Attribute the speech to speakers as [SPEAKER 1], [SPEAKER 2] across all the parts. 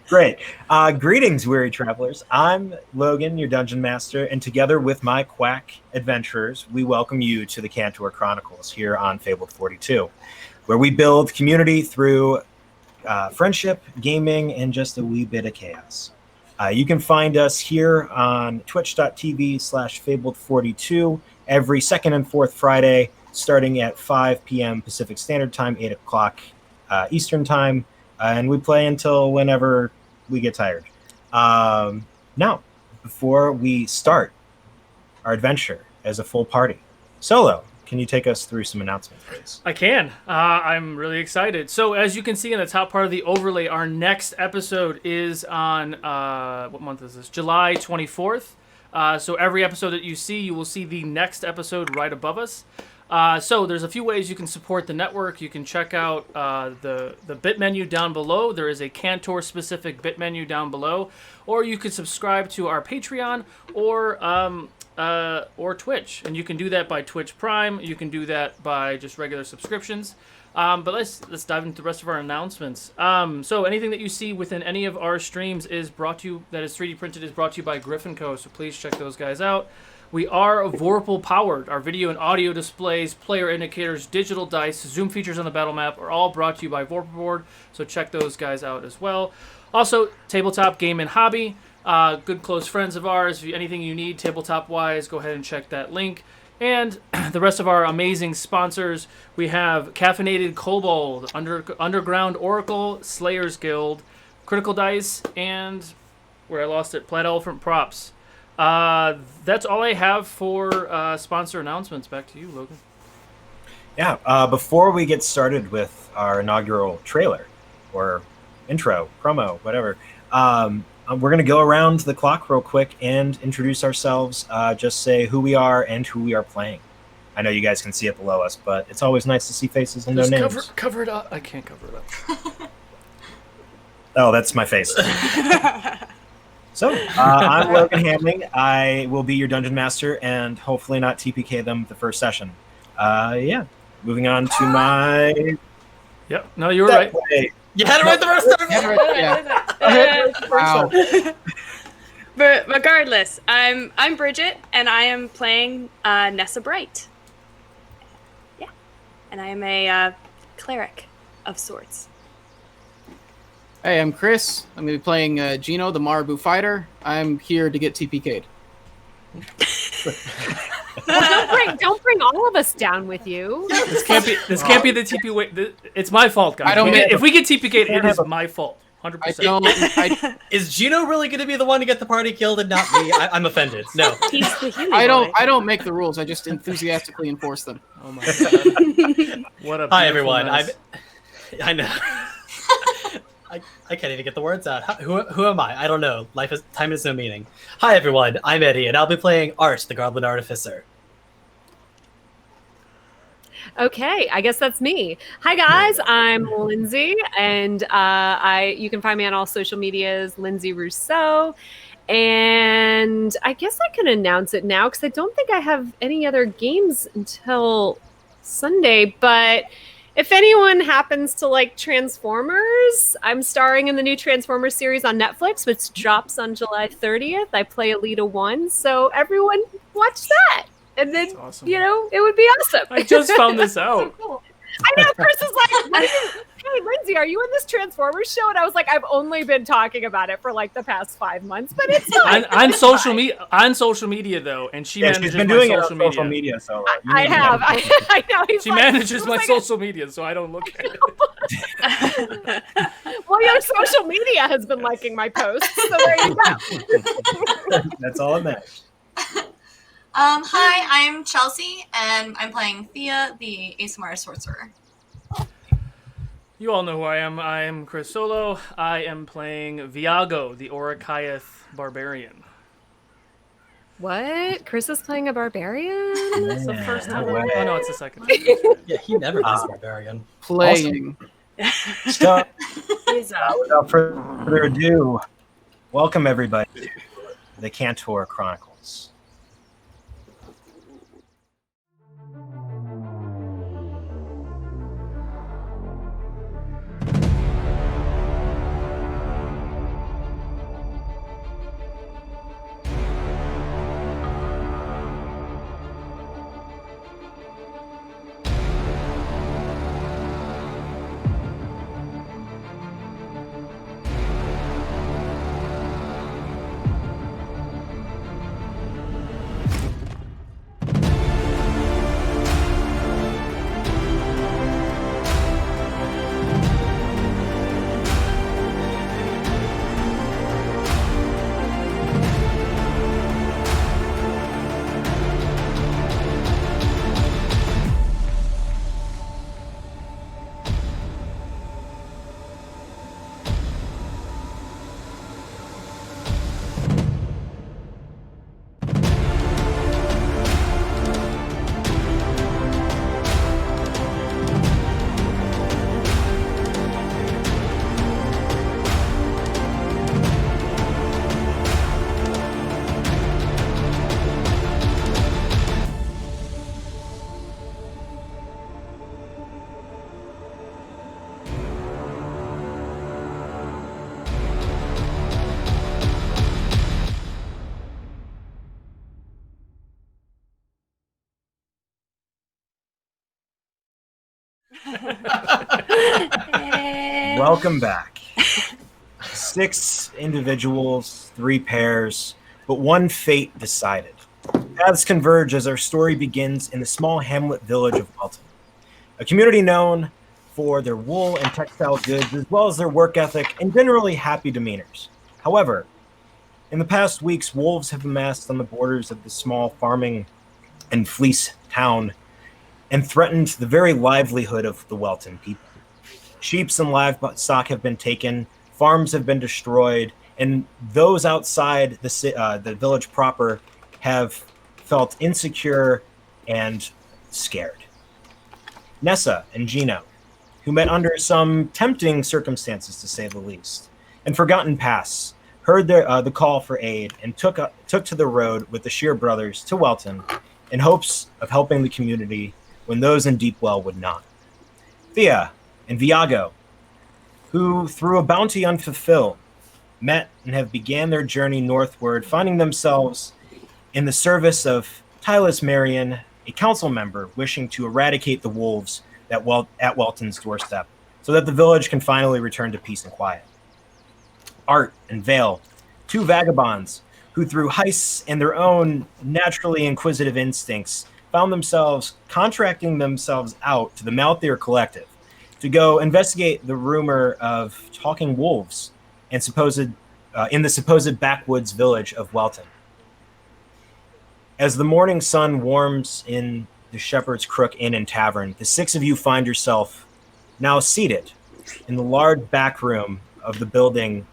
[SPEAKER 1] Great. Greetings, weary travelers. I'm Logan, your dungeon master, and together with my quack adventurers, we welcome you to the Kantor Chronicles here on Fabled 42, where we build community through friendship, gaming, and just a wee bit of chaos. You can find us here on twitch.tv/Fabled42 every second and fourth Friday, starting at 5 p.m. Pacific Standard Time, 8 o'clock Eastern Time, and we play until whenever we get tired. Now, before we start our adventure as a full party, Solo, can you take us through some announcements, please?
[SPEAKER 2] I can. I'm really excited. So as you can see in the top part of the overlay, our next episode is on, what month is this? July 24th. So every episode that you see, you will see the next episode right above us. So there's a few ways you can support the network. You can check out the bit menu down below. There is a Kantor specific bit menu down below, or you could subscribe to our Patreon or Twitch, and you can do that by Twitch Prime. You can do that by just regular subscriptions. But let's dive into the rest of our announcements. So anything that you see within any of our streams is brought to you, that is 3D printed, is brought to you by Griffin Co. So please check those guys out. We are Vorpal powered. Our video and audio displays, player indicators, digital dice, zoom features on the battle map are all brought to you by Vorpal Board. So check those guys out as well. Also, tabletop game and hobby. Good close friends of ours. If anything you need tabletop wise, go ahead and check that link. And the rest of our amazing sponsors, we have Caffeinated Kobold, Underground Oracle, Slayers Guild, Critical Dice, and where I lost it, Plaid Elephant Props. That's all I have for sponsor announcements. Back to you, Logan.
[SPEAKER 1] Yeah, before we get started with our inaugural trailer or intro, promo, whatever, we're going to go around the clock real quick and introduce ourselves, just say who we are and who we are playing. I know you guys can see it below us, but it's always nice to see faces and no names.
[SPEAKER 2] Cover it up. I can't cover it up.
[SPEAKER 1] Oh, that's my face. So, I'm Logan Hamling. I will be your dungeon master and hopefully not TPK them the first session. Yeah, moving on to my...
[SPEAKER 2] Yep, no, you were right.
[SPEAKER 3] You had it right the first time.
[SPEAKER 4] Yeah. But regardless, I'm Bridget, and I am playing Nessa Bright. Yeah, and I am a cleric of sorts.
[SPEAKER 5] Hey, I'm Chris. I'm going to be playing Gino, the Marabou fighter. I'm here to get TPK'd.
[SPEAKER 6] Well, don't bring all of us down with you.
[SPEAKER 2] This can't be the TP way. It's my fault, guys. If we get TPK'd, it is my fault. 100%.
[SPEAKER 3] Is Gino really going to be the one to get the party killed and not me? I'm offended. No.
[SPEAKER 4] He's the human
[SPEAKER 5] I
[SPEAKER 4] boy.
[SPEAKER 5] don't make the rules. I just enthusiastically enforce them.
[SPEAKER 2] Oh my god. What a
[SPEAKER 3] Hi, everyone.
[SPEAKER 2] mess.
[SPEAKER 3] I know. I can't even get the words out. Who am I? I don't know. Time has no meaning. Hi, everyone. I'm Eddie, and I'll be playing Art, the Goblin Artificer.
[SPEAKER 6] Okay, I guess that's me. Hi guys, I'm Lindsay, and you can find me on all social medias, Lindsay Rousseau. And I guess I can announce it now because I don't think I have any other games until Sunday. But if anyone happens to like Transformers, I'm starring in the new Transformers series on Netflix, which drops on July 30th. I play Alita 1, so everyone watch that. And then,
[SPEAKER 2] awesome.
[SPEAKER 6] It would be awesome.
[SPEAKER 2] I just found this out.
[SPEAKER 6] So cool. I know, Chris is like, hey, Lindsay, are you in this Transformers show? And I was like, I've only been talking about it for like the past 5 months, but it's fine.
[SPEAKER 2] On social media, though, and she's been doing it on social media.
[SPEAKER 1] So
[SPEAKER 6] I have. I know.
[SPEAKER 2] She manages my social media, so I don't look at it.
[SPEAKER 6] Well, your social media has been liking my posts, so there you go.
[SPEAKER 1] That's all it matters.
[SPEAKER 7] Hi, I'm Chelsea, and I'm playing Thea, the ASMR sorcerer.
[SPEAKER 2] You all know who I am. I am Chris Solo. I am playing Vigao, the Oricaiath barbarian.
[SPEAKER 6] What? Chris is playing a barbarian?
[SPEAKER 2] It's the first time.
[SPEAKER 1] No way.
[SPEAKER 2] Oh no, it's the second.
[SPEAKER 3] Yeah, he never plays barbarian.
[SPEAKER 5] Playing.
[SPEAKER 1] So, without further ado, welcome everybody to the Kantor Chronicles. Welcome back. 6 individuals, 3 pairs, but one fate decided. Paths converge as our story begins in the small hamlet village of Welton, a community known for their wool and textile goods, as well as their work ethic and generally happy demeanors. However, in the past weeks, wolves have amassed on the borders of the small farming and fleece town and threatened the very livelihood of the Welton people. Sheep and livestock have been taken, farms have been destroyed, and those outside the village proper have felt insecure and scared. Nessa and Gino, who met under some tempting circumstances to say the least, and Forgotten Pass, heard the call for aid and took to the road with the Shear brothers to Welton in hopes of helping the community when those in Deepwell would not. Thea and Vigao, who through a bounty unfulfilled, met and have began their journey northward, finding themselves in the service of Tylis Marion, a council member wishing to eradicate the wolves at Welton's doorstep, so that the village can finally return to peace and quiet. Art and Vale, 2 vagabonds who through heists and their own naturally inquisitive instincts found themselves contracting themselves out to the Malthier Collective to go investigate the rumor of talking wolves and in the supposed backwoods village of Welton. As the morning sun warms in the Shepherd's Crook Inn and Tavern, the 6 of you find yourself now seated in the large back room of the building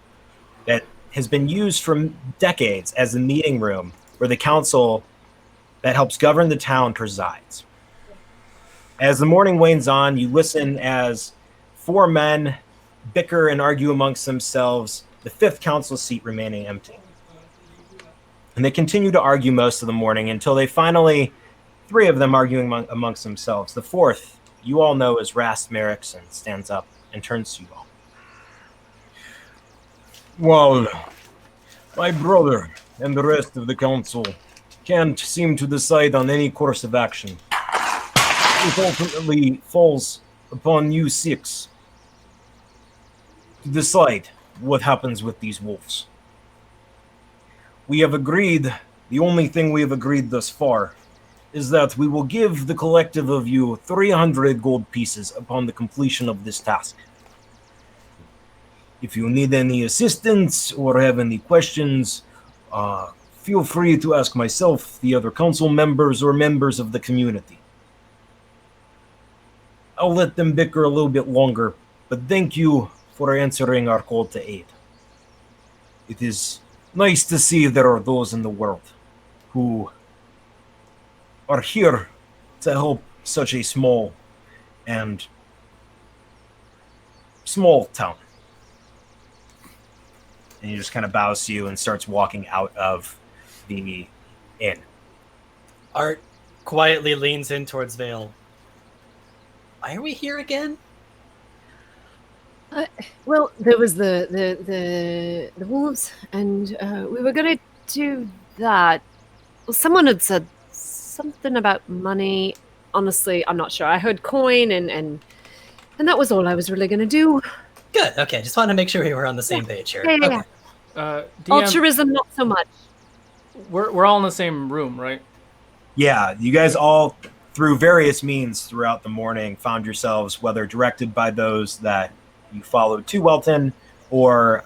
[SPEAKER 1] that has been used for decades as the meeting room where the council that helps govern the town presides. As the morning wanes on, you listen as 4 men bicker and argue amongst themselves, the 5th council seat remaining empty. And they continue to argue most of the morning until they finally, 3 of them arguing amongst themselves. The 4th, you all know as Rast Merrickson, stands up and turns to you all.
[SPEAKER 8] Well, my brother and the rest of the council can't seem to decide on any course of action. It ultimately falls upon you 6 to decide what happens with these wolves. We have agreed, the only thing we have agreed thus far, is that we will give the collective of you 300 gold pieces upon the completion of this task. If you need any assistance or have any questions, feel free to ask myself, the other council members, or members of the community. I'll let them bicker a little bit longer, but thank you for answering our call to aid. It is nice to see there are those in the world who are here to help such a small town. And he just kind of bows to you and starts walking out of the inn.
[SPEAKER 3] Art quietly leans in towards Vale. Why are we here again?
[SPEAKER 6] Well, there was the wolves, and we were gonna do that. Well, someone had said something about money. Honestly, I'm not sure. I heard coin, and that was all I was really gonna do.
[SPEAKER 3] Good. Okay, just wanted to make sure we were on the same page here.
[SPEAKER 6] Yeah.
[SPEAKER 3] Okay.
[SPEAKER 2] DM,
[SPEAKER 6] Altruism, not so much.
[SPEAKER 2] we're all in the same room, right?
[SPEAKER 1] Yeah, you guys all, through various means throughout the morning, found yourselves, whether directed by those that you followed to Welton, or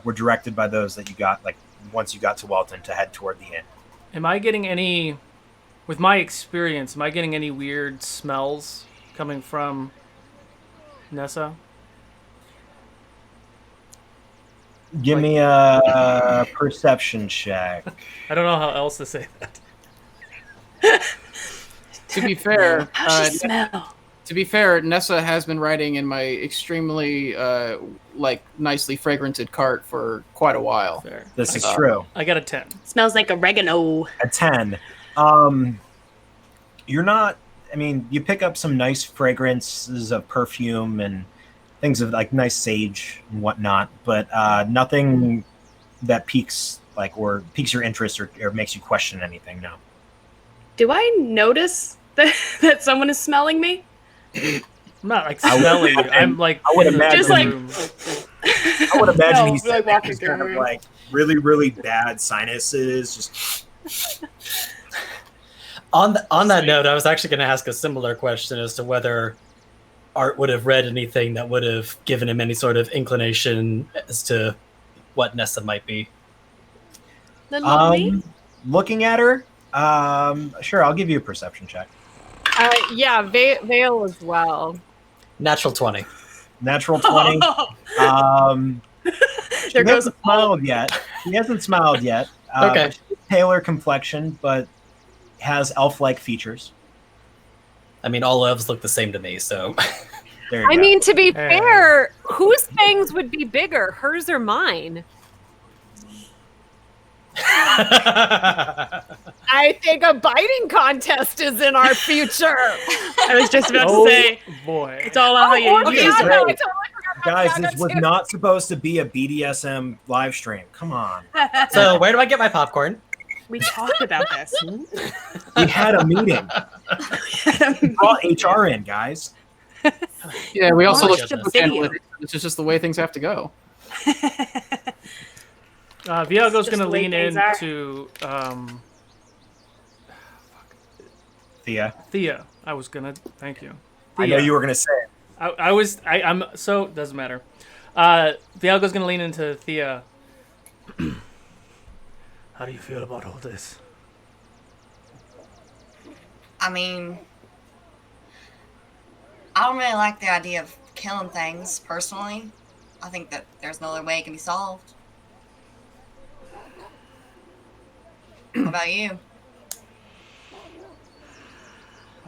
[SPEAKER 1] were directed by those that you got, like, once you got to Welton, to head toward the inn.
[SPEAKER 2] Am I getting any, with my experience, am I getting any weird smells coming from Nessa?
[SPEAKER 1] Give me a perception check.
[SPEAKER 2] I don't know how else to say that.
[SPEAKER 5] To be fair,
[SPEAKER 4] How's she smell?
[SPEAKER 5] to be fair, Nessa has been riding in my extremely nicely fragranted cart for quite a while.
[SPEAKER 2] Fair.
[SPEAKER 1] This is true.
[SPEAKER 2] I got a 10.
[SPEAKER 4] Smells like oregano.
[SPEAKER 1] A 10. You're not, I mean, you pick up some nice fragrances of perfume and things of like nice sage and whatnot, but nothing that piques your interest or makes you question anything. No.
[SPEAKER 4] Do I notice that someone is smelling me?
[SPEAKER 2] I'm not like smelling you. I'm like
[SPEAKER 1] I would
[SPEAKER 2] in the
[SPEAKER 1] imagine-
[SPEAKER 4] Just like-
[SPEAKER 2] room.
[SPEAKER 1] I would imagine
[SPEAKER 9] No,
[SPEAKER 1] he's
[SPEAKER 9] like
[SPEAKER 1] like
[SPEAKER 9] walking
[SPEAKER 1] just
[SPEAKER 9] through
[SPEAKER 1] kind
[SPEAKER 9] the
[SPEAKER 1] of
[SPEAKER 9] room.
[SPEAKER 1] like really, really bad sinuses. Just
[SPEAKER 3] On that note, I was actually going to ask a similar question as to whether Art would have read anything that would have given him any sort of inclination as to what Nessa might be.
[SPEAKER 4] The lovely.
[SPEAKER 1] looking at her. Sure, I'll give you a perception check.
[SPEAKER 6] Yeah, Veil as well.
[SPEAKER 3] Natural 20.
[SPEAKER 1] Natural 20. She
[SPEAKER 4] There goes
[SPEAKER 1] hasn't smiled yet. She hasn't smiled yet.
[SPEAKER 3] Okay.
[SPEAKER 1] She's paler complexion, but has elf-like features.
[SPEAKER 3] I mean, all elves look the same to me, so.
[SPEAKER 1] There you
[SPEAKER 6] I
[SPEAKER 1] go.
[SPEAKER 6] mean, to be
[SPEAKER 2] Hey.
[SPEAKER 6] fair, whose fangs would be bigger, hers or mine? I think a biting contest is in our future.
[SPEAKER 4] I was just about
[SPEAKER 2] Oh
[SPEAKER 4] to say,
[SPEAKER 2] boy.
[SPEAKER 4] it's all on how you
[SPEAKER 1] okay,
[SPEAKER 4] use
[SPEAKER 1] great.
[SPEAKER 4] it.
[SPEAKER 6] I totally forgot about
[SPEAKER 1] Guys,
[SPEAKER 6] Vigao
[SPEAKER 1] this was
[SPEAKER 6] too.
[SPEAKER 1] not supposed to be a BDSM live stream. Come on.
[SPEAKER 3] So, where do I get my popcorn?
[SPEAKER 9] We talked about this.
[SPEAKER 1] We had a meeting. Brought HR in, guys.
[SPEAKER 5] Yeah, we also
[SPEAKER 3] Watch
[SPEAKER 5] looked
[SPEAKER 3] the
[SPEAKER 5] at the
[SPEAKER 9] video.
[SPEAKER 5] analytics. It's just the way things have to go.
[SPEAKER 2] Viago's
[SPEAKER 4] Just
[SPEAKER 2] gonna
[SPEAKER 4] the way
[SPEAKER 2] lean
[SPEAKER 4] things are.
[SPEAKER 2] into
[SPEAKER 1] Thea,
[SPEAKER 2] Thea. I was gonna thank you.
[SPEAKER 1] I know
[SPEAKER 2] Thea.
[SPEAKER 1] you were going to say it.
[SPEAKER 2] I'm so doesn't matter. Viago's gonna lean into Thea. How do you feel about all this?
[SPEAKER 7] I mean, I don't really like the idea of killing things, personally. I think that there's no other way it can be solved. What about you?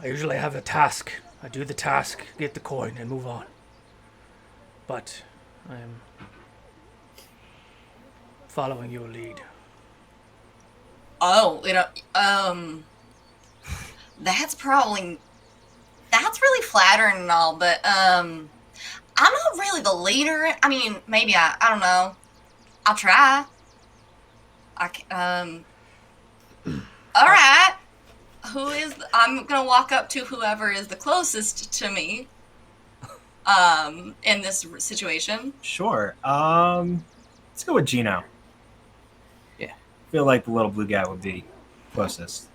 [SPEAKER 2] I usually have a task. I do the task, get the coin, and move on. But I am following your lead.
[SPEAKER 7] Oh, that's really flattering and all, but I'm not really the leader. I mean, maybe I don't know. I'll try. All right. I'm gonna walk up to whoever is the closest to me in this situation.
[SPEAKER 1] Sure. Let's go with Gino.
[SPEAKER 5] Yeah.
[SPEAKER 1] I feel like the little blue guy would be closest.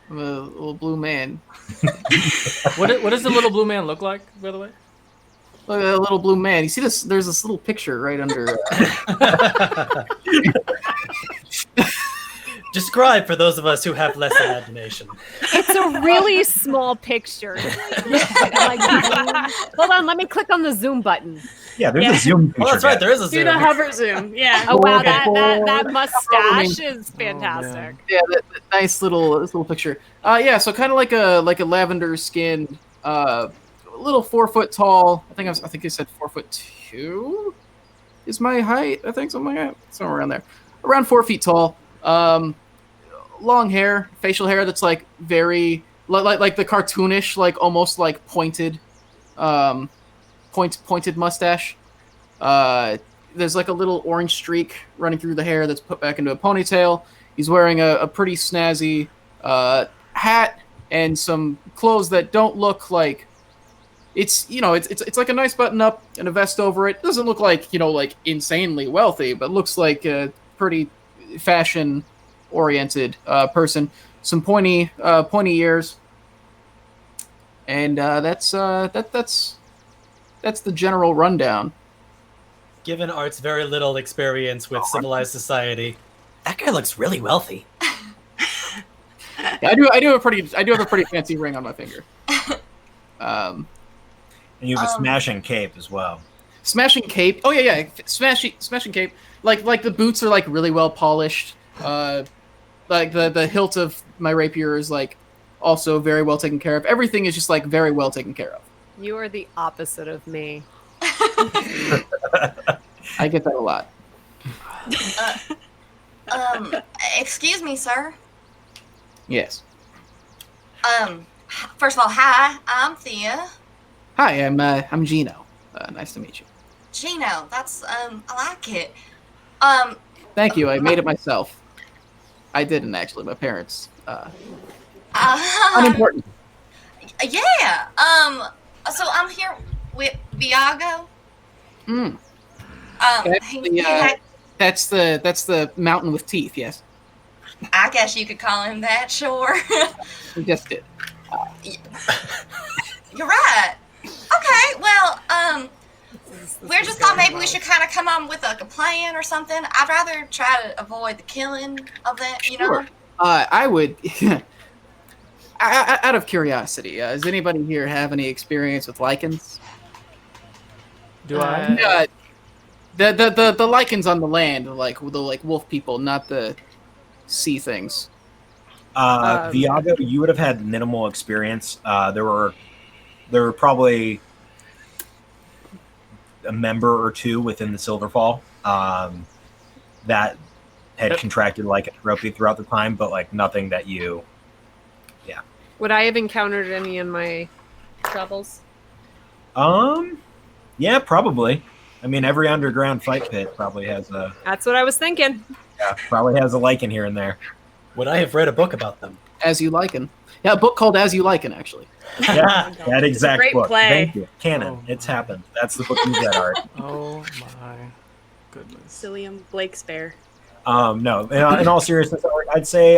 [SPEAKER 5] I'm a little blue man.
[SPEAKER 2] What does the little blue man look like, by the way?
[SPEAKER 5] Look at that little blue man. You see this? There's this little picture right under.
[SPEAKER 3] Describe for those of us who have less imagination.
[SPEAKER 6] It's a really small picture. Like, hold on, let me click on the zoom button.
[SPEAKER 1] Yeah, there's
[SPEAKER 4] Yeah.
[SPEAKER 1] a zoom feature.
[SPEAKER 3] Oh, that's right. There is a
[SPEAKER 4] Do
[SPEAKER 3] zoom.
[SPEAKER 4] the hover zoom. Yeah.
[SPEAKER 6] Oh wow,
[SPEAKER 5] Okay.
[SPEAKER 6] that mustache is fantastic.
[SPEAKER 5] Yeah, that nice little picture. Yeah, so kind of like a lavender skinned, little 4 foot tall. I think I said 4'2" is my height. I think something like that, somewhere around there, around 4 feet tall. Long hair, facial hair that's like very like the cartoonish, like almost like pointed, pointed mustache. There's like a little orange streak running through the hair that's put back into a ponytail. He's wearing a pretty snazzy hat and some clothes that don't look like it's like a nice button up and a vest over it. Doesn't look like like insanely wealthy, but looks like a pretty fashion oriented person. Some pointy ears, and that's the general rundown.
[SPEAKER 3] Given Art's very little experience with civilized society, that guy looks really wealthy.
[SPEAKER 5] Yeah, I do have a pretty fancy ring on my finger.
[SPEAKER 1] And you have a smashing cape as well.
[SPEAKER 5] Smashing cape. Oh yeah, smashing cape. Like the boots are like really well polished. Like the hilt of my rapier is like also very well taken care of. Everything is just like very well taken care of.
[SPEAKER 6] You are the opposite of me.
[SPEAKER 5] I get that a lot.
[SPEAKER 7] Excuse me, sir.
[SPEAKER 5] Yes.
[SPEAKER 7] First of all, hi, I'm Thea.
[SPEAKER 5] Hi, I'm Gino. Nice to meet you.
[SPEAKER 7] Gino, that's, I like it.
[SPEAKER 5] Thank you. I made it myself. I didn't actually. My parents. Unimportant.
[SPEAKER 7] Yeah, So I'm here with Vigao.
[SPEAKER 5] Mm.
[SPEAKER 7] He
[SPEAKER 5] That's the mountain with teeth. Yes,
[SPEAKER 7] I guess you could call him that, sure.
[SPEAKER 5] you just did.
[SPEAKER 7] You're right. Okay, well, we just thought maybe we should kind of come up with like a plan or something. I'd rather try to avoid the killing of that, you know?
[SPEAKER 5] I would. Out of curiosity, does anybody here have any experience with lichens?
[SPEAKER 2] Do I?
[SPEAKER 5] The lichens on the land, like the wolf people, not the sea things.
[SPEAKER 1] Viago, you would have had minimal experience. There were probably a member or two within the Silverfall that had contracted lycanthropy throughout the time, but like nothing that you. Yeah.
[SPEAKER 6] Would I have encountered any in my travels?
[SPEAKER 1] Yeah, probably. I mean, every underground fight pit probably has a.
[SPEAKER 6] That's what I was thinking.
[SPEAKER 1] Yeah, probably has a lichen here and there.
[SPEAKER 3] Would I have read a book about them?
[SPEAKER 5] As You Liken. Yeah, a book called As You Liken, actually.
[SPEAKER 1] Yeah, that exact
[SPEAKER 4] great
[SPEAKER 1] book.
[SPEAKER 4] play.
[SPEAKER 1] Thank you. Canon. It's happened. That's the book you read, Art.
[SPEAKER 2] Oh my goodness.
[SPEAKER 4] William Blakespeare.
[SPEAKER 1] No, in all seriousness, Art, I'd say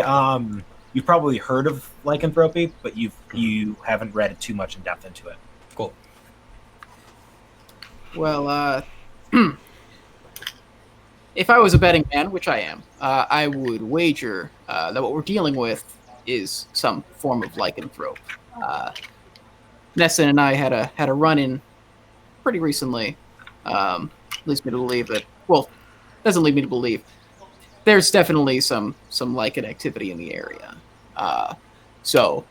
[SPEAKER 1] you've probably heard of lycanthropy, but you haven't read it too much in depth into it.
[SPEAKER 3] Cool.
[SPEAKER 5] Well, if I was a betting man, which I am, I would wager that what we're dealing with is some form of lycanthrope. Nessa and I had a run-in pretty recently. Leads me to believe that. Well, doesn't lead me to believe. There's definitely some lichen activity in the area. So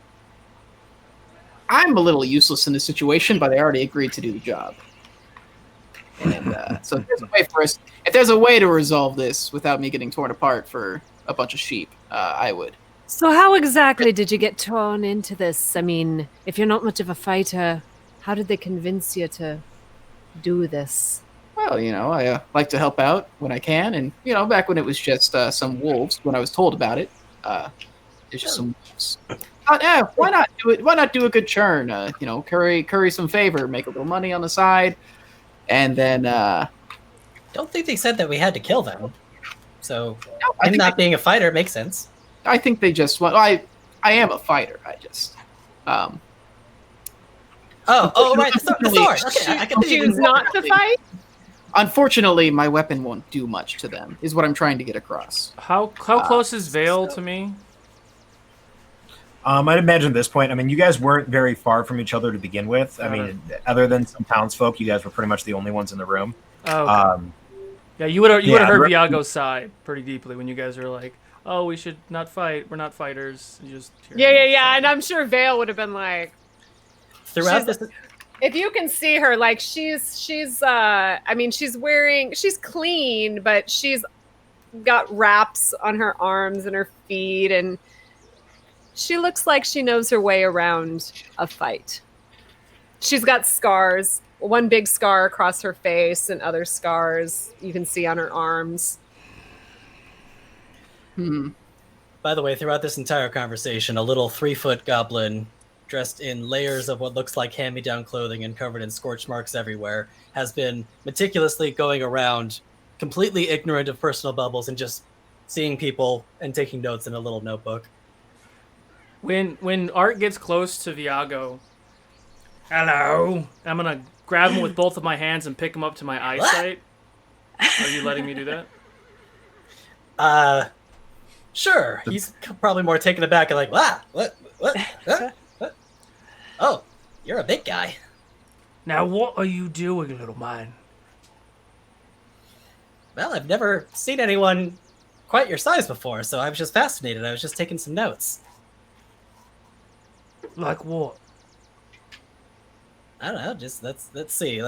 [SPEAKER 5] I'm a little useless in this situation, but I already agreed to do the job. And so if there's a way for us, if there's a way to resolve this without me getting torn apart for a bunch of sheep, I would.
[SPEAKER 6] So how exactly did you get torn into this? I mean, if you're not much of a fighter, how did they convince you to do this?
[SPEAKER 5] Well, I like to help out when I can, and back when it was just some wolves, when I was told about it, it's just some wolves. Yeah, why not do it? Why not do a good churn? Curry some favor, make a little money on the side, and then.
[SPEAKER 3] Don't think they said that we had to kill them. So,
[SPEAKER 5] no,
[SPEAKER 3] him not being a fighter makes sense.
[SPEAKER 5] I think they just want. I am a fighter. I just.
[SPEAKER 3] Oh, right, the sword. Okay, I can
[SPEAKER 6] choose not to fight.
[SPEAKER 5] Unfortunately, my weapon won't do much to them. Is what I'm trying to get across.
[SPEAKER 2] How close is Vale to me?
[SPEAKER 1] I'd imagine at this point, I mean, you guys weren't very far from each other to begin with. I mean, other than some townsfolk, you guys were pretty much the only ones in the room.
[SPEAKER 2] Oh, okay. Yeah, you would have heard Viago's sigh pretty deeply when you guys were like, "Oh, we should not fight. We're not fighters." You just
[SPEAKER 6] Yeah, and I'm sure Vale would have been like,
[SPEAKER 3] throughout this.
[SPEAKER 6] If you can see her, like she's I mean, she's clean, but she's got wraps on her arms and her feet, and she looks like she knows her way around a fight. She's got scars. One big scar across her face and other scars you can see on her arms.
[SPEAKER 3] By the way, throughout this entire conversation, a little 3-foot goblin dressed in layers of what looks like hand-me-down clothing and covered in scorch marks everywhere has been meticulously going around, completely ignorant of personal bubbles and just seeing people and taking notes in a little notebook.
[SPEAKER 2] When Art gets close to Viago, hello, I'm gonna grab him with both of my hands and pick him up to my eyesight. Are you letting me do that?
[SPEAKER 3] Sure. He's probably more taken aback and like, what? Huh? Oh, you're a big guy.
[SPEAKER 2] Now, what are you doing, little man?
[SPEAKER 3] Well, I've never seen anyone quite your size before, so I was just fascinated. I was just taking some notes.
[SPEAKER 2] Like what?
[SPEAKER 3] I don't know. Just let's see.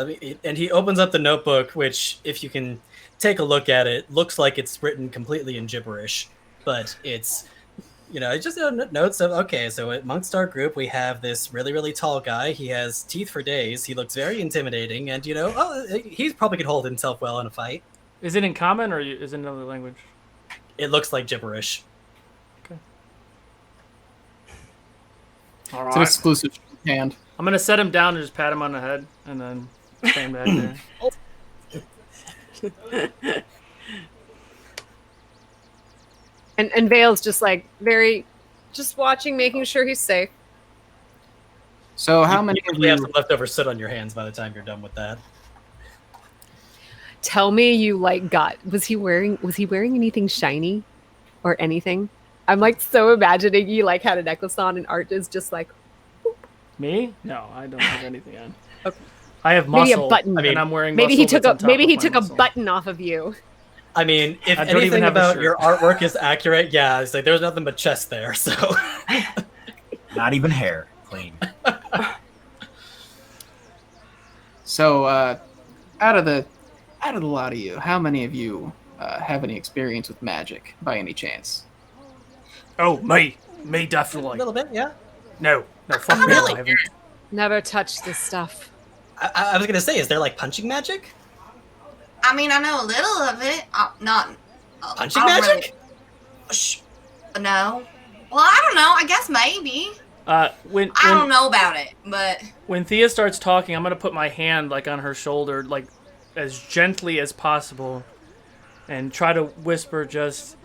[SPEAKER 3] And he opens up the notebook, which, if you can take a look at it, looks like it's written completely in gibberish, but it's it's just notes of, okay, so amongst our group we have this really, really tall guy. He has teeth for days. He looks very intimidating, and he probably could hold himself well in a fight.
[SPEAKER 2] Is it in common or is it another language?
[SPEAKER 3] It looks like gibberish.
[SPEAKER 2] Okay. All right.
[SPEAKER 5] It's an exclusive hand.
[SPEAKER 2] I'm gonna set him down and just pat him on the head, and then stand back there.
[SPEAKER 6] And Vale's just like just watching, making sure he's safe.
[SPEAKER 5] So how many of
[SPEAKER 3] You have
[SPEAKER 5] you?
[SPEAKER 3] some leftover soot on your hands by the time you're done with that.
[SPEAKER 6] Tell me you was he wearing anything shiny or anything? I'm like so imagining you like had a necklace on and Art is just like
[SPEAKER 2] Me? No, I don't have anything on.
[SPEAKER 6] Okay.
[SPEAKER 2] I have muscle.
[SPEAKER 6] Maybe a button.
[SPEAKER 2] And I'm wearing
[SPEAKER 6] maybe
[SPEAKER 2] muscle
[SPEAKER 6] he took
[SPEAKER 2] that's
[SPEAKER 6] a
[SPEAKER 2] on top of my
[SPEAKER 6] a
[SPEAKER 2] muscle.
[SPEAKER 6] button off of you.
[SPEAKER 3] I mean, if
[SPEAKER 2] I don't even
[SPEAKER 3] anything
[SPEAKER 2] have a
[SPEAKER 3] about
[SPEAKER 2] shirt.
[SPEAKER 3] your artwork is accurate, yeah, it's like there's nothing but chest there. So
[SPEAKER 1] Not even hair. Clean.
[SPEAKER 5] So out of the lot of you, how many of you have any experience with magic by any chance?
[SPEAKER 2] Oh, me
[SPEAKER 3] a
[SPEAKER 2] definitely.
[SPEAKER 3] little bit, yeah.
[SPEAKER 2] No, fuck me.
[SPEAKER 7] really?
[SPEAKER 2] I haven't.
[SPEAKER 6] Never touch this stuff.
[SPEAKER 3] I was gonna say, is there like punching magic?
[SPEAKER 7] I mean, I know a little of it. Not
[SPEAKER 3] Punching
[SPEAKER 7] I don't
[SPEAKER 3] magic?
[SPEAKER 7] No. Well, I don't know. I guess maybe.
[SPEAKER 2] When
[SPEAKER 7] I don't know about it, but
[SPEAKER 2] when Thea starts talking, I'm gonna put my hand like on her shoulder, like as gently as possible, and try to whisper, just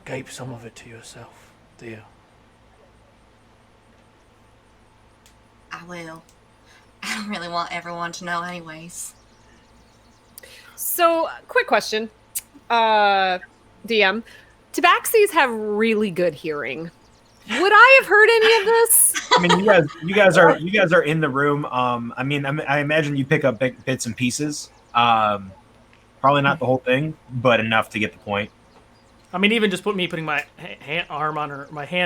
[SPEAKER 2] keep some of it to yourself, Thea.
[SPEAKER 7] I will. I don't really want everyone to know, anyways.
[SPEAKER 6] So, quick question, DM. Tabaxis have really good hearing. Would I have heard any of this?
[SPEAKER 1] I mean, you guys are in the room. I mean, I imagine you pick up bits and pieces. Probably not the whole thing, but enough to get the point.
[SPEAKER 2] I mean, even just putting my hand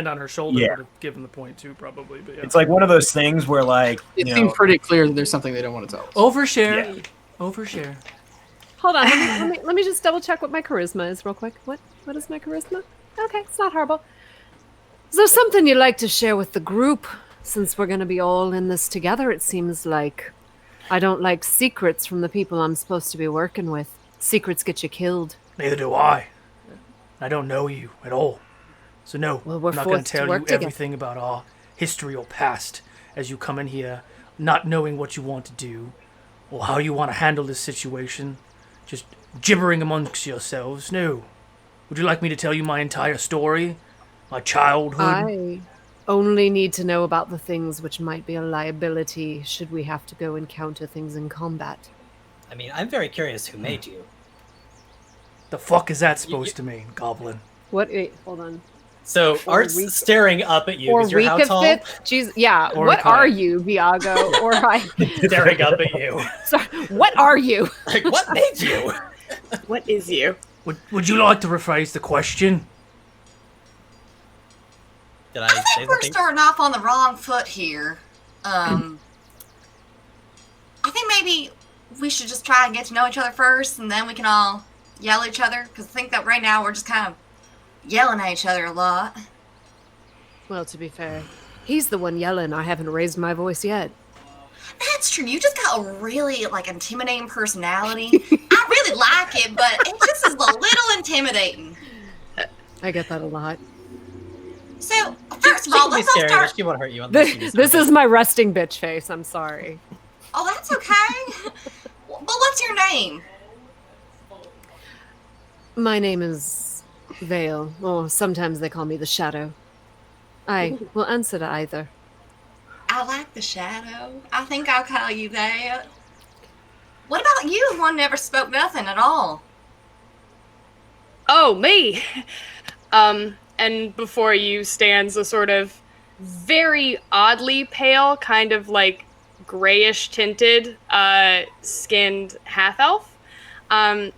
[SPEAKER 2] on her shoulder
[SPEAKER 1] Yeah.
[SPEAKER 2] would have given the point too, probably. But yeah.
[SPEAKER 1] It's like one of those things where, like,
[SPEAKER 5] It
[SPEAKER 1] you
[SPEAKER 5] seems
[SPEAKER 1] know,
[SPEAKER 5] pretty clear that there's something they don't want to tell us.
[SPEAKER 2] Overshare.
[SPEAKER 1] Yeah.
[SPEAKER 2] Overshare.
[SPEAKER 6] Hold on, let me just double check what my charisma is real quick. What is my charisma? Okay, it's not horrible. Is there something you'd like to share with the group? Since we're going to be all in this together, it seems like I don't like secrets from the people I'm supposed to be working with. Secrets get you killed.
[SPEAKER 2] Neither do I. I don't know you at all. So no,
[SPEAKER 6] Well, we're
[SPEAKER 2] I'm not going
[SPEAKER 6] forced
[SPEAKER 2] to
[SPEAKER 6] to
[SPEAKER 2] tell you
[SPEAKER 6] work together.
[SPEAKER 2] everything about our history or past as you come in here not knowing what you want to do or how you want to handle this situation. Just gibbering amongst yourselves. No. Would you like me to tell you my entire story? My childhood?
[SPEAKER 6] I only need to know about the things which might be a liability should we have to go encounter things in combat.
[SPEAKER 3] I mean, I'm very curious who made you.
[SPEAKER 2] The fuck is that supposed to mean, Goblin?
[SPEAKER 6] What? Wait, hold on.
[SPEAKER 3] So
[SPEAKER 6] Or
[SPEAKER 3] Art's
[SPEAKER 6] weak-
[SPEAKER 3] staring up at you
[SPEAKER 6] Or
[SPEAKER 3] because you're
[SPEAKER 6] week
[SPEAKER 3] how
[SPEAKER 6] of
[SPEAKER 3] tall?
[SPEAKER 6] fifth? Jeez, yeah.
[SPEAKER 2] Or
[SPEAKER 6] What
[SPEAKER 2] kind.
[SPEAKER 6] are you, Viago? Or I?
[SPEAKER 3] Staring up at you.
[SPEAKER 6] Sorry, what are you?
[SPEAKER 3] Like, what made you?
[SPEAKER 9] What is you?
[SPEAKER 2] Would you like to rephrase the question?
[SPEAKER 3] Did I
[SPEAKER 7] I
[SPEAKER 3] say
[SPEAKER 7] think we're
[SPEAKER 3] something?
[SPEAKER 7] starting off on the wrong foot here. I think maybe we should just try and get to know each other first, and then we can all yell at each other. Because I think that right now we're just kind of yelling at each other a lot.
[SPEAKER 6] Well, to be fair, he's the one yelling. I haven't raised my voice yet.
[SPEAKER 7] That's true. You just got a really intimidating personality. I really like it, but it just is a little intimidating.
[SPEAKER 6] I get that a lot.
[SPEAKER 7] So first of
[SPEAKER 3] She
[SPEAKER 7] all,
[SPEAKER 3] can be
[SPEAKER 7] let's all
[SPEAKER 3] scary,
[SPEAKER 7] start.
[SPEAKER 3] but she won't hurt you. unless she
[SPEAKER 6] This
[SPEAKER 3] does
[SPEAKER 6] is my resting bitch face. I'm sorry.
[SPEAKER 7] Oh, that's okay. But what's your name?
[SPEAKER 6] My name is Vale, or sometimes they call me the Shadow. I will answer to either.
[SPEAKER 7] I like the shadow. I think I'll call you that. What about you? One never spoke nothing at all.
[SPEAKER 4] Oh, me. And before you stands a sort of very oddly pale, kind of like grayish tinted, skinned half elf.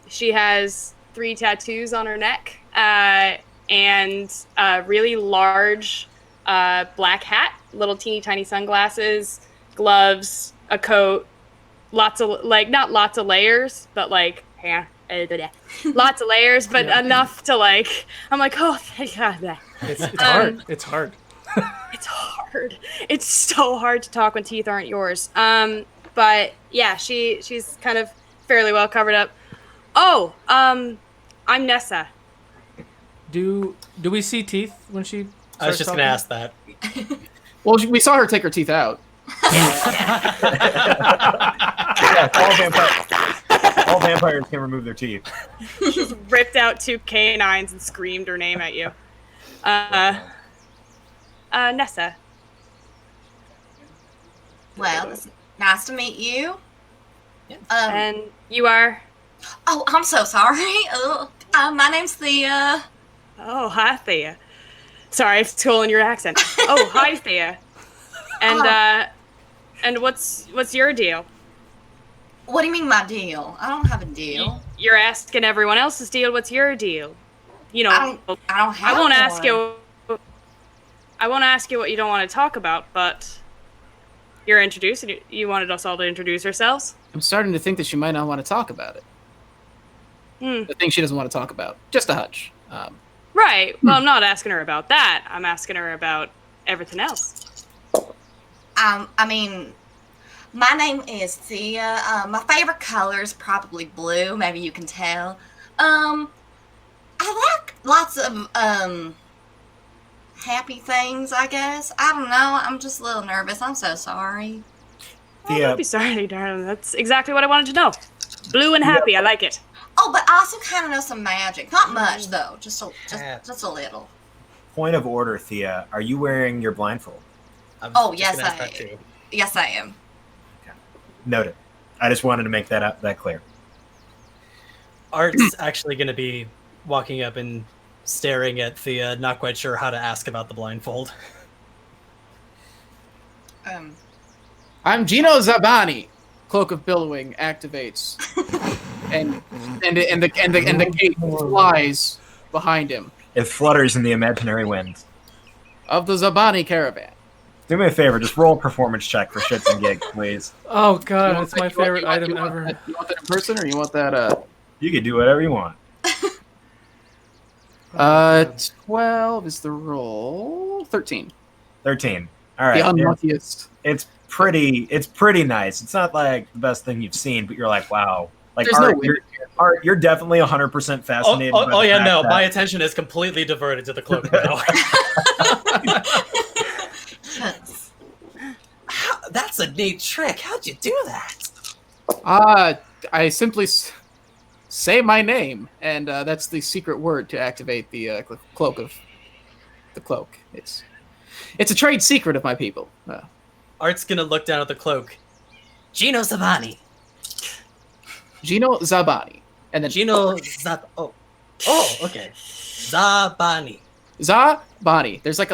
[SPEAKER 4] She has 3 tattoos on her neck, and a really large black hat, little teeny tiny sunglasses, gloves, a coat, lots of not lots of layers, but lots of layers, but
[SPEAKER 2] Yeah.
[SPEAKER 4] enough to I'm like, oh, thank God.
[SPEAKER 2] It's hard. It's hard.
[SPEAKER 4] It's hard. It's so hard to talk when teeth aren't yours. But yeah, she's kind of fairly well covered up. Oh, I'm Nessa.
[SPEAKER 2] Do we see teeth when she?
[SPEAKER 3] I was
[SPEAKER 2] starts
[SPEAKER 3] just gonna
[SPEAKER 2] talking?
[SPEAKER 3] ask that.
[SPEAKER 5] Well, we saw her take her teeth out.
[SPEAKER 1] All vampires can remove their teeth.
[SPEAKER 9] She's ripped out 2 canines and screamed her name at you. Nessa.
[SPEAKER 7] Well, it's nice to meet you.
[SPEAKER 9] And you are?
[SPEAKER 7] Oh, I'm so sorry. My name's Thea.
[SPEAKER 9] Oh, hi, Thea. Sorry, I've stolen your accent. Oh, hi, Thea. And what's your deal?
[SPEAKER 7] What do you mean my deal? I don't have a deal.
[SPEAKER 9] You're asking everyone else's deal. What's your deal? You know,
[SPEAKER 7] I don't have
[SPEAKER 9] I won't
[SPEAKER 7] one.
[SPEAKER 9] ask you. I won't ask you what you don't want to talk about, but you're introducing. You wanted us all to introduce ourselves.
[SPEAKER 5] I'm starting to think that she might not want to talk about it. The thing she doesn't want to talk about. Just a hunch.
[SPEAKER 9] Right. Well, I'm not asking her about that. I'm asking her about everything else.
[SPEAKER 7] I mean, my name is Thea. My favorite color is probably blue. Maybe you can tell. I like lots of happy things, I guess. I don't know. I'm just a little nervous. I'm so sorry.
[SPEAKER 9] Oh, don't be sorry, darling. That's exactly what I wanted to know. Blue and happy. I like it.
[SPEAKER 7] Oh, but I also kind of know some magic. Not much, though. Just a little.
[SPEAKER 1] Point of order, Thea. Are you wearing your blindfold?
[SPEAKER 7] Oh, yes, I am. Yes, I am.
[SPEAKER 1] Okay. Noted. I just wanted to make that clear.
[SPEAKER 3] Art's actually going to be walking up and staring at Thea, not quite sure how to ask about the blindfold.
[SPEAKER 5] I'm Gino Zabani. Cloak of Billowing activates, and the gate flies behind him.
[SPEAKER 1] It flutters in the imaginary wind.
[SPEAKER 5] Of the Zabani caravan.
[SPEAKER 1] Do me a favor, just roll a performance check for shits and gigs, please.
[SPEAKER 2] Oh god, that's my favorite item ever.
[SPEAKER 5] You want that in person, or you want that?
[SPEAKER 1] You can do whatever you want.
[SPEAKER 5] 12 is the roll. 13.
[SPEAKER 1] 13. All right.
[SPEAKER 5] The unluckiest.
[SPEAKER 1] It's pretty nice. It's not like the best thing you've seen, but you're like, wow. Like Art, you're definitely 100% fascinated.
[SPEAKER 3] My attention is completely diverted to the cloak now. That's a neat trick. How'd you do that?
[SPEAKER 5] I simply say my name, and that's the secret word to activate the cloak of the cloak. It's a trade secret of my people.
[SPEAKER 3] Art's gonna look down at the cloak. Gino Zabani.
[SPEAKER 5] Gino Zabani, and then
[SPEAKER 3] Gino Oh, okay. Zabani.
[SPEAKER 5] Zabani. There's like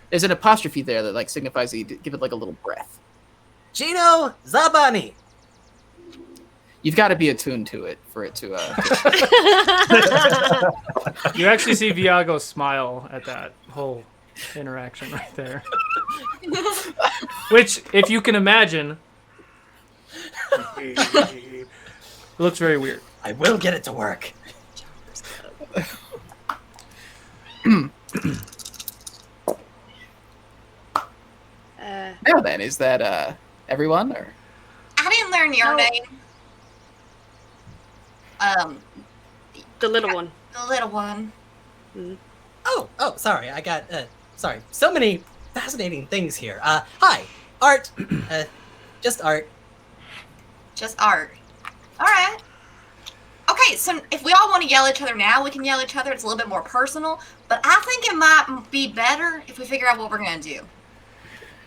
[SPEAKER 5] there's an apostrophe there that like signifies that you give it like a little breath.
[SPEAKER 3] Gino Zabani.
[SPEAKER 5] You've got to be attuned to it for it to.
[SPEAKER 2] You actually see Vigao smile at that whole interaction right there. Which, if you can imagine, it looks very weird.
[SPEAKER 3] I will get it to work.
[SPEAKER 5] Now then, is that everyone or?
[SPEAKER 7] I didn't learn your name.
[SPEAKER 9] The little one.
[SPEAKER 7] The little one.
[SPEAKER 3] Oh, sorry. I got sorry. So many fascinating things here. Hi, Art. Just Art.
[SPEAKER 7] Just Art. All right. Okay, so if we all want to yell at each other now, we can yell at each other. It's a little bit more personal, but I think it might be better if we figure out what we're gonna do.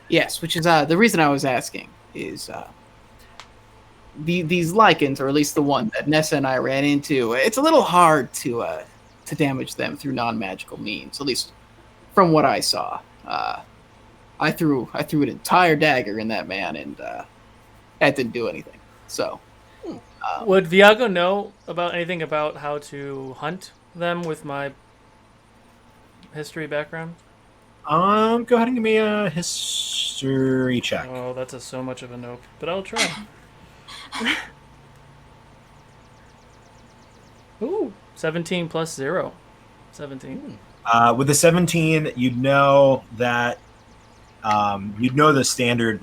[SPEAKER 5] Yes, which is the reason I was asking is these lichens, or at least the one that Nessa and I ran into. It's a little hard to damage them through non-magical means, at least from what I saw. I threw an entire dagger in that man, and that didn't do anything. So,
[SPEAKER 2] would Vigao know about anything about how to hunt them with my history background?
[SPEAKER 1] Go ahead and give me a history check.
[SPEAKER 2] Oh, that's so much of a nope, but I'll try. Ooh, 17 plus 0. 17.
[SPEAKER 1] With the 17, you'd know that the standard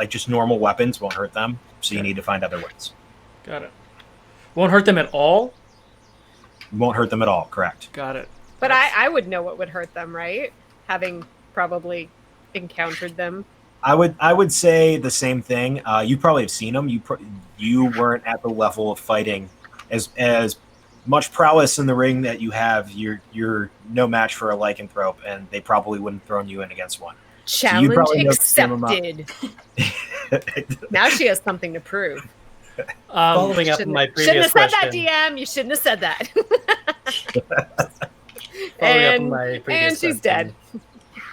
[SPEAKER 1] just normal weapons won't hurt them, so you need to find other ways.
[SPEAKER 2] Got it. Won't hurt them at all?
[SPEAKER 1] Won't hurt them at all, correct.
[SPEAKER 2] Got it.
[SPEAKER 6] But I would know what would hurt them, right? Having probably encountered them.
[SPEAKER 1] I would say the same thing. You probably have seen them. You weren't at the level of fighting as much prowess in the ring that you have. You're no match for a lycanthrope, and they probably wouldn't have thrown you in against one.
[SPEAKER 6] Challenge
[SPEAKER 1] probably know some
[SPEAKER 6] accepted. Now she has something to prove.
[SPEAKER 3] Following up on my
[SPEAKER 6] Shouldn't
[SPEAKER 3] previous
[SPEAKER 6] have said
[SPEAKER 3] question.
[SPEAKER 6] that, DM. You shouldn't have said that.
[SPEAKER 3] Following up on my previous
[SPEAKER 6] and she's dead.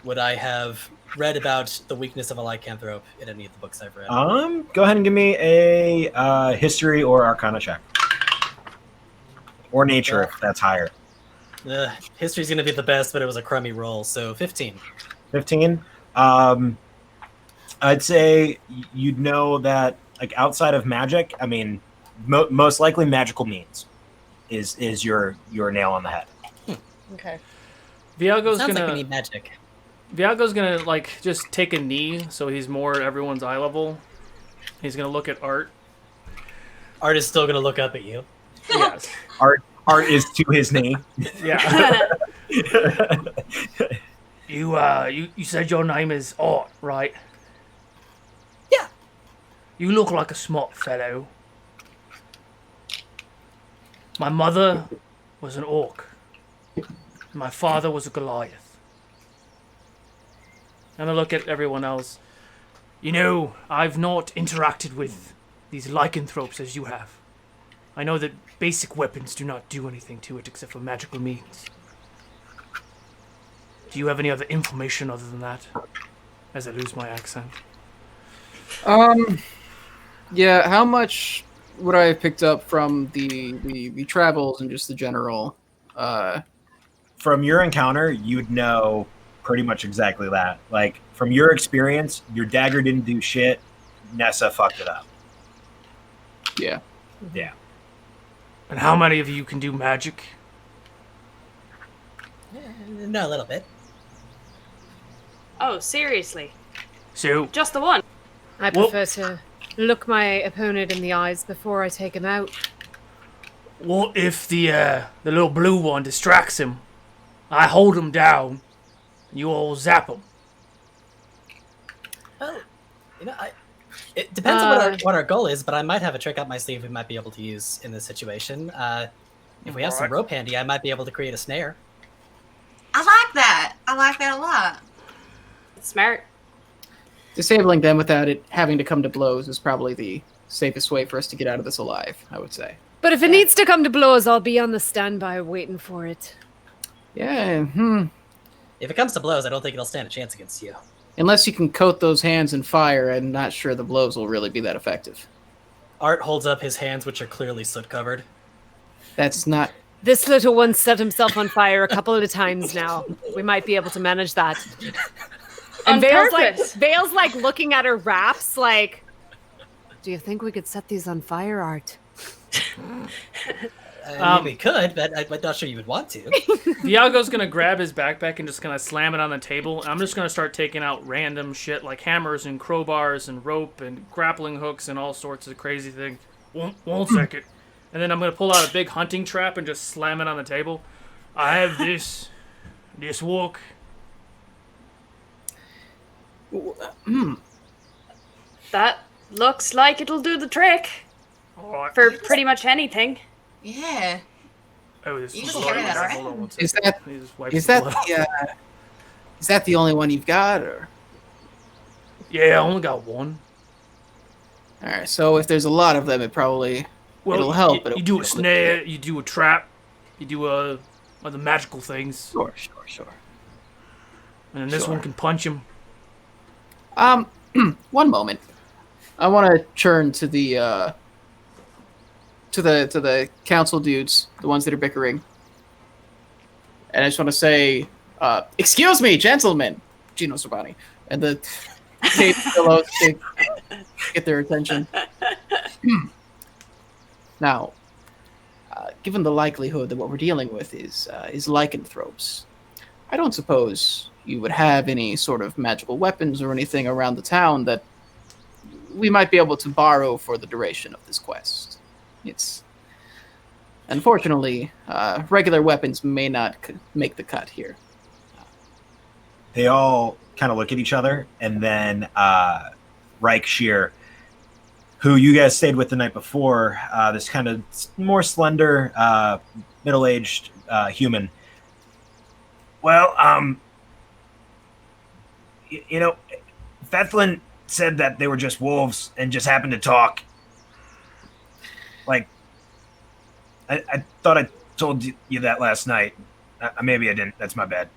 [SPEAKER 3] Would I have read about the weakness of a lycanthrope in any of the books I've read?
[SPEAKER 1] Go ahead and give me a history or arcana check, or nature if that's higher.
[SPEAKER 3] History's gonna be the best, but it was a crummy roll, so 15.
[SPEAKER 1] 15. I'd say you'd know that, like, outside of magic, I mean, most likely magical means is your nail on the head.
[SPEAKER 6] Okay.
[SPEAKER 2] Viago's
[SPEAKER 3] Sounds
[SPEAKER 2] gonna
[SPEAKER 3] like we need magic.
[SPEAKER 2] Viago's gonna like just take a knee so he's more at everyone's eye level. He's gonna look at Art.
[SPEAKER 3] Art is still gonna look up at you.
[SPEAKER 2] Yes.
[SPEAKER 1] Art is to his knee.
[SPEAKER 2] Yeah. You said your name is Art, right?
[SPEAKER 3] Yeah.
[SPEAKER 2] You look like a smart fellow. My mother was an orc. My father was a Goliath. I'm gonna look at everyone else. You know, I've not interacted with these lycanthropes as you have. I know that basic weapons do not do anything to it except for magical means. Do you have any other information other than that? As I lose my accent.
[SPEAKER 5] Yeah, how much would I have picked up from the travels and just the general?
[SPEAKER 1] From your encounter, you'd know pretty much exactly that. Like, from your experience, your dagger didn't do shit. Nessa fucked it up.
[SPEAKER 5] Yeah.
[SPEAKER 1] Yeah.
[SPEAKER 2] And how many of you can do magic?
[SPEAKER 3] No, a little bit.
[SPEAKER 9] Oh, seriously?
[SPEAKER 2] So,
[SPEAKER 9] Just the one?
[SPEAKER 6] I
[SPEAKER 2] Well-
[SPEAKER 6] prefer to look my opponent in the eyes before I take him out.
[SPEAKER 2] what if the little blue one distracts him? I hold him down, and you all zap him.
[SPEAKER 3] Well, it depends on what our goal is, but I might have a trick up my sleeve we might be able to use in this situation. If we have some rope handy, I might be able to create a snare.
[SPEAKER 7] I like that. I like that a lot.
[SPEAKER 9] Smart.
[SPEAKER 5] Disabling them without it having to come to blows is probably the safest way for us to get out of this alive, I would say.
[SPEAKER 6] But if it needs to come to blows, I'll be on the standby waiting for it.
[SPEAKER 5] Yeah,
[SPEAKER 3] If it comes to blows, I don't think it'll stand a chance against you.
[SPEAKER 5] Unless you can coat those hands in fire, I'm not sure the blows will really be that effective.
[SPEAKER 3] Art holds up his hands, which are clearly soot-covered.
[SPEAKER 5] That's not...
[SPEAKER 6] This little one set himself on fire a couple of times now. We might be able to manage that. And Vale's like looking at her wraps like, do you think we could set these on fire, Art?
[SPEAKER 3] I mean, we could, but I'm not sure you would want to.
[SPEAKER 2] Viago's gonna grab his backpack and just gonna slam it on the table. I'm just gonna start taking out random shit like hammers and crowbars and rope and grappling hooks and all sorts of crazy things. One second. And then I'm gonna pull out a big hunting trap and just slam it on the table. I have this walk.
[SPEAKER 9] That looks like it'll do the trick.
[SPEAKER 2] Alright.
[SPEAKER 9] For pretty much anything.
[SPEAKER 7] Yeah.
[SPEAKER 2] Oh, this
[SPEAKER 7] You
[SPEAKER 2] is
[SPEAKER 7] just carry that around.
[SPEAKER 2] Hold on one
[SPEAKER 5] Is
[SPEAKER 2] second.
[SPEAKER 5] that
[SPEAKER 2] Let me just wipe
[SPEAKER 5] is
[SPEAKER 2] the
[SPEAKER 5] that
[SPEAKER 2] blood off.
[SPEAKER 5] is that the only one you've got, or?
[SPEAKER 2] Yeah, I only got one.
[SPEAKER 5] All right, so if there's a lot of them, it'll help.
[SPEAKER 2] You,
[SPEAKER 5] but
[SPEAKER 2] you do a snare, you do a trap, you do other magical things,
[SPEAKER 5] Sure.
[SPEAKER 2] and then this
[SPEAKER 5] Sure.
[SPEAKER 2] one can punch him.
[SPEAKER 5] One moment. I want to turn to the to the council dudes, the ones that are bickering, and I just want to say, "Excuse me, gentlemen," Gino Sorbani, and the fellows to get their attention. Now, given the likelihood that what we're dealing with is lycanthropes, I don't suppose you would have any sort of magical weapons or anything around the town that we might be able to borrow for the duration of this quest. It's unfortunately regular weapons may not make the cut here.
[SPEAKER 1] They all kind of look at each other, and then Reich Shear, who you guys stayed with the night before, this kind of more slender, middle-aged human. Well, you know, Fethlin said that they were just wolves and just happened to talk. Like, I thought I told you that last night. Maybe I didn't. That's my bad.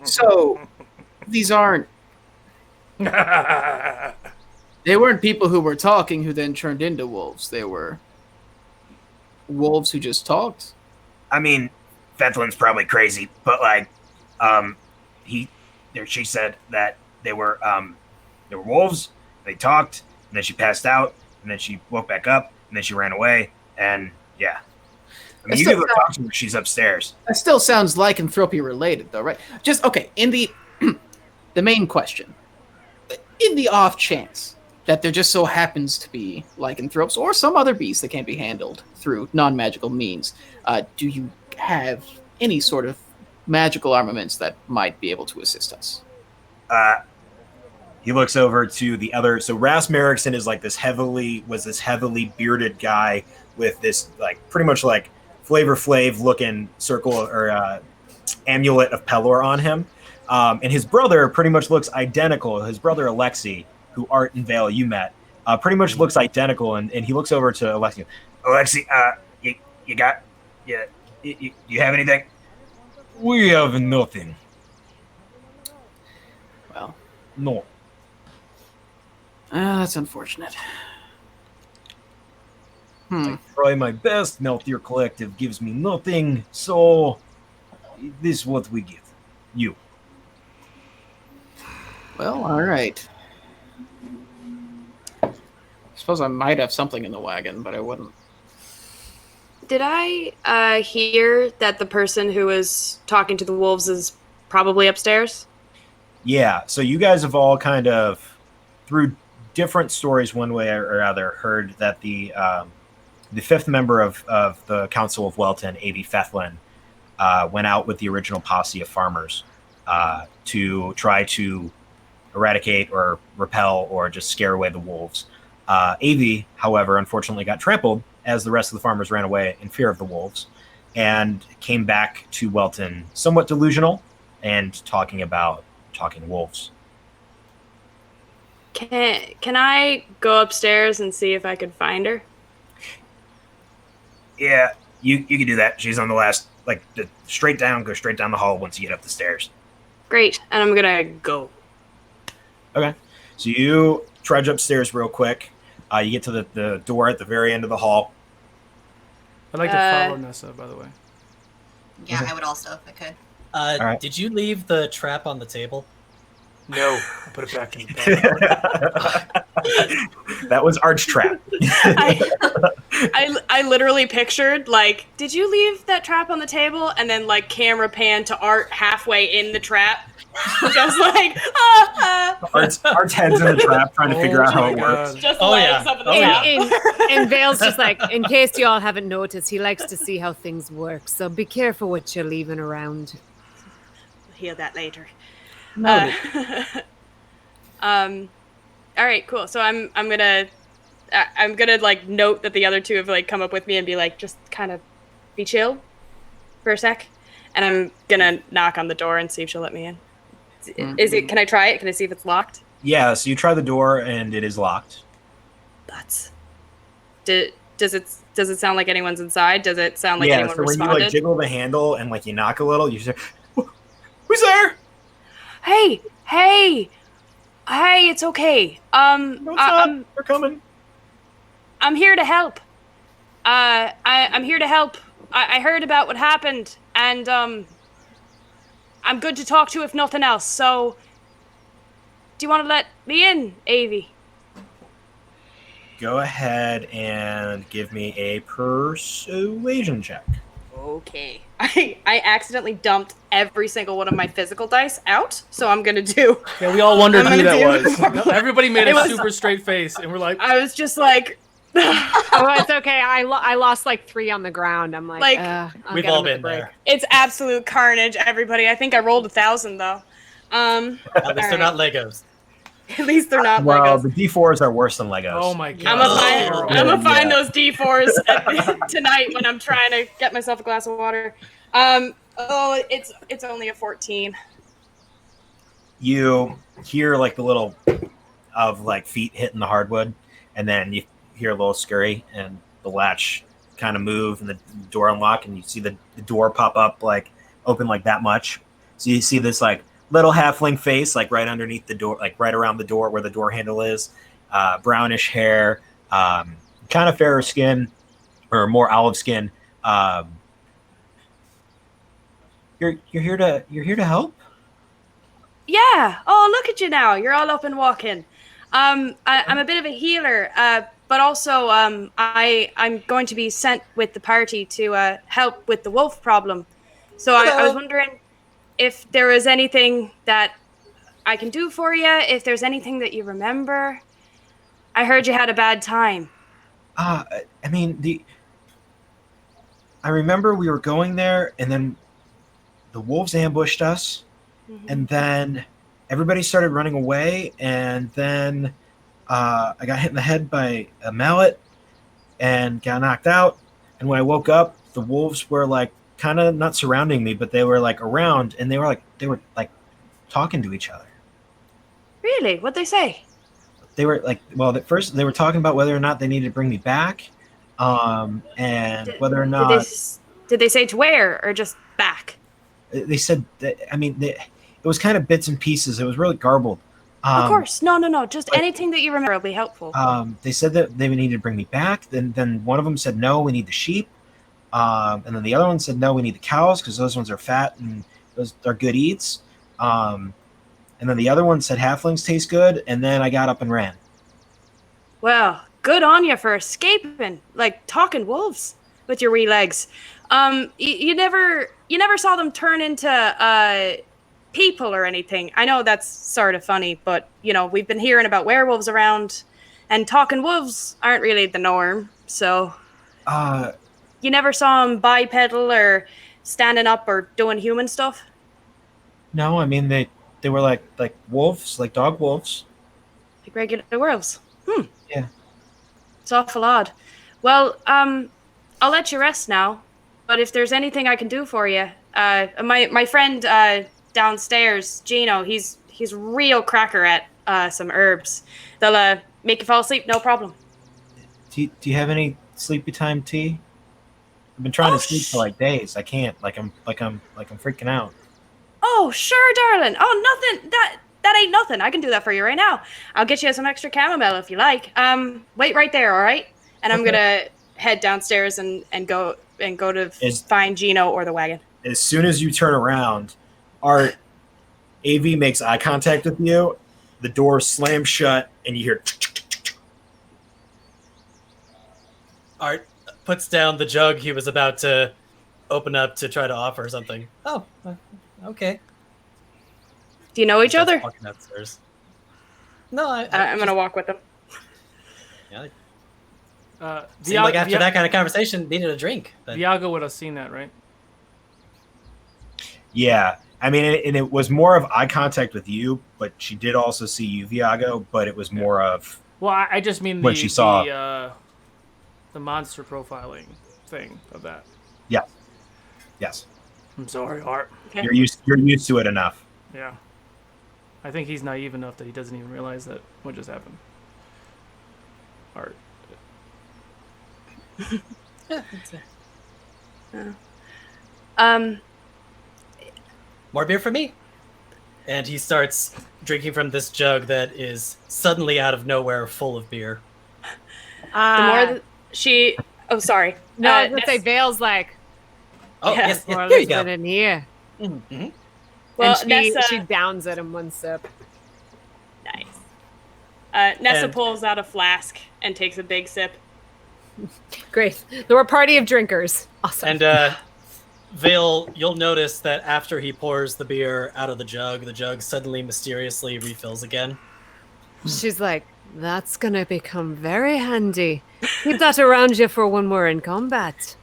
[SPEAKER 5] So, these aren't... They weren't people who were talking who then turned into wolves. They were wolves who just talked.
[SPEAKER 1] I mean, Fethlin's probably crazy, but like, she said that they were wolves. They talked, and then she passed out, and then she woke back up, and then she ran away, and yeah. I mean, you can go talk to her. She's upstairs.
[SPEAKER 5] That still sounds lycanthropy related, though, right? Just okay. In the the main question, in the off chance that there just so happens to be lycanthropes or some other beast that can't be handled through non-magical means, do you have any sort of magical armaments that might be able to assist us?
[SPEAKER 1] He looks over to the other. So Rasm Erickson is like this heavily bearded guy with this like pretty much like Flavor Flav looking circle or amulet of Pelor on him. And his brother pretty much looks identical. His brother Alexi, who Art and Vale you met, pretty much looks identical. And he looks over to Alexi. Alexi, you have anything?
[SPEAKER 8] We have nothing.
[SPEAKER 5] Well,
[SPEAKER 8] No.
[SPEAKER 5] that's unfortunate.
[SPEAKER 8] I try my best. Meltier Collective gives me nothing, so this is what we get. You.
[SPEAKER 5] Well, all right. I suppose I might have something in the wagon, but I wouldn't.
[SPEAKER 9] Did I hear that the person who was talking to the wolves is probably upstairs?
[SPEAKER 1] Yeah, so you guys have all kind of, through different stories one way or other, heard that the fifth member of the Council of Welton, A.V. Fethlin, went out with the original posse of farmers to try to eradicate or repel or just scare away the wolves. A.V., however, unfortunately got trampled as the rest of the farmers ran away in fear of the wolves and came back to Welton somewhat delusional and talking wolves.
[SPEAKER 9] Can I go upstairs and see if I could find her?
[SPEAKER 1] Yeah, you can do that. She's on the last, go straight down the hall once you get up the stairs.
[SPEAKER 9] Great, and I'm gonna go.
[SPEAKER 1] Okay, so you trudge upstairs real quick. You get to the door at the very end of the hall.
[SPEAKER 2] I'd like to follow Nessa, by the way.
[SPEAKER 7] Yeah, I would also if I could.
[SPEAKER 1] right.
[SPEAKER 3] Did you leave the trap on the table?
[SPEAKER 2] No, I put it back in the bag.
[SPEAKER 1] That was Arch Trap.
[SPEAKER 9] I literally pictured, did you leave that trap on the table? And then, camera pan to Art halfway in the trap. Just
[SPEAKER 1] Art's head's in the trap trying to figure out how it works.
[SPEAKER 9] Just legs up in the trap.
[SPEAKER 6] And Vale's just in case you all haven't noticed, he likes to see how things work. So be careful what you're leaving around.
[SPEAKER 9] We'll hear that later.
[SPEAKER 5] No.
[SPEAKER 9] All right, cool. So I'm gonna note that the other two have come up with me and be just kind of be chill for a sec, and I'm gonna knock on the door and see if she'll let me in. Can I try it? Can I see if it's locked?
[SPEAKER 1] Yeah, so you try the door and it is locked.
[SPEAKER 9] Does it sound like anyone's inside? Does it sound like anyone responded?
[SPEAKER 1] When you jiggle the handle and you knock a little, you say, "Who's there?"
[SPEAKER 9] Hey, it's okay.
[SPEAKER 1] We're coming.
[SPEAKER 9] I'm here to help. I'm here to help. I heard about what happened, and I'm good to talk to if nothing else. So, do you want to let me in, Avi?
[SPEAKER 1] Go ahead and give me a persuasion check.
[SPEAKER 9] Okay. I accidentally dumped every single one of my physical dice out, so I'm gonna do.
[SPEAKER 2] Yeah, we all wondered who that was. Everybody made a super straight face, and we're like,
[SPEAKER 9] I was just
[SPEAKER 6] Oh, it's okay. I lost like 3 on the ground. I'm like, I'll
[SPEAKER 3] We've
[SPEAKER 6] get
[SPEAKER 3] all
[SPEAKER 6] 'em at
[SPEAKER 3] been
[SPEAKER 6] the break.
[SPEAKER 3] there.
[SPEAKER 9] It's absolute carnage, everybody. I think I rolled 1,000 though.
[SPEAKER 3] At least they're
[SPEAKER 9] Alright.
[SPEAKER 3] not Legos.
[SPEAKER 9] At least they're not
[SPEAKER 1] Well,
[SPEAKER 9] Legos.
[SPEAKER 1] the D4s are worse than Legos.
[SPEAKER 2] Oh my god.
[SPEAKER 9] I'm gonna find
[SPEAKER 1] Yeah.
[SPEAKER 9] those D4s tonight when I'm trying to get myself a glass of water. It's only a 14.
[SPEAKER 1] You hear like the little of like feet hitting the hardwood, and then you hear a little scurry, and the latch kind of move, and the door unlock, and you see the door pop up, like open like that much. So you see this like little halfling face, like right underneath the door, like right around the door where the door handle is. Brownish hair, kind of fairer skin, or more olive skin. You're here to help.
[SPEAKER 9] Yeah. Oh, look at you now. You're all up and walking. I'm a bit of a healer, but also I'm going to be sent with the party to help with the wolf problem. So I was wondering if there was anything that I can do for you, if there's anything that you remember. I heard you had a bad time.
[SPEAKER 1] I mean, I remember we were going there, and then the wolves ambushed us, and then everybody started running away, and then I got hit in the head by a mallet and got knocked out. And when I woke up, the wolves were like kind of not surrounding me, but they were like around, and they were like talking to each other.
[SPEAKER 9] Really? What'd they say?
[SPEAKER 1] They were like, well, at first they were talking about whether or not they needed to bring me back, and whether or not
[SPEAKER 9] did they say to where or just back?
[SPEAKER 1] they said that, it was kind of bits and pieces. It was really garbled.
[SPEAKER 9] Of course. No. Just anything that you remember will be helpful.
[SPEAKER 1] They said that they needed to bring me back. Then one of them said, no, we need the sheep. And then the other one said, no, we need the cows because those ones are fat and those are good eats. And then the other one said halflings taste good. And then I got up and ran.
[SPEAKER 9] Well, good on you for escaping, like talking wolves with your wee legs. You never saw them turn into people or anything. I know that's sort of funny, but we've been hearing about werewolves around, and talking wolves aren't really the norm. So, you never saw them bipedal or standing up or doing human stuff?
[SPEAKER 1] No, they were like wolves, like dog wolves.
[SPEAKER 9] Like regular wolves.
[SPEAKER 1] Yeah.
[SPEAKER 9] It's awful odd. Well, I'll let you rest now. But if there's anything I can do for you, my friend downstairs, Gino, he's real cracker at some herbs. They'll make you fall asleep, no problem.
[SPEAKER 1] Do you have any sleepy time tea? I've been trying to sleep for like days. I can't. I'm freaking out.
[SPEAKER 9] Oh, sure, darling. Oh, nothing. That ain't nothing. I can do that for you right now. I'll get you some extra chamomile if you like. Wait right there, all right? And I'm gonna head downstairs and go to find Gino or the wagon.
[SPEAKER 1] As soon as you turn around, Art, AV makes eye contact with you. The door slams shut, and you hear.
[SPEAKER 3] Art puts down the jug he was about to open up to try to offer something. Oh, okay.
[SPEAKER 9] Do you know each other?
[SPEAKER 3] Walking upstairs. No,
[SPEAKER 9] I'm gonna walk with them.
[SPEAKER 3] Yeah. Seemed like after that kind of conversation, needed a drink. But...
[SPEAKER 2] Vigao would have seen that, right?
[SPEAKER 1] Yeah, and it was more of eye contact with you, but she did also see you, Vigao. But it was more of.
[SPEAKER 2] Well, I just mean
[SPEAKER 1] when she saw
[SPEAKER 2] the monster profiling thing of that.
[SPEAKER 1] Yeah. Yes.
[SPEAKER 2] I'm sorry, Art.
[SPEAKER 9] Okay.
[SPEAKER 1] You're used to it enough.
[SPEAKER 2] Yeah. I think he's naive enough that he doesn't even realize that what just happened. Art.
[SPEAKER 3] More beer for me. And he starts drinking from this jug that is suddenly out of nowhere full of beer.
[SPEAKER 9] Oh, sorry.
[SPEAKER 6] No, I was gonna say Vale's like.
[SPEAKER 3] Oh,
[SPEAKER 9] Yeah.
[SPEAKER 3] yes,
[SPEAKER 6] More
[SPEAKER 3] here you go.
[SPEAKER 6] in here.
[SPEAKER 3] Mm-hmm.
[SPEAKER 9] Well,
[SPEAKER 6] And
[SPEAKER 9] Nessa,
[SPEAKER 6] she downs it in one sip.
[SPEAKER 9] nice. Nessa
[SPEAKER 3] And-
[SPEAKER 9] pulls out a flask and takes a big sip.
[SPEAKER 6] Great. There were a party of drinkers. Awesome.
[SPEAKER 3] And Vale, you'll notice that after he pours the beer out of the jug suddenly mysteriously refills again.
[SPEAKER 6] She's like, that's gonna become very handy Keep that around you for when we're in combat.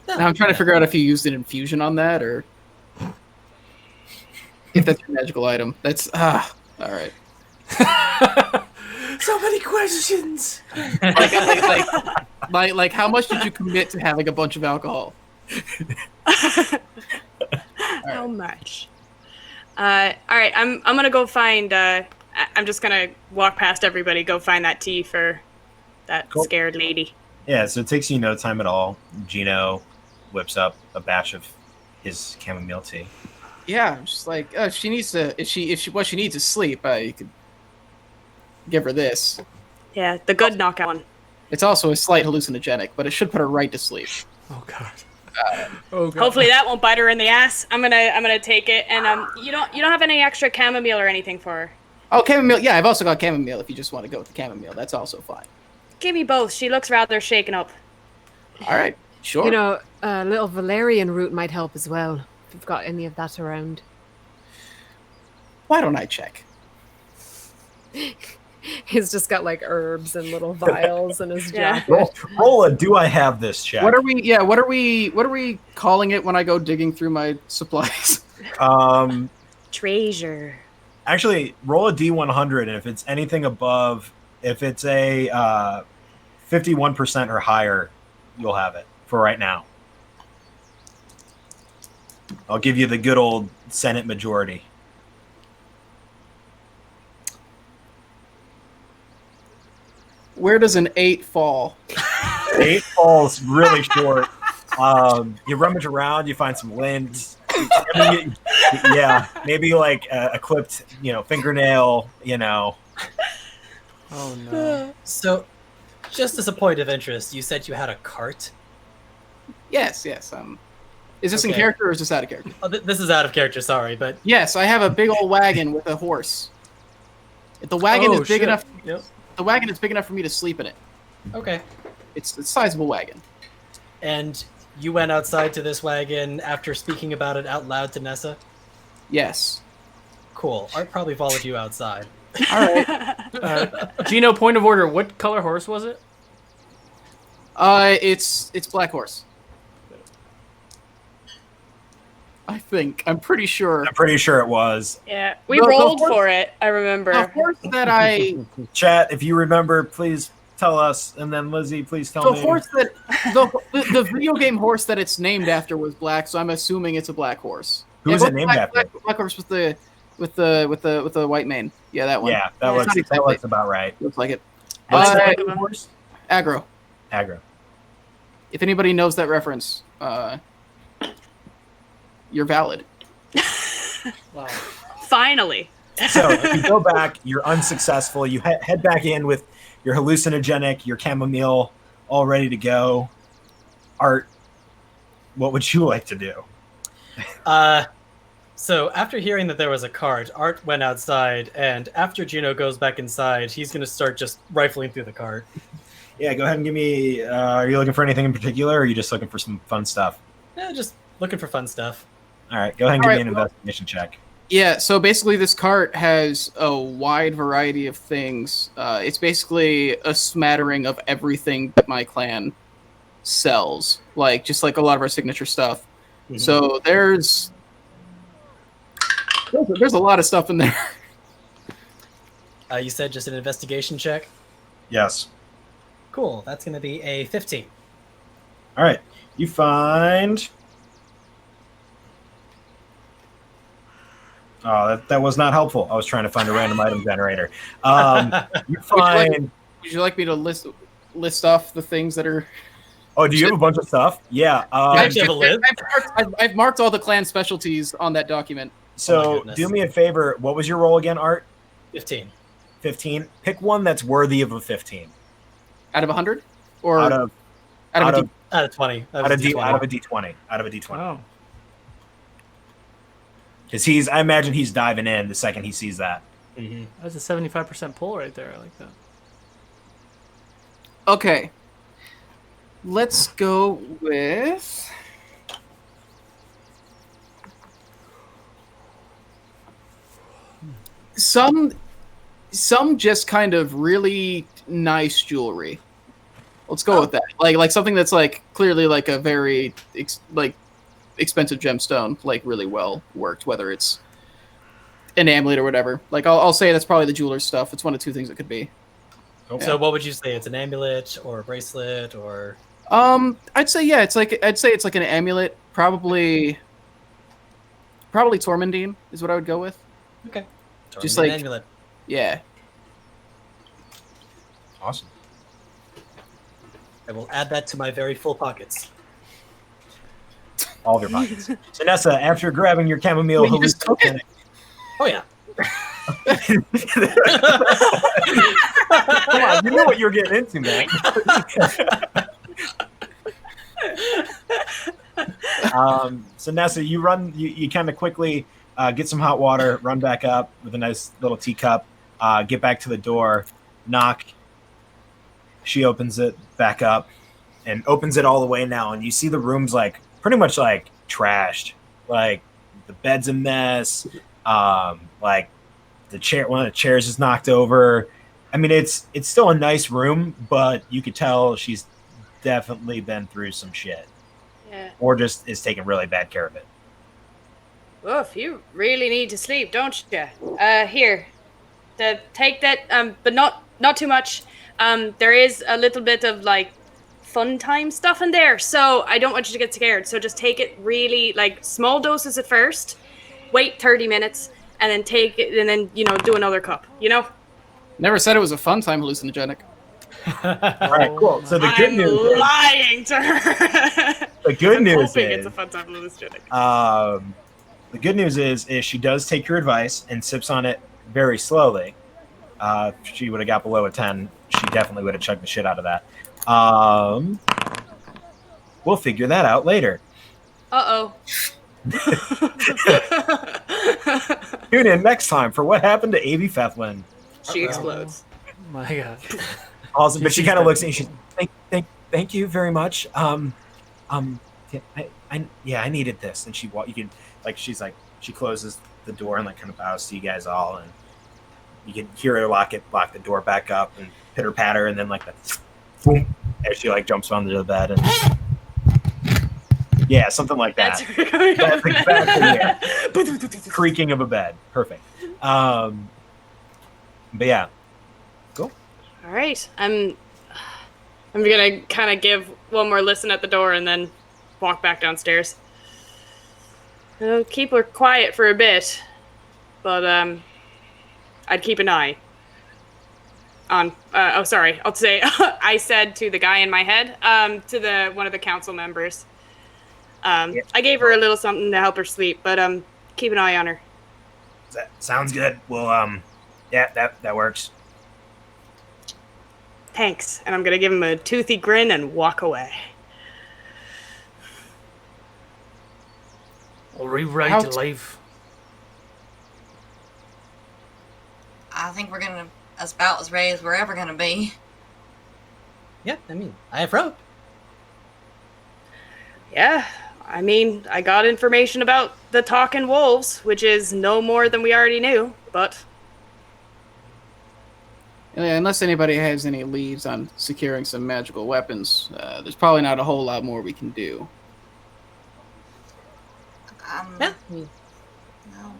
[SPEAKER 5] Now I'm trying to figure out if you used an infusion on that or if that's your magical item. That's all right.
[SPEAKER 2] So many questions.
[SPEAKER 5] Like, how much did you commit to having a bunch of alcohol?
[SPEAKER 9] How much? All right, I'm gonna go find. I'm just gonna walk past everybody, go find that tea for that scared lady.
[SPEAKER 1] Yeah, so it takes you no time at all. Gino whips up a batch of his chamomile tea.
[SPEAKER 5] Yeah, I'm just like, if she needs to, if she what she needs is sleep, you could give her this.
[SPEAKER 9] Yeah, the good knockout one.
[SPEAKER 5] It's also a slight hallucinogenic, but it should put her right to sleep.
[SPEAKER 2] Oh god.
[SPEAKER 9] Hopefully that won't bite her in the ass. I'm gonna take it, and you don't have any extra chamomile or anything for her.
[SPEAKER 5] Oh, chamomile. Yeah, I've also got chamomile. If you just want to go with the chamomile, that's also fine.
[SPEAKER 9] Give me both. She looks rather shaken up.
[SPEAKER 5] All right, sure.
[SPEAKER 6] You know, a little valerian root might help as well. If you've got any of that around.
[SPEAKER 5] Why don't I check?
[SPEAKER 6] He's just got like herbs and little vials in his
[SPEAKER 9] Yeah.
[SPEAKER 6] jacket.
[SPEAKER 1] Roll a do I have this check.
[SPEAKER 5] What are we? Yeah, what are we calling it when I go digging through my supplies?
[SPEAKER 9] Treasure.
[SPEAKER 1] Actually, roll a D100, and if it's anything above, if it's a 51% or higher, you'll have it for right now. I'll give you the good old Senate majority.
[SPEAKER 5] Where does an 8 fall?
[SPEAKER 1] 8 falls really short. You rummage around, you find some lint. Yeah, maybe like a clipped, fingernail.
[SPEAKER 2] Oh no.
[SPEAKER 3] So, just as a point of interest, you said you had a cart?
[SPEAKER 5] Yes. Is this in
[SPEAKER 3] Okay.
[SPEAKER 5] character or is this out of character?
[SPEAKER 3] Oh, this is out of character, sorry, but...
[SPEAKER 5] Yes, I have a big old wagon with a horse. If the wagon is big enough,
[SPEAKER 3] Yep.
[SPEAKER 5] the wagon is big enough for me to sleep in it.
[SPEAKER 3] Okay.
[SPEAKER 5] It's a sizable wagon.
[SPEAKER 3] And you went outside to this wagon after speaking about it out loud to Nessa?
[SPEAKER 5] Yes.
[SPEAKER 3] Cool. Art probably followed you outside.
[SPEAKER 5] All right.
[SPEAKER 2] Gino, point of order. What color horse was it?
[SPEAKER 5] It's Black Horse. I think. I'm pretty sure.
[SPEAKER 1] I'm pretty sure it was.
[SPEAKER 9] Yeah, we
[SPEAKER 5] The
[SPEAKER 9] rolled
[SPEAKER 5] horse-
[SPEAKER 9] for it. I remember.
[SPEAKER 5] The horse that I
[SPEAKER 1] Chat, if you remember, please tell us, and then Lizzie, please tell
[SPEAKER 5] the
[SPEAKER 1] me.
[SPEAKER 5] horse that the video game horse that it's named after was black, so I'm assuming it's a black horse.
[SPEAKER 1] Who is it named after?
[SPEAKER 5] Black horse with the white mane. Yeah, that one.
[SPEAKER 1] Yeah, that
[SPEAKER 5] It's not exactly-
[SPEAKER 1] looks about right.
[SPEAKER 5] Looks like it.
[SPEAKER 1] What's the
[SPEAKER 5] Uh,
[SPEAKER 1] name of the horse?
[SPEAKER 5] Aggro.
[SPEAKER 1] Aggro.
[SPEAKER 5] If anybody knows that reference, you're valid.
[SPEAKER 3] Wow.
[SPEAKER 9] Finally.
[SPEAKER 1] So you go back, you're unsuccessful. You head back in with your hallucinogenic, your chamomile, all ready to go. Art, what would you like to do?
[SPEAKER 3] So after hearing that there was a cart, Art went outside, and after Gino goes back inside, he's going to start just rifling through the cart.
[SPEAKER 1] Yeah, go ahead and give me. Are you looking for anything in particular, or are you just looking for some fun stuff?
[SPEAKER 3] Just looking for fun stuff.
[SPEAKER 1] All right, go ahead and give
[SPEAKER 5] All
[SPEAKER 1] me an
[SPEAKER 5] right, well-
[SPEAKER 1] investigation check.
[SPEAKER 5] Yeah, so basically this cart has a wide variety of things. It's basically a smattering of everything that my clan sells, just like a lot of our signature stuff.
[SPEAKER 3] Mhm.
[SPEAKER 5] So there's a lot of stuff in there.
[SPEAKER 3] You said just an investigation check?
[SPEAKER 1] Yes.
[SPEAKER 3] Cool. That's going to be a 15.
[SPEAKER 1] All right, you find. Oh, that was not helpful. I was trying to find a random item generator. You find.
[SPEAKER 5] Would you like me to list off the things that are?
[SPEAKER 1] Oh, do you have a bunch of stuff? Yeah.
[SPEAKER 3] Actually have a list.
[SPEAKER 5] I've marked all the clan specialties on that document.
[SPEAKER 3] Oh my
[SPEAKER 1] So
[SPEAKER 3] goodness.
[SPEAKER 1] do me a favor. What was your roll again, Art?
[SPEAKER 3] 15.
[SPEAKER 1] 15. Pick one that's worthy of a 15.
[SPEAKER 5] Out of 100, or
[SPEAKER 1] Out of
[SPEAKER 5] out of,
[SPEAKER 3] Out of 20.
[SPEAKER 1] out of a D20. Out of a D20.
[SPEAKER 2] Wow.
[SPEAKER 1] Because I imagine he's diving in the second he sees that.
[SPEAKER 3] Mhm.
[SPEAKER 2] That's a 75% pull right there. I like that.
[SPEAKER 5] Okay. Let's go with some some just kind of really nice jewelry. Let's go with that. Like something that's like clearly like a very expensive gemstone, like really well worked, whether it's an amulet or whatever. Like I'll say that's probably the jeweler's stuff. It's one of two things it could be.
[SPEAKER 3] So what would you say? It's an amulet or a bracelet or?
[SPEAKER 5] I'd say it's like an amulet, probably Tormundine is what I would go with.
[SPEAKER 3] Okay.
[SPEAKER 5] Just like
[SPEAKER 3] amulet.
[SPEAKER 5] Yeah.
[SPEAKER 1] Awesome.
[SPEAKER 3] I will add that to my very full pockets.
[SPEAKER 1] All of your pockets. So Nessa, after grabbing your chamomile
[SPEAKER 5] Wait, you just took it?
[SPEAKER 3] Oh yeah.
[SPEAKER 1] Come on, you knew what you were getting into, man. So Nessa, you kind of quickly get some hot water, run back up with a nice little teacup, get back to the door, knock. She opens it back up and opens it all the way now, and you see the room's like pretty much like trashed. Like the bed's a mess. Like one of the chairs is knocked over. I mean, it's still a nice room, but you could tell she's definitely been through some shit.
[SPEAKER 9] Yeah.
[SPEAKER 1] Or just is taking really bad care of it.
[SPEAKER 9] Oof, you really need to sleep, don't you? Here. Take that, but not too much. There is a little bit of, like, fun time stuff in there, so I don't want you to get scared. So just take it really, like, small doses at first, wait 30 minutes, and then take it, and then, do another cup,
[SPEAKER 5] Never said it was a fun time hallucinogenic.
[SPEAKER 1] All right, cool. So the good news is,
[SPEAKER 9] lying to her.
[SPEAKER 1] The good news
[SPEAKER 9] hoping
[SPEAKER 1] is,
[SPEAKER 9] it's a fun time hallucinogenic.
[SPEAKER 1] the good news is she does take your advice and sips on it very slowly. If she would have got below a 10, she definitely would have chugged the shit out of that. We'll figure that out later.
[SPEAKER 9] Uh-oh.
[SPEAKER 1] Tune in next time for what happened to Avi Fethlin.
[SPEAKER 9] She explodes.
[SPEAKER 2] My God.
[SPEAKER 1] Awesome, but she kind of looks at you. She's thank you very much. I needed this, and she closes the door and like kind of bows to you guys all, and you can hear her lock the door back up and pitter patter, and then like the boom as she like jumps onto the bed, and yeah, something like that. That's exactly it. Creaking of a bed, perfect. But yeah, cool.
[SPEAKER 9] All right, I'm gonna kind of give one more listen at the door and then walk back downstairs. I'll keep her quiet for a bit, but I'd keep an eye on. I'll say I said to the guy in my head, to one of the council members.
[SPEAKER 1] Yep.
[SPEAKER 9] I gave her a little something to help her sleep, but keep an eye on her.
[SPEAKER 1] That sounds good. Well, yeah, that works.
[SPEAKER 9] Thanks, and I'm gonna give him a toothy grin and walk away.
[SPEAKER 2] I'll rewrite life.
[SPEAKER 7] I think we're gonna about as ready as we're ever gonna be.
[SPEAKER 3] Yeah, I mean, I have rope.
[SPEAKER 9] Yeah, I mean, I got information about the talking wolves, which is no more than we already knew, but...
[SPEAKER 5] Yeah, unless anybody has any leads on securing some magical weapons, there's probably not a whole lot more we can do.
[SPEAKER 3] Yeah, I mean,
[SPEAKER 7] No.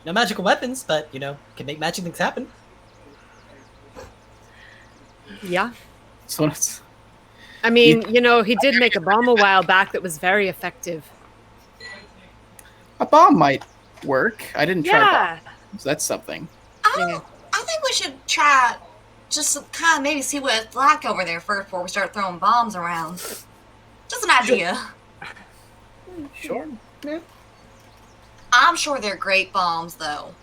[SPEAKER 3] no magical weapons, but, can make magic things happen.
[SPEAKER 6] Yeah.
[SPEAKER 5] So it's...
[SPEAKER 6] I mean, he did make a bomb a while back that was very effective.
[SPEAKER 5] A bomb might work. I didn't try
[SPEAKER 9] Yeah.
[SPEAKER 5] bombs. That's something.
[SPEAKER 7] I think we should try just to kind of maybe see what it's like over there first before we start throwing bombs around. Just an idea.
[SPEAKER 5] Sure. Yeah.
[SPEAKER 7] I'm sure they're great bombs, though.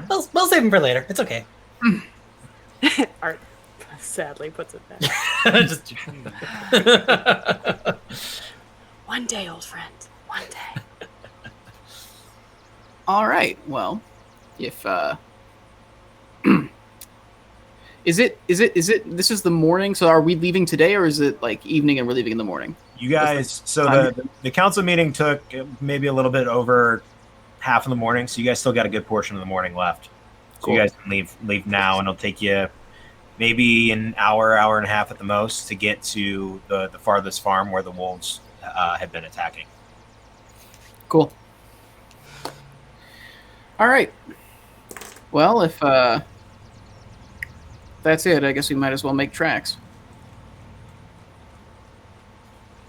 [SPEAKER 3] We'll save them for later. It's okay.
[SPEAKER 9] Art sadly puts it back.
[SPEAKER 3] Just...
[SPEAKER 9] One day, old friend. One day.
[SPEAKER 5] All right. Well, if is it this is the morning, so are we leaving today, or is it like evening and we're leaving in the morning?
[SPEAKER 1] You guys, so the council meeting took maybe a little bit over half of the morning, so you guys still got a good portion of the morning left. So
[SPEAKER 5] Cool.
[SPEAKER 1] you guys can leave now, and it'll take you maybe an hour and a half at the most to get to the farthest farm where the wolves had been attacking.
[SPEAKER 5] Cool. All right. Well, if that's it, I guess we might as well make tracks.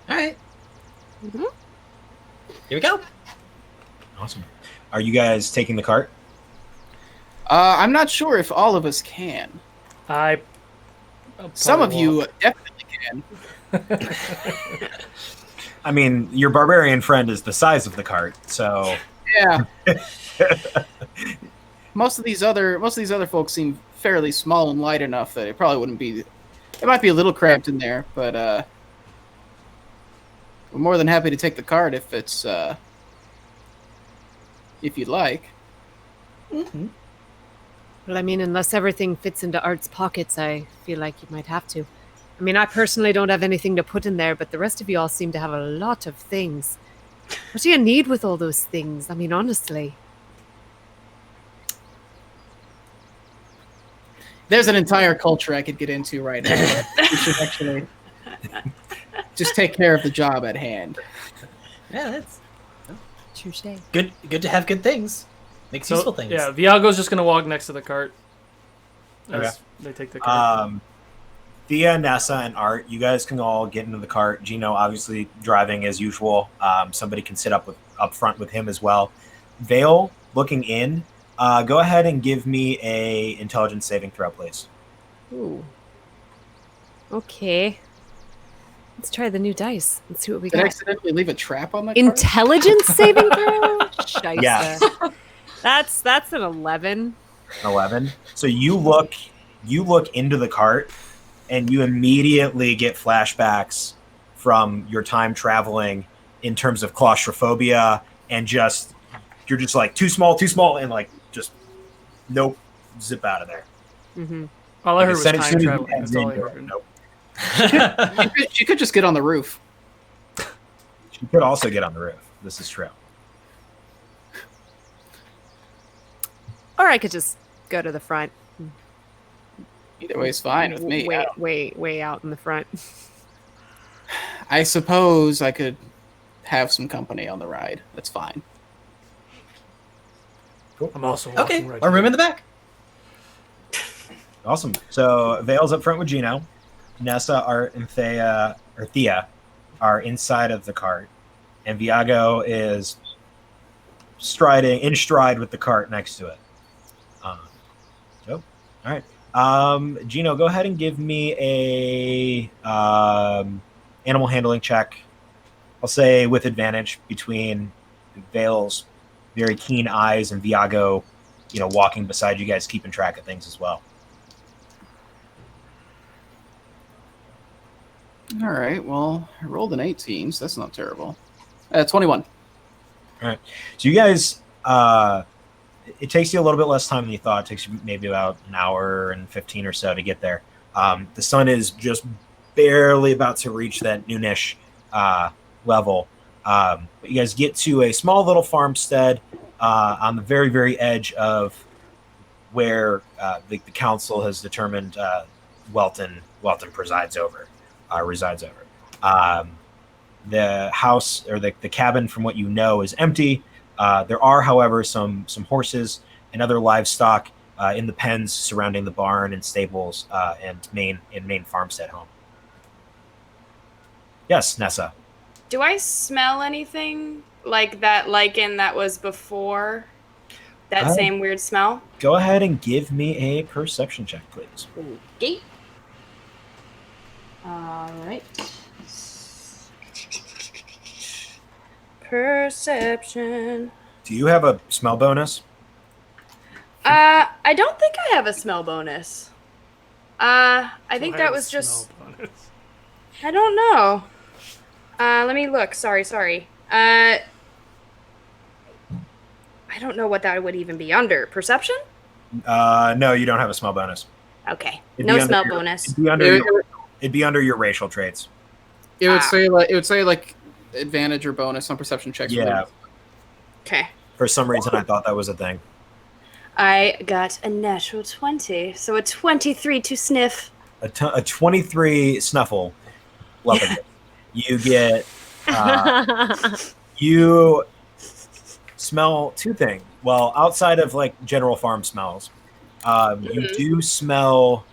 [SPEAKER 3] All right.
[SPEAKER 4] Mhm.
[SPEAKER 3] Here we go.
[SPEAKER 1] Awesome. Are you guys taking the cart?
[SPEAKER 5] I'm not sure if all of us can. Some of you definitely can.
[SPEAKER 1] I mean, your barbarian friend is the size of the cart, so
[SPEAKER 5] Yeah. Most of these other folks seem fairly small and light enough that it probably wouldn't be. It might be a little cramped in there, but we're more than happy to take the cart if it's if you'd like.
[SPEAKER 3] Mm-hmm.
[SPEAKER 6] Well, I mean, unless everything fits into Art's pockets, I feel like you might have to. I mean, I personally don't have anything to put in there, but the rest of you all seem to have a lot of things. What do you need with all those things? I mean, honestly.
[SPEAKER 5] There's an entire culture I could get into right now. We should actually just take care of the job at hand.
[SPEAKER 3] Yeah, that's
[SPEAKER 6] Touche.
[SPEAKER 3] good. Good to have good things. Makes useful things.
[SPEAKER 2] Yeah, Viago's just gonna walk next to the cart. As
[SPEAKER 1] Okay.
[SPEAKER 2] they take the cart.
[SPEAKER 1] Thea, Nessa, and Art, you guys can all get into the cart. Gino, obviously, driving as usual. Somebody can sit up front with him as well. Vale, looking in. Go ahead and give me a intelligence saving throw, please.
[SPEAKER 6] Ooh. Okay. Let's try the new dice. Let's see what we
[SPEAKER 5] Did I
[SPEAKER 6] got.
[SPEAKER 5] accidentally leave a trap on my cart?
[SPEAKER 6] Intelligence saving throw? Scheisse.
[SPEAKER 1] Yes.
[SPEAKER 6] That's an 11.
[SPEAKER 1] 11. So you look into the cart, and you immediately get flashbacks from your time traveling in terms of claustrophobia, and you're just like too small, and like just nope, zip out of there.
[SPEAKER 6] Mm-hmm.
[SPEAKER 2] All I heard was
[SPEAKER 1] As soon
[SPEAKER 2] time
[SPEAKER 1] as you
[SPEAKER 2] traveling.
[SPEAKER 1] head
[SPEAKER 2] That's all I
[SPEAKER 1] into it,
[SPEAKER 2] heard.
[SPEAKER 1] nope.
[SPEAKER 5] She could just get on the roof.
[SPEAKER 1] She could also get on the roof. This is true.
[SPEAKER 6] Or I could just go to the front.
[SPEAKER 5] Either way's fine with me.
[SPEAKER 6] Way out in the front.
[SPEAKER 5] I suppose I could have some company on the ride. That's fine.
[SPEAKER 2] I'm also walking
[SPEAKER 3] Okay.
[SPEAKER 2] right
[SPEAKER 3] Or room in the back.
[SPEAKER 1] Awesome. So Vale's up front with Gino. Nessa, Art, and Thea are inside of the cart, and Vigao is in stride with the cart next to it. All right. Gino, go ahead and give me a animal handling check. I'll say with advantage between Vale's very keen eyes and Vigao, walking beside you guys, keeping track of things as well.
[SPEAKER 5] All right. Well, I rolled an 18, so that's not terrible. 21.
[SPEAKER 1] All right. So you guys, it takes you a little bit less time than you thought. It takes you maybe about an hour and 15 or so to get there. The sun is just barely about to reach that noonish level. But you guys get to a small little farmstead on the very, very edge of where the council has determined Welton resides over. The house or the cabin, from what you know, is empty. There are, however, some horses and other livestock in the pens surrounding the barn and stables and main farmstead home. Yes, Nessa.
[SPEAKER 9] Do I smell anything like that lichen that was before? That same weird smell?
[SPEAKER 1] Go ahead and give me a perception check, please.
[SPEAKER 9] Okay. Alright. Perception.
[SPEAKER 2] Do you have a smell bonus?
[SPEAKER 9] I don't think I have a smell bonus. I think that was just... I don't know. Let me look. Sorry. I don't know what that would even be under. Perception?
[SPEAKER 1] No, you don't have a smell bonus.
[SPEAKER 9] Okay.
[SPEAKER 1] It'd
[SPEAKER 9] No
[SPEAKER 1] be under
[SPEAKER 9] smell
[SPEAKER 1] your-
[SPEAKER 9] bonus.
[SPEAKER 1] It'd be under your racial traits.
[SPEAKER 5] It would say like advantage or bonus on perception checks.
[SPEAKER 1] Yeah.
[SPEAKER 9] Okay.
[SPEAKER 1] For some reason, I thought that was a thing.
[SPEAKER 9] I got a natural 20, so a 23 to sniff.
[SPEAKER 1] A 23 snuffle. Love it. You get. You smell two things. Well, outside of like general farm smells, you do smell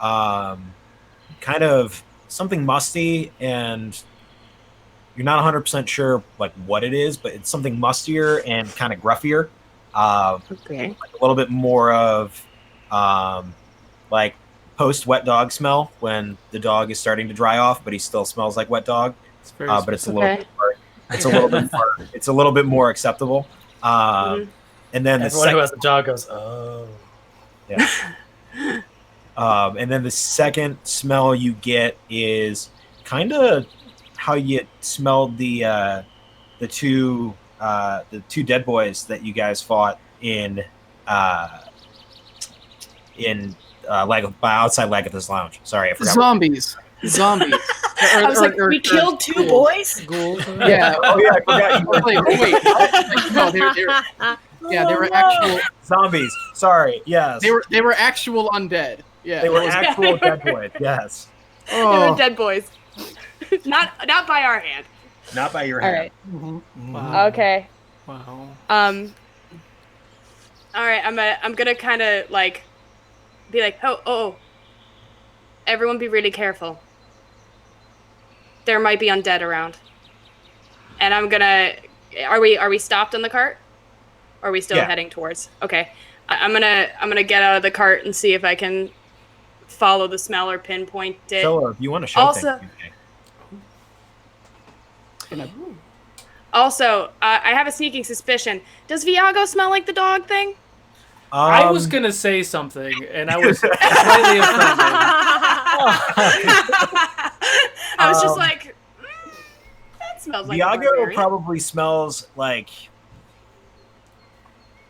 [SPEAKER 1] kind of something musty, and you're not 100% sure like what it is, but it's something mustier and kind of gruffier.
[SPEAKER 9] Okay.
[SPEAKER 1] Like a little bit more of like post wet dog smell when the dog is starting to dry off, but he still smells like wet dog. But it's a little bit more, it's a little bit more acceptable. And then
[SPEAKER 3] everyone who has a dog goes, oh.
[SPEAKER 1] Yeah. And then the second smell you get is kind of how you smelled the two dead boys that you guys fought in outside Lagatha's lounge. Sorry, I forgot.
[SPEAKER 5] Zombies.
[SPEAKER 9] I was like, we killed two boys?
[SPEAKER 2] Ghouls.
[SPEAKER 5] Yeah.
[SPEAKER 1] Oh yeah, I forgot.
[SPEAKER 5] Wait. No, they were actual
[SPEAKER 1] Zombies. Sorry. Yes.
[SPEAKER 5] They were actual undead. Yeah.
[SPEAKER 1] They were actual dead boys. Yes.
[SPEAKER 9] They were dead boys. not by our hand.
[SPEAKER 1] Not by your
[SPEAKER 9] All
[SPEAKER 1] hand.
[SPEAKER 9] right.
[SPEAKER 2] Mm-hmm. Wow.
[SPEAKER 9] Okay.
[SPEAKER 2] Wow.
[SPEAKER 9] All right. I'm gonna kind of like be like, oh, everyone, be really careful. There might be undead around. And I'm gonna. Are we stopped on the cart? Or are we still heading towards? Okay. I'm gonna get out of the cart and see if I can follow the smell or pinpoint it.
[SPEAKER 1] So, if you want to show
[SPEAKER 9] Also-
[SPEAKER 1] things,
[SPEAKER 9] Also, I have a sneaking suspicion. Does Vigao smell like the dog thing?
[SPEAKER 2] I was gonna say something, and I was slightly offended.
[SPEAKER 9] I was just like, that smells like a
[SPEAKER 1] Vigao
[SPEAKER 9] barbarian.
[SPEAKER 1] probably smells like.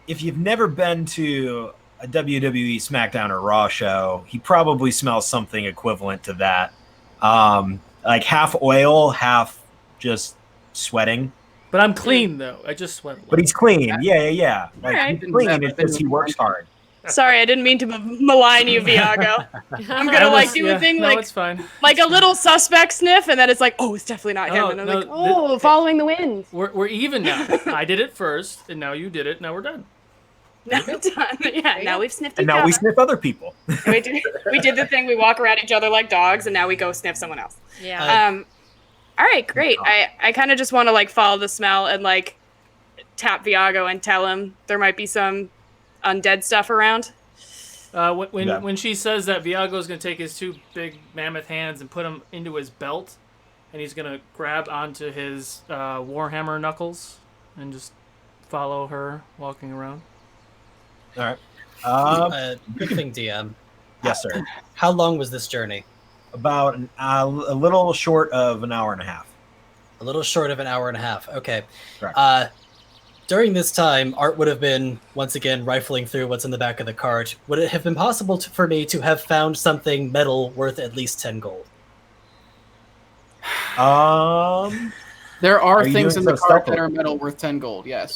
[SPEAKER 1] If you've never been to a WWE SmackDown or Raw show, he probably smells something equivalent to that. Like half oil, half just sweating.
[SPEAKER 2] But I'm clean though. I just sweat.
[SPEAKER 1] But he's clean. Yeah. Like
[SPEAKER 9] Alright.
[SPEAKER 1] he's clean. It's just he works hard.
[SPEAKER 9] Sorry, I didn't mean to malign you, Vigao. I'm gonna like do a thing
[SPEAKER 2] it's fine.
[SPEAKER 9] like a little suspect sniff, and then it's like, oh, it's definitely not him.
[SPEAKER 2] Oh,
[SPEAKER 9] And I'm
[SPEAKER 2] no,
[SPEAKER 9] like, oh, following the wind.
[SPEAKER 2] We're even now. I did it first, and now you did it. Now we're done.
[SPEAKER 9] Now we're done. Yeah, now we've sniffed
[SPEAKER 1] And
[SPEAKER 9] each
[SPEAKER 1] now we
[SPEAKER 9] other.
[SPEAKER 1] sniff other people.
[SPEAKER 9] we did the thing. We walk around each other like dogs, and now we go sniff someone else.
[SPEAKER 6] Yeah.
[SPEAKER 9] All right, great. I kind of just want to like follow the smell and like tap Vigao and tell him there might be some undead stuff around.
[SPEAKER 2] When she says that, Viago's gonna take his two big mammoth hands and put them into his belt, and he's gonna grab onto his warhammer knuckles and just follow her walking around.
[SPEAKER 1] All right.
[SPEAKER 3] Quick thing, DM.
[SPEAKER 1] Yes, sir.
[SPEAKER 3] How long was this journey?
[SPEAKER 1] About a little short of an hour and a half.
[SPEAKER 3] A little short of an hour and a half. Okay.
[SPEAKER 1] Correct.
[SPEAKER 3] During this time, Art would have been, once again, rifling through what's in the back of the cart. Would it have been possible for me to have found something metal worth at least 10 gold?
[SPEAKER 5] There are
[SPEAKER 1] you
[SPEAKER 5] things
[SPEAKER 1] doing
[SPEAKER 5] in the
[SPEAKER 1] so
[SPEAKER 5] cart
[SPEAKER 1] stealthily?
[SPEAKER 5] that are metal worth 10 gold. Yes.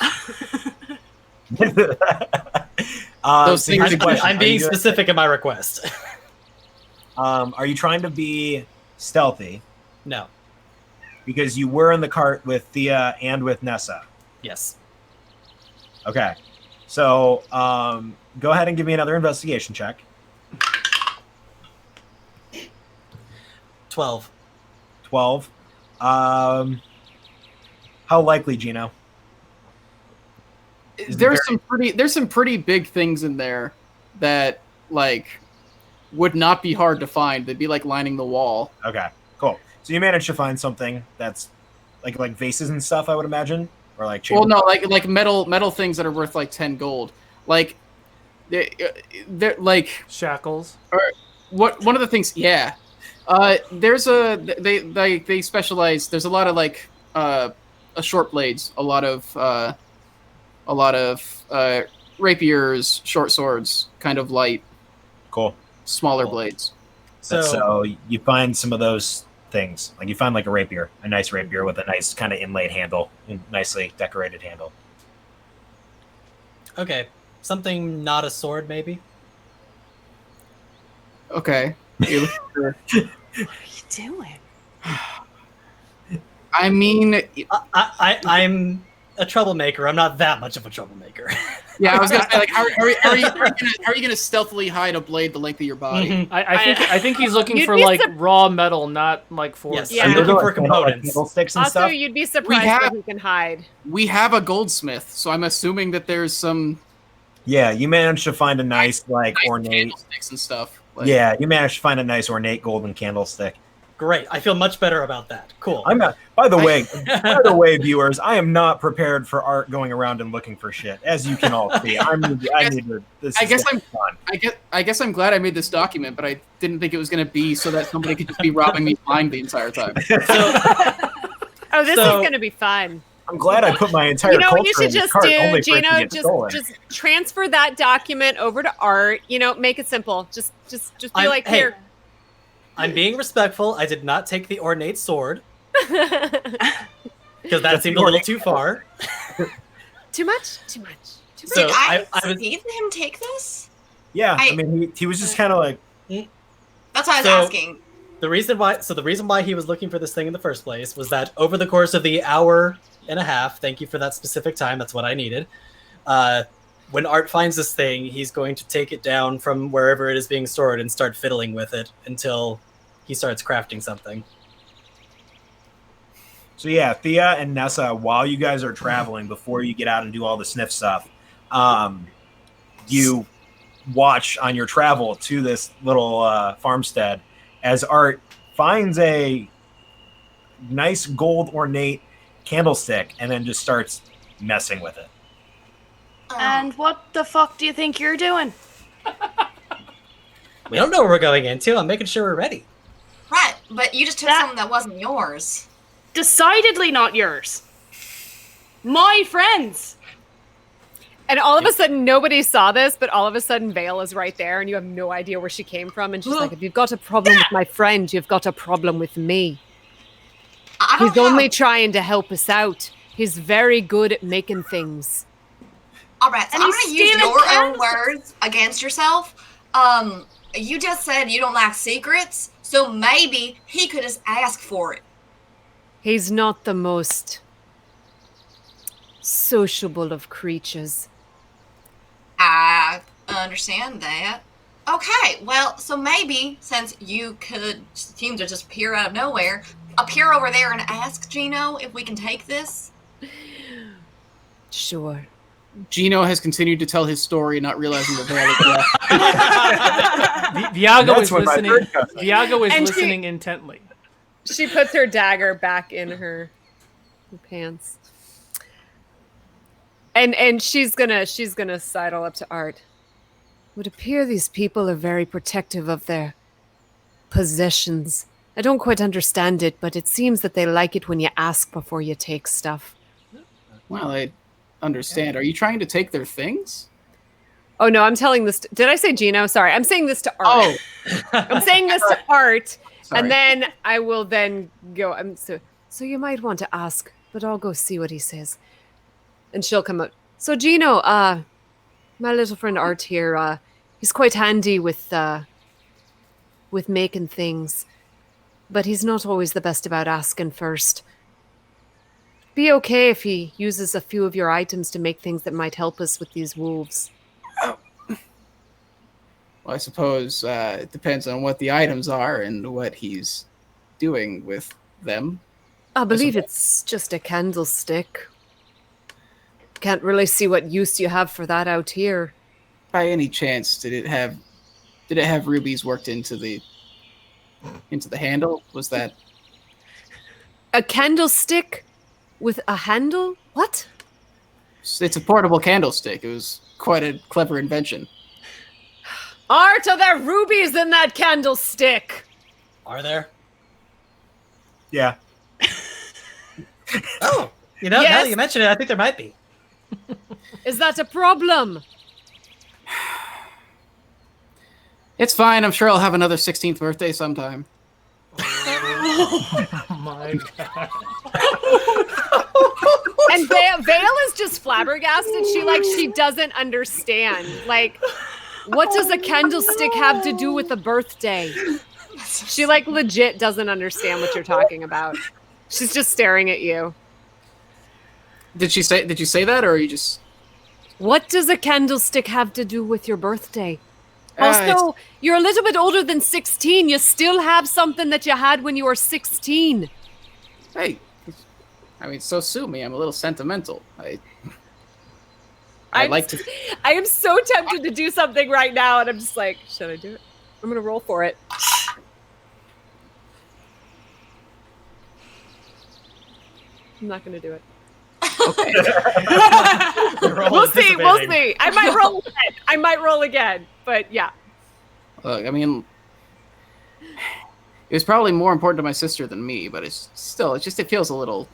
[SPEAKER 1] Those
[SPEAKER 5] things
[SPEAKER 3] I'm being specific in my request.
[SPEAKER 1] Are you trying to be stealthy?
[SPEAKER 3] No.
[SPEAKER 1] Because you were in the cart with Thea and with Nessa.
[SPEAKER 3] Yes.
[SPEAKER 1] Okay. So go ahead and give me another investigation check.
[SPEAKER 3] 12.
[SPEAKER 1] 12. How likely, Gino?
[SPEAKER 5] There's some pretty big things in there that like would not be hard to find. They'd be like lining the wall.
[SPEAKER 1] Okay, cool. So you managed to find something that's like vases and stuff, I would imagine, or like.
[SPEAKER 5] Well, no, like metal things that are worth like 10 gold. Like they're like
[SPEAKER 2] Shackles.
[SPEAKER 5] one of the things. Yeah, there's they specialize. There's a lot of like short blades, a lot of rapiers, short swords, kind of light,
[SPEAKER 1] Cool.
[SPEAKER 5] smaller
[SPEAKER 1] Cool.
[SPEAKER 5] blades.
[SPEAKER 1] So you find some of those things. Like you find like a nice rapier with a nice kind of inlaid handle, nicely decorated handle.
[SPEAKER 3] Okay, something not a sword, maybe.
[SPEAKER 5] Okay. You're looking for-
[SPEAKER 9] What are you doing?
[SPEAKER 5] I mean,
[SPEAKER 3] I'm a troublemaker. I'm not that much of a troublemaker.
[SPEAKER 5] yeah, I was gonna say, like, how are you gonna stealthily hide a blade the length of your body?
[SPEAKER 3] Mhm.
[SPEAKER 2] I think he's looking
[SPEAKER 6] You'd
[SPEAKER 2] for
[SPEAKER 6] be
[SPEAKER 2] like raw metal, not like forged.
[SPEAKER 3] Yes,
[SPEAKER 6] Yeah.
[SPEAKER 3] I'm looking for
[SPEAKER 1] Like,
[SPEAKER 3] components.
[SPEAKER 1] candlesticks and
[SPEAKER 6] Also,
[SPEAKER 1] stuff.
[SPEAKER 6] you'd be surprised
[SPEAKER 5] have-
[SPEAKER 6] what he can hide.
[SPEAKER 5] We have a goldsmith, so I'm assuming that there's some
[SPEAKER 1] Yeah, you managed to find a nice like
[SPEAKER 5] nice
[SPEAKER 1] ornate.
[SPEAKER 5] candlesticks and stuff. Like,
[SPEAKER 1] Yeah, you managed to find a nice ornate golden candlestick.
[SPEAKER 3] Great. I feel much better about that. Cool.
[SPEAKER 1] I'm not. By the way, viewers, I am not prepared for Art going around and looking for shit, as you can all see. I need to. This
[SPEAKER 5] I
[SPEAKER 1] is
[SPEAKER 5] guess
[SPEAKER 1] gonna be fun.
[SPEAKER 5] I guess I'm glad I made this document, but I didn't think it was going to be so that somebody could just be robbing me blind the entire time.
[SPEAKER 6] Oh, this
[SPEAKER 3] So-
[SPEAKER 6] is going to be fun.
[SPEAKER 1] I'm glad I put my entire
[SPEAKER 6] You know
[SPEAKER 1] culture
[SPEAKER 6] what you should
[SPEAKER 1] in this
[SPEAKER 6] just
[SPEAKER 1] cart
[SPEAKER 6] do,
[SPEAKER 1] only for it to
[SPEAKER 6] Gino?
[SPEAKER 1] get stolen.
[SPEAKER 6] Just transfer that document over to Art. You know, make it simple. Just be like,
[SPEAKER 3] hey,
[SPEAKER 6] here.
[SPEAKER 3] I'm being respectful. I did not take the ornate sword because that seemed a little too far.
[SPEAKER 6] Too much? Too much. Too much.
[SPEAKER 3] So
[SPEAKER 7] Did I
[SPEAKER 3] was
[SPEAKER 7] see him take this?
[SPEAKER 1] Yeah, I
[SPEAKER 7] I-
[SPEAKER 1] mean, he was just kind of like,
[SPEAKER 7] That's what I was
[SPEAKER 3] So-
[SPEAKER 7] asking.
[SPEAKER 3] the reason why he was looking for this thing in the first place was that over the course of the hour and a half, thank you for that specific time, that's what I needed. When Art finds this thing, he's going to take it down from wherever it is being stored and start fiddling with it until he starts crafting something.
[SPEAKER 1] so yeah, Thea and Nessa, while you guys are traveling, before you get out and do all the sniff stuff, you watch on your travel to this little farmstead as Art finds a nice gold ornate candlestick and then just starts messing with it.
[SPEAKER 9] And what the fuck do you think you're doing?
[SPEAKER 3] We don't know where we're going into. I'm making sure we're ready.
[SPEAKER 7] Right, but you just took
[SPEAKER 9] That-
[SPEAKER 7] something that wasn't yours.
[SPEAKER 9] Decidedly not yours. My friends.
[SPEAKER 6] And all of a sudden, nobody saw this, but all of a sudden, Vale is right there, and you have no idea where she came from. And she's like, if you've got a problem with my friend, you've got a problem with me.
[SPEAKER 7] I don't
[SPEAKER 6] He's
[SPEAKER 7] have...
[SPEAKER 6] only trying to help us out. He's very good at making things.
[SPEAKER 7] All right, so
[SPEAKER 9] And
[SPEAKER 7] I'm
[SPEAKER 9] he's
[SPEAKER 7] going to use
[SPEAKER 9] stealing
[SPEAKER 7] your own
[SPEAKER 9] candles.
[SPEAKER 7] words against yourself. You just said you don't like secrets, so maybe he could just ask for it.
[SPEAKER 6] He's not the most sociable of creatures.
[SPEAKER 7] I understand that. Okay, well, so maybe since you could seem to just appear out of nowhere, appear over there and ask Gino if we can take this.
[SPEAKER 6] Sure.
[SPEAKER 5] Gino has continued to tell his story, not realizing that Vale is left.
[SPEAKER 2] Viago
[SPEAKER 1] That's
[SPEAKER 2] is
[SPEAKER 1] when my
[SPEAKER 2] listening.
[SPEAKER 1] third cousin-
[SPEAKER 2] Viago is
[SPEAKER 6] And she-
[SPEAKER 2] listening intently.
[SPEAKER 6] She puts her dagger back in her pants. And she's gonna sidle up to Art. It would appear these people are very protective of their possessions. I don't quite understand it, but it seems that they like it when you ask before you take stuff.
[SPEAKER 5] Well, I understand. Are you trying to take their things?
[SPEAKER 6] Oh no, I'm telling this. Did I say Gino? Sorry, I'm saying this to Art.
[SPEAKER 5] Oh,
[SPEAKER 6] I'm saying this to Art,
[SPEAKER 5] sorry.
[SPEAKER 6] and then I will then go. So you might want to ask, but I'll go see what he says. And she'll come out. So Gino, my little friend Art here, he's quite handy with making things, but he's not always the best about asking first. Be okay if he uses a few of your items to make things that might help us with these wolves.
[SPEAKER 5] Well, I suppose it depends on what the items are and what he's doing with them.
[SPEAKER 6] I believe it's just a candlestick. Can't really see what use you have for that out here.
[SPEAKER 5] By any chance, did it have rubies worked into the handle? Was that
[SPEAKER 6] A candlestick with a handle? What?
[SPEAKER 5] it's a portable candlestick. It was quite a clever invention.
[SPEAKER 6] Art, are there rubies in that candlestick?
[SPEAKER 3] Are there?
[SPEAKER 1] Yeah.
[SPEAKER 3] Oh, now
[SPEAKER 6] Yes.
[SPEAKER 3] that you mention it, I think there might be.
[SPEAKER 6] Is that a problem?
[SPEAKER 5] It's fine. I'm sure I'll have another 16th birthday sometime.
[SPEAKER 2] Oh my god.
[SPEAKER 6] And Vale is just flabbergasted. She doesn't understand. Like, what does a candlestick have to do with a birthday? She legit doesn't understand what you're talking about. She's just staring at you.
[SPEAKER 5] Did you say that, or are you just?
[SPEAKER 6] What does a candlestick have to do with your birthday? Also, you're a little bit older than 16. You still have something that you had when you were 16.
[SPEAKER 5] Hey, I mean, so sue me. I'm a little sentimental. I like to.
[SPEAKER 6] I am so tempted to do something right now, and I'm just like, should I do it? I'm gonna roll for it. I'm not gonna do it.
[SPEAKER 5] Okay.
[SPEAKER 6] We'll see. We'll see. I might roll again. But yeah.
[SPEAKER 5] Look, I mean, it was probably more important to my sister than me, but it feels a little,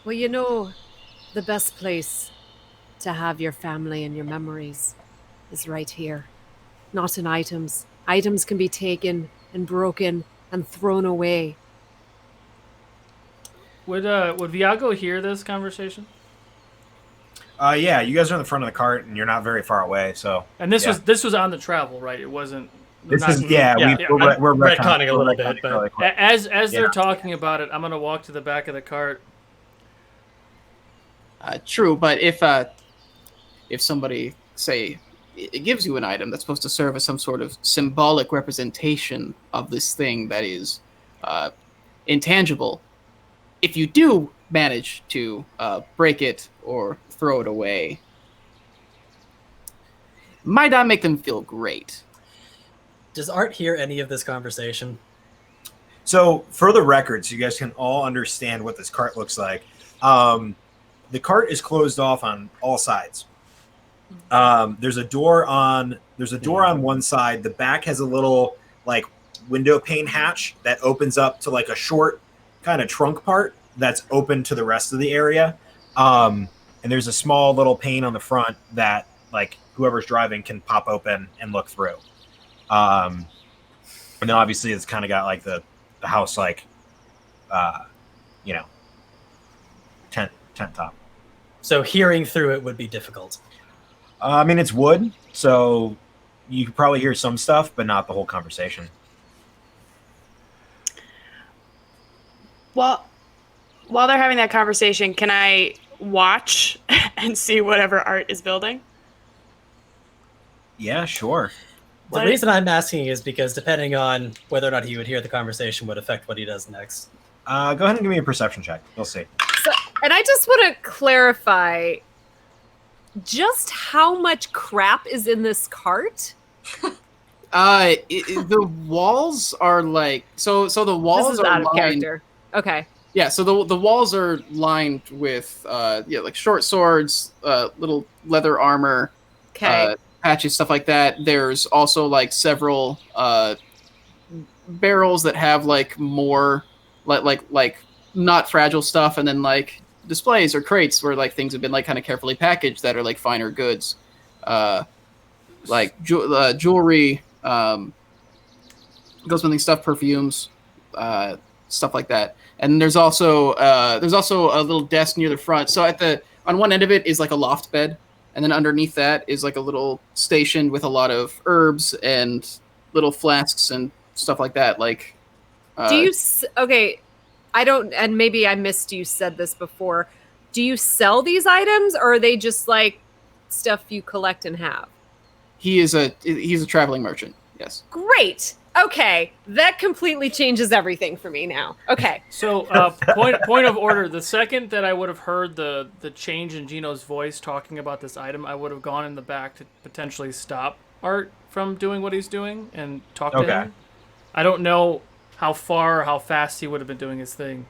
[SPEAKER 6] Well, the best place to have your family and your memories is right here, not in items. Items can be taken and broken and thrown away.
[SPEAKER 2] Would Vigao hear this conversation?
[SPEAKER 1] Yeah, you guys are in the front of the cart, and you're not very far away. So,
[SPEAKER 2] and this was on the travel, right? It wasn't.
[SPEAKER 1] We're
[SPEAKER 3] retconning a little bit, but
[SPEAKER 1] really quick.
[SPEAKER 2] As they're talking about it, I'm gonna walk to the back of the cart.
[SPEAKER 5] True, but if somebody say it gives you an item that's supposed to serve as some sort of symbolic representation of this thing that is intangible, if you do manage to break it or throw it away, might not make them feel great.
[SPEAKER 3] Does Art hear any of this conversation?
[SPEAKER 1] So, for the record, so you guys can all understand what this cart looks like. The cart is closed off on all sides. There's a door on one side. The back has a little window pane hatch that opens up to a short kind of trunk part that's open to the rest of the area. And there's a small little pane on the front that whoever's driving can pop open and look through. And then obviously it's kind of got the house tent top.
[SPEAKER 3] So hearing through it would be difficult.
[SPEAKER 1] I mean, it's wood, so you could probably hear some stuff, but not the whole conversation.
[SPEAKER 9] Well, while they're having that conversation, can I watch and see whatever Art is building?
[SPEAKER 1] Yeah, sure.
[SPEAKER 3] The reason I'm asking is because depending on whether or not he would hear the conversation would affect what he does next.
[SPEAKER 1] Go ahead and give me a perception check. You'll see.
[SPEAKER 6] So, and I just want to clarify just how much crap is in this cart.
[SPEAKER 5] The walls are so the walls
[SPEAKER 6] this is
[SPEAKER 5] are
[SPEAKER 6] out of
[SPEAKER 5] lined,
[SPEAKER 6] character. Okay.
[SPEAKER 5] Yeah, so the walls are lined with short swords, little leather armor,
[SPEAKER 6] Okay.
[SPEAKER 5] patches, stuff like that. There's also several barrels that have more like not fragile stuff, and then displays or crates where things have been kind of carefully packaged that are finer goods, jewelry, goldsmithing stuff, perfumes, stuff like that. And there's also a little desk near the front. So on one end of it is a loft bed, and then underneath that is a little station with a lot of herbs and little flasks and stuff like that.
[SPEAKER 6] Do you okay? I don't, and maybe I missed you said this before. Do you sell these items, or are they just stuff you collect and have?
[SPEAKER 5] He's a traveling merchant. Yes.
[SPEAKER 6] Great. Okay, that completely changes everything for me now. Okay.
[SPEAKER 2] So, point of order. The second that I would have heard the change in Gino's voice talking about this item, I would have gone in the back to potentially stop Art from doing what he's doing and talk to him. I don't know how far or how fast he would have been doing his thing.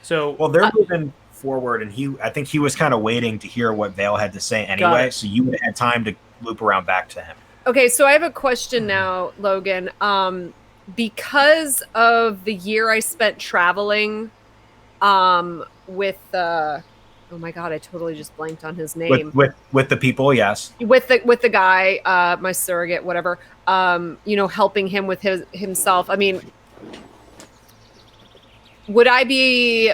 [SPEAKER 2] So,
[SPEAKER 1] well, they're moving forward, and I think he was kind of waiting to hear what Vale had to say anyway, so you would have had time to loop around back to him.
[SPEAKER 6] Okay, so I have a question now, Logan. Because of the year I spent traveling with oh my god, I totally just blanked on his name.
[SPEAKER 1] With the people, yes.
[SPEAKER 6] With the guy, my surrogate, whatever. Helping him with himself. I mean, would I be,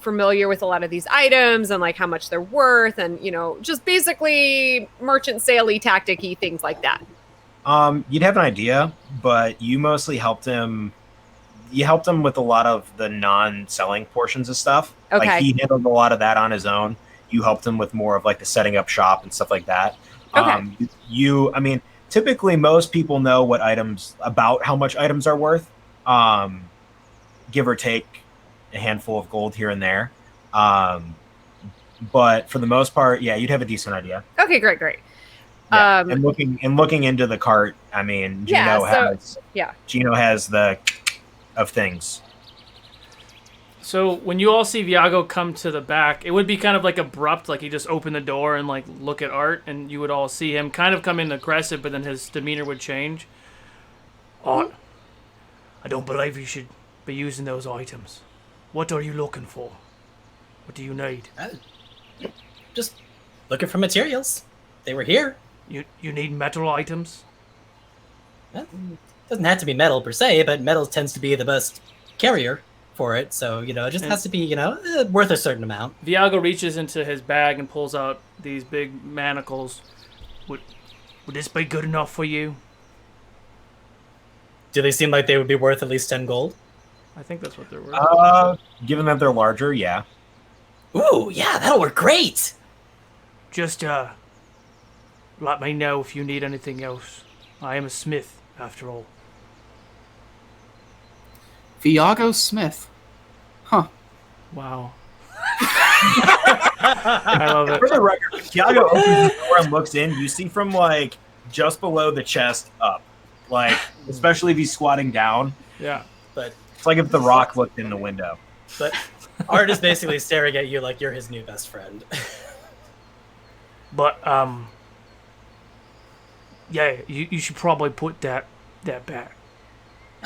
[SPEAKER 6] familiar with a lot of these items and like how much they're worth and, just basically merchant sale-y, tactic-y, things like that?
[SPEAKER 1] You'd have an idea, but you mostly helped him. You helped him with a lot of the non-selling portions of stuff.
[SPEAKER 6] Okay.
[SPEAKER 1] Like he handled a lot of that on his own. You helped him with more of like the setting up shop and stuff like that.
[SPEAKER 6] Okay.
[SPEAKER 1] Typically most people know what items, about how much items are worth, give or take a handful of gold here and there. But for the most part, yeah, you'd have a decent idea.
[SPEAKER 6] Okay, great.
[SPEAKER 1] Yeah. And looking into the cart, Gino has the of things.
[SPEAKER 2] So when you all see Vigao come to the back, it would be kind of like abrupt, like he just opened the door and like look at Art, and you would all see him kind of come in aggressive, but then his demeanor would change. Art, I don't believe you should be using those items. What are you looking for? What do you need?
[SPEAKER 3] Just looking for materials. They were here.
[SPEAKER 2] You need metal items?
[SPEAKER 3] Well, doesn't have to be metal per se, but metal tends to be the best carrier for it, so it just has to be worth a certain amount.
[SPEAKER 2] Vigao reaches into his bag and pulls out these big manacles. Would this be good enough for you?
[SPEAKER 3] Do they seem like they would be worth at least 10 gold?
[SPEAKER 2] I think that's what they're worth.
[SPEAKER 1] Given that they're larger, yeah.
[SPEAKER 3] Ooh, yeah, that'll work great.
[SPEAKER 2] Just let me know if you need anything else. I am a smith, after all.
[SPEAKER 5] Vigao Smith. Huh.
[SPEAKER 2] Wow. I love it.
[SPEAKER 1] For the record, Vigao opens the door and looks in. You see from like just below the chest up, like especially if he's squatting down.
[SPEAKER 2] Yeah,
[SPEAKER 3] but
[SPEAKER 1] it's like if the Rock looked in the window.
[SPEAKER 3] But Art is basically staring at you like you're his new best friend.
[SPEAKER 2] But yeah, you should probably put that back.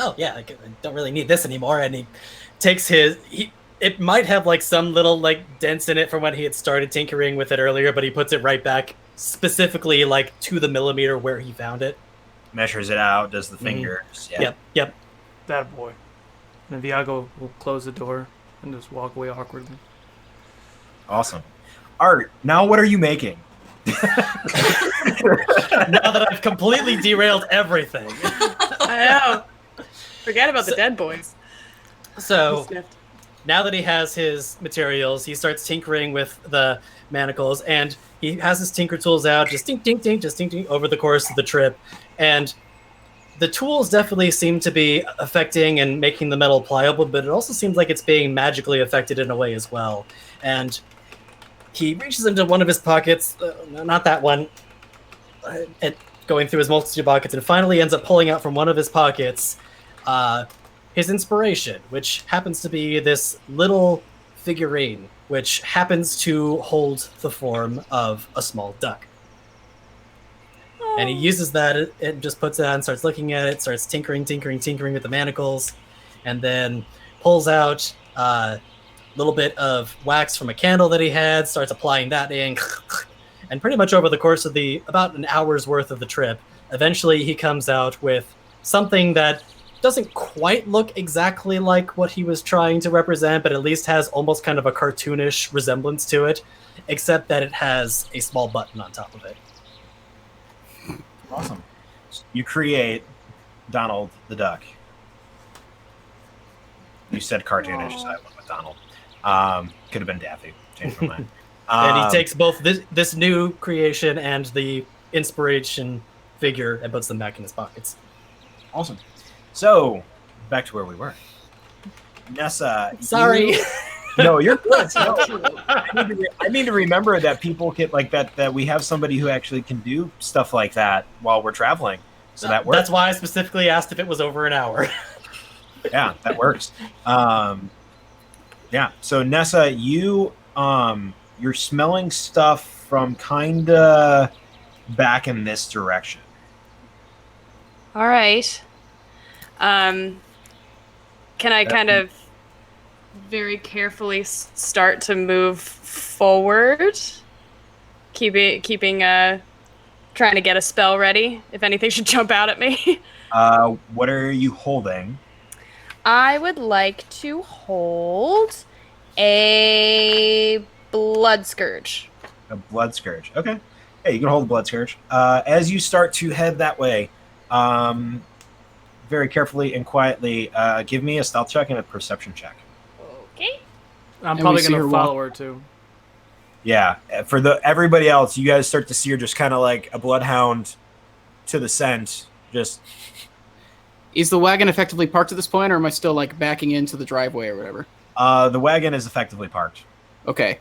[SPEAKER 3] Oh yeah, I don't really need this anymore. And he takes it might have like some little like dents in it from when he had started tinkering with it earlier, but he puts it right back specifically like to the millimeter where he found it.
[SPEAKER 1] Measures it out, does the fingers. Yeah.
[SPEAKER 3] Yep.
[SPEAKER 2] That boy. And then Vigao will close the door and just walk away awkwardly.
[SPEAKER 1] Awesome. Art, now what are you making?
[SPEAKER 3] Now that I've completely derailed everything.
[SPEAKER 9] I know. Forget about the dead boys.
[SPEAKER 3] So, now that he has his materials, he starts tinkering with the manacles, and he has his tinker tools out, just ding, ding, ding, just ding, ding, over the course of the trip. And the tools definitely seem to be affecting and making the metal pliable, but it also seems like it's being magically affected in a way as well. And he reaches into one of his pockets, not that one, and going through his multitude of pockets, and finally ends up pulling out from one of his pockets his inspiration, which happens to be this little figurine, which happens to hold the form of a small duck. And he uses that and just puts it on, starts looking at it, starts tinkering with the manacles, and then pulls out a little bit of wax from a candle that he had, starts applying that in, and pretty much over the course of about an hour's worth of the trip, eventually he comes out with something that doesn't quite look exactly like what he was trying to represent, but at least has almost kind of a cartoonish resemblance to it, except that it has a small button on top of it.
[SPEAKER 1] Awesome. You create Donald the Duck. You said cartoonish, so I went with Donald. Could have been Daffy. Changed my mind.
[SPEAKER 3] And he takes both this new creation and the inspiration figure and puts them back in his pockets.
[SPEAKER 1] Awesome. So, back to where we were. Nessa.
[SPEAKER 3] Sorry.
[SPEAKER 1] No, you're good. No, I need to remember that people get like that we have somebody who actually can do stuff like that while we're traveling. So that works.
[SPEAKER 3] That's why I specifically asked if it was over an hour.
[SPEAKER 1] Yeah, that works. Yeah. So Nessa, you're smelling stuff from kinda back in this direction.
[SPEAKER 9] All right. Can I kind of very carefully start to move forward, keeping trying to get a spell ready if anything should jump out at me?
[SPEAKER 1] What are you holding?
[SPEAKER 9] I would like to hold a blood scourge.
[SPEAKER 1] A blood scourge. Okay. Yeah, you can hold a blood scourge. As you start to head that way, very carefully and quietly, give me a stealth check and a perception check.
[SPEAKER 9] Okay.
[SPEAKER 2] I'm
[SPEAKER 5] And
[SPEAKER 2] probably
[SPEAKER 5] we see
[SPEAKER 2] gonna
[SPEAKER 5] her
[SPEAKER 2] follow her too.
[SPEAKER 1] Yeah, for the everybody else, you guys start to see her just kind of like a bloodhound to the scent. Just
[SPEAKER 5] Is the wagon effectively parked at this point, or am I still like backing into the driveway or whatever?
[SPEAKER 1] the wagon is effectively parked.
[SPEAKER 5] Okay.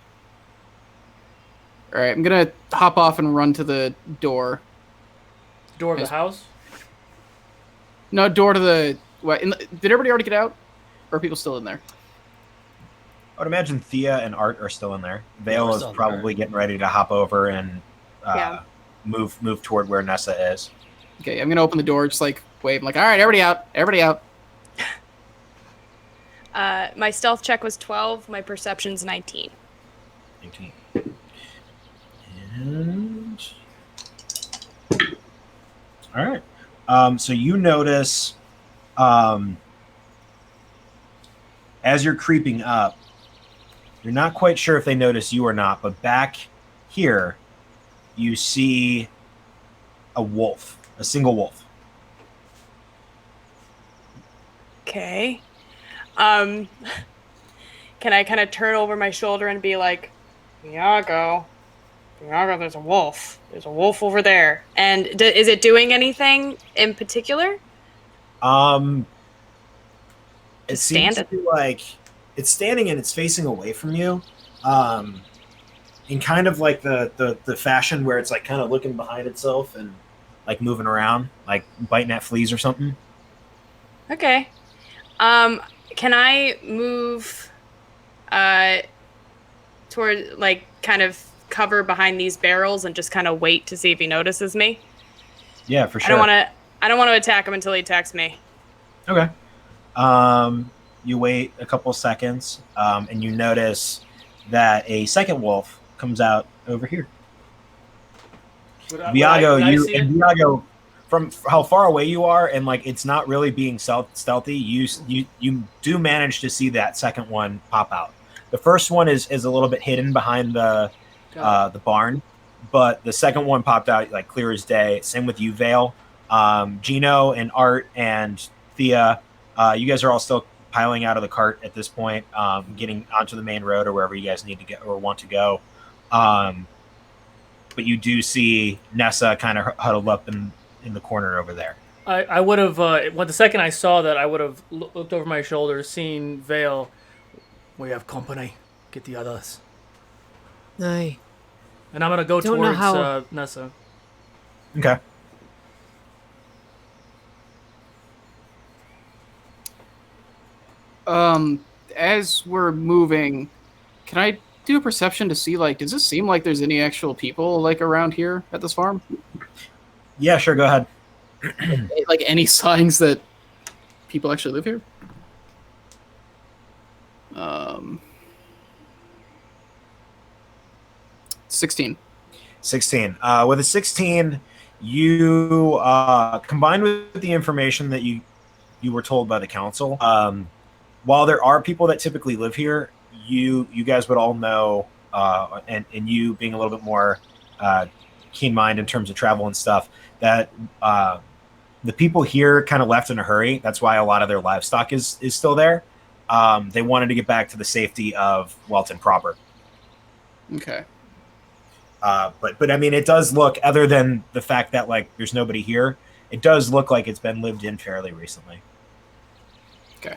[SPEAKER 5] All right, I'm gonna hop off and run to the door.
[SPEAKER 2] Door of the
[SPEAKER 5] Yes.
[SPEAKER 2] house.
[SPEAKER 5] No, door to the. What? Did everybody already get out, or are people still in there?
[SPEAKER 1] I would imagine Thea and Art are still in there. Vale
[SPEAKER 3] we're
[SPEAKER 1] is
[SPEAKER 3] still in
[SPEAKER 1] probably getting ready to hop over and
[SPEAKER 9] Yeah.
[SPEAKER 1] move toward where Nessa is.
[SPEAKER 5] Okay, I'm gonna open the door, just like wave. I'm like, all right, everybody out, everybody out.
[SPEAKER 9] My stealth check was 12. My perception's 19.
[SPEAKER 1] 19. And all right. So you notice as you're creeping up, you're not quite sure if they notice you or not, but back here you see a wolf, a single wolf.
[SPEAKER 9] Okay. Can I kind of turn over my shoulder and be like, Vigao, there's a wolf. There's a wolf over there. And is it doing anything in particular?
[SPEAKER 1] It
[SPEAKER 9] Just
[SPEAKER 1] seems to
[SPEAKER 9] standing.
[SPEAKER 1] be like it's standing and it's facing away from you, in kind of like the fashion where it's like kind of looking behind itself and like moving around, like biting at fleas or something.
[SPEAKER 9] Okay. Can I move toward like kind of cover behind these barrels and just kind of wait to see if he notices me?
[SPEAKER 1] Yeah, for sure.
[SPEAKER 9] I don't want to attack him until he attacks me.
[SPEAKER 1] Okay. You wait a couple seconds, and you notice that a second wolf comes out over here. Vigao, Vigao, from how far away you are, and like it's not really being stealthy. You do manage to see that second one pop out. The first one is a little bit hidden behind the barn, but the second one popped out like clear as day. Same with you, Vale. Gino and Art and Thea, you guys are all still piling out of the cart at this point, getting onto the main road or wherever you guys need to get or want to go. But you do see Nessa kind of huddled up in the corner over there.
[SPEAKER 2] I would have, the second I saw that, I would have looked over my shoulder, seen Vale. We have company. Get the others.
[SPEAKER 6] Aye.
[SPEAKER 2] And I'm going to go
[SPEAKER 6] Don't know
[SPEAKER 2] towards
[SPEAKER 6] how-
[SPEAKER 2] Nessa.
[SPEAKER 1] Okay.
[SPEAKER 5] As we're moving, can I do a perception to see, like, does this seem like there's any actual people, like, around here at this farm?
[SPEAKER 1] Yeah, sure. Go ahead.
[SPEAKER 5] Like, any signs that people actually live here? 16.
[SPEAKER 1] 16. With a 16, you combined with the information that you were told by the council. While there are people that typically live here, you guys would all know, and you being a little bit more keen mind in terms of travel and stuff, that the people here kind of left in a hurry. That's why a lot of their livestock is still there. They wanted to get back to the safety of Welton proper.
[SPEAKER 5] Okay.
[SPEAKER 1] But I mean, it does look, other than the fact that like there's nobody here, it does look like it's been lived in fairly recently.
[SPEAKER 5] Okay.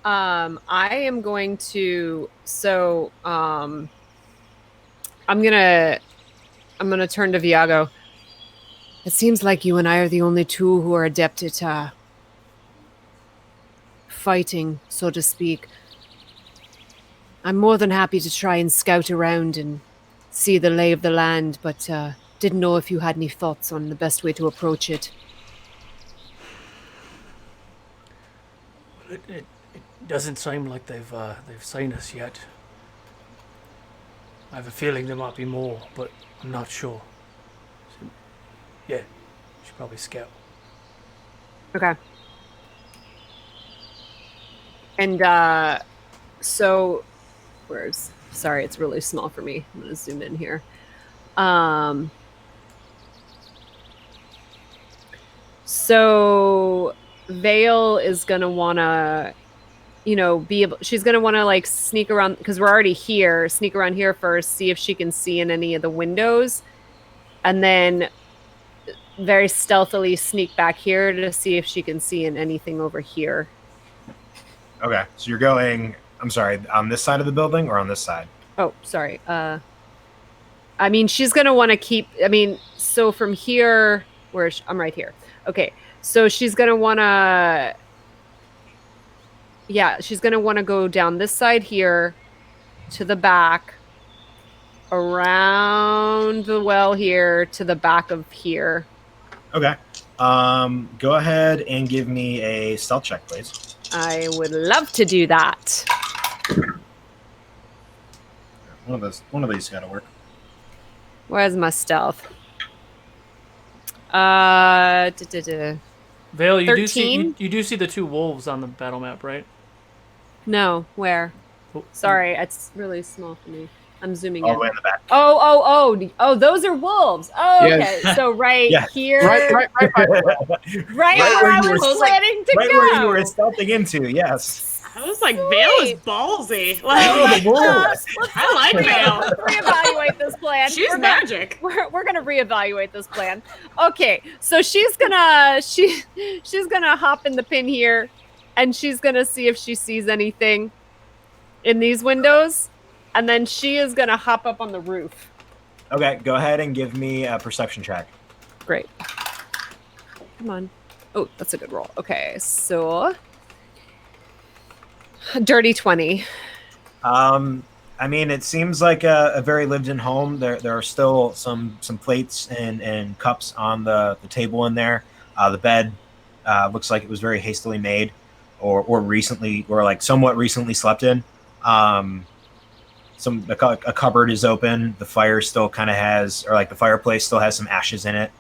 [SPEAKER 6] I am going to. So, I'm gonna turn to Vigao. It seems like you and I are the only two who are adept at fighting, so to speak. I'm more than happy to try and scout around and see the lay of the land, but didn't know if you had any thoughts on the best way to approach it.
[SPEAKER 2] It doesn't seem like they've seen us yet. I have a feeling there might be more, but I'm not sure. Yeah, you should probably scout.
[SPEAKER 6] Okay. And so sorry, it's really small for me. I'm gonna zoom in here. So Vale is gonna wanna, she's gonna wanna like sneak around because we're already here, sneak around here first, see if she can see in any of the windows, and then very stealthily sneak back here to see if she can see in anything over here.
[SPEAKER 1] Okay, so you're going. I'm sorry, on this side of the building or on this side?
[SPEAKER 6] Oh, sorry. I mean, she's gonna want to keep. I mean, so from here, I'm right here. Okay, so she's gonna want to. Yeah, she's gonna want to go down this side here, to the back, around the well here, to the back of here.
[SPEAKER 1] Okay. Go ahead and give me a stealth check, please.
[SPEAKER 6] I would love to do that.
[SPEAKER 1] One of these got to work.
[SPEAKER 6] Where's my stealth?
[SPEAKER 2] Vale, you
[SPEAKER 6] 13?
[SPEAKER 2] you do see the two wolves on the battle map, right?
[SPEAKER 6] No, where?
[SPEAKER 2] Oh,
[SPEAKER 6] Sorry, it's really small for me. I'm zooming
[SPEAKER 1] All
[SPEAKER 6] in.
[SPEAKER 1] the way in the back.
[SPEAKER 6] Oh, those are wolves. Oh,
[SPEAKER 5] Yes.
[SPEAKER 6] okay. So right
[SPEAKER 1] Yeah.
[SPEAKER 6] here.
[SPEAKER 5] Right.
[SPEAKER 6] Right where I was planning to
[SPEAKER 1] right
[SPEAKER 6] go.
[SPEAKER 1] where you were stealthing into, yes.
[SPEAKER 9] I was like, Vale is ballsy.
[SPEAKER 1] Oh,
[SPEAKER 9] Like,
[SPEAKER 1] the wolves.
[SPEAKER 9] I like Vale.
[SPEAKER 6] Let's reevaluate this plan.
[SPEAKER 9] She's magic.
[SPEAKER 6] We're gonna reevaluate this plan. Okay, so she's gonna hop in the pin here, and she's gonna see if she sees anything in these windows, and then she is gonna hop up on the roof.
[SPEAKER 1] Okay, go ahead and give me a perception check.
[SPEAKER 6] Great. Come on. Oh, that's a good roll. Okay, so dirty 20.
[SPEAKER 1] I mean, it seems like a very lived-in home. There are still some plates and cups on the table in there. The bed looks like it was very hastily made, or recently, or like somewhat recently slept in. A cupboard is open. The fire still kind of has, or like the fireplace still has some ashes in it.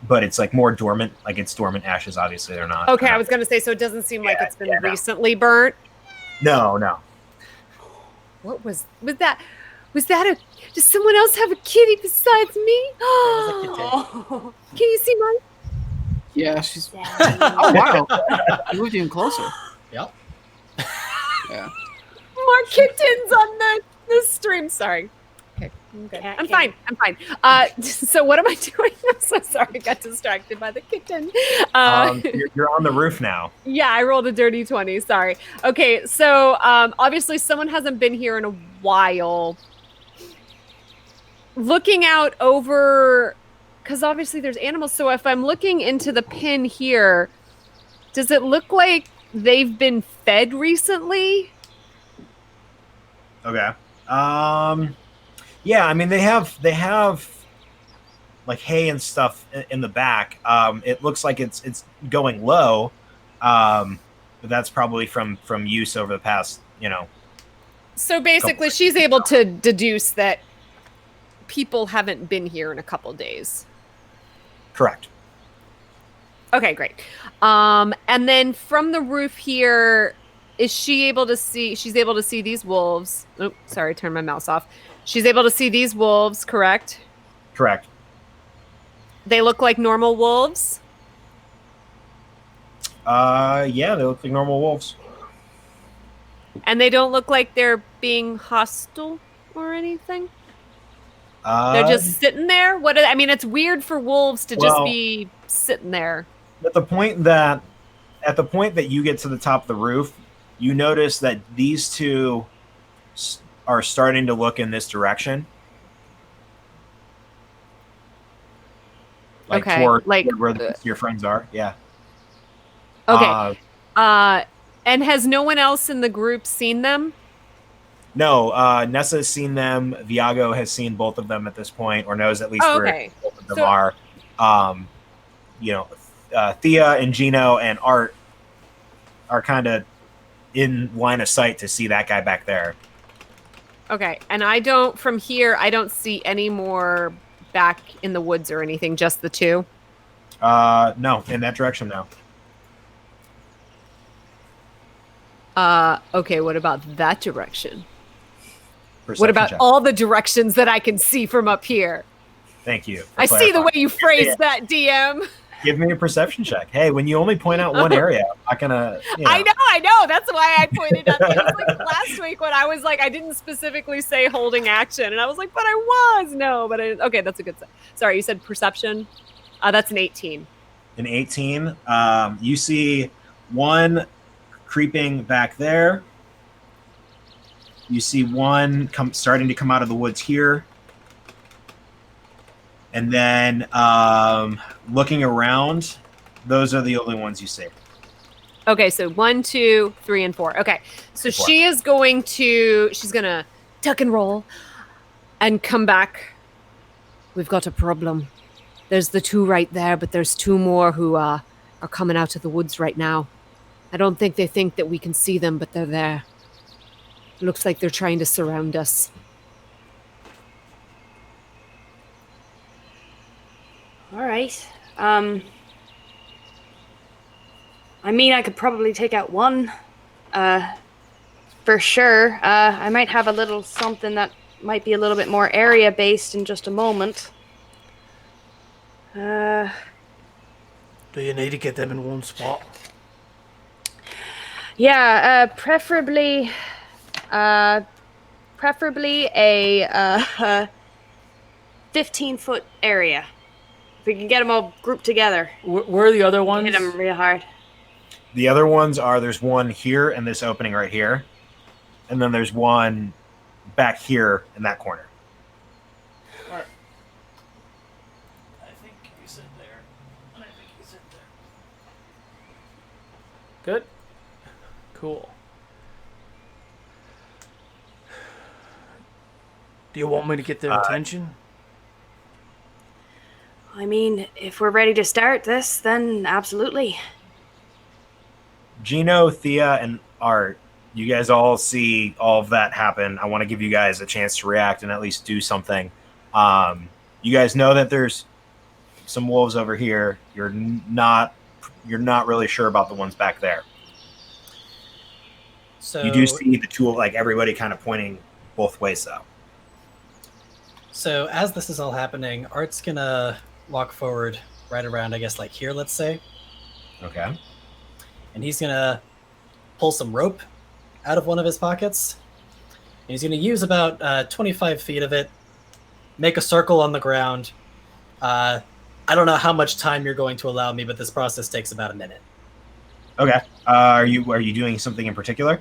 [SPEAKER 1] But it's like more dormant, like it's dormant ashes. Obviously, they're not.
[SPEAKER 6] Okay, I was gonna say, so it doesn't seem like it's been recently burnt.
[SPEAKER 1] No.
[SPEAKER 6] What was that? Was that a? Does someone else have a kitty besides me?
[SPEAKER 3] Oh.
[SPEAKER 6] Can you see mine?
[SPEAKER 5] Yeah, she's. Oh wow, you moved even closer.
[SPEAKER 3] Yep.
[SPEAKER 5] Yeah.
[SPEAKER 6] More kittens on the stream. Sorry. Okay, I'm good. I'm fine. So what am I doing? I'm so sorry. I got distracted by the kitten.
[SPEAKER 1] You're on the roof now.
[SPEAKER 6] Yeah, I rolled a dirty 20. Sorry. Okay, so obviously someone hasn't been here in a while. Looking out over, because obviously there's animals. So if I'm looking into the pin here, does it look like they've been fed recently?
[SPEAKER 1] Okay. Yeah, I mean they have like hay and stuff in the back. It looks like it's going low, but that's probably from use over the past,
[SPEAKER 6] So basically, she's able to deduce that people haven't been here in a couple days.
[SPEAKER 1] Correct.
[SPEAKER 6] Okay, great. And then from the roof here, is she able to see? She's able to see these wolves. Oh, sorry, turn my mouse off. She's able to see these wolves, correct?
[SPEAKER 1] Correct.
[SPEAKER 6] They look like normal wolves?
[SPEAKER 1] Yeah, they look like normal wolves.
[SPEAKER 6] And they don't look like they're being hostile or anything? They're just sitting there? I mean, it's weird for wolves to just be sitting there.
[SPEAKER 1] At the point that you get to the top of the roof, you notice that these two are starting to look in this direction.
[SPEAKER 6] Okay,
[SPEAKER 1] toward
[SPEAKER 6] like
[SPEAKER 1] where your friends are. Yeah.
[SPEAKER 6] Okay. And has no one else in the group seen them?
[SPEAKER 1] No, Nessa has seen them. Vigao has seen both of them at this point, or knows at least where both of them are. Thea and Gino and Art are kind of in line of sight to see that guy back there.
[SPEAKER 6] Okay, and from here, I don't see any more back in the woods or anything, just the two?
[SPEAKER 1] No, in that direction now.
[SPEAKER 6] Okay, what about that direction?
[SPEAKER 1] Perception
[SPEAKER 6] What about
[SPEAKER 1] check.
[SPEAKER 6] all the directions that I can see from up here?
[SPEAKER 1] Thank you. for
[SPEAKER 6] I see the
[SPEAKER 1] clarifying.
[SPEAKER 6] way you phrased that, DM.
[SPEAKER 1] Give me a perception check. Hey, when you only point out one area, I'm not gonna. You know.
[SPEAKER 6] I know. That's why I pointed out things like last week when I was like, I didn't specifically say holding action, and I was like, but I was. No, but I didn't. Okay, that's a good. Sorry, you said perception. That's an 18.
[SPEAKER 1] An 18. You see one creeping back there. You see one starting to come out of the woods here. And then looking around, those are the only ones you see.
[SPEAKER 6] Okay, so 1, 2, 3, and 4. Okay, so
[SPEAKER 1] Four.
[SPEAKER 6] she's gonna tuck and roll and come back. We've got a problem. There's the two right there, but there's two more who are coming out of the woods right now. I don't think they think that we can see them, but they're there. Looks like they're trying to surround us.
[SPEAKER 9] All right. I mean, I could probably take out one. For sure. I might have a little something that might be a little bit more area-based in just a moment.
[SPEAKER 2] Do you need to get them in one spot?
[SPEAKER 9] Yeah, preferably a 15-foot area. If we can get them all grouped together.
[SPEAKER 2] Where are the other ones?
[SPEAKER 9] Hit them real hard.
[SPEAKER 1] The other ones there's one here and this opening right here. And then there's one back here in that corner.
[SPEAKER 2] Alright. I think he's in there. And I think he's in there. Good? Cool. Do you want me to get their attention?
[SPEAKER 9] I mean, if we're ready to start this, then absolutely.
[SPEAKER 1] Gino, Thea, and Art, you guys all see all of that happen. I want to give you guys a chance to react and at least do something. You guys know that there's some wolves over here. You're not really sure about the ones back there.
[SPEAKER 3] So
[SPEAKER 1] You do see the two, like everybody kind of pointing both ways though.
[SPEAKER 3] So as this is all happening, Art's gonna walk forward right around, I guess, like here, let's say.
[SPEAKER 1] Okay.
[SPEAKER 3] And he's gonna pull some rope out of one of his pockets. And he's gonna use about 25 feet of it, make a circle on the ground. I don't know how much time you're going to allow me, but this process takes about a minute.
[SPEAKER 1] Okay. Are you doing something in particular?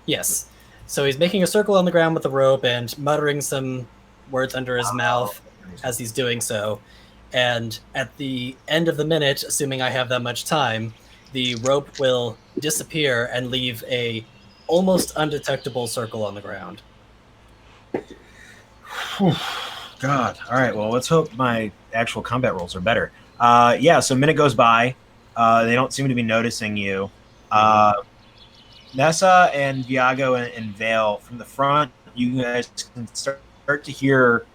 [SPEAKER 3] Yes. So he's making a circle on the ground with the rope and muttering some words under his mouth as he's doing so. And at the end of the minute, assuming I have that much time, the rope will disappear and leave a almost undetectable circle on the ground.
[SPEAKER 1] God. All right. Well, let's hope my actual combat rolls are better. Yeah. So a minute goes by. They don't seem to be noticing you. Nessa and Vigao and Vale from the front, you guys can start to hear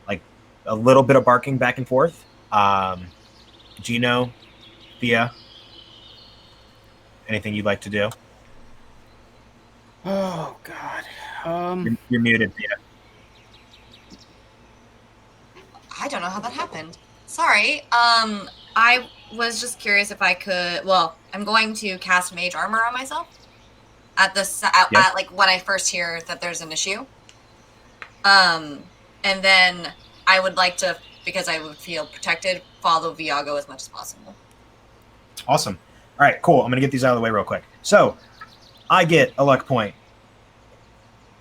[SPEAKER 1] like a little bit of barking back and forth. Gino, Thea, anything you'd like to do?
[SPEAKER 5] Oh God.
[SPEAKER 1] You're muted, Thea.
[SPEAKER 7] I don't know how that happened. Sorry. I was just curious if I could. Well, I'm going to cast Mage Armor on myself at like when I first hear that there's an issue. And then I would like to, because I would feel protected, follow Vigao as much as possible.
[SPEAKER 1] Awesome. All right, cool. I'm going to get these out of the way real quick. So, I get a luck point.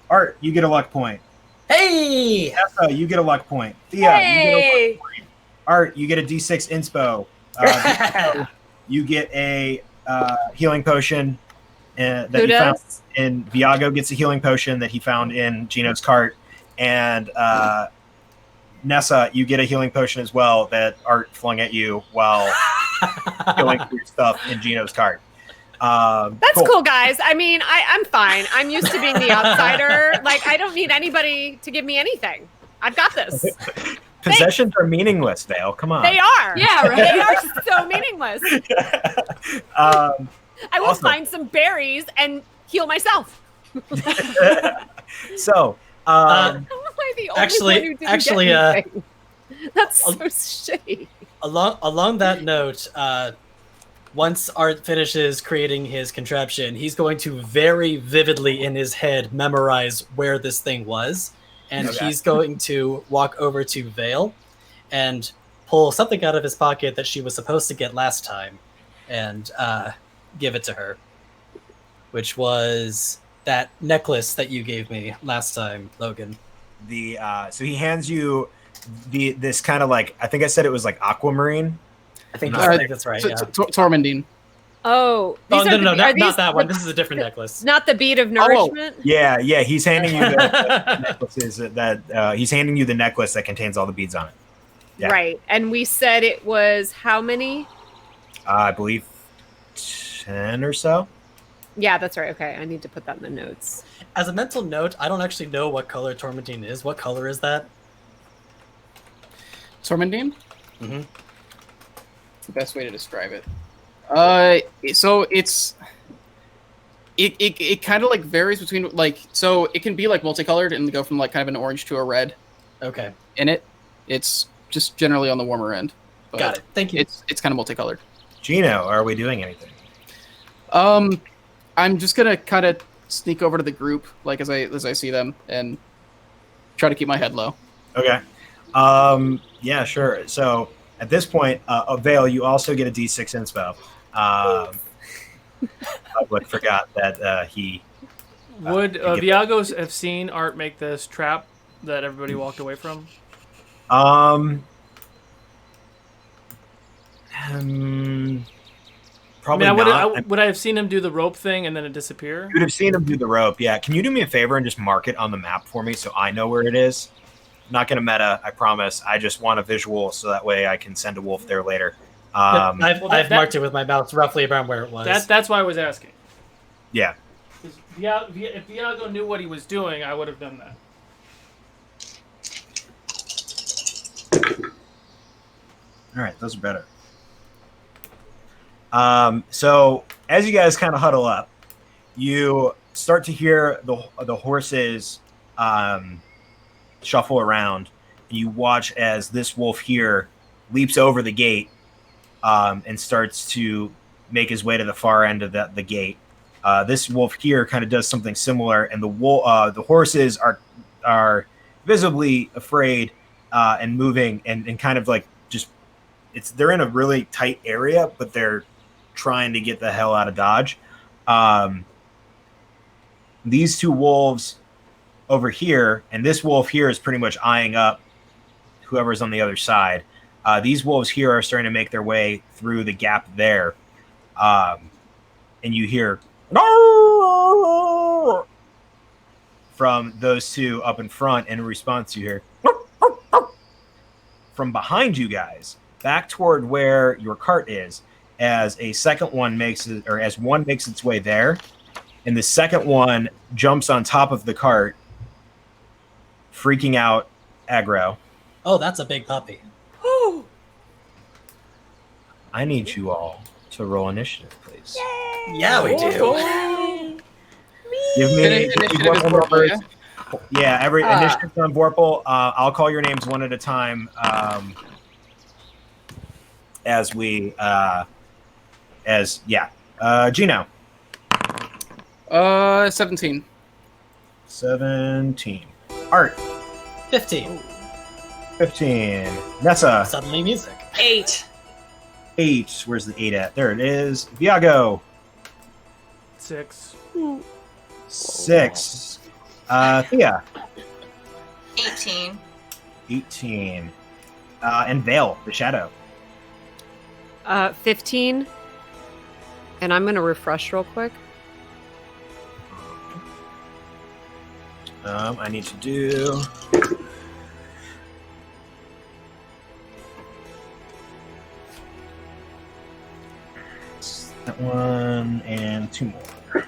[SPEAKER 1] Art, you get a luck point.
[SPEAKER 3] Hey!
[SPEAKER 1] Nessa, you get a luck point. Thea, you get a luck point. Art, you get a D6 inspo. You get a healing potion that
[SPEAKER 6] Who
[SPEAKER 1] you found.
[SPEAKER 6] does?
[SPEAKER 1] And Vigao gets a healing potion that he found in Gino's cart. And Nessa, you get a healing potion as well that Art flung at you while healing your stuff in Gino's cart.
[SPEAKER 6] That's cool, guys. I mean, I'm fine. I'm used to being the outsider. Like, I don't need anybody to give me anything. I've got this.
[SPEAKER 1] Possessions are meaningless, Vale. Come on.
[SPEAKER 6] They are.
[SPEAKER 9] Yeah, right.
[SPEAKER 6] They are so meaningless.
[SPEAKER 1] Um,
[SPEAKER 6] I will
[SPEAKER 1] awesome.
[SPEAKER 6] find some berries and heal myself.
[SPEAKER 1] So,
[SPEAKER 6] How am I the only
[SPEAKER 3] Actually-
[SPEAKER 6] one who didn't
[SPEAKER 3] actually,
[SPEAKER 6] get anything? That's so shitty.
[SPEAKER 3] Along that note, once Art finishes creating his contraption, he's going to very vividly in his head memorize where this thing was, and
[SPEAKER 1] Okay.
[SPEAKER 3] he's going to walk over to Vale and pull something out of his pocket that she was supposed to get last time, and give it to her, which was that necklace that you gave me last time, Logan.
[SPEAKER 1] so he hands you this kind of like, I think I said it was like aquamarine.
[SPEAKER 3] I think
[SPEAKER 1] I
[SPEAKER 3] that's right. Yeah.
[SPEAKER 5] Tormundine.
[SPEAKER 6] Oh,
[SPEAKER 3] Oh,
[SPEAKER 6] these are
[SPEAKER 3] no,
[SPEAKER 6] the- are
[SPEAKER 3] not
[SPEAKER 6] these
[SPEAKER 3] that one.
[SPEAKER 6] the-
[SPEAKER 3] This is a different necklace.
[SPEAKER 6] Not the bead of nourishment.
[SPEAKER 1] Yeah, he's handing you the necklaces that he's handing you the necklace that contains all the beads on it. Yeah.
[SPEAKER 6] Right, and we said it was how many?
[SPEAKER 1] I believe 10 or so.
[SPEAKER 6] Yeah, that's right. Okay, I need to put that in the notes.
[SPEAKER 3] As a mental note, I don't actually know what color Tormentine is. What color is that?
[SPEAKER 5] Tormundine?
[SPEAKER 3] Mhm.
[SPEAKER 5] The best way to describe it. So it kind of like varies between like, so it can be like multicolored and go from like kind of an orange to a red
[SPEAKER 3] Okay,
[SPEAKER 5] in it. It's just generally on the warmer end. But
[SPEAKER 3] got it. Thank you.
[SPEAKER 5] It's kind of multicolored.
[SPEAKER 1] Gino, are we doing anything?
[SPEAKER 5] I'm just gonna kind of sneak over to the group like as I see them and try to keep my head low.
[SPEAKER 1] Okay. Yeah, sure. So at this point, Vale, you also get a D6 inspo. Public forgot that he.
[SPEAKER 2] Would
[SPEAKER 1] he get-
[SPEAKER 2] Viagos have seen Art make this trap that everybody walked away from?
[SPEAKER 1] Probably
[SPEAKER 2] I mean,
[SPEAKER 1] not.
[SPEAKER 2] would I have seen him do the rope thing and then it disappear?
[SPEAKER 1] You would have seen him do the rope. Yeah. Can you do me a favor and just mark it on the map for me so I know where it is? Not going to meta, I promise. I just want a visual so that way I can send a wolf there later.
[SPEAKER 3] I've
[SPEAKER 2] that-
[SPEAKER 3] marked it with my mouse roughly around where it was.
[SPEAKER 2] That's why I was asking.
[SPEAKER 1] Yeah.
[SPEAKER 2] 'Cause if Viago knew what he was doing, I would have done that.
[SPEAKER 1] All right, those are better. So as you guys kind of huddle up, you start to hear the horses shuffle around. And you watch as this wolf here leaps over the gate and starts to make his way to the far end of the gate. This wolf here kind of does something similar, and the horses are visibly afraid and moving and kind of like just they're in a really tight area, but they're trying to get the hell out of Dodge. These two wolves over here, and this wolf here is pretty much eyeing up whoever's on the other side. These wolves here are starting to make their way through the gap there. And you hear from those two up in front, and in response you hear from behind you guys, back toward where your cart is, as a second one as one makes its way there, and the second one jumps on top of the cart, freaking out aggro.
[SPEAKER 3] Oh, that's a big puppy.
[SPEAKER 1] I need you all to roll initiative, please.
[SPEAKER 3] Yeah, we do.
[SPEAKER 1] Give me
[SPEAKER 5] Initiative is
[SPEAKER 1] Vorpal
[SPEAKER 5] Vorpal,
[SPEAKER 1] numbers. Yeah, every initiative's on Vorpal. I'll call your names one at a time as we Gino.
[SPEAKER 5] 17.
[SPEAKER 1] 17. Art.
[SPEAKER 3] 15.
[SPEAKER 1] 15. Nessa.
[SPEAKER 3] Suddenly music.
[SPEAKER 9] 8.
[SPEAKER 1] 8. Where's the 8 at? There it is. Viago.
[SPEAKER 2] 6.
[SPEAKER 1] 6. Thea.
[SPEAKER 7] 18.
[SPEAKER 1] 18. And Vale, the shadow.
[SPEAKER 6] 15. And I'm going to refresh real quick.
[SPEAKER 1] I need to do. That one and 2 more.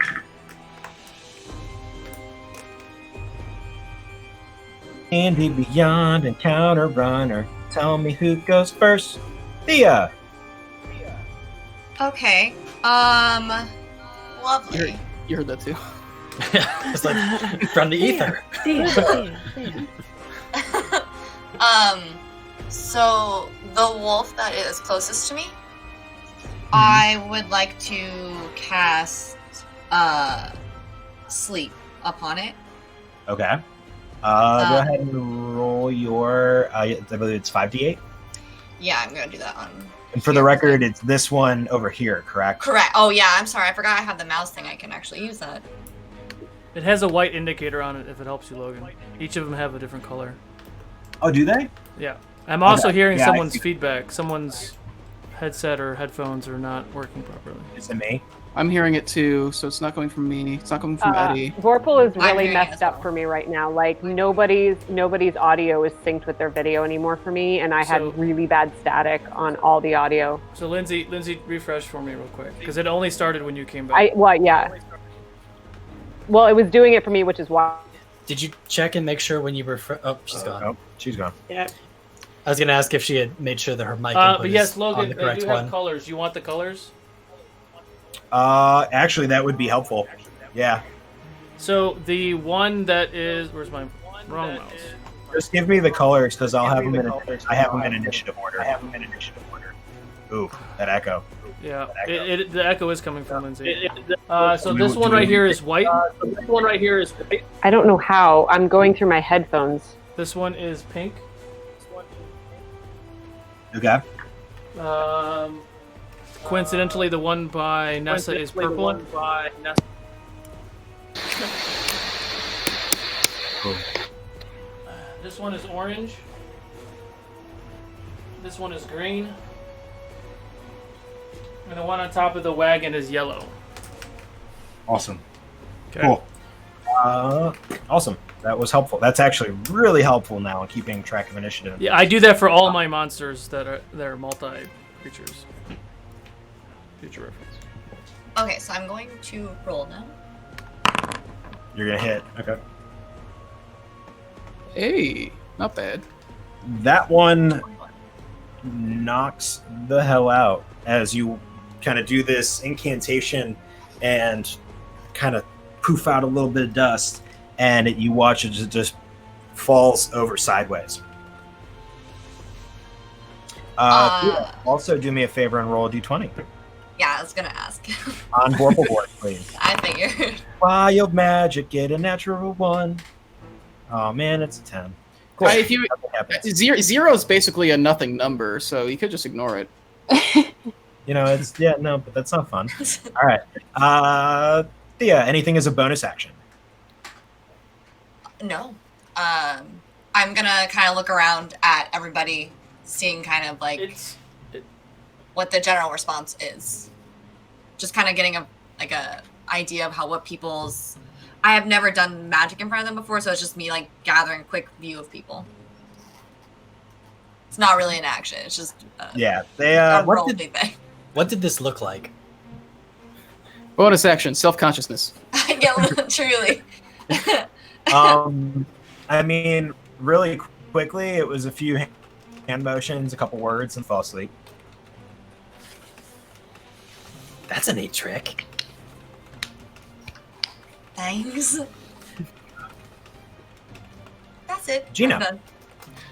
[SPEAKER 1] Indy Beyond Encounter Runner. Tell me who goes first. Thea.
[SPEAKER 7] Okay. Lovely.
[SPEAKER 5] You heard that too.
[SPEAKER 3] It's like from the ether.
[SPEAKER 7] So the wolf that is closest to me, I would like to cast sleep upon it.
[SPEAKER 1] Okay. Go ahead and roll your. I believe it's 5d8.
[SPEAKER 7] Yeah, I'm gonna do that on.
[SPEAKER 1] And for the record, it's this one over here, correct?
[SPEAKER 7] Correct. Oh yeah, I'm sorry. I forgot I have the mouse thing. I can actually use that.
[SPEAKER 2] It has a white indicator on it if it helps you, Logan. Each of them have a different color.
[SPEAKER 1] Oh, do they?
[SPEAKER 2] Yeah. I'm also
[SPEAKER 1] Okay.
[SPEAKER 2] hearing
[SPEAKER 1] Yeah, I
[SPEAKER 2] someone's
[SPEAKER 1] see.
[SPEAKER 2] feedback. Someone's headset or headphones are not working properly.
[SPEAKER 1] Is it me?
[SPEAKER 5] I'm hearing it too, so it's not coming from me. It's not coming from Eddie.
[SPEAKER 6] Vorpal is
[SPEAKER 7] I'm
[SPEAKER 6] really
[SPEAKER 7] hearing it
[SPEAKER 6] messed
[SPEAKER 7] as
[SPEAKER 6] up
[SPEAKER 7] well.
[SPEAKER 6] for me right now. Like nobody's audio is synced with their video anymore for me, and I
[SPEAKER 2] So-
[SPEAKER 6] had really bad static on all the audio.
[SPEAKER 2] So Lindsay, refresh for me real quick, because it only started when you came back.
[SPEAKER 6] Yeah. Well, it was doing it for me, which is why.
[SPEAKER 3] Did you check and make sure when you were? Oh, she's gone.
[SPEAKER 1] Oh, she's gone.
[SPEAKER 9] Yeah.
[SPEAKER 3] I was gonna ask if she had made sure that her mic input
[SPEAKER 2] But yes,
[SPEAKER 3] is
[SPEAKER 2] Logan,
[SPEAKER 3] on the
[SPEAKER 2] they
[SPEAKER 3] correct
[SPEAKER 2] do have
[SPEAKER 3] one.
[SPEAKER 2] colors. You want the colors?
[SPEAKER 1] Actually, that would be helpful. Yeah.
[SPEAKER 2] So the one that is where's my wrong mouse?
[SPEAKER 1] Just give me the colors because I'll have them in. I have them in initiative order. Ooh, that echo.
[SPEAKER 2] Yeah, the echo is coming from Lindsay. So this one right here is white.
[SPEAKER 6] I don't know how. I'm going through my headphones.
[SPEAKER 2] This one is pink.
[SPEAKER 1] Okay.
[SPEAKER 2] Coincidentally, the one by Nessa is purple.
[SPEAKER 1] Cool.
[SPEAKER 2] This one is orange. This one is green. And the one on top of the wagon is yellow.
[SPEAKER 1] Awesome.
[SPEAKER 2] Okay.
[SPEAKER 1] Cool. Awesome. That was helpful. That's actually really helpful now in keeping track of initiative.
[SPEAKER 2] Yeah, I do that for all my monsters that are multi creatures. Future reference.
[SPEAKER 7] Okay, so I'm going to roll now.
[SPEAKER 1] You're gonna hit. Okay.
[SPEAKER 5] Hey, not bad.
[SPEAKER 1] That one knocks the hell out as you kind of do this incantation and kind of poof out a little bit of dust, and you watch it just falls over sideways. Also, do me a favor and roll a d20
[SPEAKER 7] Yeah, I was gonna ask.
[SPEAKER 1] on Vorpal board, please.
[SPEAKER 7] I figured.
[SPEAKER 1] Wild magic, get a natural 1. Oh man, it's a 10. Cool.
[SPEAKER 5] If you
[SPEAKER 1] Nothing happens.
[SPEAKER 5] zero is basically a nothing number, so you could just ignore it.
[SPEAKER 1] You know, it's no, but that's not fun. All right, Thea, anything as a bonus action?
[SPEAKER 7] No. I'm gonna kind of look around at everybody, seeing kind of like what the general response is. Just kind of getting a idea of what people's. I have never done magic in front of them before, so it's just me like gathering a quick view of people. It's not really an action. It's just
[SPEAKER 1] Yeah, they.
[SPEAKER 7] a
[SPEAKER 3] what
[SPEAKER 7] roll
[SPEAKER 3] did-
[SPEAKER 7] thing.
[SPEAKER 3] What did this look like?
[SPEAKER 5] Bonus action, self-consciousness.
[SPEAKER 7] Yeah, truly.
[SPEAKER 1] I mean, really quickly, it was a few hand motions, a couple words, and fall asleep.
[SPEAKER 3] That's a neat trick.
[SPEAKER 7] Thanks. That's it.
[SPEAKER 1] Gino.
[SPEAKER 7] I'm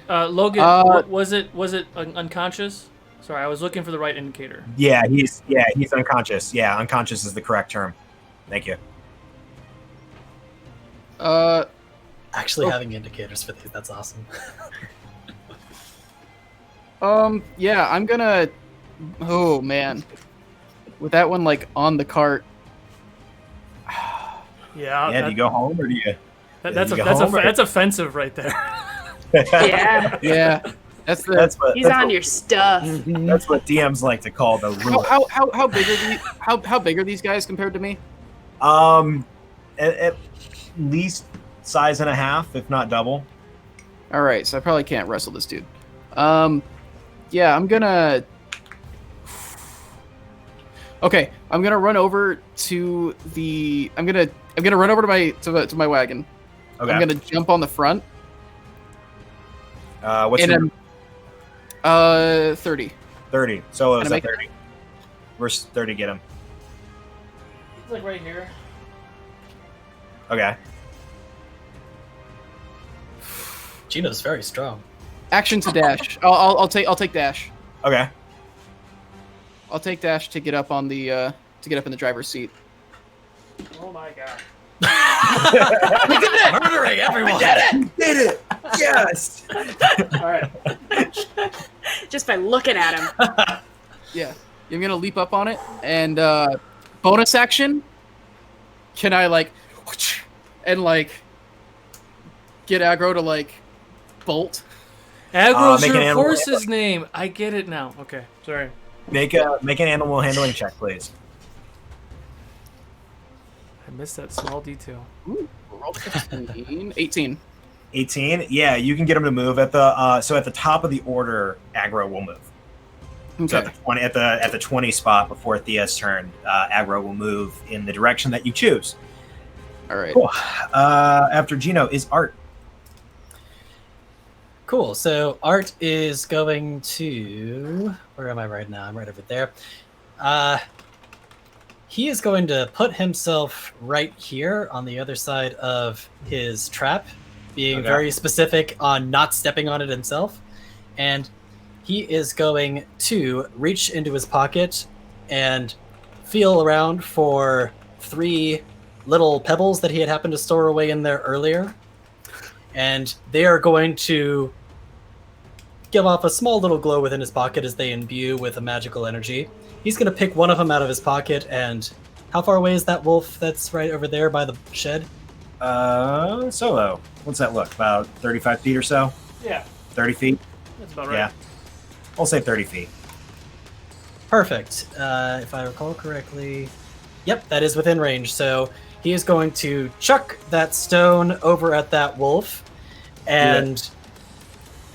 [SPEAKER 7] done.
[SPEAKER 2] Logan,
[SPEAKER 5] Uh,
[SPEAKER 2] was it unconscious? Sorry, I was looking for the right indicator.
[SPEAKER 1] Yeah, he's unconscious. Yeah, unconscious is the correct term. Thank you.
[SPEAKER 3] Actually having indicators for these, that's awesome.
[SPEAKER 5] Yeah, I'm gonna. Oh man, with that one like on the cart.
[SPEAKER 1] Yeah, do you go home or do you?
[SPEAKER 2] That's
[SPEAKER 1] you go home or-
[SPEAKER 2] that's offensive right there.
[SPEAKER 6] Yeah.
[SPEAKER 5] Yeah, that's the.
[SPEAKER 1] That's what
[SPEAKER 9] He's on your stuff.
[SPEAKER 1] that's what DMs like to call the rule.
[SPEAKER 5] How big are these? How big are these guys compared to me?
[SPEAKER 1] At least size and a half, if not double.
[SPEAKER 5] All right, so I probably can't wrestle this dude. Yeah, I'm gonna. Okay, I'm gonna run over to the. I'm gonna run over to my wagon.
[SPEAKER 1] Okay.
[SPEAKER 5] I'm gonna jump on the front,
[SPEAKER 1] What's
[SPEAKER 5] And
[SPEAKER 1] your
[SPEAKER 5] 30.
[SPEAKER 1] 30? Solo's
[SPEAKER 5] Can I
[SPEAKER 1] at
[SPEAKER 5] make it?
[SPEAKER 1] 30. Where's 30 get him?
[SPEAKER 2] It's like right here.
[SPEAKER 1] Okay.
[SPEAKER 3] Gino's very strong.
[SPEAKER 5] Action to dash. I'll take dash.
[SPEAKER 1] Okay.
[SPEAKER 5] I'll take dash to get up on the to get up in the driver's seat.
[SPEAKER 2] Oh my god.
[SPEAKER 3] We did it! Murdering everyone!
[SPEAKER 1] Did it! Yes!
[SPEAKER 2] All right.
[SPEAKER 9] Just by looking at him.
[SPEAKER 5] Yeah, I'm gonna leap up on it and bonus action. Can I like and like get aggro to like bolt?
[SPEAKER 2] Aggro's
[SPEAKER 1] make an
[SPEAKER 2] your
[SPEAKER 1] animal
[SPEAKER 2] horse's name. I get it now. Okay, sorry.
[SPEAKER 1] Make an animal handling check, please.
[SPEAKER 2] I missed that small detail.
[SPEAKER 5] Ooh, roll 15, 18.
[SPEAKER 1] 18. Yeah, you can get him to move at the so at the top of the order. Aggro will move. So
[SPEAKER 5] Okay.
[SPEAKER 1] at the 20 spot before Thea's turn, Aggro will move in the direction that you choose.
[SPEAKER 5] All right.
[SPEAKER 1] Cool. After Gino is Art.
[SPEAKER 3] Cool. So Art is going to. Where am I right now? I'm right over there. He is going to put himself right here on the other side of his trap, being
[SPEAKER 1] Okay.
[SPEAKER 3] very specific on not stepping on it himself. And he is going to reach into his pocket and feel around for 3 little pebbles that he had happened to store away in there earlier. And they are going to give off a small little glow within his pocket as they imbue with a magical energy. He's going to pick one of them out of his pocket, and how far away is that wolf that's right over there by the shed?
[SPEAKER 1] Solo. What's that look? About 35 feet or so?
[SPEAKER 2] Yeah,
[SPEAKER 1] 30 feet?
[SPEAKER 2] that's about right.
[SPEAKER 1] Yeah. I'll say 30 feet.
[SPEAKER 3] Perfect. If I recall correctly, yep, that is within range. So he is going to chuck that stone over at that wolf, and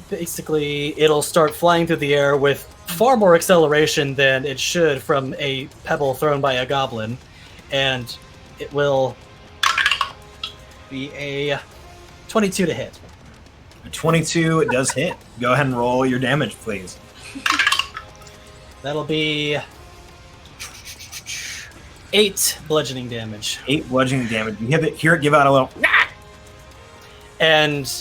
[SPEAKER 3] basically it'll start flying through the air with far more acceleration than it should from a pebble thrown by a goblin, and it will be a 22 to hit.
[SPEAKER 1] A 22 does hit. Go ahead and roll your damage, please.
[SPEAKER 3] That'll be 8 bludgeoning damage.
[SPEAKER 1] 8 bludgeoning damage. You hear it give out a little.
[SPEAKER 3] And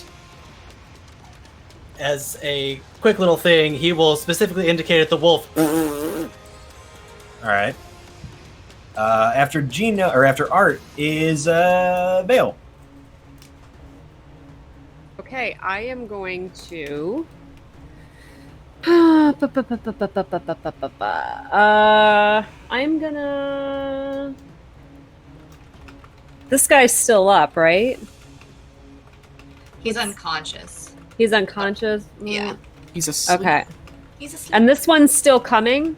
[SPEAKER 3] as a quick little thing, he will specifically indicate at the wolf.
[SPEAKER 1] All right. After Gino or after Art is Vale.
[SPEAKER 6] Okay, I am going to. I'm gonna. This guy's still up, right?
[SPEAKER 7] He's unconscious.
[SPEAKER 6] He's unconscious.
[SPEAKER 7] Yeah.
[SPEAKER 5] He's asleep.
[SPEAKER 6] Okay,
[SPEAKER 7] He's asleep.
[SPEAKER 6] and this one's still coming.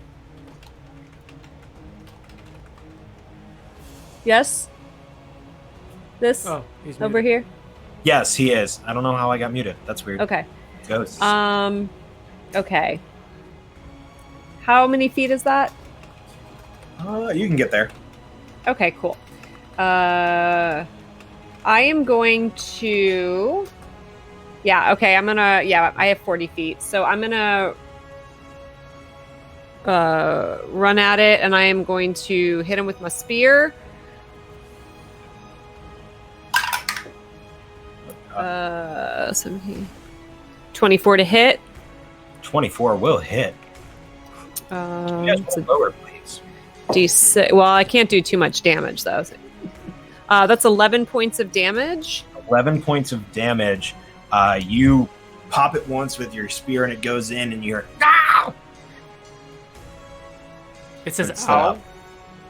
[SPEAKER 6] Yes. This
[SPEAKER 2] Oh, he's
[SPEAKER 6] over
[SPEAKER 2] muted.
[SPEAKER 6] here.
[SPEAKER 1] Yes, he is. I don't know how I got muted. That's weird.
[SPEAKER 6] Okay.
[SPEAKER 1] Ghosts.
[SPEAKER 6] Okay. How many feet is that?
[SPEAKER 1] You can get there.
[SPEAKER 6] Okay, cool. I am going to. Yeah. Okay. I'm gonna. Yeah. I have 40 feet, so I'm gonna run at it, and I am going to hit him with my spear. 17. 24 to hit.
[SPEAKER 1] 24 will hit. Yes,
[SPEAKER 6] It's a
[SPEAKER 1] lower, please.
[SPEAKER 6] D6. Well, I can't do too much damage though. That's 11 points of damage.
[SPEAKER 1] 11 points of damage. You pop it once with your spear, and it goes in, and you're. "Ah!"
[SPEAKER 2] It says
[SPEAKER 1] It's still
[SPEAKER 2] ow.
[SPEAKER 1] up.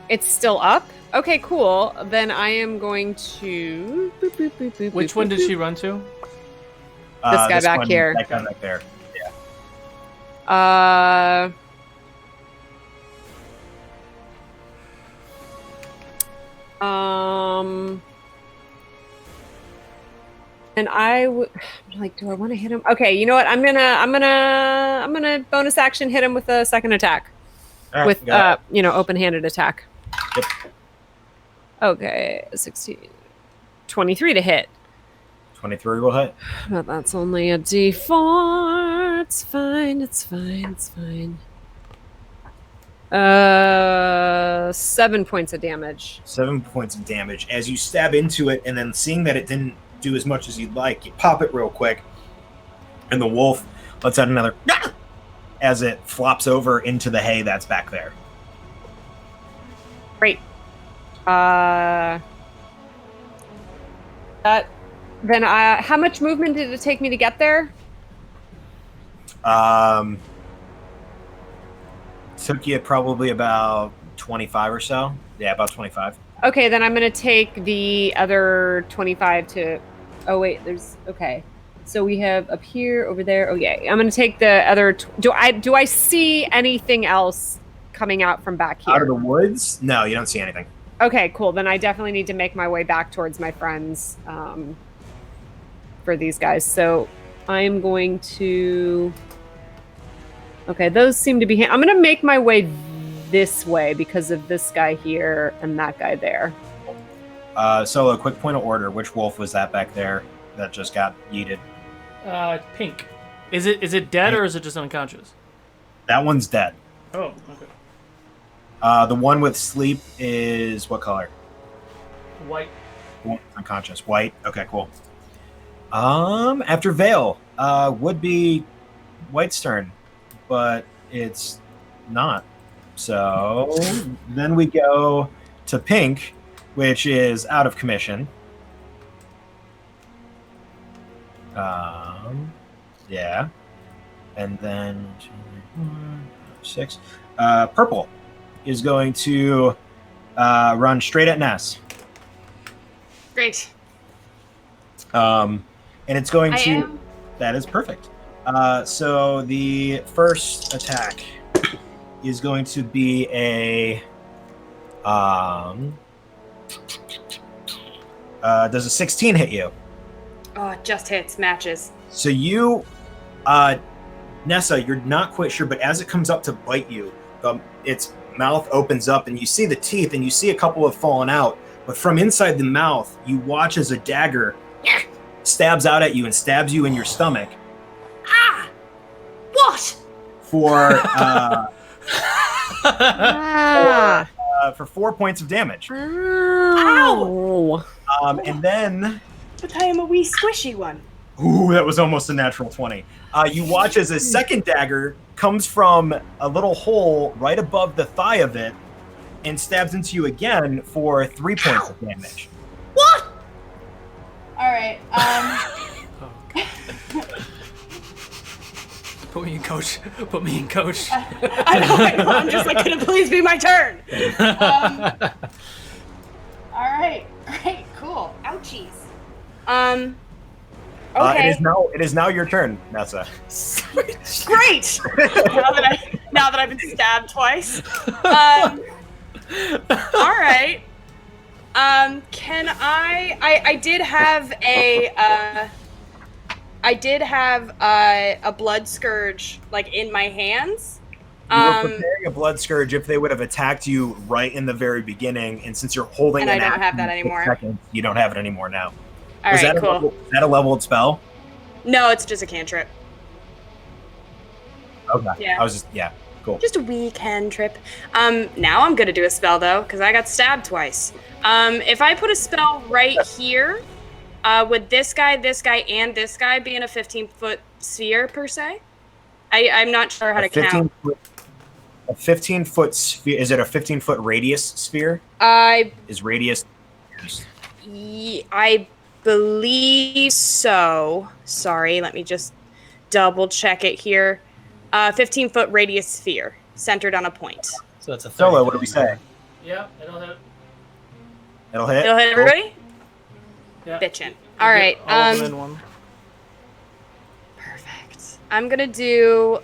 [SPEAKER 6] It's still up. Okay, cool. Then I am going to. Boop, boop, boop, boop,
[SPEAKER 2] Which
[SPEAKER 6] boop,
[SPEAKER 2] one
[SPEAKER 6] boop,
[SPEAKER 2] did she
[SPEAKER 6] boop.
[SPEAKER 2] run to?
[SPEAKER 6] This guy back here.
[SPEAKER 1] That guy back there. Yeah.
[SPEAKER 6] And I would like, do I want to hit him? Okay, you know what? I'm gonna bonus action hit him with a second attack.
[SPEAKER 1] All right,
[SPEAKER 6] With
[SPEAKER 1] go ahead.
[SPEAKER 6] open-handed attack.
[SPEAKER 1] Yep.
[SPEAKER 6] Okay, 16, 23 to hit.
[SPEAKER 1] 23 will hit.
[SPEAKER 6] But that's only a D4. It's fine. It's fine. It's fine. 7 points of damage.
[SPEAKER 1] 7 points of damage. As you stab into it, and then seeing that it didn't do as much as you'd like, you pop it real quick, and the wolf lets out another as it flops over into the hay that's back there.
[SPEAKER 6] Great. How much movement did it take me to get there?
[SPEAKER 1] Took you probably about 25 or so. Yeah, about 25.
[SPEAKER 6] Okay, then I'm going to take the other 25 to... Oh, wait, there's... Okay. So we have up here, over there. Oh, yeah. I'm going to take the other... Do I see anything else coming out from back here?
[SPEAKER 1] Out of the woods? No, you don't see anything.
[SPEAKER 6] Okay, cool. Then I definitely need to make my way back towards my friends for these guys. So I'm going to... Okay, those seem to be... I'm going to make my way this way because of this guy here and that guy there.
[SPEAKER 1] Solo, quick point of order. Which wolf was that back there that just got yeeted?
[SPEAKER 2] Pink. Is it dead or is it just unconscious?
[SPEAKER 1] That one's dead.
[SPEAKER 2] Oh, okay.
[SPEAKER 1] The one with sleep is what color?
[SPEAKER 2] White.
[SPEAKER 1] Unconscious. White. Okay, cool. After Vale, would be White's turn, but it's not. So then we go to Pink, which is out of commission. Yeah. And then 6. Purple is going to run straight at Ness.
[SPEAKER 9] Great.
[SPEAKER 1] And it's going to... That is perfect. So the first attack is going to be a... does a 16 hit you?
[SPEAKER 9] Oh, it just hits, matches.
[SPEAKER 1] So you... Nessa, you're not quite sure, but as it comes up to bite you, its mouth opens up and you see the teeth and you see a couple have fallen out. But from inside the mouth, you watch as a dagger stabs out at you and stabs you in your stomach.
[SPEAKER 7] Ah! What?
[SPEAKER 1] For
[SPEAKER 6] Ah.
[SPEAKER 1] for 4 points of damage.
[SPEAKER 6] Ow!
[SPEAKER 1] And then...
[SPEAKER 9] But I am a wee squishy one.
[SPEAKER 1] Ooh, that was almost a natural 20. You watch as a second dagger comes from a little hole right above the thigh of it and stabs into you again for 3 points of damage.
[SPEAKER 7] What?
[SPEAKER 9] All right.
[SPEAKER 2] Put me in, coach. Put me in, coach.
[SPEAKER 9] I know. I'm just like, can it please be my turn? All right. Great. Cool. Ouchies. Okay.
[SPEAKER 1] It is now your turn, Nessa.
[SPEAKER 9] Great. now that I've been stabbed twice. All right. Can I did have a blood scourge like in my hands.
[SPEAKER 1] You were preparing a blood scourge if they would have attacked you right in the very beginning, and since you're holding
[SPEAKER 9] And
[SPEAKER 1] an
[SPEAKER 9] I don't
[SPEAKER 1] action
[SPEAKER 9] have that
[SPEAKER 1] for
[SPEAKER 9] anymore.
[SPEAKER 1] seconds, you don't have it anymore now.
[SPEAKER 9] All right, cool.
[SPEAKER 1] Is that a leveled spell?
[SPEAKER 9] No, it's just a cantrip.
[SPEAKER 1] Okay.
[SPEAKER 9] Yeah.
[SPEAKER 1] Cool.
[SPEAKER 9] Just a wee cantrip. Now I'm gonna do a spell though, because I got stabbed twice. If I put a spell right here, would this guy, and this guy be in a 15-foot sphere per se? I'm not sure how to count.
[SPEAKER 1] A 15-foot sphere. Is it a 15-foot radius sphere? Is radius?
[SPEAKER 9] I believe so. Sorry, let me just double check it here. 15-foot radius sphere centered on a point.
[SPEAKER 3] So that's a 30.
[SPEAKER 1] Solo, what do we say?
[SPEAKER 2] Yeah, it'll hit.
[SPEAKER 1] It'll hit?
[SPEAKER 9] It'll hit everybody?
[SPEAKER 2] Yeah.
[SPEAKER 9] Bitchin'. All right.
[SPEAKER 2] All of them in one.
[SPEAKER 9] Perfect. I'm gonna do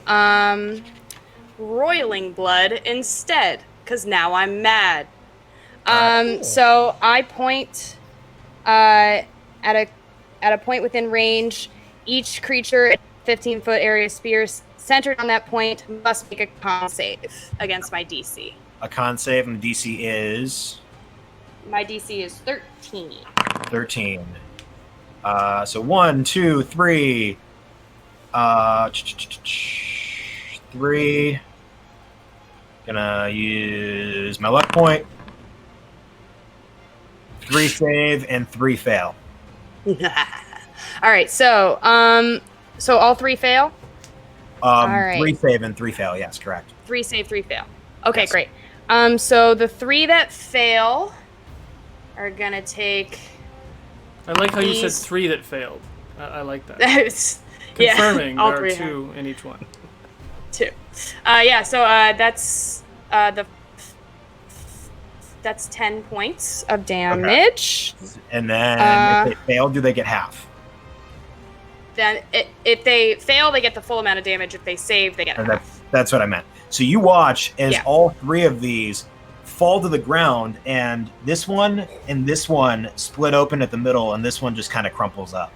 [SPEAKER 9] roiling blood instead, because now I'm mad. So I point at a point within range. Each creature in 15-foot area spheres centered on that point must make a con save against my DC.
[SPEAKER 1] A con save, and the DC is?
[SPEAKER 9] My DC is 13.
[SPEAKER 1] 13. So 1, 2, 3. 3. Gonna use my luck point. 3 save and 3 fail.
[SPEAKER 9] All right, so all 3 fail. All right.
[SPEAKER 1] 3 save and 3 fail. Yes, correct.
[SPEAKER 9] 3 save, 3 fail. Okay,
[SPEAKER 1] Yes.
[SPEAKER 9] great. So the 3 that fail are gonna take.
[SPEAKER 2] I like how you said
[SPEAKER 9] These-
[SPEAKER 2] 3 that failed. I like that.
[SPEAKER 9] Yeah,
[SPEAKER 2] Confirming
[SPEAKER 9] all
[SPEAKER 2] there are
[SPEAKER 9] 3
[SPEAKER 2] 2 in each one.
[SPEAKER 9] 2. That's that's 10 points of damage.
[SPEAKER 1] And then if they fail, do they get half?
[SPEAKER 9] Then if they fail, they get the full amount of damage. If they save, they get
[SPEAKER 1] And
[SPEAKER 9] half.
[SPEAKER 1] that's what I meant. So you watch as
[SPEAKER 9] Yeah.
[SPEAKER 1] all 3 of these fall to the ground, and this one and this one split open at the middle, and this one just kind of crumples up.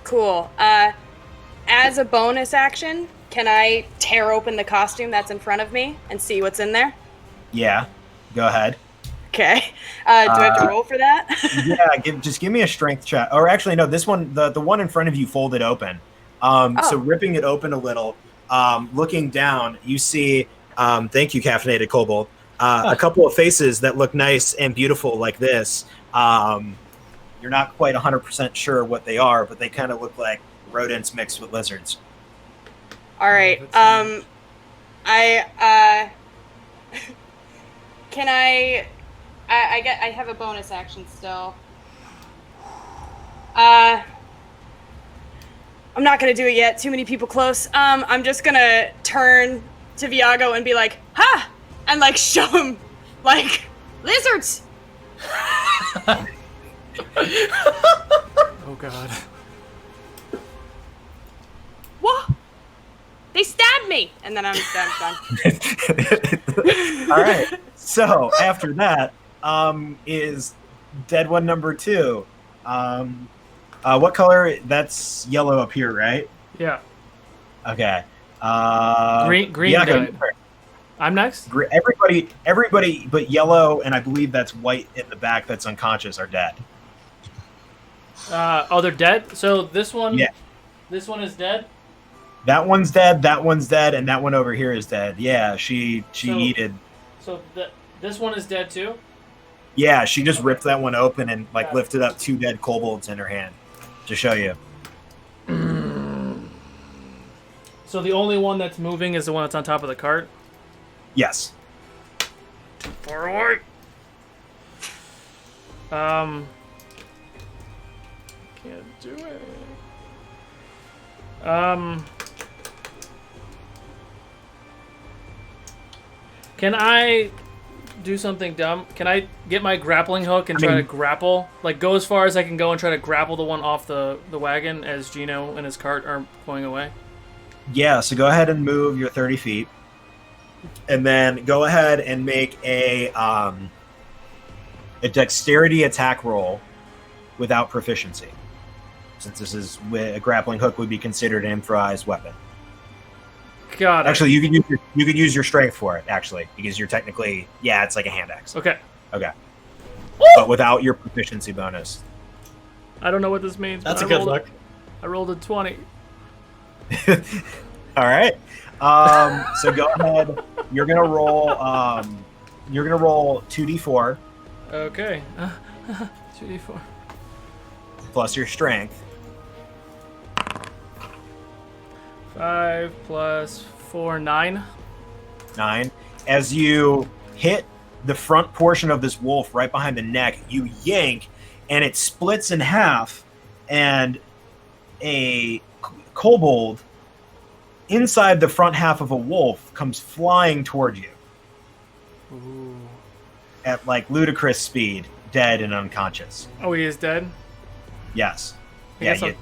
[SPEAKER 9] Cool. As a bonus action, can I tear open the costume that's in front of me and see what's in there?
[SPEAKER 1] Yeah, go ahead.
[SPEAKER 9] Okay. Do I have to roll for that?
[SPEAKER 1] Yeah, just give me a strength check. Or actually, no, this one, the one in front of you folded open. So ripping it open a little, looking down, you see, thank you, Caffeinated Kobold, a couple of faces that look nice and beautiful like this. You're not quite 100% sure what they are, but they kind of look like rodents mixed with lizards.
[SPEAKER 9] All right. Can I have a bonus action still. I'm not gonna do it yet. Too many people close. I'm just gonna turn to Vigao and be like, "Ha!" and like show him like lizards.
[SPEAKER 2] Oh god.
[SPEAKER 9] What? They stabbed me, and then I'm done.
[SPEAKER 1] All right. So after that is dead one number 2. What color? That's yellow up here, right?
[SPEAKER 2] Yeah.
[SPEAKER 1] Okay.
[SPEAKER 2] Green
[SPEAKER 1] yeah,
[SPEAKER 2] died. I'm next?
[SPEAKER 1] Everybody but yellow, and I believe that's white in the back that's unconscious, are dead.
[SPEAKER 2] They're dead? So this one
[SPEAKER 1] Yeah.
[SPEAKER 2] This one is dead?
[SPEAKER 1] That one's dead, and that one over here is dead. Yeah, she yeeted.
[SPEAKER 2] So this one is dead too?
[SPEAKER 1] Yeah, she just ripped that one open and like lifted up 2 dead kobolds in her hand to show you.
[SPEAKER 2] So the only one that's moving is the one that's on top of the cart?
[SPEAKER 1] Yes.
[SPEAKER 2] Too far away. Can't do it. Can I do something dumb? Can I get my grappling hook and try to grapple? Like, go as far as I can go and try to grapple the one off the wagon as Gino and his cart are going away?
[SPEAKER 1] Yeah, so go ahead and move your 30 feet. And then go ahead and make a dexterity attack roll without proficiency. Since this is a grappling hook would be considered an improvised weapon.
[SPEAKER 2] God.
[SPEAKER 1] Actually, you could use your strength for it, actually, because you're technically it's like a hand axe.
[SPEAKER 2] Okay.
[SPEAKER 1] Okay. But without your proficiency bonus.
[SPEAKER 2] I don't know what this means.
[SPEAKER 3] That's a
[SPEAKER 2] but
[SPEAKER 3] good look.
[SPEAKER 2] I rolled a 20.
[SPEAKER 1] All right. So go ahead. You're gonna roll. You're gonna roll 2d4
[SPEAKER 2] Okay. 2d4.
[SPEAKER 1] plus your strength.
[SPEAKER 2] 5 plus 4, 9.
[SPEAKER 1] 9. As you hit the front portion of this wolf right behind the neck, you yank, and it splits in half, and a kobold inside the front half of a wolf comes flying toward you.
[SPEAKER 2] Ooh.
[SPEAKER 1] At like ludicrous speed, dead and unconscious.
[SPEAKER 2] Oh, he is dead?
[SPEAKER 1] Yes.
[SPEAKER 2] I
[SPEAKER 1] Yeah.
[SPEAKER 2] guess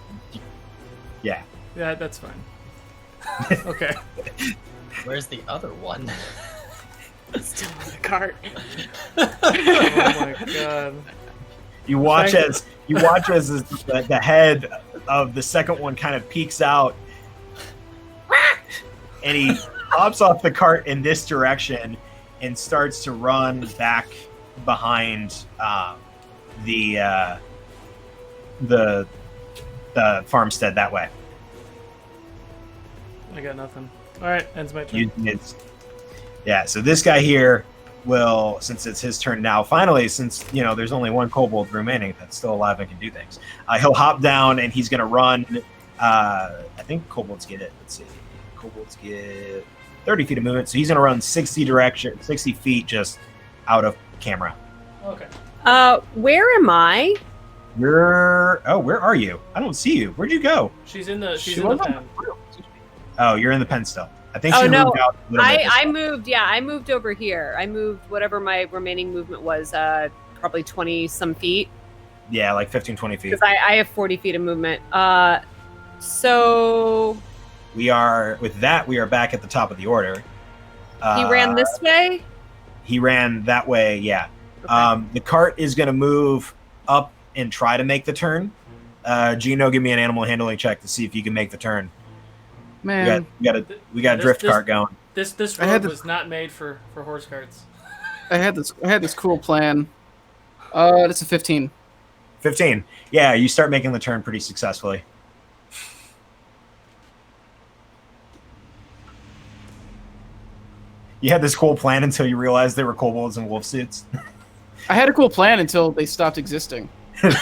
[SPEAKER 1] Yeah.
[SPEAKER 2] Yeah, that's fine. Okay.
[SPEAKER 3] Where's the other one?
[SPEAKER 9] Still on the cart.
[SPEAKER 2] Oh my god.
[SPEAKER 1] You watch
[SPEAKER 2] Thank-
[SPEAKER 1] as the head of the second one kind of peeks out, and he hops off the cart in this direction and starts to run back behind the the farmstead that way.
[SPEAKER 2] I got nothing. All right, ends my turn.
[SPEAKER 1] Yeah, so this guy here will, since it's his turn now, finally, since there's only one kobold remaining that's still alive and can do things, he'll hop down and he's going to run. I think kobolds get it. Let's see, kobolds get 30 feet of movement, so he's going to run 60 feet just out of camera.
[SPEAKER 2] Okay.
[SPEAKER 6] Where am I?
[SPEAKER 1] Where are you? I don't see you. Where'd you go?
[SPEAKER 2] She's in the pen.
[SPEAKER 1] Oh, you're in the pen still. I think
[SPEAKER 6] Oh,
[SPEAKER 1] she
[SPEAKER 6] no.
[SPEAKER 1] moved out a little bit.
[SPEAKER 6] I moved. Yeah, I moved over here. I moved whatever my remaining movement was. Probably 20 some feet.
[SPEAKER 1] Yeah, like 15, 20 feet.
[SPEAKER 6] Because I have 40 feet of movement. So
[SPEAKER 1] we are back at the top of the order.
[SPEAKER 6] he ran this way.
[SPEAKER 1] He ran that way. Yeah.
[SPEAKER 6] Okay.
[SPEAKER 1] The cart is going to move up and try to make the turn. Gino, give me an animal handling check to see if you can make the turn.
[SPEAKER 5] Man,
[SPEAKER 1] we got a drift cart going.
[SPEAKER 2] This road was not made for horse carts.
[SPEAKER 5] I had this cool plan. It's a 15.
[SPEAKER 1] 15. Yeah, you start making the turn pretty successfully. You had this cool plan until you realized they were kobolds in wolf suits.
[SPEAKER 5] I had a cool plan until they stopped existing. It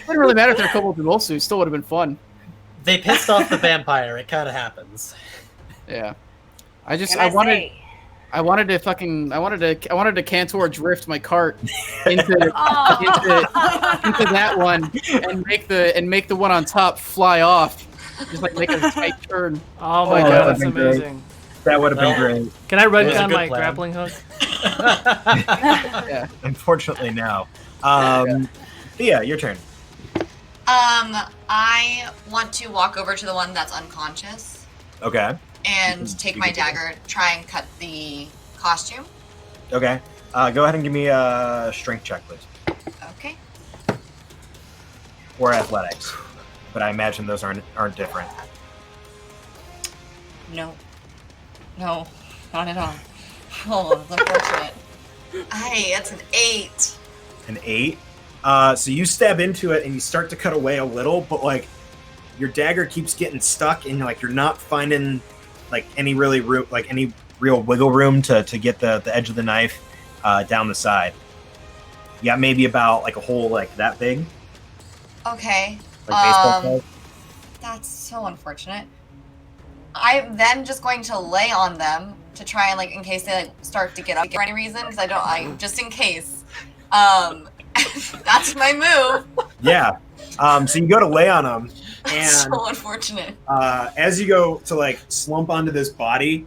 [SPEAKER 5] wouldn't really matter if they're kobolds in wolf suits. Still would have been fun.
[SPEAKER 3] They pissed off the vampire. It kind of happens.
[SPEAKER 5] Yeah. I wanted to Kantor drift my cart into that one and make the one on top fly off. Just like make a tight turn.
[SPEAKER 2] Oh my god, that's amazing.
[SPEAKER 1] That would have been great.
[SPEAKER 2] Can I redcon my
[SPEAKER 3] plan.
[SPEAKER 2] grappling hook?
[SPEAKER 5] Yeah.
[SPEAKER 1] Unfortunately, no. Thea, your turn.
[SPEAKER 7] I want to walk over to the one that's unconscious
[SPEAKER 1] Okay.
[SPEAKER 7] and take my dagger, try and cut the costume.
[SPEAKER 1] Okay. Go ahead and give me a strength check, please.
[SPEAKER 7] Okay.
[SPEAKER 1] Or athletics. But I imagine those aren't different.
[SPEAKER 7] No, not at all. Oh, that's unfortunate. Hey, that's an 8.
[SPEAKER 1] An 8. So you stab into it and you start to cut away a little, but like your dagger keeps getting stuck and like you're not finding like any real wiggle room to get the edge of the knife down the side. You got maybe about like a hole like that big.
[SPEAKER 7] Okay.
[SPEAKER 1] Like baseball size.
[SPEAKER 7] That's so unfortunate. I'm then just going to lay on them to try and like in case they like start to get up for any reason because just in case. That's my move.
[SPEAKER 1] Yeah. So you go to lay on them, and
[SPEAKER 7] So unfortunate.
[SPEAKER 1] as you go to like slump onto this body,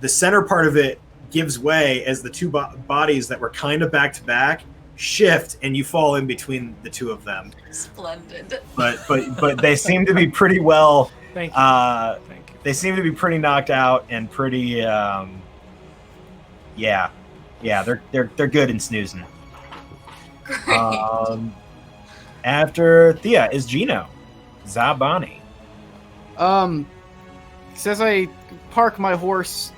[SPEAKER 1] the center part of it gives way as the two bodies that were kind of back to back shift, and you fall in between the two of them.
[SPEAKER 7] Splendid.
[SPEAKER 1] But they seem to be pretty well.
[SPEAKER 2] Thank you. Thank you.
[SPEAKER 1] They seem to be pretty knocked out and pretty. Yeah, they're good in snoozing.
[SPEAKER 7] Great.
[SPEAKER 1] After Thea is Gino. Zabani.
[SPEAKER 5] Says I park my horse,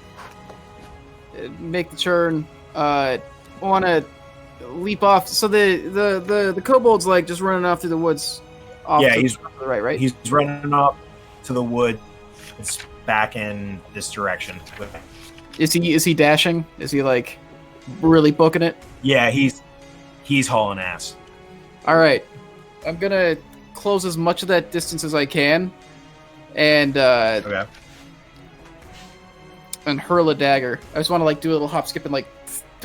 [SPEAKER 5] make the turn, want to leap off. So the kobold's like just running off through the woods.
[SPEAKER 1] He's
[SPEAKER 5] to the right.
[SPEAKER 1] He's running off to the wood. It's back in this direction.
[SPEAKER 5] Is he dashing? Is he like really booking it?
[SPEAKER 1] Yeah, he's hauling ass.
[SPEAKER 5] All right, I'm gonna close as much of that distance as I can, and
[SPEAKER 1] Okay.
[SPEAKER 5] and hurl a dagger. I just want to like do a little hop, skip, and like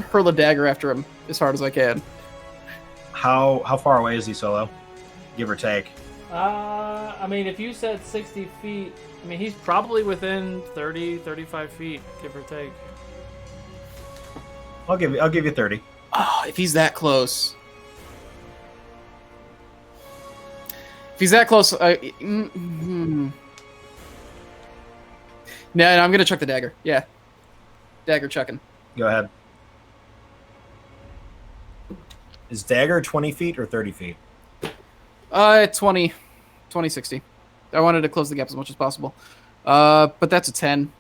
[SPEAKER 5] hurl a dagger after him as hard as I can.
[SPEAKER 1] How far away is he, Solo? Give or take.
[SPEAKER 2] I mean, if you said 60 feet, I mean, he's probably within 30, 35 feet, give or take.
[SPEAKER 1] I'll give you 30.
[SPEAKER 5] Oh, if he's that close. If he's that close, No, I'm gonna chuck the dagger. Yeah, dagger chucking.
[SPEAKER 1] Go ahead. Is dagger 20 feet or 30 feet?
[SPEAKER 5] 20, 60. I wanted to close the gap as much as possible. But that's a 10.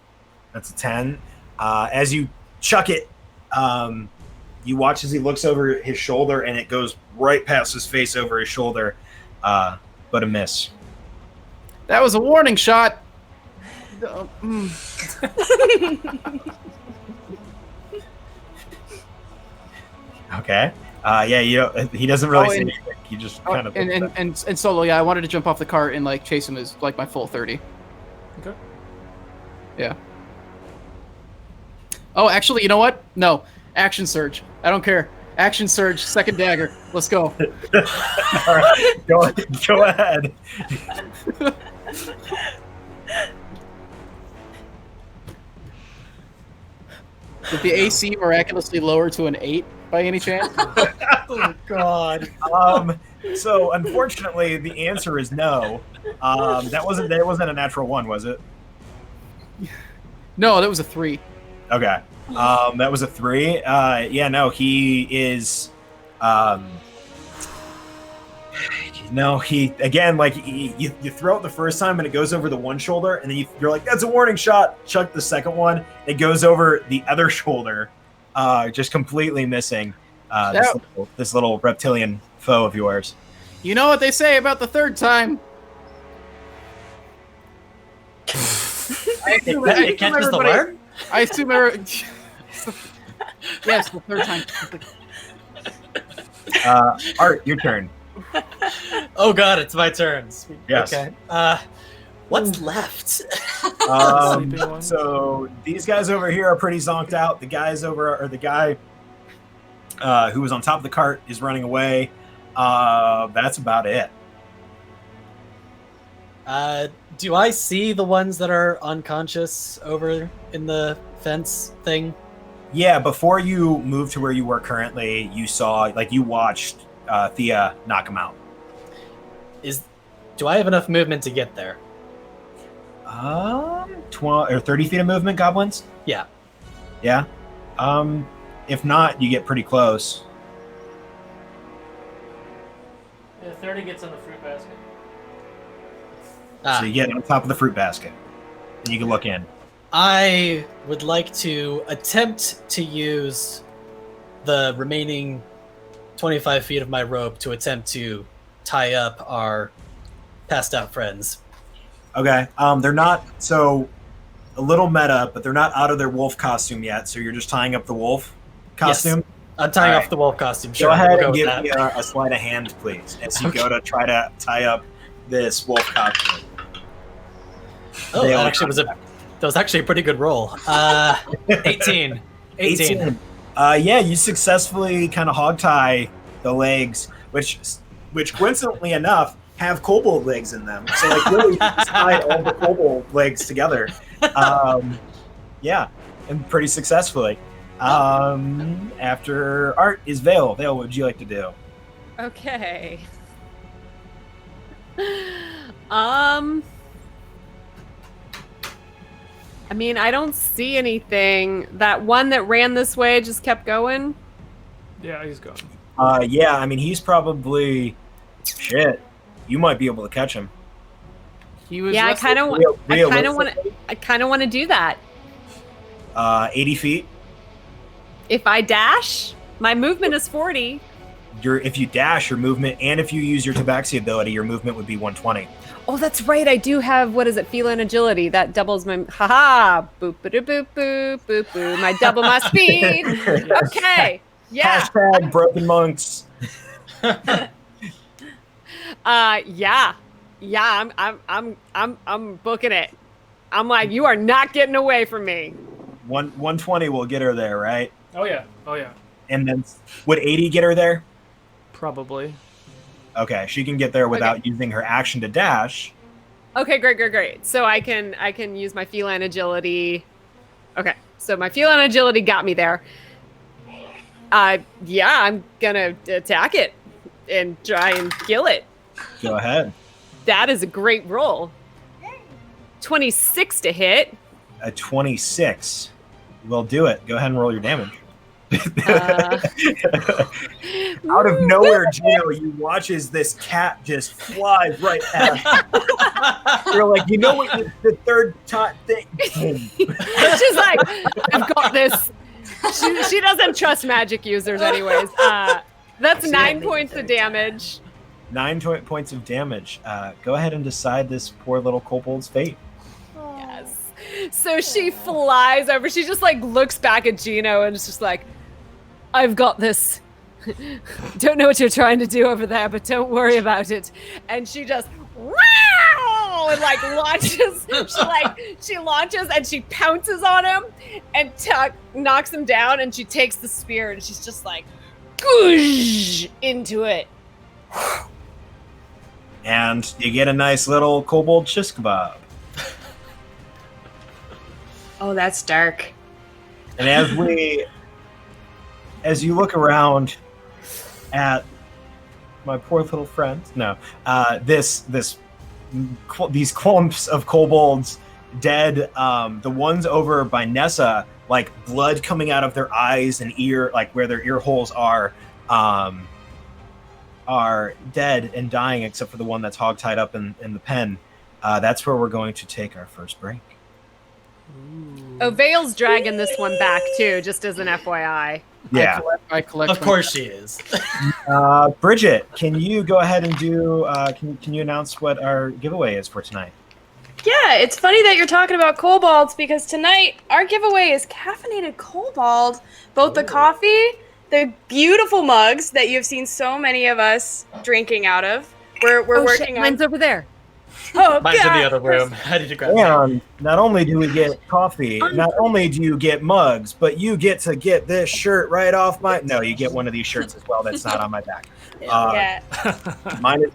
[SPEAKER 1] That's a 10. As you chuck it, you watch as he looks over his shoulder, and it goes right past his face over his shoulder, but a miss.
[SPEAKER 5] That was a warning shot.
[SPEAKER 1] Okay. He doesn't really say
[SPEAKER 5] and-
[SPEAKER 1] anything. He just kind of.
[SPEAKER 5] And Solo, yeah, I wanted to jump off the cart and like chase him as like my full 30.
[SPEAKER 2] Okay.
[SPEAKER 5] Yeah. Oh, actually, you know what? No, action surge. I don't care. Action surge, second dagger. Let's go.
[SPEAKER 1] All right, go ahead.
[SPEAKER 5] Did the AC miraculously lower to an 8 by any chance?
[SPEAKER 3] Oh God.
[SPEAKER 1] So unfortunately, the answer is no. That wasn't a natural 1, was it?
[SPEAKER 5] No, that was a 3.
[SPEAKER 1] Okay. That was a 3. No, he is. No, he again, like you throw it the first time and it goes over the one shoulder, and then you're like, that's a warning shot. Chuck the second one, it goes over the other shoulder, just completely missing this little reptilian foe of yours.
[SPEAKER 5] You know what they say about the third time?
[SPEAKER 3] It catches the word?
[SPEAKER 5] I assume yes, the third time.
[SPEAKER 1] Art, your turn.
[SPEAKER 3] Oh God, it's my turn. Sweet.
[SPEAKER 1] Yes.
[SPEAKER 3] Okay. What's left?
[SPEAKER 2] Sleeping ones.
[SPEAKER 1] So these guys over here are pretty zonked out. The guy who was on top of the cart is running away. That's about it.
[SPEAKER 3] Do I see the ones that are unconscious over in the fence thing?
[SPEAKER 1] Yeah, before you moved to where you were currently, you watched Thea knock him out.
[SPEAKER 3] Do I have enough movement to get there?
[SPEAKER 1] 12 or 30 feet of movement, goblins?
[SPEAKER 3] Yeah.
[SPEAKER 1] Yeah. If not, you get pretty close.
[SPEAKER 2] Yeah, 30 gets on the fruit basket.
[SPEAKER 1] So you get on top of the fruit basket, and you can look in.
[SPEAKER 3] I would like to attempt to use the remaining 25 feet of my rope to attempt to tie up our passed out friends.
[SPEAKER 1] Okay. They're not so a little meta, but they're not out of their wolf costume yet. So you're just tying up the wolf costume.
[SPEAKER 3] Yes. I'm tying
[SPEAKER 1] All
[SPEAKER 3] off
[SPEAKER 1] right.
[SPEAKER 3] the wolf costume. Sure,
[SPEAKER 1] Go ahead
[SPEAKER 3] we'll
[SPEAKER 1] and
[SPEAKER 3] with
[SPEAKER 1] give
[SPEAKER 3] that.
[SPEAKER 1] me a sleight of hand, please, as you go to try to tie up this wolf costume.
[SPEAKER 3] Oh,
[SPEAKER 1] They
[SPEAKER 3] that
[SPEAKER 1] all
[SPEAKER 3] actually was actually a pretty good roll. 18. 18.
[SPEAKER 1] Yeah, you successfully kind of hog tie the legs, which coincidentally enough have kobold legs in them. So like really tie all the kobold legs together. Yeah, and pretty successfully. After Art is Vale. Vale, what would you like to do?
[SPEAKER 6] Okay. I mean, I don't see anything. That one that ran this way just kept going.
[SPEAKER 2] Yeah, he's gone.
[SPEAKER 1] Yeah, I mean he's probably shit. You might be able to catch him.
[SPEAKER 5] He was.
[SPEAKER 6] Yeah, I
[SPEAKER 5] less
[SPEAKER 6] kind of want to do that.
[SPEAKER 1] 80 feet.
[SPEAKER 6] If I dash, my movement is 40.
[SPEAKER 1] If you dash your movement, and if you use your tabaxi ability, your movement would be 120.
[SPEAKER 6] Oh, that's right. I do have, what is it, feline agility. That doubles my, haha, boop, boop, boop, boop, boop, boop. I double my speed. Okay. Yeah.
[SPEAKER 1] Hashtag broken monks.
[SPEAKER 6] Yeah. I'm booking it. I'm like, you are not getting away from me.
[SPEAKER 1] 120 will get her there, right?
[SPEAKER 2] Oh yeah.
[SPEAKER 1] And then would 80 get her there?
[SPEAKER 2] Probably.
[SPEAKER 1] Okay, she can get there without using her action to dash.
[SPEAKER 6] Okay, great. So I can use my feline agility. Okay, so my feline agility got me there. Yeah, I'm gonna attack it and try and kill it.
[SPEAKER 1] Go ahead.
[SPEAKER 6] That is a great roll. 26 to hit.
[SPEAKER 1] A 26 will do it. Go ahead and roll your damage. Out of nowhere, Gino, you watch as this cat just flies right past. You're like, you know what? The third thing.
[SPEAKER 6] She's like, I've got this. She doesn't trust magic users, anyways. That's 9 points of damage.
[SPEAKER 1] 9 points of damage. Go ahead and decide this poor little kobold's fate.
[SPEAKER 6] Yes. So she flies over. She just like looks back at Gino and is just like, I've got this. Don't know what you're trying to do over there, but don't worry about it. And she just wow and like launches. She launches and she pounces on him and knocks him down. And she takes the spear and she's just like, goosh into it.
[SPEAKER 1] And you get a nice little kobold shish kebab.
[SPEAKER 9] Oh, that's dark.
[SPEAKER 1] And as you look around at my poor little friend, these clumps of kobolds dead, the ones over by Nessa, like blood coming out of their eyes and ear, like where their ear holes are dead and dying, except for the one that's hogtied up in the pen. That's where we're going to take our first break.
[SPEAKER 6] Oh, Vale's dragging this one back too, just as an FYI.
[SPEAKER 1] Yeah,
[SPEAKER 5] I collect.
[SPEAKER 3] Of course she is.
[SPEAKER 1] Bridget, can you go ahead and do? Can you announce what our giveaway is for tonight?
[SPEAKER 9] Yeah, it's funny that you're talking about kobolds because tonight our giveaway is caffeinated kobold. Both the coffee, the beautiful mugs that you've seen so many of us drinking out of. We're working on.
[SPEAKER 6] Mine's over there.
[SPEAKER 9] Oh,
[SPEAKER 3] Mine's in
[SPEAKER 9] God.
[SPEAKER 3] the other room. I need to grab that.
[SPEAKER 1] And not only do we get coffee, not only do you get mugs, but you get to get this shirt right off my. No, you get one of these shirts as well. That's not on my back.
[SPEAKER 9] Yeah.
[SPEAKER 1] Mine is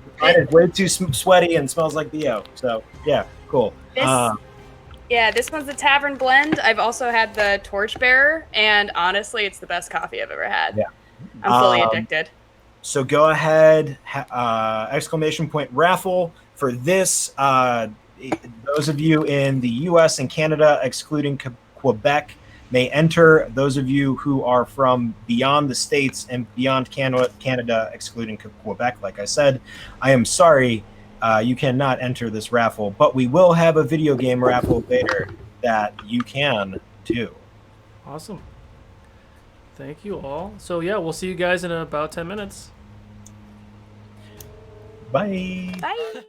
[SPEAKER 1] way too sweaty and smells like BO. So yeah, cool.
[SPEAKER 9] This one's the Tavern Blend. I've also had the Torchbearer, and honestly, it's the best coffee I've ever had.
[SPEAKER 1] Yeah.
[SPEAKER 9] I'm fully addicted.
[SPEAKER 1] So go ahead, exclamation point raffle for this. Those of you in the U.S. and Canada, excluding Quebec, may enter. Those of you who are from beyond the States and beyond Canada, excluding Quebec, like I said, I am sorry, you cannot enter this raffle, but we will have a video game raffle later that you can do.
[SPEAKER 2] Awesome. Thank you all. So yeah, we'll see you guys in about 10 minutes.
[SPEAKER 1] Bye.
[SPEAKER 9] Bye.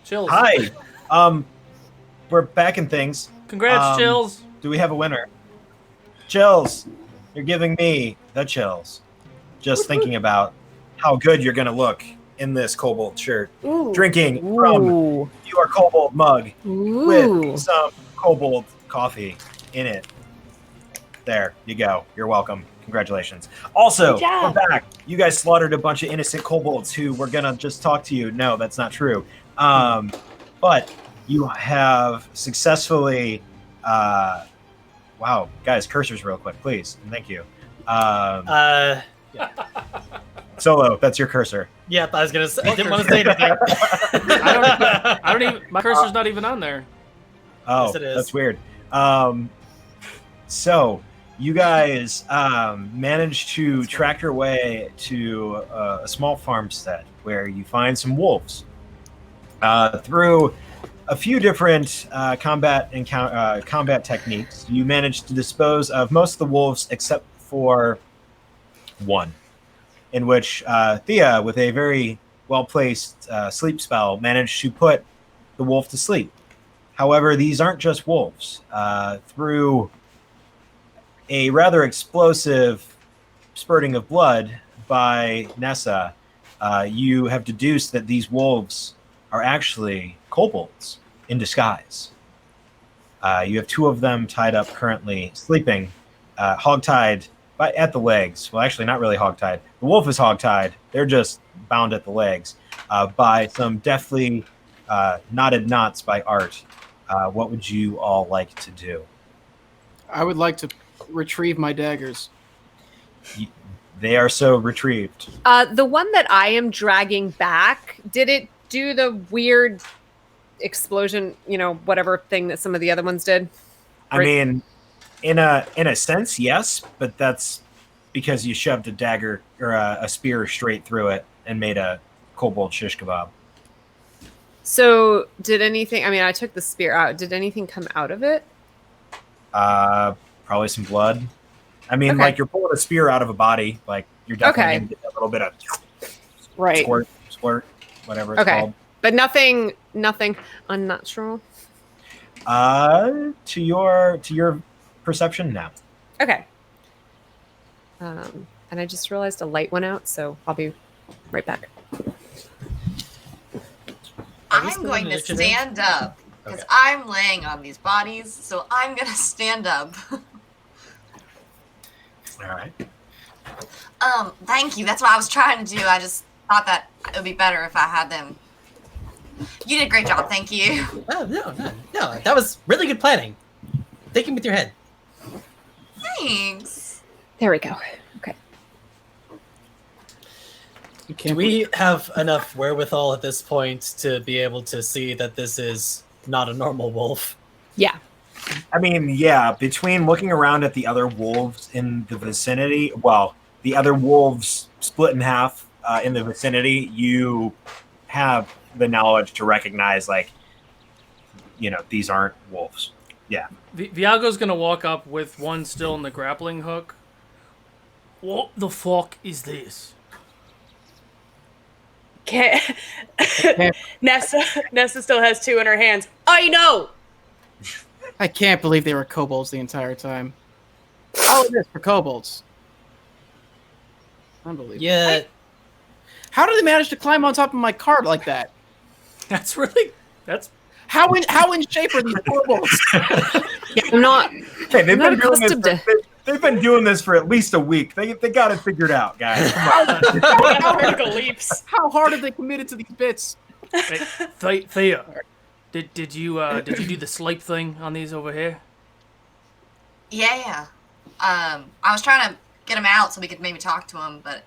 [SPEAKER 2] Chills.
[SPEAKER 1] Hi. We're back in things.
[SPEAKER 2] Congrats, Chills.
[SPEAKER 1] Do we have a winner? Chills. You're giving me the chills. Just thinking about how good you're gonna look in this kobold shirt.
[SPEAKER 6] Ooh.
[SPEAKER 1] Drinking from your kobold mug
[SPEAKER 6] Ooh.
[SPEAKER 1] with some kobold coffee in it. There you go. You're welcome. Congratulations. Also,
[SPEAKER 4] Good job.
[SPEAKER 1] we're back. You guys slaughtered a bunch of innocent kobolds who were gonna just talk to you. No, that's not true. But you have successfully. Wow, guys, cursors real quick, please. Thank you. Solo, that's your cursor.
[SPEAKER 3] Yeah, I was gonna say. I didn't want to say anything.
[SPEAKER 2] I don't even. My cursor's not even on there.
[SPEAKER 1] Oh,
[SPEAKER 3] Yes, it is.
[SPEAKER 1] that's weird. So you guys managed to track your way to a small farmstead where you find some wolves. Through a few different combat techniques, you managed to dispose of most of the wolves except for one, in which Thea, with a very well-placed sleep spell, managed to put the wolf to sleep. However, these aren't just wolves. Through a rather explosive spurting of blood by Nessa, you have deduced that these wolves are actually kobolds in disguise. You have two of them tied up currently, sleeping, hogtied at the legs. Well, actually, not really hogtied. The wolf is hogtied. They're just bound at the legs by some deftly knotted knots by Art. What would you all like to do?
[SPEAKER 5] I would like to retrieve my daggers.
[SPEAKER 1] They are so retrieved.
[SPEAKER 6] The one that I am dragging back, did it do the weird explosion, whatever thing that some of the other ones did?
[SPEAKER 1] I mean, in a sense, yes, but that's because you shoved a dagger or a spear straight through it and made a kobold shish kebab.
[SPEAKER 6] So did anything, I took the spear out. Did anything come out of it?
[SPEAKER 1] Probably some blood. I mean,
[SPEAKER 6] Okay.
[SPEAKER 1] like you're pulling a spear out of a body, like you're definitely
[SPEAKER 6] Okay.
[SPEAKER 1] going to get a little bit of
[SPEAKER 6] Right.
[SPEAKER 1] squirt, whatever it's
[SPEAKER 6] Okay.
[SPEAKER 1] called.
[SPEAKER 6] But nothing unnatural.
[SPEAKER 1] To your perception now.
[SPEAKER 6] Okay. And I just realized a light went out, so I'll be right back.
[SPEAKER 7] I'm going to stand up because
[SPEAKER 3] Okay.
[SPEAKER 7] I'm laying on these bodies, so I'm gonna stand up.
[SPEAKER 1] All right.
[SPEAKER 7] Thank you. That's what I was trying to do. I just thought that it would be better if I had them. You did a great job. Thank you.
[SPEAKER 3] Oh, no. That was really good planning. Thinking with your head.
[SPEAKER 7] Thanks.
[SPEAKER 6] There we go. Okay.
[SPEAKER 3] Do we have enough wherewithal at this point to be able to see that this is not a normal wolf?
[SPEAKER 6] Yeah.
[SPEAKER 1] I mean, yeah, between looking around at the other wolves in the vicinity, well, the other wolves split in half in the vicinity, you have the knowledge to recognize, these aren't wolves. Yeah.
[SPEAKER 2] Viago's gonna walk up with one still in the grappling hook. What the fuck is this?
[SPEAKER 9] Nessa still has two in her hands. I know.
[SPEAKER 5] I can't believe they were kobolds the entire time. Oh, it is for kobolds. Unbelievable.
[SPEAKER 3] Yeah.
[SPEAKER 5] How did they manage to climb on top of my cart like that?
[SPEAKER 2] That's
[SPEAKER 5] How in shape are these kobolds?
[SPEAKER 6] I'm not.
[SPEAKER 1] Hey, they've
[SPEAKER 6] Not
[SPEAKER 1] been doing this.
[SPEAKER 6] accustomed to-
[SPEAKER 1] They've been doing this for at least a week. They got it figured out, guys. Come on.
[SPEAKER 9] Vertical leaps.
[SPEAKER 5] How hard have they committed to these bits?
[SPEAKER 2] Hey, Thea. Did you do the sleep thing on these over here?
[SPEAKER 7] Yeah. I was trying to get him out so we could maybe talk to him, but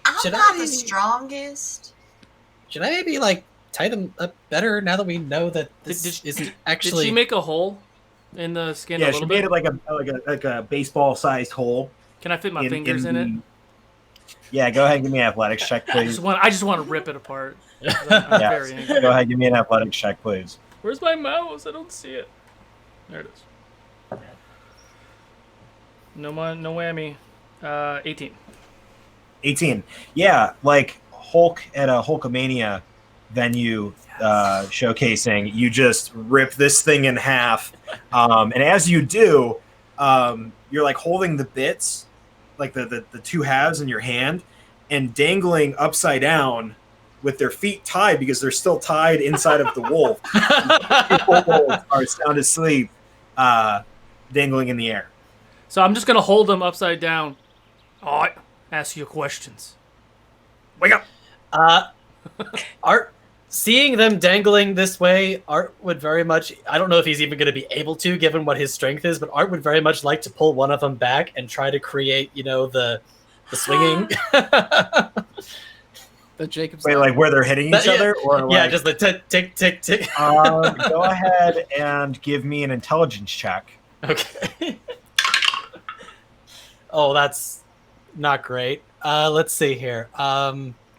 [SPEAKER 7] I'm
[SPEAKER 3] Should
[SPEAKER 7] not
[SPEAKER 3] I-
[SPEAKER 7] the strongest.
[SPEAKER 3] Should I maybe tie them up better now that we know that this isn't actually?
[SPEAKER 2] Did she make a hole in the skin
[SPEAKER 1] Yeah,
[SPEAKER 2] a
[SPEAKER 1] she
[SPEAKER 2] little
[SPEAKER 1] made
[SPEAKER 2] bit?
[SPEAKER 1] it like a baseball-sized hole.
[SPEAKER 2] Can I fit my fingers in it?
[SPEAKER 1] Yeah, go ahead and give me an athletics check,
[SPEAKER 2] I
[SPEAKER 1] please.
[SPEAKER 2] just want to rip it apart. I'm
[SPEAKER 1] Yeah.
[SPEAKER 2] very angry.
[SPEAKER 1] Go ahead, give me an athletics check, please.
[SPEAKER 2] Where's my mouse? I don't see it. There it is. No whammy. 18.
[SPEAKER 1] 18. Yeah, like Hulk at a Hulkamania, venue showcasing, you just rip this thing in half. And as you do, you're like holding the bits, like the two halves in your hand, and dangling upside down with their feet tied because they're still tied inside of the wolf. People are sound asleep, dangling in the air.
[SPEAKER 2] So I'm just gonna hold them upside down. All right, ask you questions. Wake up.
[SPEAKER 3] Art, seeing them dangling this way, Art would very much, I don't know if he's even going to be able to, given what his strength is, but Art would very much like to pull one of them back and try to create, the swinging.
[SPEAKER 5] The Jacob's
[SPEAKER 1] Wait, like where they're hitting each other? Or
[SPEAKER 3] yeah,
[SPEAKER 1] like,
[SPEAKER 3] just the tick, tick, tick, tick.
[SPEAKER 1] go ahead and give me an intelligence check.
[SPEAKER 3] Okay. Oh, that's not great. Let's see here.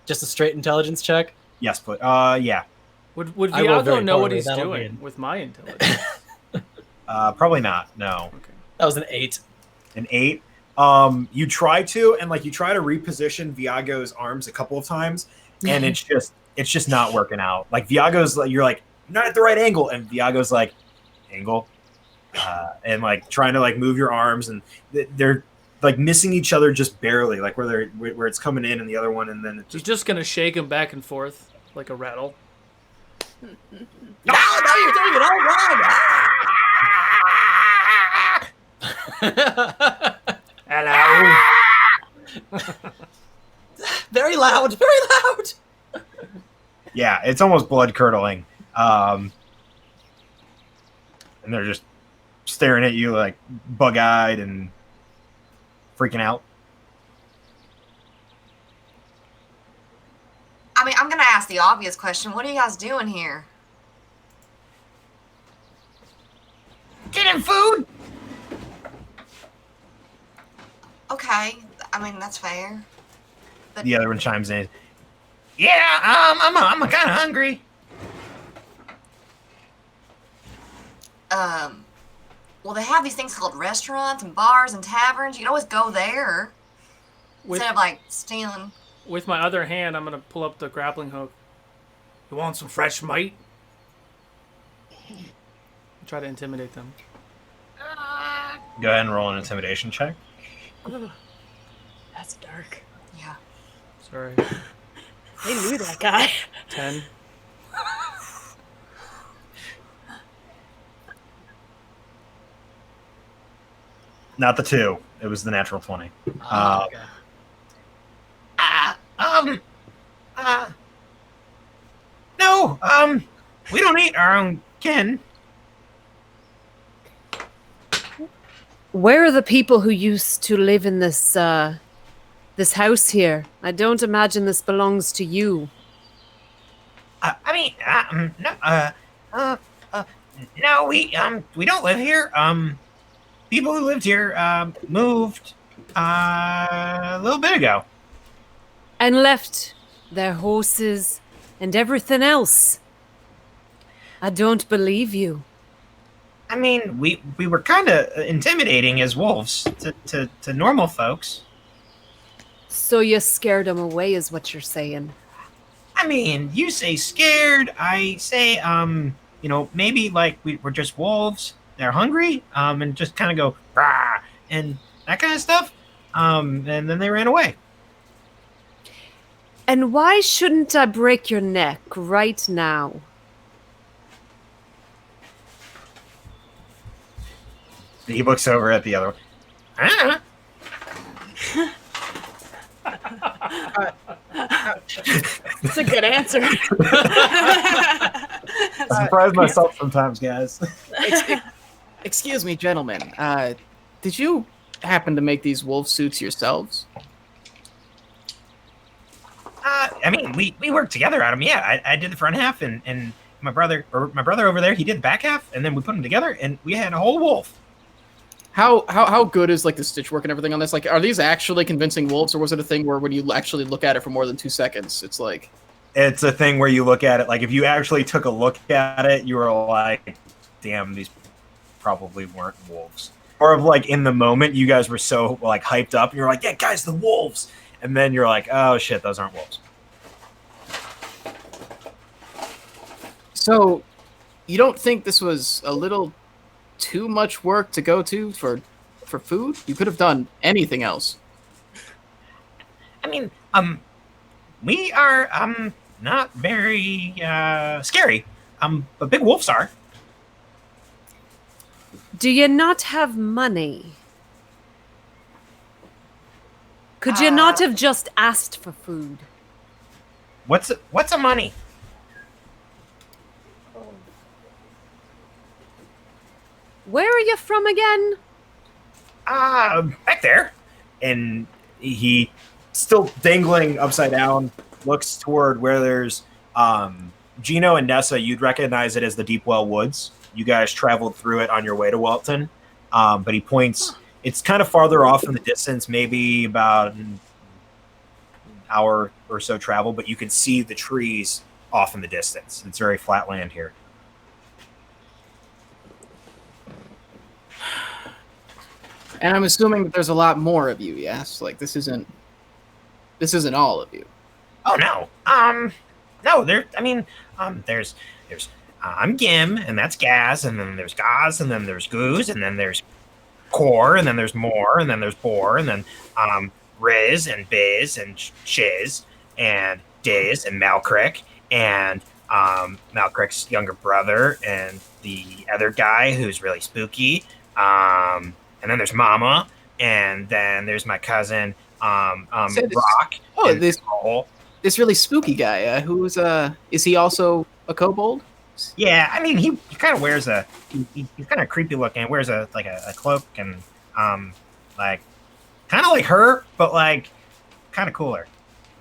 [SPEAKER 3] Just a straight intelligence check?
[SPEAKER 1] Yes, but yeah.
[SPEAKER 2] Would
[SPEAKER 3] I roll
[SPEAKER 2] Vigao
[SPEAKER 3] very
[SPEAKER 2] know what
[SPEAKER 3] poorly,
[SPEAKER 2] he's
[SPEAKER 3] that'll be
[SPEAKER 2] doing with my intelligence?
[SPEAKER 1] Probably not. No.
[SPEAKER 2] Okay.
[SPEAKER 3] That was an 8.
[SPEAKER 1] An 8. You try to, and like you try to reposition Viago's arms a couple of times, and it's just not working out. Like Viago's like, you're like, not at the right angle, and Viago's like, angle, and like trying to like move your arms, and they're like missing each other just barely, like where it's coming in and the other one, and then it's
[SPEAKER 2] He's just gonna shake him back and forth like a rattle.
[SPEAKER 3] No, you're doing it all wrong!
[SPEAKER 2] Hello.
[SPEAKER 3] Very loud, very loud!
[SPEAKER 1] yeah, it's almost blood curdling. And they're just staring at you like bug-eyed and freaking out.
[SPEAKER 7] I mean, I'm gonna ask the obvious question. What are you guys doing here?
[SPEAKER 8] Getting food.
[SPEAKER 7] Okay, I mean that's fair.
[SPEAKER 1] The other one chimes in.
[SPEAKER 8] Yeah, I'm kind of hungry.
[SPEAKER 7] Well, they have these things called restaurants and bars and taverns. You can always go there instead of like stealing.
[SPEAKER 2] With my other hand, I'm gonna pull up the grappling hook. You want some fresh meat? Try to intimidate them.
[SPEAKER 1] Go ahead and roll an intimidation check.
[SPEAKER 9] That's dark.
[SPEAKER 7] Yeah.
[SPEAKER 2] Sorry.
[SPEAKER 9] They knew that guy.
[SPEAKER 2] 10.
[SPEAKER 1] Not the 2. It was the natural 20.
[SPEAKER 3] Okay.
[SPEAKER 8] No, we don't eat our own kin.
[SPEAKER 6] Where are the people who used to live in this this house here? I don't imagine this belongs to you.
[SPEAKER 8] No, we don't live here. People who lived here moved a little bit ago.
[SPEAKER 6] And left their horses and everything else. I don't believe you.
[SPEAKER 8] I mean, we were kind of intimidating as wolves to normal folks.
[SPEAKER 6] So you scared them away is what you're saying.
[SPEAKER 8] I mean, you say scared. I say, maybe like we're just wolves. They're hungry, and just kind of go, rah, and that kind of stuff. And then they ran away.
[SPEAKER 6] And why shouldn't I break your neck right now?
[SPEAKER 1] He looks over at the other one.
[SPEAKER 8] Huh?
[SPEAKER 9] That's a good answer.
[SPEAKER 1] I surprise myself sometimes, guys.
[SPEAKER 5] Excuse me, gentlemen. Did you happen to make these wolf suits yourselves?
[SPEAKER 8] I mean, we worked together on them. Yeah, I did the front half, and my brother over there, he did the back half, and then we put them together, and we had a whole wolf.
[SPEAKER 5] How good is like the stitch work and everything on this? Like, are these actually convincing wolves, or was it a thing where when you actually look at it for more than 2 seconds, it's like?
[SPEAKER 1] It's a thing where you look at it, like if you actually took a look at it, you were like, damn, these probably weren't wolves. Or of like in the moment, you guys were so like hyped up, and you're like, yeah, guys, the wolves. And then you're like, oh shit, those aren't wolves.
[SPEAKER 5] So, you don't think this was a little too much work to go to for food? You could have done anything else.
[SPEAKER 1] I mean, we are not very scary. But big wolves are.
[SPEAKER 6] Do you not have money? Could you not have just asked for food?
[SPEAKER 1] What's a money?
[SPEAKER 6] Where are you from again?
[SPEAKER 1] Back there. And he, still dangling upside down, looks toward where there's Gino and Nessa. You'd recognize it as the Deepwell Woods. You guys traveled through it on your way to Welton. But he points, it's kind of farther off in the distance, maybe about an hour or so travel, but you can see the trees off in the distance. It's very flat land here.
[SPEAKER 5] And I'm assuming that there's a lot more of you, yes? Like, this isn't all of you.
[SPEAKER 1] Oh, no. No, there's I'm Gim, and that's Gaz, and then there's Gaz, and then there's Goose, and then there's Core, and then there's More, and then there's Bor, and then Riz, and Biz, and Shiz, and Diz, and Malcrick, and Malcrick's younger brother, and the other guy who's really spooky, and then there's Mama, and then there's my cousin, Rock.
[SPEAKER 5] Oh, this really spooky guy. Who's is he also a kobold?
[SPEAKER 1] Yeah, I mean he kind of wears he's kind of creepy looking. Wears a cloak and like kind of like her, but like kind of cooler.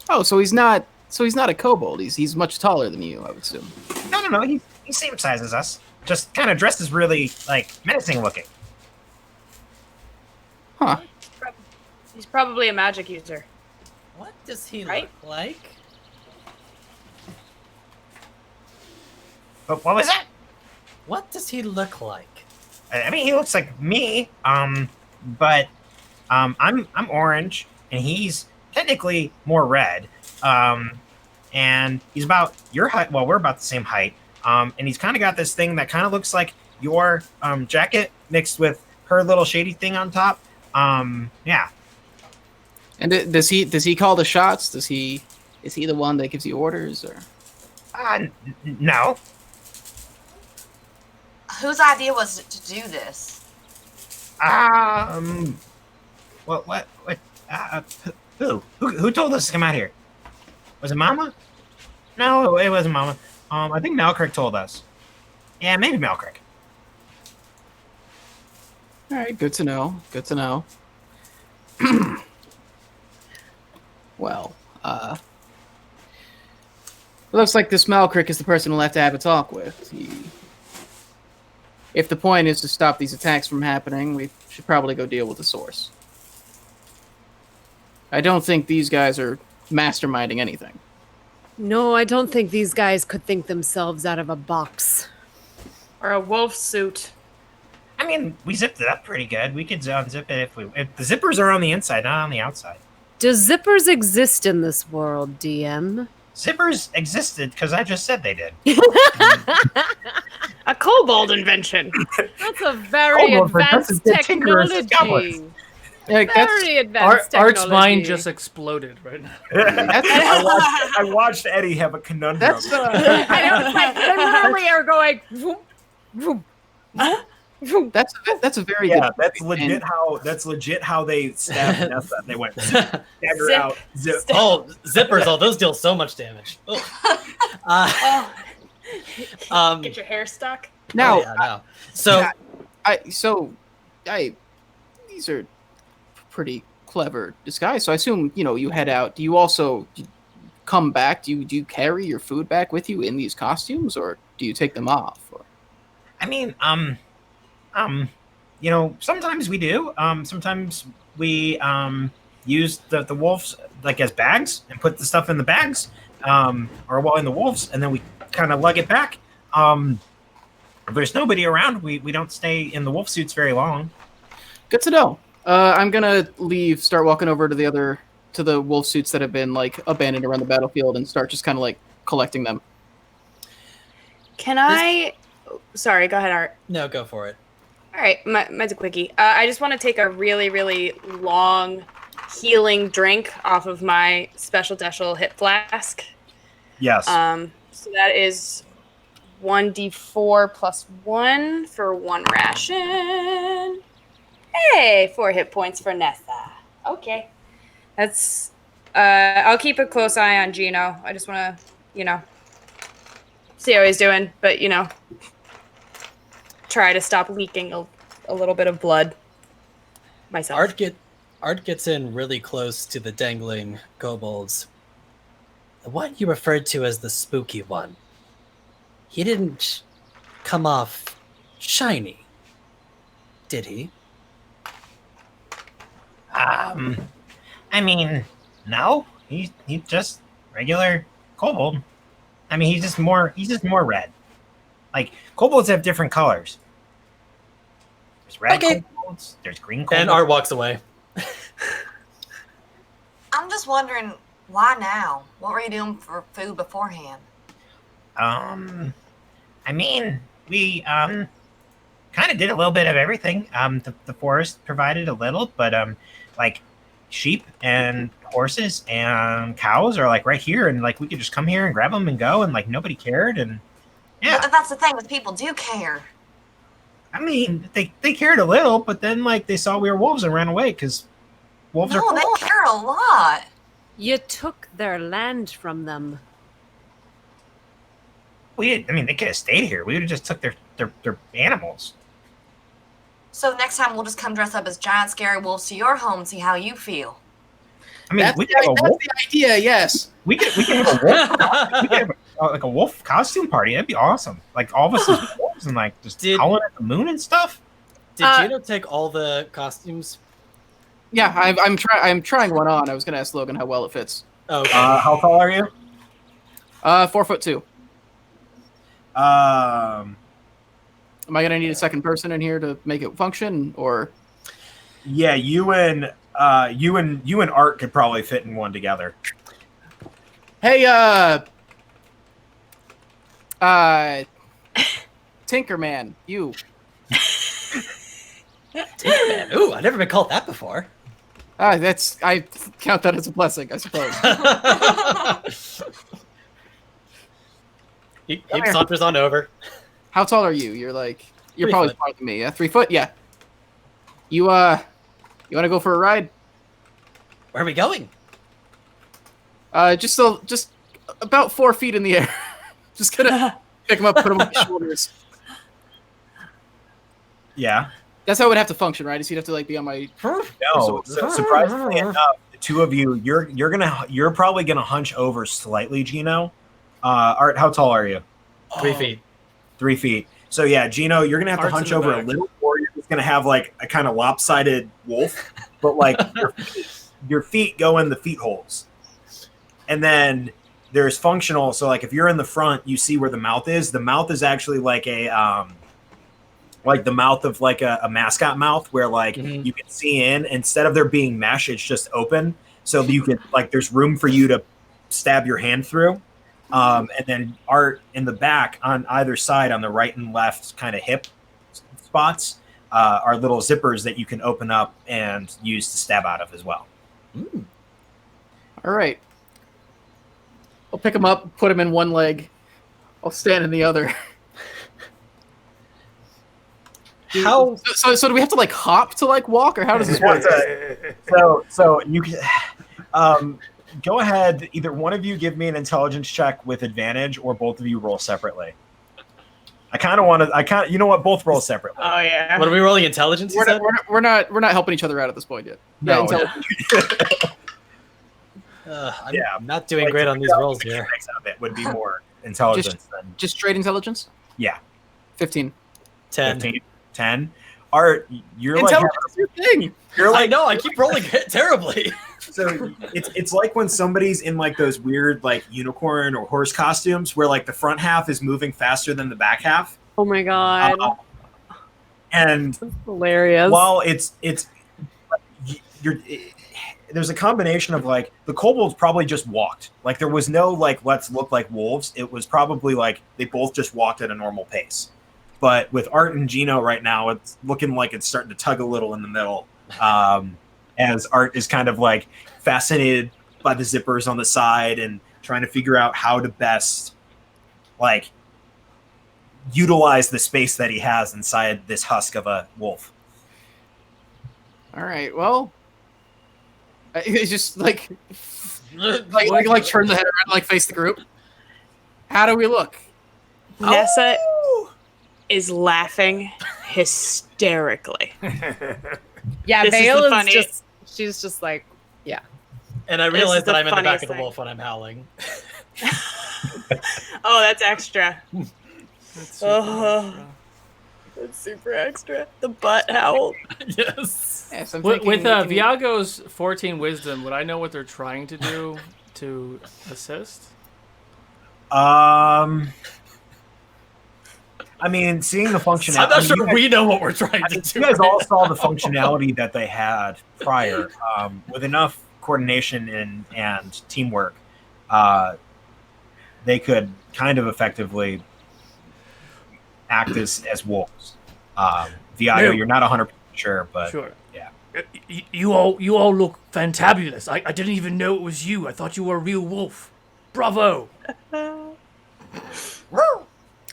[SPEAKER 5] Oh, so he's not a kobold. He's much taller than you, I would assume.
[SPEAKER 1] No. He's same size as us. Just kind of dressed as really like menacing looking.
[SPEAKER 5] Huh.
[SPEAKER 9] He's probably a magic user.
[SPEAKER 3] What does he
[SPEAKER 9] Right?
[SPEAKER 3] look like?
[SPEAKER 1] But what was that?
[SPEAKER 3] What does he look like?
[SPEAKER 1] I mean, he looks like me. But I'm orange, and he's technically more red. And he's about your height. Well, we're about the same height. And he's kind of got this thing that kind of looks like your jacket mixed with her little shady thing on top. Yeah.
[SPEAKER 5] And does he call the shots? Is he the one that gives you orders, or?
[SPEAKER 1] No.
[SPEAKER 7] Whose idea was it to do this?
[SPEAKER 1] What? Who told us to come out here? Was it Mama? No, it wasn't Mama. I think Malcrick told us. Yeah, maybe Malcrick.
[SPEAKER 5] All right, good to know. Good to know. Well, it looks like this Malcrick is the person we'll have to have a talk with. If the point is to stop these attacks from happening, we should probably go deal with the source. I don't think these guys are masterminding anything.
[SPEAKER 6] No, I don't think these guys could think themselves out of a box.
[SPEAKER 9] Or a wolf suit.
[SPEAKER 1] I mean, we zipped it up pretty good. We could unzip it if the zippers are on the inside, not on the outside.
[SPEAKER 6] Do zippers exist in this world, DM?
[SPEAKER 1] Zippers existed because I just said they did.
[SPEAKER 9] A kobold invention.
[SPEAKER 6] That's a very advanced technology.
[SPEAKER 5] Yeah,
[SPEAKER 6] Very advanced technology.
[SPEAKER 2] Art's mind just exploded right now.
[SPEAKER 1] I watched Eddie have a conundrum.
[SPEAKER 5] That's
[SPEAKER 6] I know, like, they literally are going. Vroom, vroom, vroom.
[SPEAKER 5] that's a very
[SPEAKER 1] Yeah,
[SPEAKER 5] good.
[SPEAKER 1] that's legit how they stabbed Nessa. They went dagger out, zip.
[SPEAKER 3] Oh, zippers! Oh, those deal so much damage.
[SPEAKER 9] Get your hair stuck.
[SPEAKER 5] Now,
[SPEAKER 3] oh, yeah, no. So,
[SPEAKER 5] these are pretty clever disguise. So I assume you head out. Do you also come back? Do you carry your food back with you in these costumes, or do you take them off? Or?
[SPEAKER 1] I mean, sometimes we do. Sometimes we use the wolves like as bags and put the stuff in the bags, or in the wolves, and then we kind of lug it back. If there's nobody around, we don't stay in the wolf suits very long.
[SPEAKER 5] Good to know. I'm gonna leave. Start walking over to the wolf suits that have been like abandoned around the battlefield, and start just kind of like collecting them.
[SPEAKER 9] Can I? Sorry, go ahead, Art.
[SPEAKER 3] No, go for it.
[SPEAKER 9] All right, mine's a quickie. I just want to take a really, really long healing drink off of my special Deschel hit flask.
[SPEAKER 1] Yes.
[SPEAKER 9] So that is 1d4 plus 1 for 1 ration. Hey, 4 hit points for Nessa. Okay. That's I'll keep a close eye on Gino. I just want to, see how he's doing, but try to stop leaking a little bit of blood myself.
[SPEAKER 3] Art gets in really close to the dangling kobolds. The one you referred to as the spooky one. He didn't come off shiny, did he?
[SPEAKER 1] I mean, no. He's just regular kobold. I mean, he's just more red. Like, kobolds have different colors. There's red kobolds, there's green kobolds.
[SPEAKER 3] And Art walks away.
[SPEAKER 7] I'm just wondering, why now? What were you doing for food beforehand?
[SPEAKER 1] I mean, we kind of did a little bit of everything. The forest provided a little, but like sheep and horses and cows are like right here, and like we could just come here and grab them and go, and like nobody cared, and yeah.
[SPEAKER 7] But that's the thing, with people do care.
[SPEAKER 1] I mean, they cared a little, but then like they saw we were wolves and ran away because wolves are.
[SPEAKER 7] No, they care a lot.
[SPEAKER 6] You took their land from them.
[SPEAKER 1] They could have stayed here. We would have just took their animals.
[SPEAKER 7] So next time we'll just come dress up as giant scary wolves to your home and see how you feel.
[SPEAKER 1] I mean,
[SPEAKER 5] That's
[SPEAKER 1] we could have a wolf.
[SPEAKER 5] the idea, yes.
[SPEAKER 1] We could have a wolf. We could have like a wolf costume party. That'd be awesome. Like all of us as wolves and like just howling at the moon and stuff.
[SPEAKER 3] Did Gino take all the costumes?
[SPEAKER 5] Yeah, I'm trying one on. I was gonna ask Logan how well it fits.
[SPEAKER 3] Oh, okay.
[SPEAKER 1] How tall are you?
[SPEAKER 5] 4'2".
[SPEAKER 1] Um,
[SPEAKER 5] Am I gonna need a second person in here to make it function, or?
[SPEAKER 1] Yeah, you and Art could probably fit in one together.
[SPEAKER 5] Hey, Tinkerman, you.
[SPEAKER 3] Tinkerman. Ooh, I've never been called that before.
[SPEAKER 5] I count that as a blessing, I suppose.
[SPEAKER 3] He saunters on over.
[SPEAKER 5] How tall are you? You're
[SPEAKER 3] 3
[SPEAKER 5] probably
[SPEAKER 3] foot.
[SPEAKER 5] taller than me. Yeah, 3 foot. Yeah. You want to go for a ride?
[SPEAKER 3] Where are we going?
[SPEAKER 5] Just about 4 feet in the air. Just gonna pick him up, put him on my shoulders.
[SPEAKER 1] Yeah.
[SPEAKER 5] That's how it would have to function, right? Is he'd have to be on my.
[SPEAKER 1] No. So surprisingly enough, the two of you, you're probably gonna hunch over slightly, Gino. Art, how tall are you?
[SPEAKER 3] 3 feet.
[SPEAKER 1] 3 feet. So yeah, Gino, you're gonna have to
[SPEAKER 3] Art's
[SPEAKER 1] hunch
[SPEAKER 3] in the
[SPEAKER 1] over a
[SPEAKER 3] back.
[SPEAKER 1] little, or you're just gonna have like a kind of lopsided wolf, but like your feet go in the feet holes, and then there's functional. So like if you're in the front, you see where the mouth is. The mouth is actually like a like the mouth of like a mascot mouth, where like you can see in. Instead of there being mesh, it's just open, so you can there's room for you to stab your hand through. And then Art in the back on either side, on the right and left kind of hip spots, are little zippers that you can open up and use to stab out of as well.
[SPEAKER 3] Mm.
[SPEAKER 5] All right. I'll pick him up, put him in one leg. I'll stand in the other.
[SPEAKER 3] How?
[SPEAKER 5] So do we have to hop to walk, or how does this work?
[SPEAKER 1] So you can go ahead. Either one of you give me an intelligence check with advantage, or both of you roll separately. You know what? Both roll separately.
[SPEAKER 2] Oh yeah.
[SPEAKER 3] What are we rolling? Intelligence? You said?
[SPEAKER 5] We're not helping each other out at this point yet.
[SPEAKER 1] No.
[SPEAKER 5] Intelligence.
[SPEAKER 3] I'm not doing great on these rolls here.
[SPEAKER 1] It would be more intelligence than
[SPEAKER 5] Just straight intelligence.
[SPEAKER 1] yeah.
[SPEAKER 5] 15.
[SPEAKER 3] 10.
[SPEAKER 1] 15, 10. Art, you're
[SPEAKER 5] Intelligence is your thing.
[SPEAKER 1] you're
[SPEAKER 3] I know. I keep rolling terribly.
[SPEAKER 1] So it's like when somebody's in those weird unicorn or horse costumes where the front half is moving faster than the back half.
[SPEAKER 6] Oh my god.
[SPEAKER 1] And
[SPEAKER 6] That's hilarious.
[SPEAKER 1] while you're there's a combination of like the kobolds probably just walked. Like there was no like let's look like wolves. It was probably like they both just walked at a normal pace. But with Art and Gino right now, it's looking like it's starting to tug a little in the middle. As Art is kind of like fascinated by the zippers on the side and trying to figure out how to best like utilize the space that he has inside this husk of a wolf.
[SPEAKER 5] All right. Well, it's just like turn the head around, like face the group. How do we look?
[SPEAKER 9] Nessa is laughing hysterically.
[SPEAKER 6] Yeah,
[SPEAKER 9] This is
[SPEAKER 6] Vale
[SPEAKER 9] the
[SPEAKER 6] is
[SPEAKER 9] funniest-
[SPEAKER 6] just, she's just like, yeah.
[SPEAKER 3] And I
[SPEAKER 9] This
[SPEAKER 3] realize
[SPEAKER 9] is
[SPEAKER 3] that
[SPEAKER 9] the
[SPEAKER 3] I'm in the back
[SPEAKER 9] funniest
[SPEAKER 3] of the
[SPEAKER 9] thing.
[SPEAKER 3] wolf when I'm howling.
[SPEAKER 9] Oh, that's extra.
[SPEAKER 2] That's super
[SPEAKER 9] Oh.
[SPEAKER 2] extra.
[SPEAKER 9] That's super extra. The butt howl.
[SPEAKER 3] Yes.
[SPEAKER 5] Yes, I'm
[SPEAKER 2] With
[SPEAKER 5] thinking we can-
[SPEAKER 2] Viago's 14 wisdom, would I know what they're trying to do to assist?
[SPEAKER 1] I mean, seeing the functionality.
[SPEAKER 3] I'm not sure we know what we're trying to do.
[SPEAKER 1] You guys all saw the functionality that they had prior. With enough coordination and teamwork, they could kind of effectively act as wolves. Vigao,
[SPEAKER 2] No.
[SPEAKER 1] you're not 100% sure, but
[SPEAKER 2] Sure.
[SPEAKER 1] yeah.
[SPEAKER 2] You all look fantabulous. I didn't even know it was you. I thought you were a real wolf. Bravo.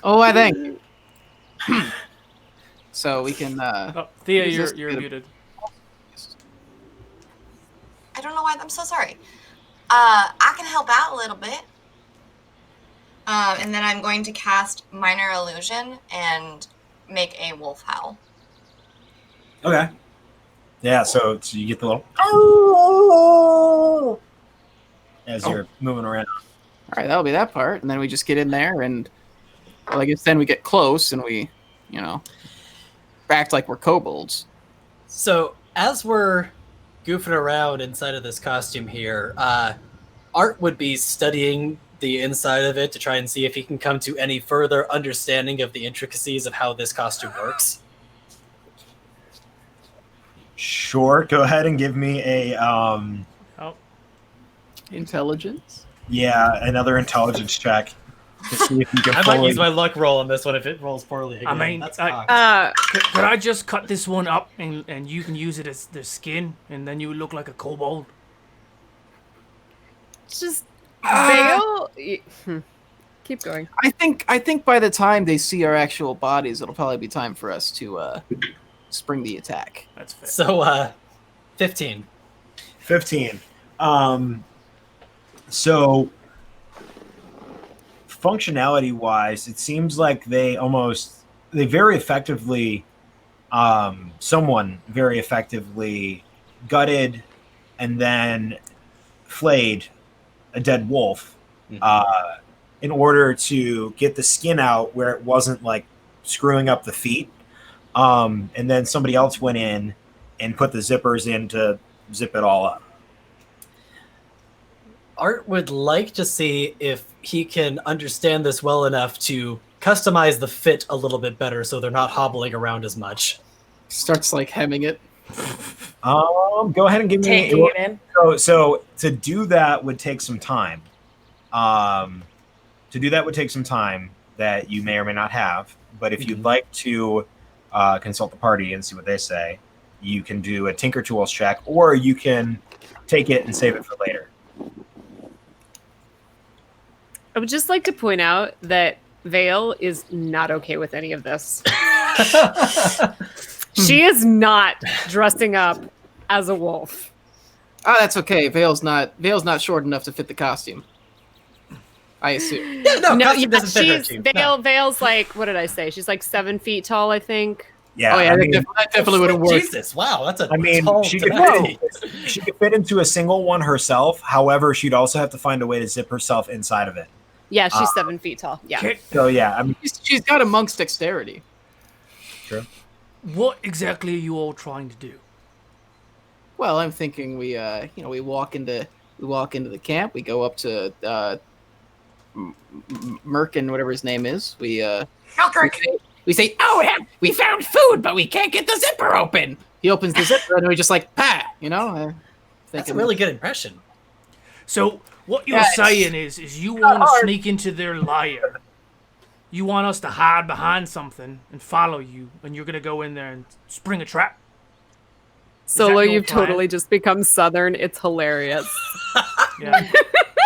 [SPEAKER 5] Oh, I think. So we can.
[SPEAKER 2] Oh, Thea,
[SPEAKER 5] Use this
[SPEAKER 2] you're
[SPEAKER 5] to-
[SPEAKER 2] muted.
[SPEAKER 7] I don't know why. I'm so sorry. I can help out a little bit. And then I'm going to cast Minor Illusion and make a wolf howl.
[SPEAKER 1] Okay. Yeah, so you get the little as you're moving around.
[SPEAKER 5] All right, that'll be that part, and then we just get in there, and well, I guess then we get close, and we, act like we're kobolds.
[SPEAKER 3] So as we're goofing around inside of this costume here, Art would be studying the inside of it to try and see if he can come to any further understanding of the intricacies of how this costume works.
[SPEAKER 1] Sure, go ahead and give me a
[SPEAKER 5] Intelligence.
[SPEAKER 1] another intelligence check to see if you can
[SPEAKER 3] I
[SPEAKER 1] fully...
[SPEAKER 3] might use my luck roll on this one if it rolls poorly again.
[SPEAKER 2] I mean,
[SPEAKER 3] that's
[SPEAKER 2] I-
[SPEAKER 3] fine.
[SPEAKER 2] Could I just cut this one up and you can use it as the skin and then you look like a kobold?
[SPEAKER 6] It's just Vale. Keep going.
[SPEAKER 5] I think by the time they see our actual bodies, it'll probably be time for us to spring the attack.
[SPEAKER 2] That's fair.
[SPEAKER 3] So 15.
[SPEAKER 1] 15. So functionality wise, it seems like they very effectively someone very effectively gutted and then flayed a dead wolf in order to get the skin out where it wasn't like screwing up the feet. And then somebody else went in and put the zippers in to zip it all up.
[SPEAKER 3] Art would like to see if he can understand this well enough to customize the fit a little bit better so they're not hobbling around as much.
[SPEAKER 5] Starts like hemming it.
[SPEAKER 1] Go ahead and give me.
[SPEAKER 9] Taking it in.
[SPEAKER 1] So to do that would take some time. That you may or may not have. But if you'd like to consult the party and see what they say, you can do a Tinker Tools check, or you can take it and save it for later.
[SPEAKER 6] I would just like to point out that Vale is not okay with any of this. She is not dressing up as a wolf.
[SPEAKER 5] Oh, that's okay. Vale's not short enough to fit the costume. I assume.
[SPEAKER 3] Yeah, no, costume doesn't fit her
[SPEAKER 6] she's
[SPEAKER 3] too.
[SPEAKER 6] Vale. Vale's like, what did I say? She's like 7 feet tall, I think.
[SPEAKER 1] Yeah.
[SPEAKER 5] Oh yeah,
[SPEAKER 1] I mean,
[SPEAKER 5] that definitely would have worked.
[SPEAKER 3] Jesus, wow, that's a
[SPEAKER 1] I mean,
[SPEAKER 3] tall
[SPEAKER 1] she could,
[SPEAKER 3] tonight.
[SPEAKER 1] she could fit into a single one herself. However, she'd also have to find a way to zip herself inside of it.
[SPEAKER 6] Yeah, she's 7 feet tall. Yeah.
[SPEAKER 1] So yeah, I mean,
[SPEAKER 5] She's got a monk's dexterity.
[SPEAKER 2] What exactly are you all trying to do?
[SPEAKER 5] Well, I'm thinking we walk into the camp. We go up to Merkin, whatever his name is. We say, "Oh, we found food, but we can't get the zipper open." He opens the zipper, and we just like, "Pa,"
[SPEAKER 3] That's a really good impression.
[SPEAKER 2] So what you're saying is you want to sneak into their lair. You want us to hide behind something and follow you, and you're gonna go in there and spring a trap.
[SPEAKER 6] Solo,
[SPEAKER 2] your
[SPEAKER 6] you've
[SPEAKER 2] plan?
[SPEAKER 6] totally just become Southern. It's hilarious.
[SPEAKER 2] Yeah.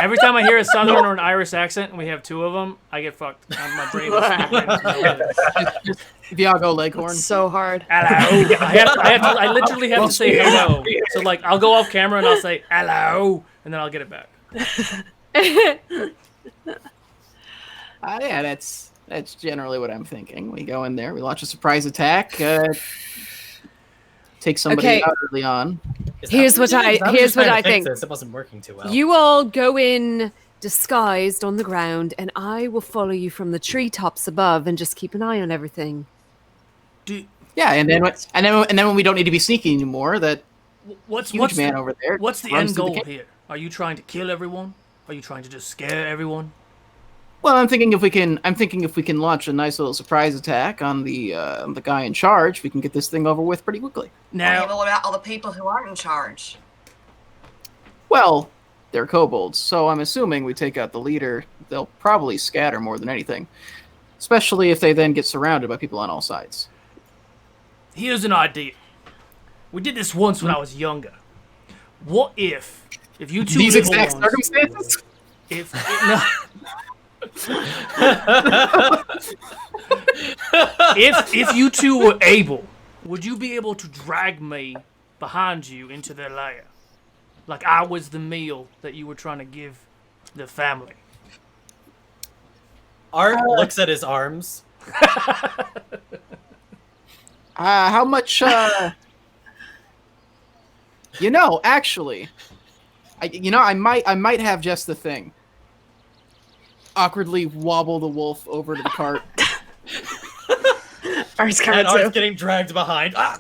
[SPEAKER 2] Every time I hear a Southern or an Irish accent, and we have two of them, I get fucked. My brain is
[SPEAKER 5] Vigao Leghorn.
[SPEAKER 9] So hard.
[SPEAKER 2] hello. I literally have to say hello. So like, I'll go off camera and I'll say hello, and then I'll get it back.
[SPEAKER 5] Yeah, that's generally what I'm thinking. We go in there, we launch a surprise attack, take somebody out early on.
[SPEAKER 6] Here's what I think.
[SPEAKER 3] It wasn't working too well.
[SPEAKER 6] You all go in disguised on the ground, and I will follow you from the treetops above and just keep an eye on everything.
[SPEAKER 5] Yeah, and then when we don't need to be sneaky anymore, that
[SPEAKER 2] what's
[SPEAKER 5] man over there.
[SPEAKER 2] What's the end goal here? Are you trying to kill everyone? Are you trying to just scare everyone?
[SPEAKER 5] Well, I'm thinking if we can launch a nice little surprise attack on the guy in charge, we can get this thing over with pretty quickly.
[SPEAKER 2] Now,
[SPEAKER 7] but what about all the people who aren't in charge?
[SPEAKER 5] Well, they're kobolds, so I'm assuming we take out the leader. They'll probably scatter more than anything, especially if they then get surrounded by people on all sides.
[SPEAKER 2] here's an idea. We did this once when I was younger. What if you two
[SPEAKER 5] These
[SPEAKER 2] little
[SPEAKER 5] exact
[SPEAKER 2] ones-
[SPEAKER 5] circumstances?
[SPEAKER 2] If you two were able, would you be able to drag me behind you into their lair? Like I was the meal that you were trying to give the family.
[SPEAKER 3] Art looks at his arms.
[SPEAKER 5] How much? Actually, I might have just the thing. Awkwardly wobble the wolf over to the cart.
[SPEAKER 9] Art's
[SPEAKER 3] And
[SPEAKER 9] coming
[SPEAKER 3] Art's
[SPEAKER 9] too.
[SPEAKER 3] getting dragged behind.
[SPEAKER 5] I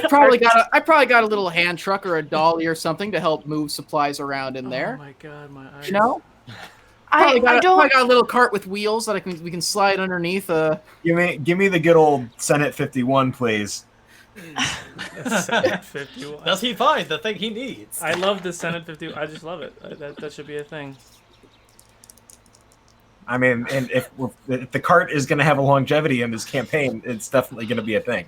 [SPEAKER 5] probably got a little hand truck or a dolly or something to help move supplies around in there.
[SPEAKER 2] Oh my god, my eyes.
[SPEAKER 5] You know,
[SPEAKER 9] I
[SPEAKER 5] probably
[SPEAKER 9] don't.
[SPEAKER 5] got a little cart with wheels that we can slide underneath.
[SPEAKER 1] Give me the good old Senate 51, please.
[SPEAKER 2] Senate 51.
[SPEAKER 3] Does he find the thing he needs?
[SPEAKER 2] I love the Senate 51. I just love it. That should be a thing.
[SPEAKER 1] I mean, and if the cart is going to have a longevity in this campaign, it's definitely going to be a thing.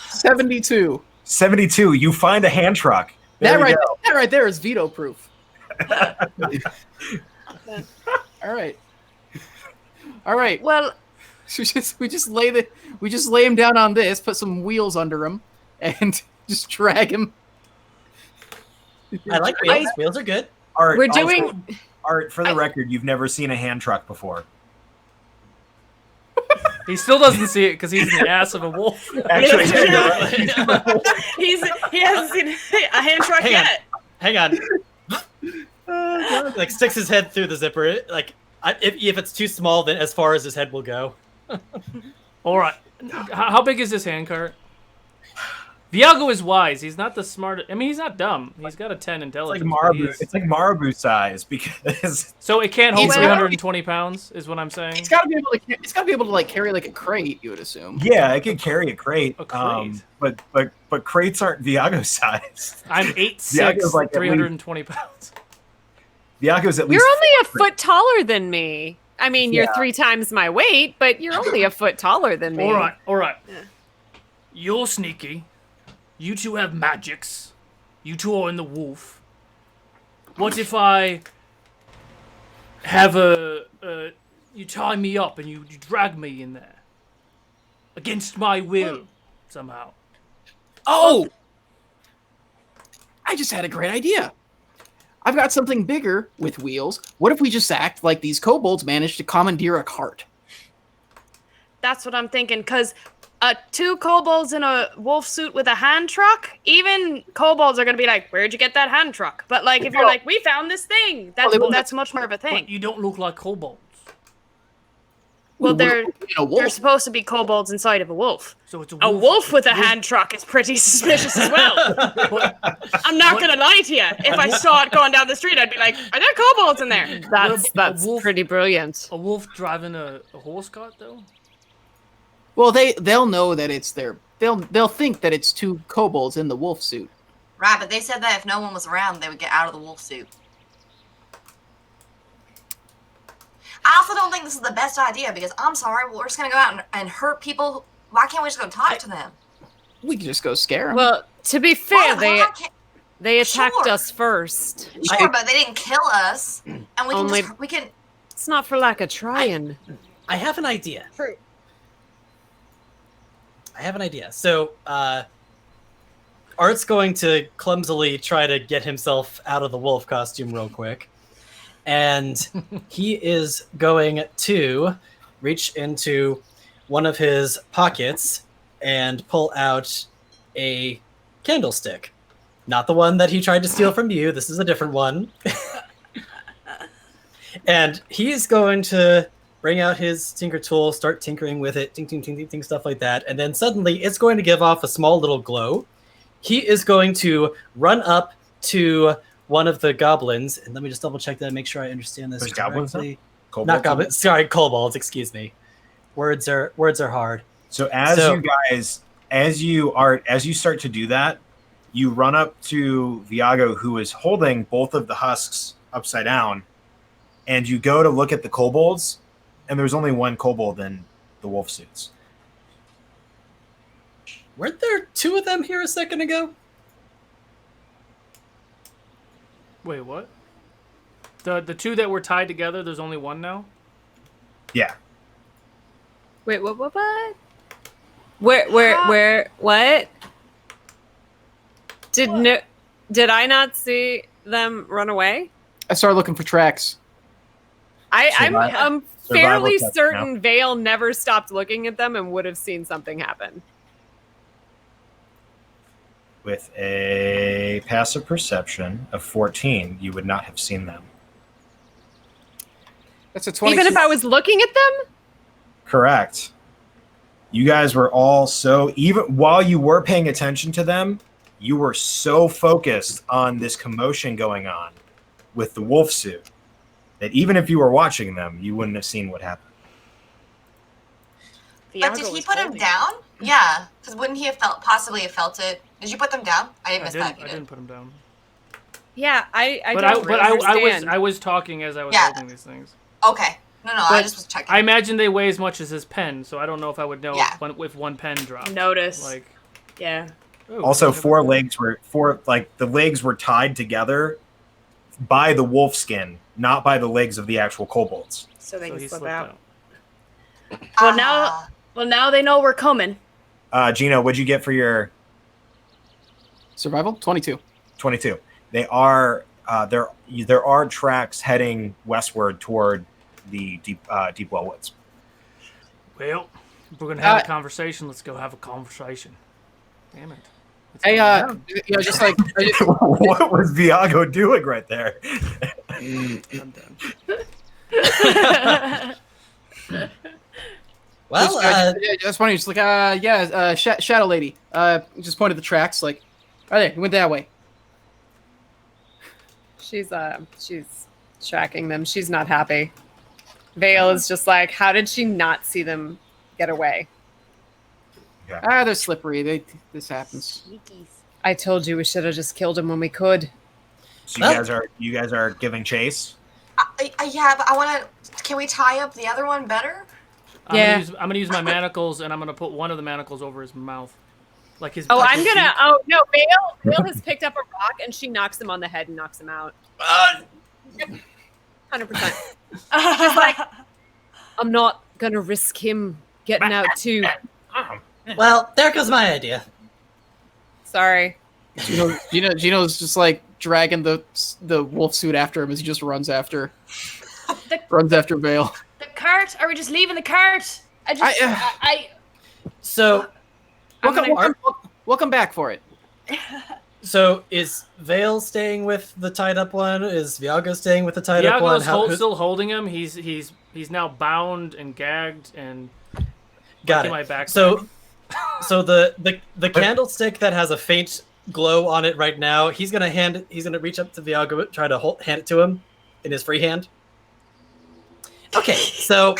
[SPEAKER 5] 72.
[SPEAKER 1] 72. You find a hand truck. There we go.
[SPEAKER 5] That right there is veto proof. All right.
[SPEAKER 9] Well,
[SPEAKER 5] We just lay him down on this, put some wheels under him, and just drag him.
[SPEAKER 3] I like wheels. Wheels are good.
[SPEAKER 1] Art,
[SPEAKER 6] We're
[SPEAKER 1] also-
[SPEAKER 6] doing.
[SPEAKER 1] Art, for the record, you've never seen a hand truck before.
[SPEAKER 2] He still doesn't see it because he's in the ass of a wolf.
[SPEAKER 1] Actually,
[SPEAKER 9] he hasn't seen a hand truck yet.
[SPEAKER 3] Hang on. Like sticks his head through the zipper. Like if it's too small, then as far as his head will go.
[SPEAKER 2] All right. How big is this handcart? Viago is wise. He's not the smart. I mean, he's not dumb. He's got a 10 intelligence. but he is-
[SPEAKER 1] It's like Marabu size because
[SPEAKER 2] So it can't hold
[SPEAKER 5] He's-
[SPEAKER 2] 320 pounds, is what I'm saying.
[SPEAKER 5] It's got to be able to. It's got to be able to like carry like a crate. You would assume.
[SPEAKER 1] yeah, it could carry a crate.
[SPEAKER 2] A crate.
[SPEAKER 1] But crates aren't Viago size.
[SPEAKER 2] I'm
[SPEAKER 1] Viago's
[SPEAKER 2] 8'6",
[SPEAKER 1] like at
[SPEAKER 2] 320 pounds.
[SPEAKER 1] Viago's at least.
[SPEAKER 6] You're only a foot taller than me. I mean, you're
[SPEAKER 1] Yeah.
[SPEAKER 6] 3 times my weight, but you're only a foot taller than me.
[SPEAKER 2] All right. You're sneaky. You two have magics. You two are in the wolf. What if I have you tie me up and you drag me in there? Against my will, somehow.
[SPEAKER 5] Oh! I just had a great idea. I've got something bigger with wheels. What if we just act like these kobolds managed to commandeer a cart?
[SPEAKER 9] That's what I'm thinking. Because 2 kobolds in a wolf suit with a hand truck, even kobolds are gonna be like, "Where'd you get that hand truck?" But like, if you're like, "We found this thing," that's much more of a
[SPEAKER 2] But
[SPEAKER 9] thing.
[SPEAKER 2] you don't look like kobolds.
[SPEAKER 9] Well,
[SPEAKER 5] We're
[SPEAKER 9] they're
[SPEAKER 5] a wolf.
[SPEAKER 9] supposed to be kobolds inside of a wolf.
[SPEAKER 2] So it's
[SPEAKER 9] A wolf with a hand truck is pretty suspicious as well.
[SPEAKER 2] But
[SPEAKER 9] I'm not gonna lie to you. If I saw it going down the street, I'd be like, "Are there kobolds in there?"
[SPEAKER 6] That's
[SPEAKER 2] wolf-
[SPEAKER 6] pretty brilliant.
[SPEAKER 2] a wolf driving a horse cart, though?
[SPEAKER 5] Well, they'll know that it's their. They'll think that it's 2 kobolds in the wolf suit.
[SPEAKER 7] Right, but they said that if no one was around, they would get out of the wolf suit. I also don't think this is the best idea because I'm sorry, we're just gonna go out and hurt people. Why can't we just go talk to them?
[SPEAKER 5] We could just go scare them.
[SPEAKER 6] Well, to be fair,
[SPEAKER 7] Why can't-
[SPEAKER 6] they attacked
[SPEAKER 7] Sure.
[SPEAKER 6] us first.
[SPEAKER 7] Sure, but they didn't kill us, and we can
[SPEAKER 6] Only-
[SPEAKER 7] just, we can.
[SPEAKER 6] It's not for lack of trying.
[SPEAKER 3] I have an idea.
[SPEAKER 9] True.
[SPEAKER 3] I have an idea. So, Art's going to clumsily try to get himself out of the wolf costume real quick. And he is going to reach into one of his pockets and pull out a candlestick. Not the one that he tried to steal from you. This is a different one. And he's going to bring out his tinker tool, start tinkering with it, ting, stuff like that. And then suddenly it's going to give off a small little glow. He is going to run up to one of the goblins. And let me just double check that and make sure I understand this
[SPEAKER 1] There's goblins now?
[SPEAKER 3] correctly.
[SPEAKER 1] Kobolds?
[SPEAKER 3] Not goblins. Sorry, kobolds. Excuse me. Words are hard.
[SPEAKER 1] So as you start to do that, you run up to Vigao, who is holding both of the husks upside down, and you go to look at the kobolds, and there's only one kobold in the wolf suits.
[SPEAKER 3] Weren't there two of them here a second ago?
[SPEAKER 2] Wait, what? The two that were tied together, there's only one now?
[SPEAKER 1] Yeah.
[SPEAKER 6] Wait, what? Where? What? Did I not see them run away?
[SPEAKER 5] I started looking for tracks.
[SPEAKER 6] I'm fairly
[SPEAKER 1] check
[SPEAKER 6] certain Vale never stopped looking at them and would have seen something happen.
[SPEAKER 1] With a passive perception of 14, you would not have seen them.
[SPEAKER 5] That's a 20.
[SPEAKER 6] Even if I was looking at them?
[SPEAKER 1] Correct. You guys were all even while you were paying attention to them, you were so focused on this commotion going on with the wolf suit that even if you were watching them, you wouldn't have seen what happened.
[SPEAKER 7] But did he put him down? Yeah, because wouldn't he have possibly have felt it? Did you put them down? I didn't miss that.
[SPEAKER 2] I didn't put them down.
[SPEAKER 6] Yeah, I
[SPEAKER 2] But
[SPEAKER 6] don't really understand.
[SPEAKER 2] I was talking as I was
[SPEAKER 7] Yeah.
[SPEAKER 2] holding these things.
[SPEAKER 7] Okay. No, I just was checking.
[SPEAKER 2] I imagine they weigh as much as his pen, so I don't know if I would know
[SPEAKER 7] Yeah.
[SPEAKER 2] if one pen dropped.
[SPEAKER 9] Notice.
[SPEAKER 2] Like,
[SPEAKER 9] Yeah.
[SPEAKER 2] oh,
[SPEAKER 1] Also,
[SPEAKER 2] okay.
[SPEAKER 1] the legs were tied together by the wolf skin, not by the legs of the actual kobolds.
[SPEAKER 9] So they
[SPEAKER 2] So
[SPEAKER 9] can
[SPEAKER 2] he
[SPEAKER 9] slip
[SPEAKER 2] slipped
[SPEAKER 9] out.
[SPEAKER 2] out.
[SPEAKER 9] Well, now they know we're coming.
[SPEAKER 1] Gino, what'd you get for your
[SPEAKER 5] Survival? 22.
[SPEAKER 1] 22? They are there are tracks heading westward toward the deep well woods.
[SPEAKER 2] Well, if we're gonna have a conversation, let's go have a conversation. Damn it. It's
[SPEAKER 5] Hey,
[SPEAKER 2] going down.
[SPEAKER 5] just like
[SPEAKER 1] What was Vigao doing right there?
[SPEAKER 2] I'm done.
[SPEAKER 3] Well,
[SPEAKER 5] that's funny. Just like, Shadow Lady. Just pointed the tracks, like, right there, he went that way.
[SPEAKER 6] She's tracking them. She's not happy. Vale is just like, how did she not see them get away?
[SPEAKER 5] They're slippery. This happens.
[SPEAKER 6] I told you we should have just killed him when we could.
[SPEAKER 1] So you guys are giving chase.
[SPEAKER 7] Yeah, but I want to. Can we tie up the other one better?
[SPEAKER 2] I'm gonna use my manacles, and I'm gonna put one of the manacles over his mouth, like his.
[SPEAKER 6] Oh,
[SPEAKER 2] like
[SPEAKER 6] I'm
[SPEAKER 2] his
[SPEAKER 6] gonna.
[SPEAKER 2] beak.
[SPEAKER 6] Oh no, Vale has picked up a rock and she knocks him on the head and knocks him out. 100%. She's like, I'm not gonna risk him getting out too.
[SPEAKER 3] well, there goes my idea.
[SPEAKER 6] Sorry.
[SPEAKER 5] Gino's just like dragging the wolf suit after him as he just runs after Vale.
[SPEAKER 9] The cart? Are we just leaving the cart?
[SPEAKER 3] So,
[SPEAKER 5] Welcome back for it.
[SPEAKER 3] so is Vale staying with the tied up one? Is Vigao staying with the tied up one?
[SPEAKER 2] Viago's still holding him. He's now bound and gagged and
[SPEAKER 3] Got
[SPEAKER 2] in
[SPEAKER 3] it.
[SPEAKER 2] my back.
[SPEAKER 3] So the candlestick that has a faint glow on it right now, he's gonna reach up to Vigao, try to hand it to him in his free hand. Okay, so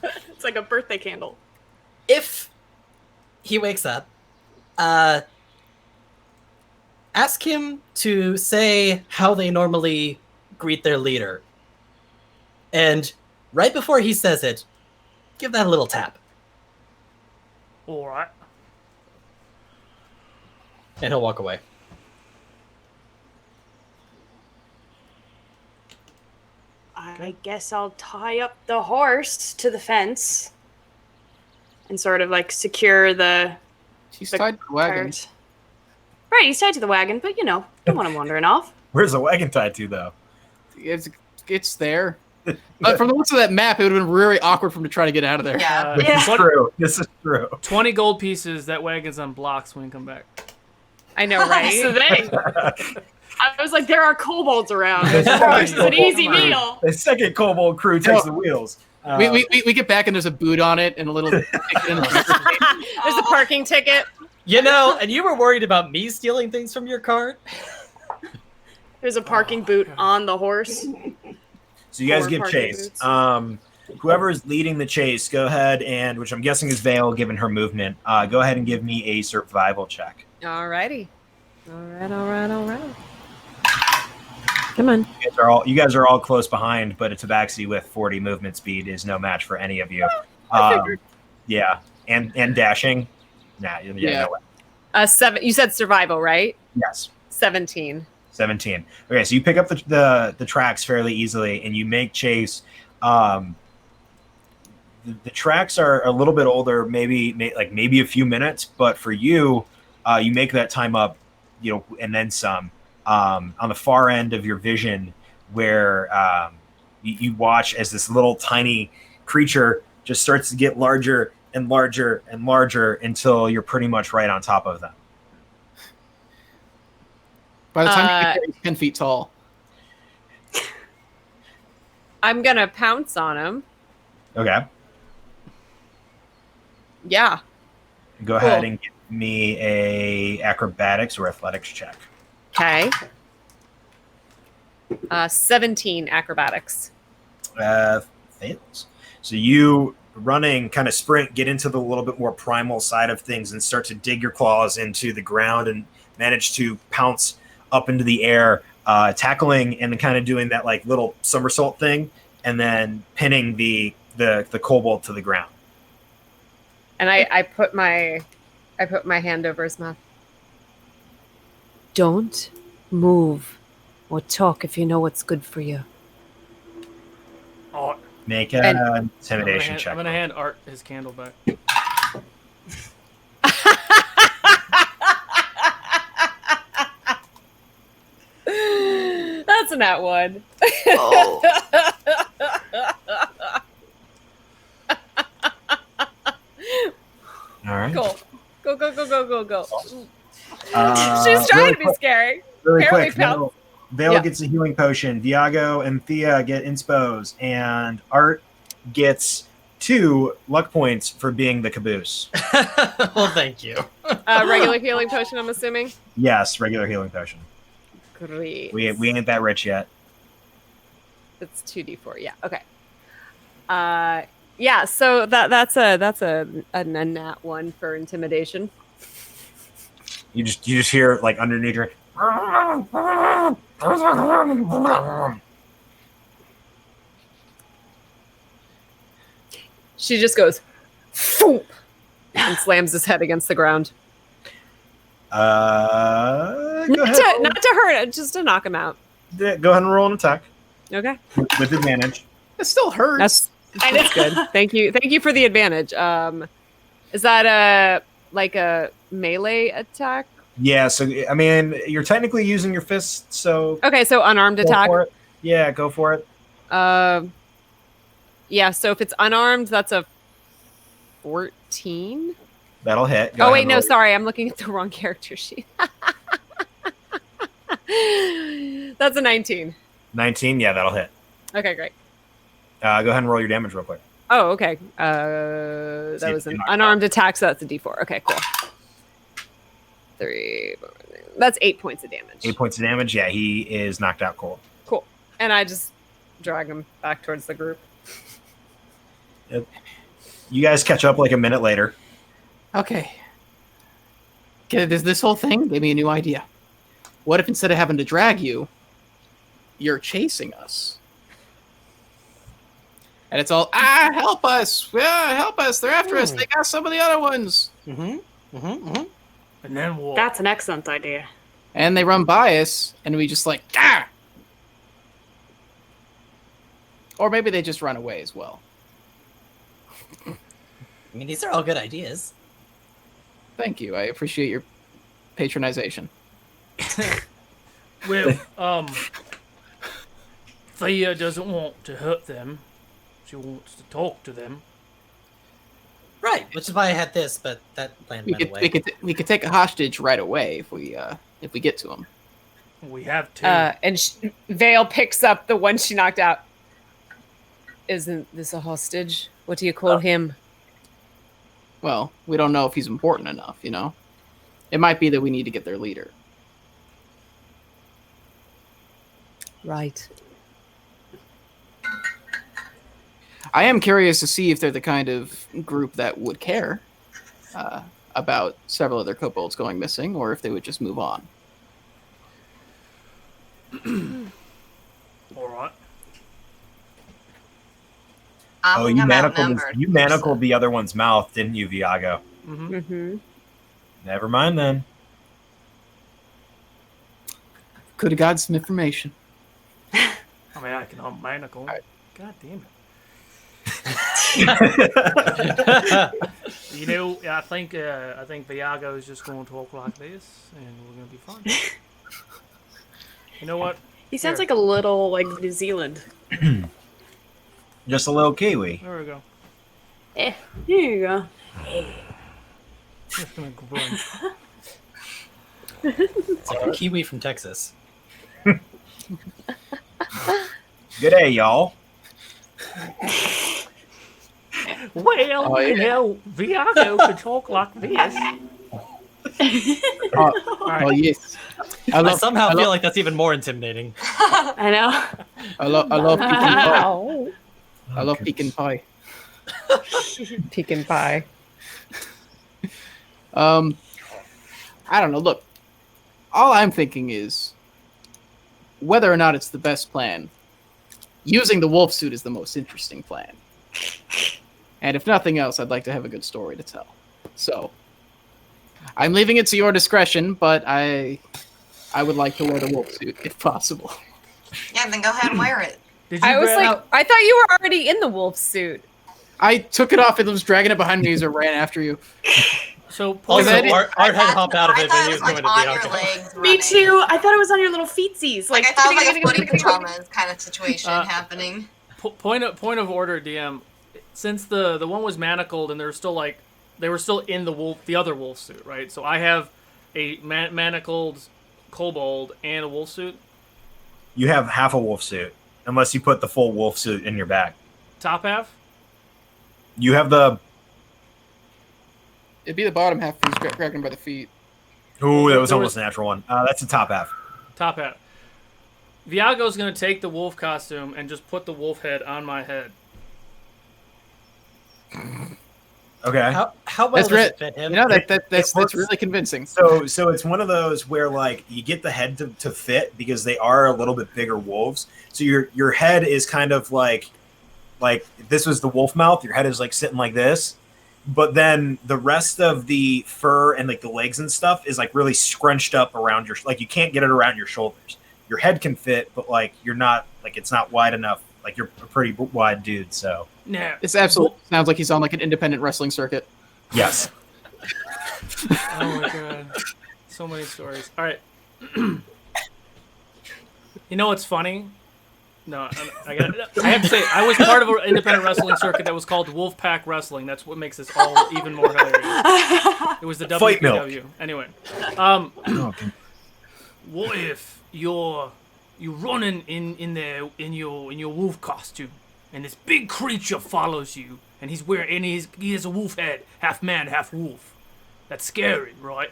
[SPEAKER 9] It's like a birthday candle.
[SPEAKER 3] if he wakes up, ask him to say how they normally greet their leader. And right before he says it, give that a little tap.
[SPEAKER 2] All right.
[SPEAKER 3] And he'll walk away.
[SPEAKER 9] I guess I'll tie up the horse to the fence and sort of like secure the.
[SPEAKER 5] He's tied to the wagon.
[SPEAKER 9] cart. Right, he's tied to the wagon, but you know, don't want him wandering off.
[SPEAKER 1] Where's the wagon tied to, though?
[SPEAKER 5] It's there. But from the looks of that map, it would have been very awkward for him to try to get out of there.
[SPEAKER 7] Yeah.
[SPEAKER 1] This is true. This is true.
[SPEAKER 2] 20 gold pieces. That wagon's on blocks when you come back.
[SPEAKER 6] I know, right?
[SPEAKER 9] So I was like, there are kobolds around. It's an easy meal.
[SPEAKER 1] The second kobold crew takes the wheels.
[SPEAKER 5] We get back and there's a boot on it and a little.
[SPEAKER 6] There's a parking ticket.
[SPEAKER 3] You know, and you were worried about me stealing things from your cart?
[SPEAKER 9] There's a parking boot on the horse.
[SPEAKER 1] So you guys
[SPEAKER 9] Or
[SPEAKER 1] give
[SPEAKER 9] parking
[SPEAKER 1] chase.
[SPEAKER 9] boots.
[SPEAKER 1] Whoever is leading the chase, go ahead and, which I'm guessing is Vale, given her movement, go ahead and give me a survival check.
[SPEAKER 6] Alrighty. All right. Come on.
[SPEAKER 1] You guys are all close behind, but a tabaxi with 40 movement speed is no match for any of you. Yeah, and dashing. Nah,
[SPEAKER 5] Yeah.
[SPEAKER 1] no way.
[SPEAKER 6] 7. You said survival, right?
[SPEAKER 1] Yes.
[SPEAKER 6] 17.
[SPEAKER 1] 17. Okay, so you pick up the tracks fairly easily, and you make chase. The tracks are a little bit older, maybe a few minutes, but for you, you make that time up, and then some. On the far end of your vision, where you watch as this little tiny creature just starts to get larger and larger and larger until you're pretty much right on top of them.
[SPEAKER 5] By the time you get there, he's 10 feet tall.
[SPEAKER 6] I'm gonna pounce on him.
[SPEAKER 1] Okay.
[SPEAKER 6] Yeah.
[SPEAKER 1] Go ahead and give me a acrobatics or athletics check.
[SPEAKER 6] Okay. 17 acrobatics.
[SPEAKER 1] Fails. So you running kind of sprint, get into the little bit more primal side of things and start to dig your claws into the ground and manage to pounce up into the air, tackling and kind of doing that like little somersault thing and then pinning the kobold to the ground.
[SPEAKER 6] And I put my hand over his mouth. Don't move or talk if you know what's good for you.
[SPEAKER 2] Oh,
[SPEAKER 1] Make an intimidation
[SPEAKER 2] I'm
[SPEAKER 1] check.
[SPEAKER 2] gonna hand Art his candle back.
[SPEAKER 6] That's a nat one.
[SPEAKER 7] Oh.
[SPEAKER 1] All right.
[SPEAKER 6] Cool. Go.
[SPEAKER 1] Uh,
[SPEAKER 6] She's trying
[SPEAKER 1] really
[SPEAKER 6] to be
[SPEAKER 1] quick-
[SPEAKER 6] scary.
[SPEAKER 1] Really
[SPEAKER 6] Apparently
[SPEAKER 1] quick. Vale
[SPEAKER 6] Yeah.
[SPEAKER 1] gets a healing potion. Vigao and Thea get inspos, and Art gets 2 luck points for being the caboose.
[SPEAKER 3] Well, thank you.
[SPEAKER 6] Regular healing potion, I'm assuming.
[SPEAKER 1] Yes, regular healing potion.
[SPEAKER 6] Great.
[SPEAKER 1] We ain't that rich yet.
[SPEAKER 6] It's 2d4. Yeah. Okay. Yeah. So that's a nat one for intimidation.
[SPEAKER 1] You just hear like underneath her.
[SPEAKER 6] She just goes, "Phoom," and slams his head against the ground.
[SPEAKER 1] Go
[SPEAKER 6] Not
[SPEAKER 1] ahead.
[SPEAKER 6] to hurt, just to knock him out.
[SPEAKER 1] Go ahead and roll an attack
[SPEAKER 6] Okay.
[SPEAKER 1] with advantage.
[SPEAKER 5] It still hurts.
[SPEAKER 6] That's good. Thank you for the advantage. Is that a melee attack?
[SPEAKER 1] Yeah. So I mean, you're technically using your fist. So
[SPEAKER 6] Okay, so unarmed
[SPEAKER 1] go
[SPEAKER 6] attack.
[SPEAKER 1] for it. Yeah, go for it.
[SPEAKER 6] Yeah. So if it's unarmed, that's a 14.
[SPEAKER 1] That'll hit. Go
[SPEAKER 6] Oh
[SPEAKER 1] ahead
[SPEAKER 6] wait,
[SPEAKER 1] and
[SPEAKER 6] no,
[SPEAKER 1] roll.
[SPEAKER 6] sorry, I'm looking at the wrong character sheet. That's a 19.
[SPEAKER 1] 19. Yeah, that'll hit.
[SPEAKER 6] Okay, great.
[SPEAKER 1] Go ahead and roll your damage real quick.
[SPEAKER 6] Oh, okay.
[SPEAKER 1] See
[SPEAKER 6] That
[SPEAKER 1] if
[SPEAKER 6] was
[SPEAKER 1] you
[SPEAKER 6] an
[SPEAKER 1] knock it
[SPEAKER 6] unarmed attack, so that's a D4. Okay, cool. 3. That's 8 points of damage.
[SPEAKER 1] 8 points of damage. Yeah, he is knocked out cold.
[SPEAKER 6] Cool. And I just drag him back towards the group.
[SPEAKER 1] You guys catch up like a minute later.
[SPEAKER 5] Okay. This whole thing gave me a new idea. what if instead of having to drag you, you're chasing us? And it's all, help us! Yeah, help us! They're after us! They got some of the other ones!
[SPEAKER 2] And then what?
[SPEAKER 9] That's an excellent idea.
[SPEAKER 5] And they run by us, and we just like, ah! Or maybe they just run away as well.
[SPEAKER 3] I mean, these are all good ideas.
[SPEAKER 5] Thank you. I appreciate your patronization.
[SPEAKER 2] Well, Thea doesn't want to hurt them. She wants to talk to them.
[SPEAKER 3] Right, which is why I had this, but that plan went away.
[SPEAKER 5] We could take a hostage right away if we get to them.
[SPEAKER 2] We have to.
[SPEAKER 6] And Vale picks up the one she knocked out. Isn't this a hostage? What do you call him?
[SPEAKER 5] Well, we don't know if he's important enough, you know? It might be that we need to get their leader.
[SPEAKER 6] Right.
[SPEAKER 5] I am curious to see if they're the kind of group that would care about several of their kobolds going missing, or if they would just move on.
[SPEAKER 2] All right.
[SPEAKER 1] Oh, you manacled the other one's mouth, didn't you, Vigao?
[SPEAKER 2] Mm-hmm.
[SPEAKER 6] Mm-hmm.
[SPEAKER 1] Never mind then.
[SPEAKER 5] Could have gotten some information.
[SPEAKER 2] I mean, I can unmanacle.
[SPEAKER 5] Right.
[SPEAKER 2] God damn it. You know, I think Viago is just going to talk like this, and we're going to be fine. You know what?
[SPEAKER 9] He sounds
[SPEAKER 2] Here.
[SPEAKER 9] like a little like New Zealand.
[SPEAKER 1] Just a little Kiwi.
[SPEAKER 2] There we go.
[SPEAKER 9] Here you go.
[SPEAKER 2] Just gonna grunt.
[SPEAKER 3] It's like a Kiwi from Texas.
[SPEAKER 1] Good day, y'all.
[SPEAKER 2] Well,
[SPEAKER 5] Oh, yeah.
[SPEAKER 2] you know, Viago could talk like this.
[SPEAKER 5] Oh,
[SPEAKER 2] right.
[SPEAKER 5] oh yes.
[SPEAKER 3] I somehow feel like that's even more intimidating.
[SPEAKER 9] I know.
[SPEAKER 5] I love pecan pie. I love pecan pie.
[SPEAKER 6] Pecan pie.
[SPEAKER 5] I don't know. Look, all I'm thinking is whether or not it's the best plan. Using the wolf suit is the most interesting plan. And if nothing else, I'd like to have a good story to tell. So, I'm leaving it to your discretion, but I would like to wear the wolf suit if possible.
[SPEAKER 7] Yeah, then go ahead and wear it.
[SPEAKER 2] Did you
[SPEAKER 6] I was
[SPEAKER 2] grab-
[SPEAKER 6] like, I thought you were already in the wolf suit.
[SPEAKER 5] I took it off and was dragging it behind me as I ran after you.
[SPEAKER 2] So,
[SPEAKER 3] Also,
[SPEAKER 5] that is-
[SPEAKER 3] Art had hop out of
[SPEAKER 7] I
[SPEAKER 3] it
[SPEAKER 7] thought
[SPEAKER 3] when he
[SPEAKER 7] it
[SPEAKER 3] was
[SPEAKER 7] was
[SPEAKER 3] going
[SPEAKER 7] like
[SPEAKER 3] to
[SPEAKER 7] on your
[SPEAKER 3] Bianca.
[SPEAKER 7] legs.
[SPEAKER 9] Me
[SPEAKER 7] running.
[SPEAKER 9] too. I thought it was on your little feetsies.
[SPEAKER 7] Like I thought it was like a footy pajamas kind of situation happening.
[SPEAKER 2] point of order, DM. Since the one was manacled and they were still in the other wolf suit, right? So I have a manacled kobold and a wolf suit.
[SPEAKER 1] You have half a wolf suit, unless you put the full wolf suit in your back.
[SPEAKER 2] Top half.
[SPEAKER 1] You have the.
[SPEAKER 5] It'd be the bottom half if he's grabbing him by the feet.
[SPEAKER 1] Ooh, that was
[SPEAKER 2] There
[SPEAKER 1] almost a natural one. That's the top half.
[SPEAKER 2] Top hat. Viago's gonna take the wolf costume and just put the wolf head on my head.
[SPEAKER 1] Okay.
[SPEAKER 3] How well
[SPEAKER 5] That's
[SPEAKER 3] does
[SPEAKER 5] right.
[SPEAKER 3] it fit him?
[SPEAKER 5] You know that's
[SPEAKER 1] works.
[SPEAKER 5] really convincing.
[SPEAKER 1] So it's one of those where like you get the head to fit because they are a little bit bigger wolves. So your head is kind of like this was the wolf mouth. Your head is like sitting like this, but then the rest of the fur and like the legs and stuff is like really scrunched up around your like you can't get it around your shoulders. Your head can fit, but like you're not like it's not wide enough. Like you're a pretty wide dude, so
[SPEAKER 2] No.
[SPEAKER 5] This absolutely sounds like he's on like an independent wrestling circuit.
[SPEAKER 1] yes.
[SPEAKER 2] Oh my god. So many stories. All right. You know what's funny? No, I have to say, I was part of an independent wrestling circuit that was called Wolfpack Wrestling. That's what makes this all even more hilarious. It was the
[SPEAKER 1] Fight milk.
[SPEAKER 2] WPW. Anyway, what if you're running in your wolf costume, and this big creature follows you, and he has a wolf head, half man, half wolf. That's scary, right?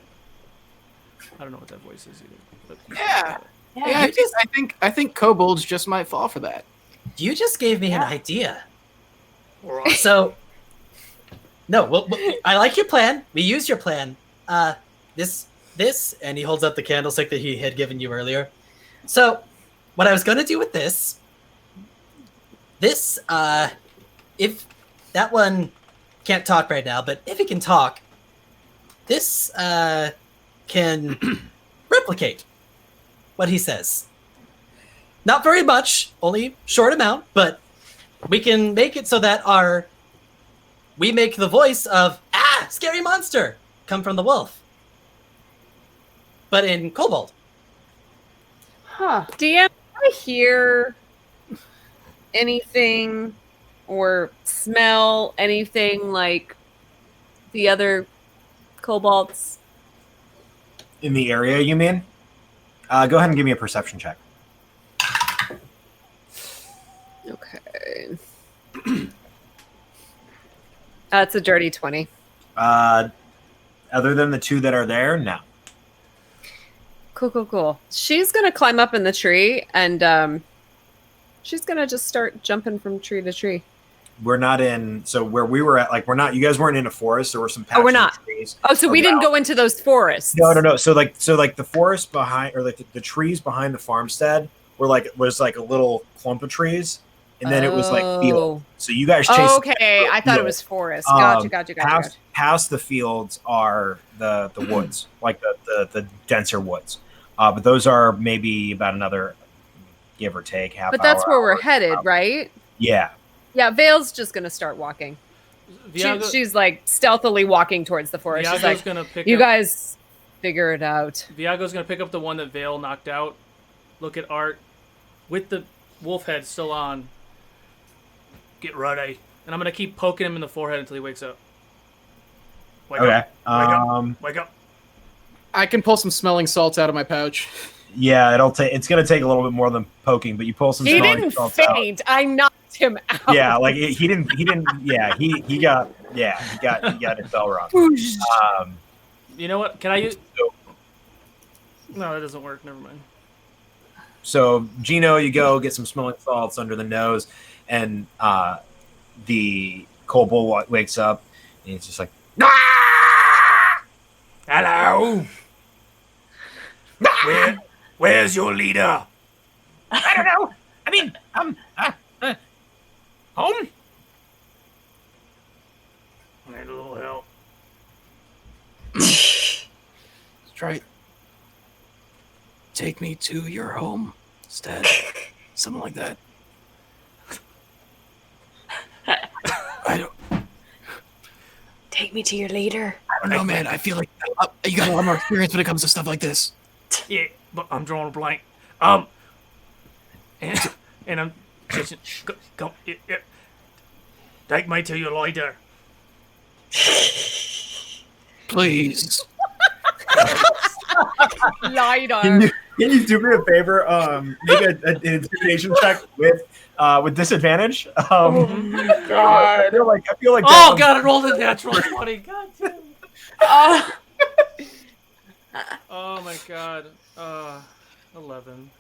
[SPEAKER 2] I don't know what that voice is either. But
[SPEAKER 5] Yeah, I think kobolds just might fall for that.
[SPEAKER 3] You just gave me an idea.
[SPEAKER 2] all right.
[SPEAKER 3] So, no, well, I like your plan. We use your plan. This this, and he holds up the candlestick that he had given you earlier. So, what I was going to do with this, if that one can't talk right now, but if it can talk, this can replicate what he says. Not very much, only short amount, but we can make it so that we make the voice of scary monster come from the wolf, but in kobold.
[SPEAKER 6] Huh. DM, I hear anything or smell anything like the other kobolds?
[SPEAKER 1] In the area, you mean? Go ahead and give me a perception check.
[SPEAKER 6] Okay. That's a dirty 20.
[SPEAKER 1] Other than the two that are there, no.
[SPEAKER 6] Cool. She's going to climb up in the tree, and she's going to just start jumping from tree to tree.
[SPEAKER 1] We're not in, so where we were at, like, you guys weren't in a forest. There were some patches
[SPEAKER 6] we're not.
[SPEAKER 1] of trees.
[SPEAKER 6] Oh, so we didn't go into those forests.
[SPEAKER 1] No. So the forest behind, or like the trees behind the farmstead was like a little clump of trees, and then it was like field. So you guys chased.
[SPEAKER 6] Okay, I thought it was forest. Gotcha.
[SPEAKER 1] Past the fields are the woods, like the denser woods. But those are maybe about another, give or take, half hour.
[SPEAKER 6] But that's where we're headed, right?
[SPEAKER 1] Yeah.
[SPEAKER 6] Yeah, Vale's just going to start walking. She's like stealthily walking towards the forest. She's like,
[SPEAKER 2] gonna pick
[SPEAKER 6] you
[SPEAKER 2] up,
[SPEAKER 6] guys figure it out.
[SPEAKER 2] Viago's going to pick up the one that Vale knocked out, look at Art, with the wolf head still on. Get ready. And I'm going to keep poking him in the forehead until he wakes up. Wake up. Wake up.
[SPEAKER 5] I can pull some smelling salts out of my pouch.
[SPEAKER 1] Yeah, it's going to take a little bit more than poking, but you pull some smelling salts out.
[SPEAKER 6] He didn't faint. I knocked him out.
[SPEAKER 1] Yeah, like he didn't. Yeah, he got it fell wrong.
[SPEAKER 2] You know what? Can I use? No, that doesn't work. Never mind.
[SPEAKER 1] So Gino, you go get some smelling salts under the nose, and the kobold wakes up, and he's just like,
[SPEAKER 8] Hello. Where's your leader? I don't know. I mean, home?
[SPEAKER 2] I need a little help.
[SPEAKER 5] Let's try. Take me to your home instead. Something like that. I don't.
[SPEAKER 4] Take me to your leader.
[SPEAKER 5] I don't know, man. I feel like you got a lot more experience when it comes to stuff like this.
[SPEAKER 2] Yeah, but I'm drawing a blank. And I'm just go. Take me to your leader.
[SPEAKER 5] Please.
[SPEAKER 6] LiDAR.
[SPEAKER 1] Can you do me a favor? Make an intimidation check with disadvantage.
[SPEAKER 2] Oh my god!
[SPEAKER 1] I feel like.
[SPEAKER 2] Oh god! I rolled a natural 20. God damn. Oh my god. 11.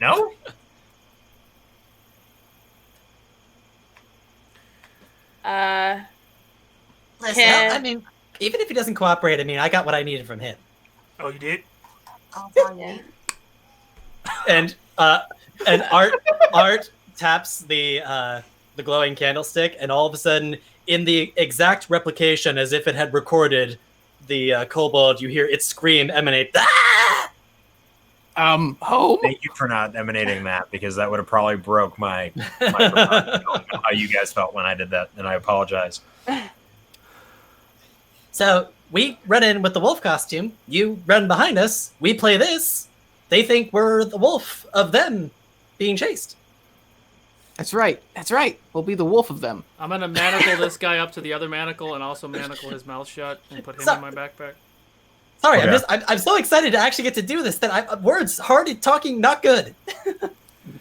[SPEAKER 1] No.
[SPEAKER 7] Listen,
[SPEAKER 3] I mean, even if he doesn't cooperate, I mean, I got what I needed from him.
[SPEAKER 2] Oh, you did?
[SPEAKER 7] I'll tell you.
[SPEAKER 3] And Art taps the glowing candlestick, and all of a sudden, in the exact replication as if it had recorded the kobold, you hear its scream emanate.
[SPEAKER 5] Home.
[SPEAKER 1] Thank you for not emanating that, because that would have probably broke my how you guys felt when I did that, and I apologize.
[SPEAKER 3] So we run in with the wolf costume. You run behind us. We play this. They think we're the wolf of them being chased.
[SPEAKER 5] That's right. We'll be the wolf of them.
[SPEAKER 2] I'm gonna manacle this guy up to the other manacle and also manacle his mouth shut and put him in my backpack.
[SPEAKER 3] Sorry,
[SPEAKER 1] Okay.
[SPEAKER 3] I'm so excited to actually get to do this that words hard talking not good.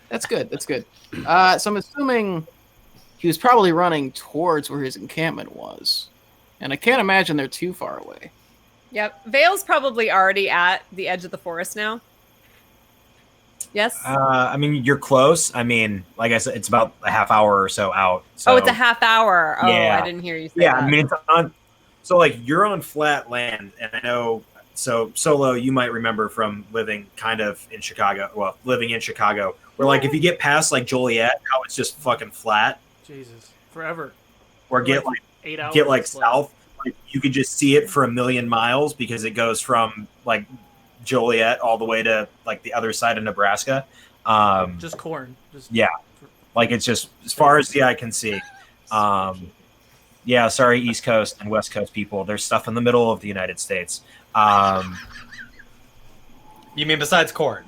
[SPEAKER 5] That's good. So I'm assuming he was probably running towards where his encampment was. And I can't imagine they're too far away.
[SPEAKER 6] Yep. Vale's probably already at the edge of the forest now. Yes.
[SPEAKER 1] I mean, you're close. I mean, like I said, it's about a half hour or so out. So,
[SPEAKER 6] Oh, it's a half hour. Oh,
[SPEAKER 1] Yeah.
[SPEAKER 6] I didn't hear you say
[SPEAKER 1] yeah.
[SPEAKER 6] that.
[SPEAKER 1] I mean, it's on. So like you're on flat land, and I know. So Solo, you might remember from living kind of in Chicago. Well, living in Chicago, where like if you get past like Joliet, how it's just fucking flat.
[SPEAKER 2] Jesus, forever.
[SPEAKER 1] Or get like
[SPEAKER 2] 8 hours.
[SPEAKER 1] get like
[SPEAKER 2] plus.
[SPEAKER 1] south, like you could just see it for 1,000,000 miles because it goes from like Joliet all the way to like the other side of Nebraska.
[SPEAKER 2] Just corn. Just
[SPEAKER 1] Yeah. Like it's just as far as the eye can see. Yeah, sorry, East Coast and West Coast people. There's stuff in the middle of the United States.
[SPEAKER 3] You mean besides corn?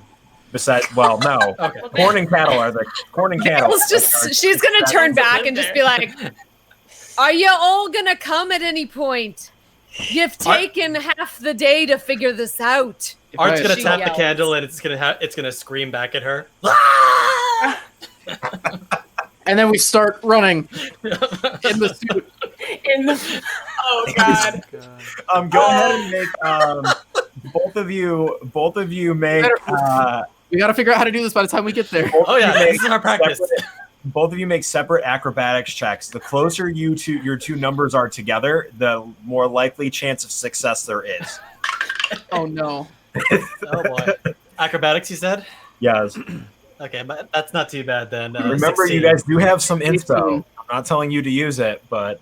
[SPEAKER 1] Besides, well, no,
[SPEAKER 3] Okay.
[SPEAKER 1] corn and cattle are the corn and cattle.
[SPEAKER 6] She's gonna turn back and just be like, "Are you all gonna come at any point? You've taken half the day to figure this out."
[SPEAKER 3] Art's gonna
[SPEAKER 6] She
[SPEAKER 3] tap the
[SPEAKER 6] yells.
[SPEAKER 3] candle and it's gonna scream back at her.
[SPEAKER 5] And then we start running in the suit.
[SPEAKER 9] Oh God.
[SPEAKER 1] Go ahead and make both of you make.
[SPEAKER 5] We got to figure out how to do this by the time we get there.
[SPEAKER 1] both
[SPEAKER 3] Oh
[SPEAKER 1] of you
[SPEAKER 3] yeah,
[SPEAKER 1] make
[SPEAKER 3] this is our practice.
[SPEAKER 1] both of you make separate acrobatics checks. The closer your two numbers are together, the more likely chance of success there is.
[SPEAKER 5] Oh no.
[SPEAKER 3] Oh boy. Acrobatics, you said?
[SPEAKER 1] Yes.
[SPEAKER 3] Okay, but that's not too bad then.
[SPEAKER 1] Remember,
[SPEAKER 3] 16.
[SPEAKER 1] you guys do have some inspo.
[SPEAKER 5] 18.
[SPEAKER 1] I'm not telling you to use it, but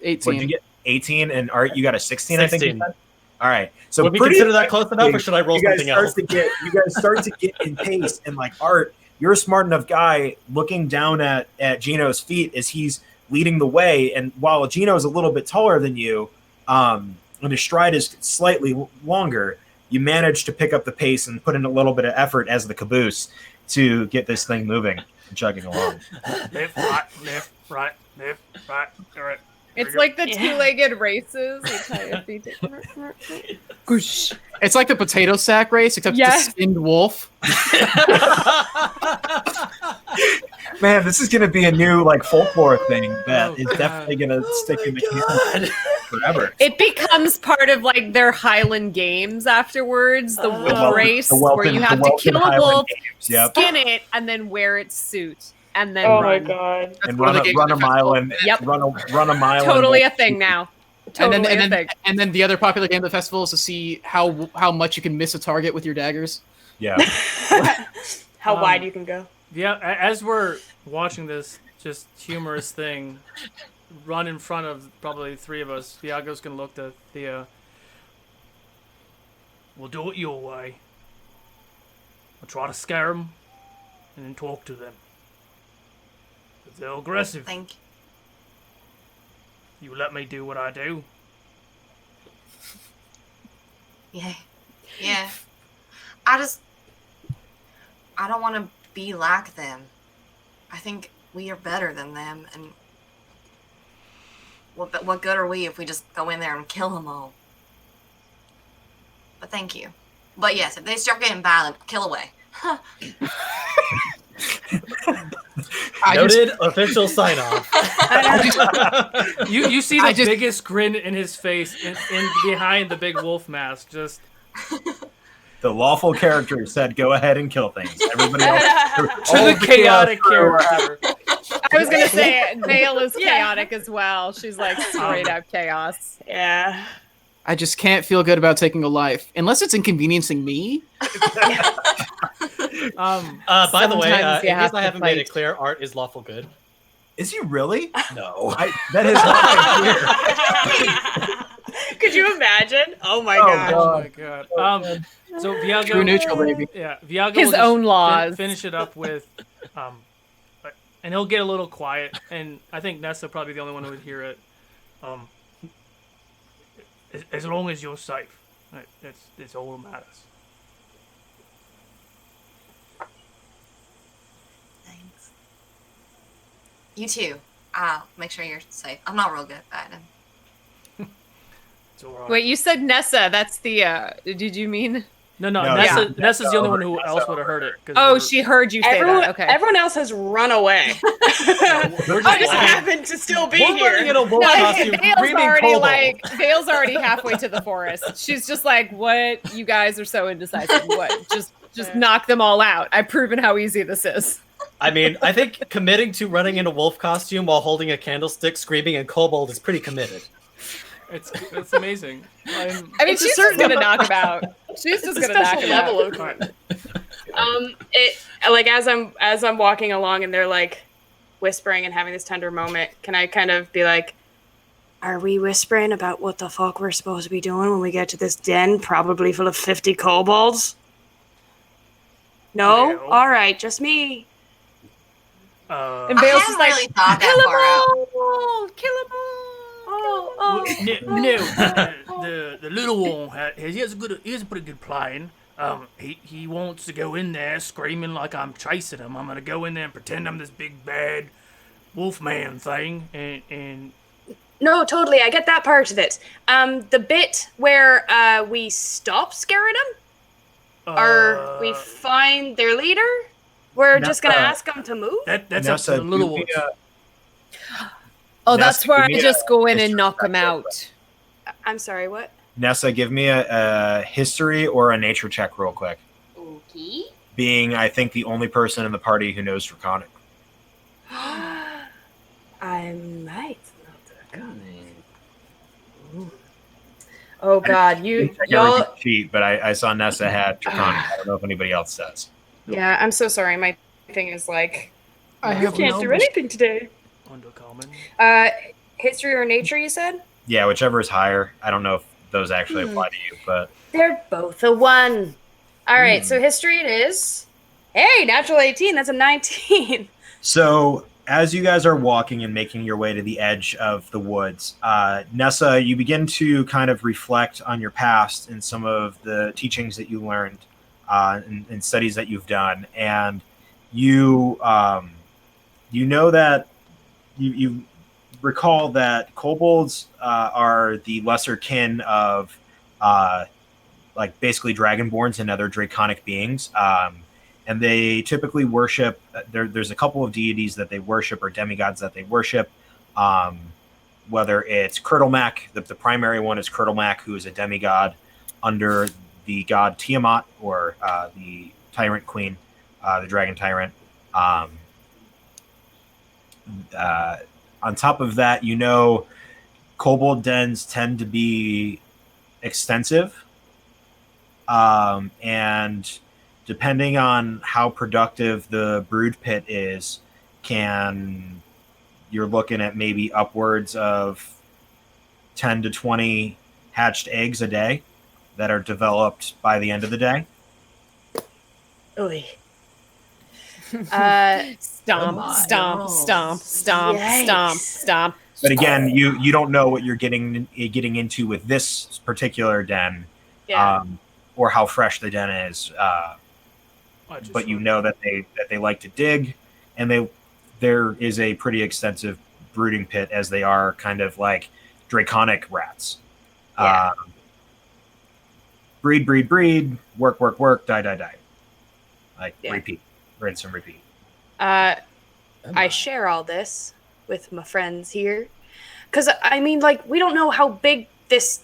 [SPEAKER 5] 18.
[SPEAKER 1] what'd you get? 18, and Art, you got a 16, I think. you
[SPEAKER 3] 16.
[SPEAKER 1] said? All right. So
[SPEAKER 3] Would we
[SPEAKER 1] pretty
[SPEAKER 3] consider that close enough, or should I roll
[SPEAKER 1] you guys
[SPEAKER 3] something
[SPEAKER 1] start
[SPEAKER 3] else?
[SPEAKER 1] you guys start to get in pace, and like Art, you're a smart enough guy looking down at Gino's feet as he's leading the way, and while Gino's a little bit taller than you, and his stride is slightly longer, you manage to pick up the pace and put in a little bit of effort as the caboose to get this thing moving and chugging along.
[SPEAKER 2] Left, right, left, right, left, right. All right.
[SPEAKER 6] It's like the two-legged races. With how your feet Goosh.
[SPEAKER 5] It's like the potato sack race, except
[SPEAKER 6] Yes.
[SPEAKER 5] it's a skinned wolf.
[SPEAKER 1] Man, this is going to be a new like folklore thing that
[SPEAKER 2] Oh,
[SPEAKER 1] is
[SPEAKER 2] God.
[SPEAKER 1] definitely going to stick in the canon forever.
[SPEAKER 6] It becomes part of like their Highland games afterwards. The wolf
[SPEAKER 1] Welton-
[SPEAKER 6] race,
[SPEAKER 1] the
[SPEAKER 6] where you
[SPEAKER 1] Welton-
[SPEAKER 6] have
[SPEAKER 1] the
[SPEAKER 6] to
[SPEAKER 1] Welton
[SPEAKER 6] kill a
[SPEAKER 1] Highland
[SPEAKER 6] wolf,
[SPEAKER 1] Games, yep.
[SPEAKER 6] skin it, and then wear its suit, and then
[SPEAKER 9] Oh my
[SPEAKER 6] run.
[SPEAKER 9] God.
[SPEAKER 1] And
[SPEAKER 5] one of the games
[SPEAKER 1] run a
[SPEAKER 5] at the
[SPEAKER 1] mile
[SPEAKER 5] festival.
[SPEAKER 1] and
[SPEAKER 6] Yep.
[SPEAKER 1] run a mile.
[SPEAKER 6] Totally a
[SPEAKER 1] and
[SPEAKER 6] thing now. Totally a thing.
[SPEAKER 5] And then the other popular game of the festival is to see how much you can miss a target with your daggers.
[SPEAKER 1] Yeah.
[SPEAKER 9] How wide you can go.
[SPEAKER 2] Yeah, as we're watching this just humorous thing run in front of probably three of us, Viago's gonna look to Thea. We'll do it your way. We'll try to scare them and then talk to them. If they're aggressive,
[SPEAKER 7] Thank
[SPEAKER 2] you let me do what I do.
[SPEAKER 7] Yeah. Yeah. I don't want to be like them. I think we are better than them, and what good are we if we just go in there and kill them all? But thank you. But yes, if they start getting violent, kill away.
[SPEAKER 3] Noted. Official sign off.
[SPEAKER 2] You see the
[SPEAKER 5] I just-
[SPEAKER 2] biggest grin in his face in behind the big wolf mask. Just
[SPEAKER 1] The lawful character said, "Go ahead and kill things." Everybody else,
[SPEAKER 2] to the chaotic character.
[SPEAKER 6] I was gonna say Vale is
[SPEAKER 9] Yeah.
[SPEAKER 6] chaotic as well. She's like straight up chaos.
[SPEAKER 9] Yeah.
[SPEAKER 5] I just can't feel good about taking a life unless it's inconveniencing me.
[SPEAKER 3] By the way,
[SPEAKER 6] Sometimes you
[SPEAKER 3] in
[SPEAKER 6] have
[SPEAKER 3] case I
[SPEAKER 6] to
[SPEAKER 3] haven't made
[SPEAKER 6] fight.
[SPEAKER 3] it clear, Art is lawful good.
[SPEAKER 1] Is he really?
[SPEAKER 3] No.
[SPEAKER 1] That is not clear.
[SPEAKER 9] Could you imagine? Oh my
[SPEAKER 1] Oh,
[SPEAKER 9] gosh.
[SPEAKER 2] Oh my god. So Viago,
[SPEAKER 5] True neutral, baby.
[SPEAKER 2] yeah, Viago
[SPEAKER 6] His
[SPEAKER 2] will just
[SPEAKER 6] own laws.
[SPEAKER 2] finish it up with, and he'll get a little quiet, and I think Nessa probably the only one who would hear it. As long as you're safe, it's all that matters.
[SPEAKER 7] Thanks. You too. I'll make sure you're safe. I'm not real good at it.
[SPEAKER 2] It's all right.
[SPEAKER 6] Wait, you said Nessa. That's the. Did you mean
[SPEAKER 2] No,
[SPEAKER 1] No,
[SPEAKER 2] Nessa's the only one who else would have heard it. 'cause
[SPEAKER 6] Oh,
[SPEAKER 2] we're-
[SPEAKER 6] she heard you say that. Okay.
[SPEAKER 9] Everyone else has run away.
[SPEAKER 2] we're
[SPEAKER 9] I just
[SPEAKER 2] flying.
[SPEAKER 9] happen to still be
[SPEAKER 3] We're running in
[SPEAKER 9] here.
[SPEAKER 3] a wolf costume,
[SPEAKER 6] Vale's already halfway to the forest. She's just like, what? You guys are so indecisive. What? Just knock them all out. I've proven how easy this is.
[SPEAKER 3] I mean, I think committing to running in a wolf costume while holding a candlestick, screaming in kobold is pretty committed.
[SPEAKER 2] It's amazing.
[SPEAKER 6] I mean, she's just gonna knock him out. She's just gonna knock him out.
[SPEAKER 9] Of fun. It like as I'm walking along and they're like whispering and having this tender moment. Can I kind of be like, are we whispering about what the fuck we're supposed to be doing when we get to this den, probably full of 50 kobolds? No? All right, just me.
[SPEAKER 6] And
[SPEAKER 7] I
[SPEAKER 6] Vale's
[SPEAKER 7] hadn't
[SPEAKER 6] just like,
[SPEAKER 7] really thought
[SPEAKER 6] kill
[SPEAKER 7] that
[SPEAKER 6] them
[SPEAKER 7] far out.
[SPEAKER 6] all! Kill them all!
[SPEAKER 2] The little one he has a pretty good plan. He wants to go in there screaming like I'm chasing him. I'm gonna go in there and pretend I'm this big bad wolf man thing, and
[SPEAKER 9] No, totally. I get that part of it. The bit where we stop scaring them, or we find their leader, we're just gonna ask them to move.
[SPEAKER 2] that's
[SPEAKER 1] Nessa,
[SPEAKER 2] up to the little ones.
[SPEAKER 6] Oh, that's
[SPEAKER 1] Nessa,
[SPEAKER 6] where I
[SPEAKER 1] give me
[SPEAKER 6] just
[SPEAKER 1] a
[SPEAKER 6] go in and
[SPEAKER 1] history
[SPEAKER 6] knock
[SPEAKER 1] check
[SPEAKER 6] him
[SPEAKER 1] real
[SPEAKER 6] out.
[SPEAKER 1] quick.
[SPEAKER 9] I'm sorry, what?
[SPEAKER 1] Nessa, give me a history or a nature check real quick.
[SPEAKER 7] Okay.
[SPEAKER 1] Being, I think, the only person in the party who knows Draconic.
[SPEAKER 9] I might know that.
[SPEAKER 6] Oh God, y'all.
[SPEAKER 1] Cheat, but I saw Nessa had Draconic. I don't know if anybody else does.
[SPEAKER 9] Yeah, I'm so sorry. My thing is like,
[SPEAKER 5] I
[SPEAKER 9] you can't do anything today.
[SPEAKER 2] Undercommon.
[SPEAKER 9] History or nature, you said?
[SPEAKER 1] Yeah, whichever is higher. I don't know if those actually apply to you, but
[SPEAKER 9] They're both a 1. All right, so history it is. Hey, natural 18. That's a 19.
[SPEAKER 1] so as you guys are walking and making your way to the edge of the woods, Nessa, you begin to kind of reflect on your past and some of the teachings that you learned and studies that you've done, and you know that you recall that kobolds are the lesser kin of like basically dragonborns and other draconic beings, and they typically worship there's a couple of deities that they worship or demigods that they worship, whether it's Kurtlemak, the primary one is Kurtlemak, who is a demigod under the god Tiamat, or the tyrant queen, the dragon tyrant. On top of that, kobold dens tend to be extensive, and depending on how productive the brood pit is, you're looking at maybe upwards of 10 to 20 hatched eggs a day that are developed by the end of the day.
[SPEAKER 9] Oy.
[SPEAKER 6] Stomp.
[SPEAKER 1] But again, you don't know what you're getting into with this particular den, or how fresh the den is. But you know that they like to dig, and there is a pretty extensive brooding pit, as they are kind of like draconic rats.
[SPEAKER 9] Yeah.
[SPEAKER 1] Breed, work, die. Repeat, rinse and repeat.
[SPEAKER 9] I share all this with my friends here, because I mean, like, we don't know how big this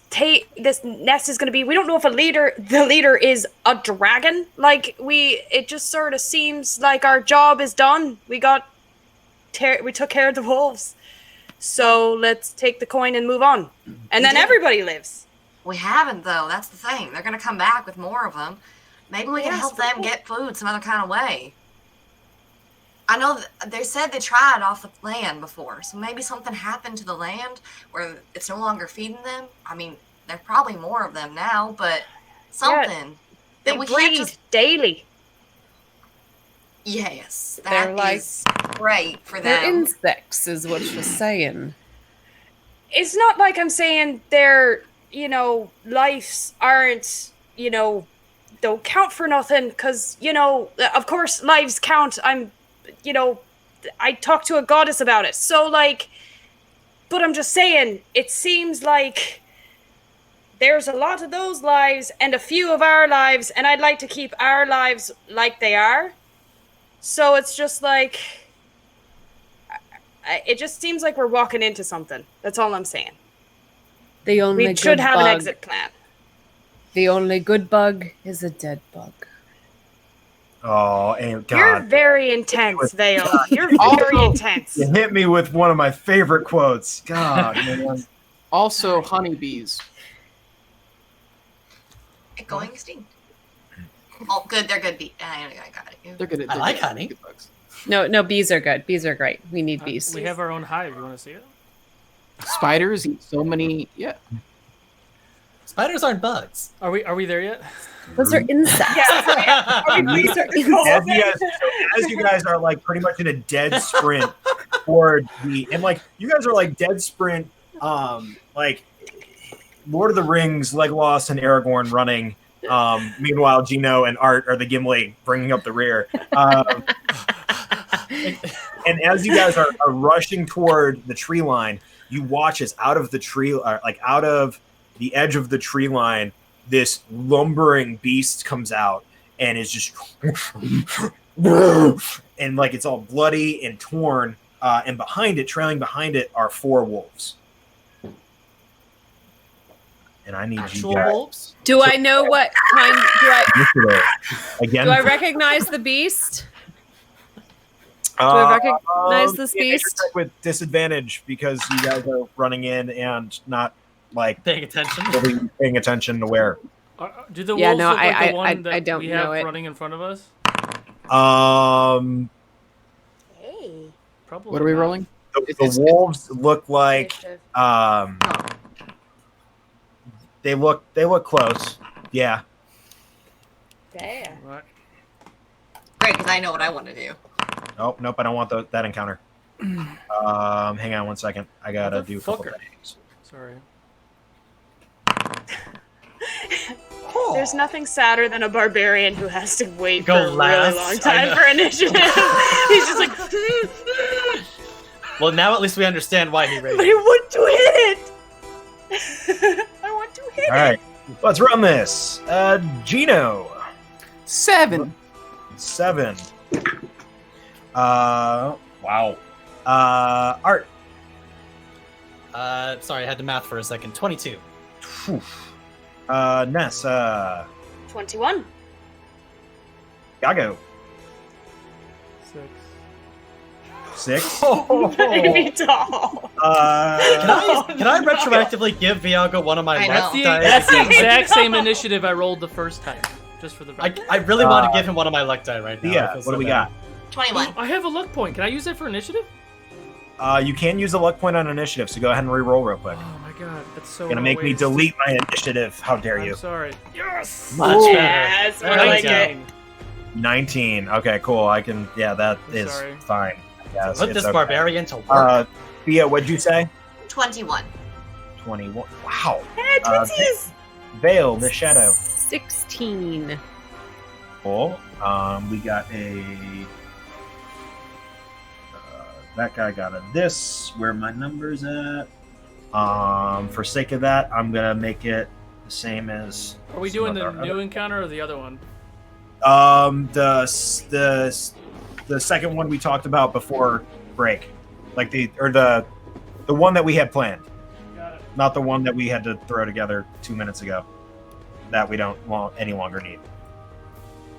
[SPEAKER 9] nest is going to be. We don't know if the leader is a dragon. Like, it just sort of seems like our job is done. We took care of the wolves, so let's take the coin and move on, and then everybody lives.
[SPEAKER 7] We haven't, though. That's the thing. They're going to come back with more of them. Maybe we can help them get food some other kind of way. I know they said they tried off the land before, so maybe something happened to the land where it's no longer feeding them. I mean, there's probably more of them now, but something.
[SPEAKER 9] They breed daily.
[SPEAKER 7] Yes,
[SPEAKER 6] They're
[SPEAKER 7] that is great for
[SPEAKER 6] They're
[SPEAKER 7] them.
[SPEAKER 6] insects, is what you're saying.
[SPEAKER 9] It's not like I'm saying their, lives aren't, don't count for nothing, because, of course lives count. I talked to a goddess about it. So, but I'm just saying, it seems like there's a lot of those lives and a few of our lives, and I'd like to keep our lives like they are. So it's just like, it just seems like we're walking into something. That's all I'm saying.
[SPEAKER 6] The only
[SPEAKER 9] We should
[SPEAKER 6] good
[SPEAKER 9] have an
[SPEAKER 6] bug-
[SPEAKER 9] exit plan.
[SPEAKER 6] The only good bug is a dead bug.
[SPEAKER 1] Oh, and
[SPEAKER 9] You're
[SPEAKER 1] God,
[SPEAKER 9] very intense, Vale. You're very intense.
[SPEAKER 1] you hit me with one of my favorite quotes. God, man.
[SPEAKER 5] Also, honeybees.
[SPEAKER 7] Going extinct. Oh, good. They're good. I got it.
[SPEAKER 5] They're good.
[SPEAKER 3] I like honey.
[SPEAKER 5] good bugs.
[SPEAKER 6] No, bees are good. Bees are great. We need bees.
[SPEAKER 2] We have our own hive. You want to see it?
[SPEAKER 5] Spiders eat so many. Yeah.
[SPEAKER 3] Spiders aren't bugs.
[SPEAKER 2] Are we there yet?
[SPEAKER 6] Those are insects. Bees are insects.
[SPEAKER 1] As you guys are like pretty much in a dead sprint toward and like you guys are like dead sprint, like Lord of the Rings, Legolas and Aragorn running. Meanwhile, Gino and Art are the Gimli bringing up the rear. And as you guys are rushing toward the tree line, you watch as out of the tree, out of the edge of the tree line, this lumbering beast comes out and is just and like it's all bloody and torn. And behind it, trailing behind it, are 4 wolves. And I need
[SPEAKER 3] Actual
[SPEAKER 1] you guys.
[SPEAKER 3] wolves?
[SPEAKER 6] Do I know what kind?
[SPEAKER 1] Again,
[SPEAKER 6] Do I recognize the beast? Do I recognize this
[SPEAKER 1] yeah,
[SPEAKER 6] beast?
[SPEAKER 1] check with disadvantage because you guys are running in and not like
[SPEAKER 3] Paying attention.
[SPEAKER 1] really paying attention to where.
[SPEAKER 2] Do the
[SPEAKER 6] Yeah,
[SPEAKER 2] wolves
[SPEAKER 6] no,
[SPEAKER 2] look like
[SPEAKER 6] I-
[SPEAKER 2] the one that
[SPEAKER 6] I don't
[SPEAKER 2] we have
[SPEAKER 6] know it.
[SPEAKER 2] running in front of us?
[SPEAKER 9] Hey.
[SPEAKER 2] Probably.
[SPEAKER 5] What are we
[SPEAKER 2] not.
[SPEAKER 5] rolling?
[SPEAKER 1] The wolves look like they look close. Yeah.
[SPEAKER 9] Damn.
[SPEAKER 2] Right.
[SPEAKER 7] Great, because I know what I want to do.
[SPEAKER 1] Oh, nope, I don't want that encounter. Hang on one second. I gotta do a couple
[SPEAKER 2] Motherfucker.
[SPEAKER 1] things.
[SPEAKER 2] Sorry.
[SPEAKER 9] There's nothing sadder than a barbarian who has to wait
[SPEAKER 3] Go
[SPEAKER 9] for a really
[SPEAKER 3] last,
[SPEAKER 9] long
[SPEAKER 3] I
[SPEAKER 9] time
[SPEAKER 3] know.
[SPEAKER 9] for initiative. He's just like,
[SPEAKER 3] Well, now at least we understand why he
[SPEAKER 9] but
[SPEAKER 3] raised
[SPEAKER 9] I
[SPEAKER 3] it.
[SPEAKER 9] want to hit. I want to hit.
[SPEAKER 1] All right, let's run this. Gino,
[SPEAKER 5] 7.
[SPEAKER 1] 7. Wow. Art.
[SPEAKER 3] Sorry, I had to math for a second. 22.
[SPEAKER 1] Phew. Nessa.
[SPEAKER 9] 21.
[SPEAKER 1] Yago.
[SPEAKER 2] 6.
[SPEAKER 1] 6.
[SPEAKER 9] Baby doll.
[SPEAKER 3] Can I retroactively give Vigao one of my
[SPEAKER 7] I
[SPEAKER 3] luck
[SPEAKER 7] know.
[SPEAKER 3] dice?
[SPEAKER 2] That's the exact same initiative I rolled the first time. Just for the record.
[SPEAKER 3] I really want to give him one of my luck die right now. I
[SPEAKER 1] Yeah,
[SPEAKER 3] feel
[SPEAKER 1] what
[SPEAKER 3] so
[SPEAKER 1] do we
[SPEAKER 3] bad.
[SPEAKER 1] got?
[SPEAKER 7] 21.
[SPEAKER 2] I have a luck point. Can I use that for initiative?
[SPEAKER 1] You can use a luck point on initiative, so go ahead and re-roll real quick.
[SPEAKER 2] Oh my god, that's so.
[SPEAKER 1] Gonna make me
[SPEAKER 2] waste.
[SPEAKER 1] delete my initiative. How dare you?
[SPEAKER 2] I'm sorry. Yes.
[SPEAKER 3] Much
[SPEAKER 5] Ooh.
[SPEAKER 3] better.
[SPEAKER 9] Yes,
[SPEAKER 3] There
[SPEAKER 9] I
[SPEAKER 3] we
[SPEAKER 9] like
[SPEAKER 3] go.
[SPEAKER 9] it.
[SPEAKER 1] 19. Okay, cool. I can. Yeah, that
[SPEAKER 2] I'm
[SPEAKER 1] is
[SPEAKER 2] sorry.
[SPEAKER 1] fine. Yes,
[SPEAKER 3] Put
[SPEAKER 1] it's
[SPEAKER 3] this
[SPEAKER 1] okay.
[SPEAKER 3] barbarian to work.
[SPEAKER 1] Thea, what'd you say?
[SPEAKER 7] 21.
[SPEAKER 1] 21. Wow.
[SPEAKER 9] Hey, twinsies.
[SPEAKER 1] Veil, the shadow.
[SPEAKER 6] 16.
[SPEAKER 1] Cool. We got a. That guy got a this. Where my numbers at? For sake of that, I'm gonna make it the same as.
[SPEAKER 2] Are we
[SPEAKER 1] some
[SPEAKER 2] doing
[SPEAKER 1] of
[SPEAKER 2] the
[SPEAKER 1] our
[SPEAKER 2] new
[SPEAKER 1] other-
[SPEAKER 2] encounter or the other one?
[SPEAKER 1] The second one we talked about before break, like the one that we had planned,
[SPEAKER 2] Got it.
[SPEAKER 1] not the one that we had to throw together 2 minutes ago, that we don't any longer need.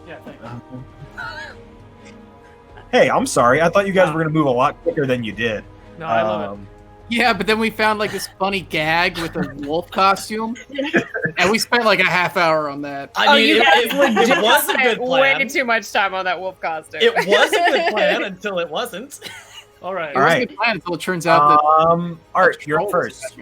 [SPEAKER 2] Yeah, thanks.
[SPEAKER 1] Hey, I'm sorry. I thought you guys were gonna move a lot quicker than you did.
[SPEAKER 2] No, I love it.
[SPEAKER 5] Yeah, but then we found like this funny gag with a wolf costume, and we spent like a half hour on that.
[SPEAKER 3] I mean, it was a good
[SPEAKER 6] Way
[SPEAKER 3] plan.
[SPEAKER 6] too much time on that wolf costume.
[SPEAKER 3] It was a good plan until it wasn't.
[SPEAKER 2] All right.
[SPEAKER 5] It
[SPEAKER 1] All
[SPEAKER 5] was
[SPEAKER 1] right.
[SPEAKER 5] a good plan until it turns out that
[SPEAKER 1] Art, you're up first.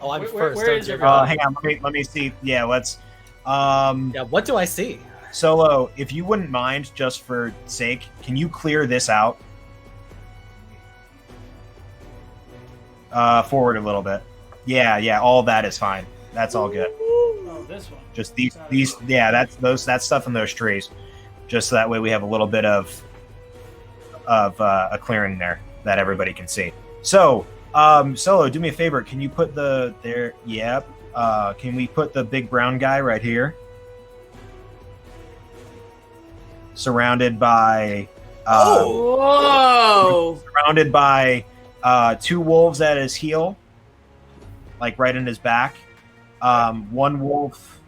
[SPEAKER 3] Oh, I'm
[SPEAKER 2] Where-
[SPEAKER 3] first.
[SPEAKER 2] where
[SPEAKER 3] don't
[SPEAKER 2] is
[SPEAKER 3] you?
[SPEAKER 2] everyone?
[SPEAKER 1] Hang on. Let me see. Yeah, let's.
[SPEAKER 3] Yeah, what do I see?
[SPEAKER 1] Solo, if you wouldn't mind, just for sake, can you clear this out? Forward a little bit. Yeah, all that is fine. That's all good.
[SPEAKER 2] Oh, this one.
[SPEAKER 1] Just these, yeah, that stuff in those trees. Just so that way we have a little bit of a clearing there that everybody can see. So, Solo, do me a favor. Can you put there? Yep. Can we put the big brown guy right here? Surrounded by
[SPEAKER 6] Whoa!
[SPEAKER 1] surrounded by 2 wolves at his heel, like right in his back. One wolf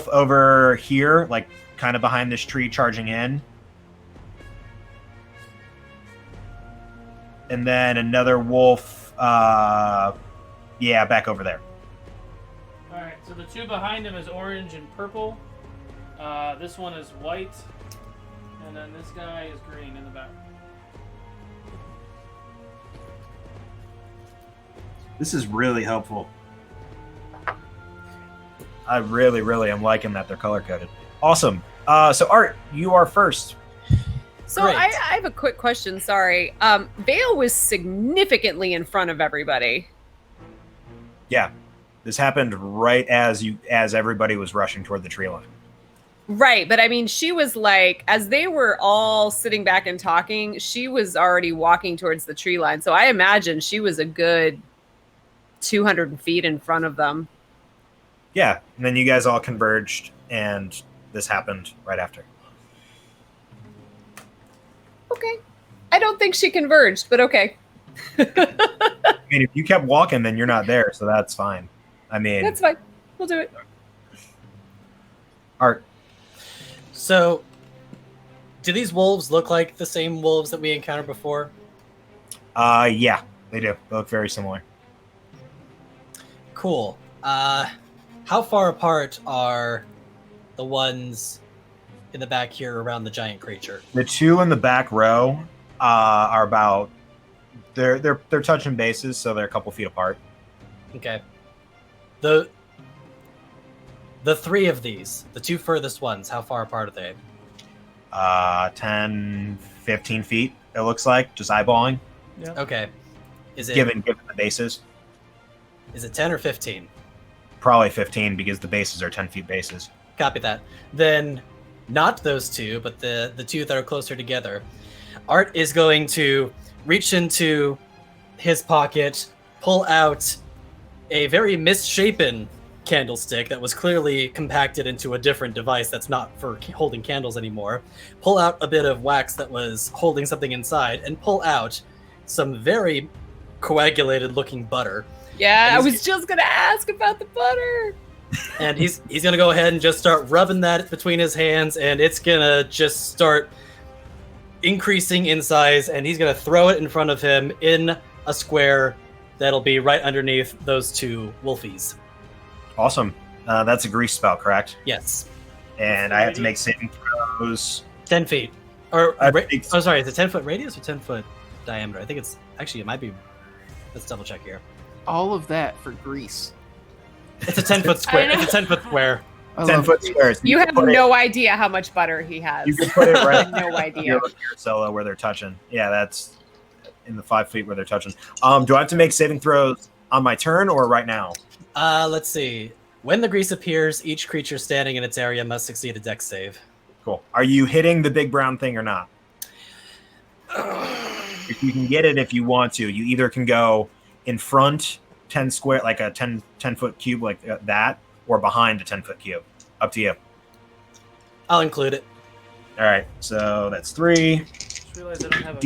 [SPEAKER 1] over here, like kind of behind this tree, charging in. And then another wolf, back over there.
[SPEAKER 2] All right, so the 2 behind him is orange and purple. This one is white, and then this guy is green in the back.
[SPEAKER 1] This is really helpful. I really, really am liking that they're color-coded. Awesome. So, Art, you are first.
[SPEAKER 6] So
[SPEAKER 3] Great.
[SPEAKER 6] I have a quick question. Sorry. Vale was significantly in front of everybody.
[SPEAKER 1] Yeah. This happened right as everybody was rushing toward the tree line.
[SPEAKER 6] Right, but I mean, she was like, as they were all sitting back and talking, she was already walking towards the tree line. So I imagine she was a good 200 feet in front of them.
[SPEAKER 1] Yeah, and then you guys all converged, and this happened right after.
[SPEAKER 6] Okay. I don't think she converged, but okay.
[SPEAKER 1] I mean, if you kept walking, then you're not there, so that's fine. I mean,
[SPEAKER 6] That's fine. We'll do it.
[SPEAKER 1] Art.
[SPEAKER 3] So, do these wolves look like the same wolves that we encountered before?
[SPEAKER 1] Yeah, they do. They look very similar.
[SPEAKER 3] Cool. How far apart are the ones in the back here around the giant creature?
[SPEAKER 1] The 2 in the back row are about they're touching bases, so they're a couple feet apart.
[SPEAKER 3] Okay. The 3 of these, the 2 furthest ones, how far apart are they?
[SPEAKER 1] 10, 15 feet. It looks like, just eyeballing,
[SPEAKER 3] Okay. Is it
[SPEAKER 1] given the bases.
[SPEAKER 3] Is it 10 or 15?
[SPEAKER 1] Probably 15 because the bases are 10 feet bases.
[SPEAKER 3] Copy that. Then not those 2, but the 2 that are closer together. Art is going to reach into his pocket, pull out a very misshapen candlestick that was clearly compacted into a different device that's not for holding candles anymore, pull out a bit of wax that was holding something inside, and pull out some very coagulated looking butter.
[SPEAKER 6] Yeah, I was just going to ask about the butter.
[SPEAKER 3] And he's going to go ahead and just start rubbing that between his hands, and it's going to just start increasing in size, and he's going to throw it in front of him in a square that'll be right underneath those 2 wolfies.
[SPEAKER 1] Awesome. That's a grease spell, correct?
[SPEAKER 3] Yes.
[SPEAKER 1] And I have to make saving throws.
[SPEAKER 3] 10 feet. Or,
[SPEAKER 1] It's-
[SPEAKER 3] oh, sorry, is it 10-foot radius or 10-foot diameter? I think it's, actually, it might be, let's double check here.
[SPEAKER 5] All of that for grease.
[SPEAKER 3] It's a 10-foot square. It's a 10-foot square.
[SPEAKER 1] 10-foot squares.
[SPEAKER 6] You have
[SPEAKER 1] put
[SPEAKER 6] no idea how much butter he has.
[SPEAKER 1] You can put it right
[SPEAKER 6] No idea.
[SPEAKER 1] your solo where they're touching. Yeah, that's in the 5 feet where they're touching. Do I have to make saving throws on my turn or right now?
[SPEAKER 3] Let's see. When the grease appears, each creature standing in its area must succeed a dex save.
[SPEAKER 1] Cool. Are you hitting the big brown thing or not? If you can get it if you want to. You either can go in front 10 square, like a 10-foot cube like that, or behind a 10-foot cube. Up to you.
[SPEAKER 3] I'll include it.
[SPEAKER 1] All right, so that's 3.
[SPEAKER 2] Just realized I don't have a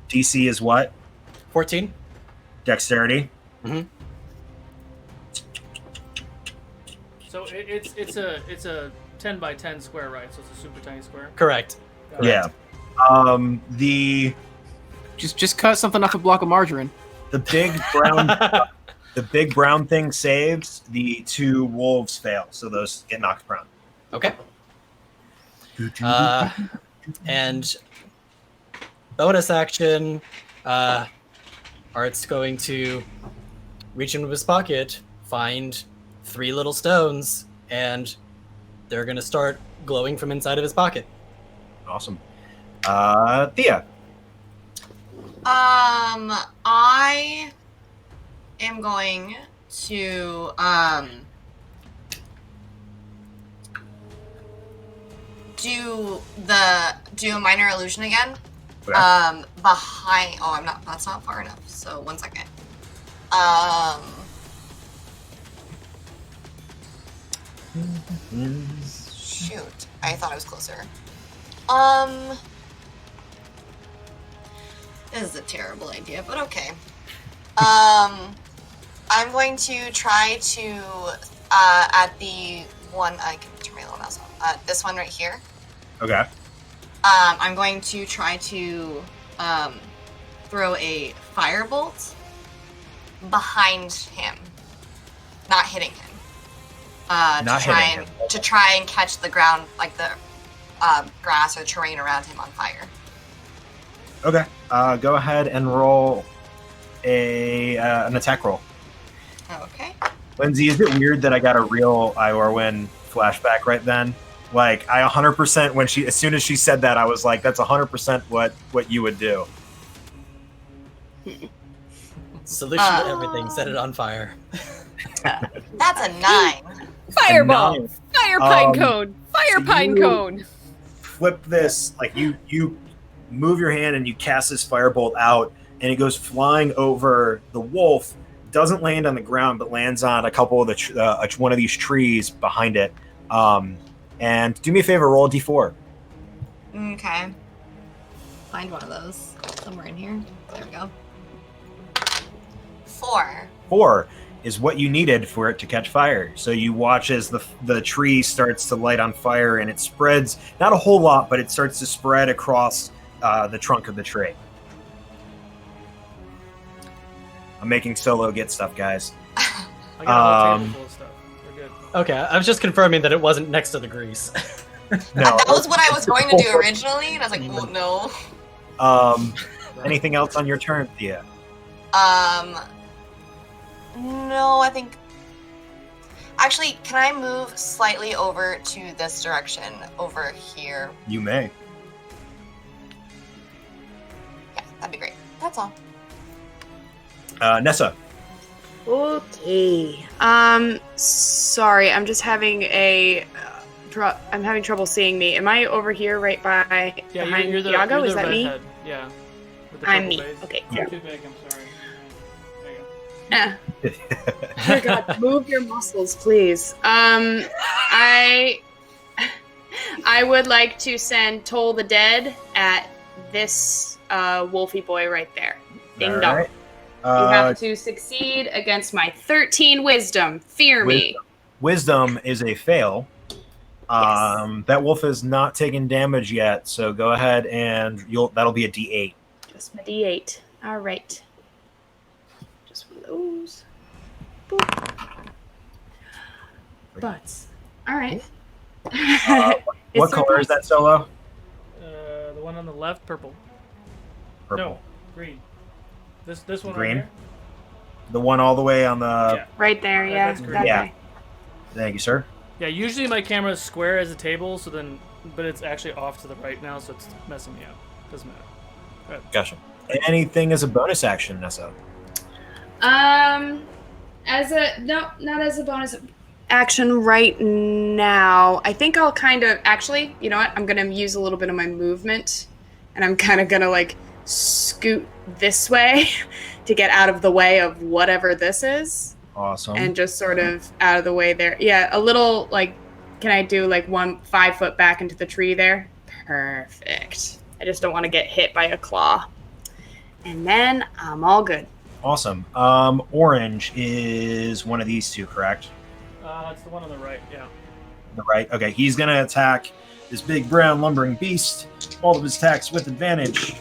[SPEAKER 1] DC is what?
[SPEAKER 3] 14?
[SPEAKER 1] Dexterity.
[SPEAKER 2] So it's a 10 by 10 square, right? So it's a super tiny square.
[SPEAKER 3] Correct.
[SPEAKER 1] Yeah. The
[SPEAKER 5] Just cut something off a block of margarine.
[SPEAKER 1] the big brown thing saves. The 2 wolves fail, so those get knocked prone.
[SPEAKER 3] Okay. And bonus action, Art's going to reach into his pocket, find 3 little stones, and they're going to start glowing from inside of his pocket.
[SPEAKER 1] Awesome. Thea.
[SPEAKER 7] I am going to do a minor illusion again. Behind. Oh, I'm not. That's not far enough. So 1 second. Shoot. I thought I was closer. This is a terrible idea, but okay. I'm going to try to at the one. I can turn my little mouse on. This one right here.
[SPEAKER 1] Okay.
[SPEAKER 7] I'm going to try to throw a firebolt behind him, not hitting him. To try and catch the ground, like the grass or terrain around him on fire.
[SPEAKER 1] Okay. Go ahead and roll an attack roll.
[SPEAKER 7] Okay.
[SPEAKER 1] Lindsay, is it weird that I got a real Iorwin flashback right then? Like, I 100% as soon as she said that, I was like, that's 100% what you would do.
[SPEAKER 3] Solution to everything, set it on fire.
[SPEAKER 7] That's a 9.
[SPEAKER 6] Fireball!
[SPEAKER 1] 9.
[SPEAKER 6] Fire pine cone! Fire pine cone!
[SPEAKER 1] Flip this, like you move your hand and you cast this firebolt out, and it goes flying over the wolf. Doesn't land on the ground, but lands on a couple of the one of these trees behind it. And do me a favor, roll a d4.
[SPEAKER 7] Okay. Find one of those somewhere in here. There we go. 4.
[SPEAKER 1] 4 is what you needed for it to catch fire. So you watch as the tree starts to light on fire, and it spreads, not a whole lot, but it starts to spread across the trunk of the tree. I'm making Solo get stuff, guys.
[SPEAKER 2] I got a whole table full of stuff. We're good.
[SPEAKER 3] Okay, I was just confirming that it wasn't next to the grease.
[SPEAKER 1] No.
[SPEAKER 7] That was what I was going to do originally, and I was like, well, no.
[SPEAKER 1] Anything else on your turn, Thea?
[SPEAKER 7] No, I think... Actually, can I move slightly over to this direction, over here?
[SPEAKER 1] You may.
[SPEAKER 7] Yeah, that'd be great. That's all.
[SPEAKER 1] Nessa.
[SPEAKER 9] Okay. Sorry, I'm just having I'm having trouble seeing me. Am I over here right by behind
[SPEAKER 2] you're the
[SPEAKER 9] Vigao? Is that me?
[SPEAKER 2] redhead. Yeah. With the
[SPEAKER 9] I'm
[SPEAKER 2] purple
[SPEAKER 9] me.
[SPEAKER 2] base.
[SPEAKER 9] Okay,
[SPEAKER 2] You're
[SPEAKER 9] cool.
[SPEAKER 2] too big, I'm sorry. There you go.
[SPEAKER 9] Dear God, move your muscles, please. I would like to send Toll the Dead at this wolfy boy right there. Ding
[SPEAKER 1] All
[SPEAKER 9] dong.
[SPEAKER 1] right.
[SPEAKER 9] You have to succeed against my 13 wisdom. Fear me.
[SPEAKER 1] Wisdom is a fail.
[SPEAKER 9] Yes.
[SPEAKER 1] That wolf is not taking damage yet, so go ahead and that'll be a D8.
[SPEAKER 9] Just my D8. All right. Just one of those. Boop. Butts. All right.
[SPEAKER 1] What color is that, Solo?
[SPEAKER 2] The one on the left, purple.
[SPEAKER 1] Purple.
[SPEAKER 2] No, green. This one
[SPEAKER 1] Green?
[SPEAKER 2] right here?
[SPEAKER 1] The one all the way on the...
[SPEAKER 2] Yeah.
[SPEAKER 9] Right there, yeah.
[SPEAKER 2] That's great.
[SPEAKER 9] That
[SPEAKER 1] Yeah.
[SPEAKER 9] guy.
[SPEAKER 1] Thank you, sir.
[SPEAKER 2] Yeah, usually my camera is square as a table, but it's actually off to the right now, so it's messing me up. Doesn't matter.
[SPEAKER 1] Gotcha. Anything as a bonus action, Nessa?
[SPEAKER 9] Not as a bonus action right now. I think I'll kind of actually, you know what? I'm gonna use a little bit of my movement, and I'm kind of gonna like scoot this way to get out of the way of whatever this is.
[SPEAKER 1] Awesome.
[SPEAKER 9] And just sort of out of the way there. Yeah, a little like, can I do like 5 foot back into the tree there? Perfect. I just don't want to get hit by a claw. And then I'm all good.
[SPEAKER 1] Awesome. Orange is one of these two, correct?
[SPEAKER 2] It's the one on the right, yeah.
[SPEAKER 1] The right. Okay, he's gonna attack this big brown lumbering beast. All of his attacks with advantage.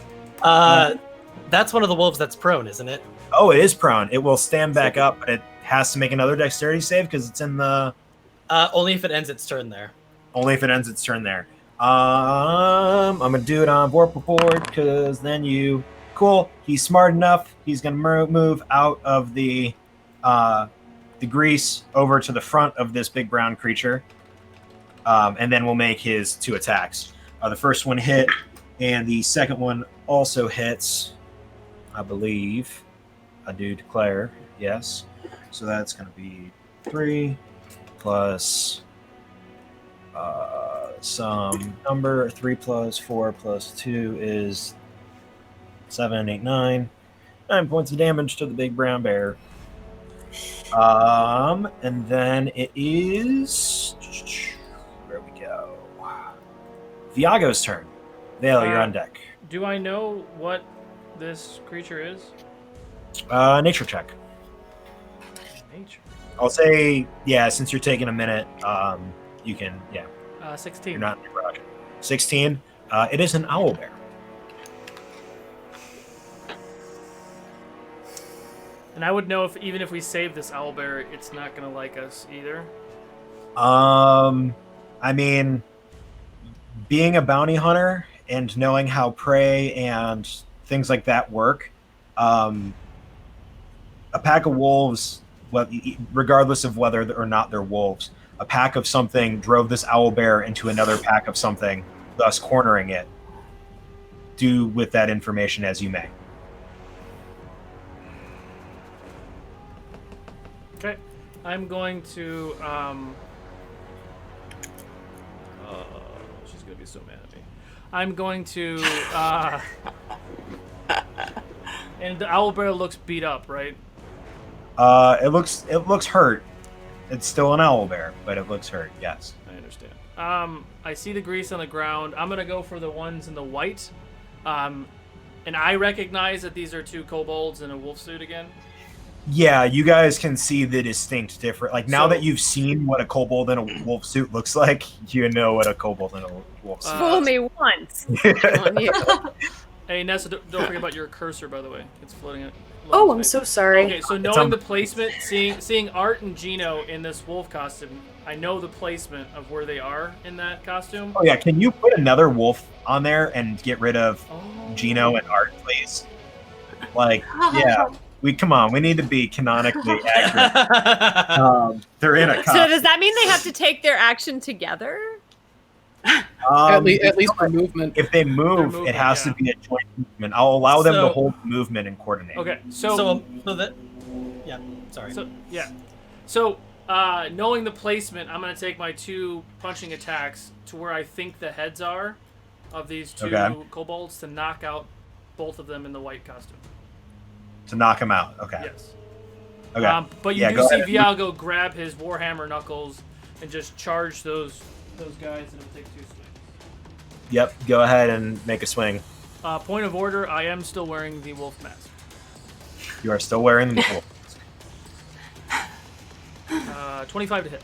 [SPEAKER 3] That's one of the wolves that's prone, isn't it?
[SPEAKER 1] Oh, it is prone. It will stand back up, but it has to make another dexterity save because it's in the...
[SPEAKER 3] Only if it ends its turn there.
[SPEAKER 1] Only if it ends its turn there. I'm going to do it on Vorpal board because then you... Cool. He's smart enough. He's going to move out of the grease over to the front of this big brown creature. And then we'll make his 2 attacks. The first one hit, and the second one also hits, I believe. I do declare, yes. So that's going to be 3 plus some number. 3 plus 4 plus 2 is 7, 8, 9. 9 points of damage to the big brown bear. And then it is... Where we go? Viago's turn. Vale, you're on deck.
[SPEAKER 2] Do I know what this creature is?
[SPEAKER 1] Nature check.
[SPEAKER 2] Nature.
[SPEAKER 1] I'll say, yeah, since you're taking a minute, you can,
[SPEAKER 2] 16.
[SPEAKER 1] you're not in the garage. 16. It is an owlbear.
[SPEAKER 2] And I would know if even if we save this owlbear, it's not going to like us either.
[SPEAKER 1] I mean, being a bounty hunter and knowing how prey and things like that work, a pack of wolves, regardless of whether or not they're wolves, a pack of something drove this owlbear into another pack of something, thus cornering it. Do with that information as you may.
[SPEAKER 2] Okay. I'm going to... she's going to be so mad at me. I'm going to... and the owlbear looks beat up, right?
[SPEAKER 1] It looks hurt. It's still an owlbear, but it looks hurt, yes.
[SPEAKER 2] I understand. I see the grease on the ground. I'm going to go for the ones in the white. And I recognize that these are 2 kobolds in a wolf suit again.
[SPEAKER 1] Yeah, you guys can see the distinct difference. Like, now
[SPEAKER 2] So-
[SPEAKER 1] that you've seen what a kobold in a wolf suit looks like, you know what a kobold in a wolf suit
[SPEAKER 6] Fool me once. On you.
[SPEAKER 2] Hey, Nessa, don't forget about your cursor, by the way. It's floating at...
[SPEAKER 9] Oh, I'm so sorry.
[SPEAKER 2] Okay, so knowing the placement, seeing Art and Gino in this wolf costume, I know the placement of where they are in that costume.
[SPEAKER 1] Oh yeah, can you put another wolf on there and get rid of
[SPEAKER 2] Oh.
[SPEAKER 1] Gino and Art, please? Like, yeah, we need to be canonically accurate. They're in a
[SPEAKER 6] So
[SPEAKER 1] costume.
[SPEAKER 6] does that mean they have to take their action together?
[SPEAKER 5] At least for movement.
[SPEAKER 1] If they move,
[SPEAKER 2] movement,
[SPEAKER 1] it has
[SPEAKER 2] yeah.
[SPEAKER 1] to be a joint movement. I'll allow them to
[SPEAKER 3] So-
[SPEAKER 1] hold movement and coordinate.
[SPEAKER 2] Okay,
[SPEAKER 3] So that, yeah. Sorry.
[SPEAKER 2] So knowing the placement, I'm going to take my 2 punching attacks to where I think the heads are of these 2
[SPEAKER 1] Okay.
[SPEAKER 2] kobolds to knock out both of them in the white costume.
[SPEAKER 1] To knock them out. Okay.
[SPEAKER 2] Yes.
[SPEAKER 1] Okay.
[SPEAKER 2] But you
[SPEAKER 1] Yeah,
[SPEAKER 2] do
[SPEAKER 1] go
[SPEAKER 2] see
[SPEAKER 1] ahead.
[SPEAKER 2] Vigao grab his Warhammer knuckles and just charge those guys, and it'll take 2 swings.
[SPEAKER 1] Yep. Go ahead and make a swing.
[SPEAKER 2] Point of order, I am still wearing the wolf mask.
[SPEAKER 1] You are still wearing the wolf.
[SPEAKER 2] 25 to hit.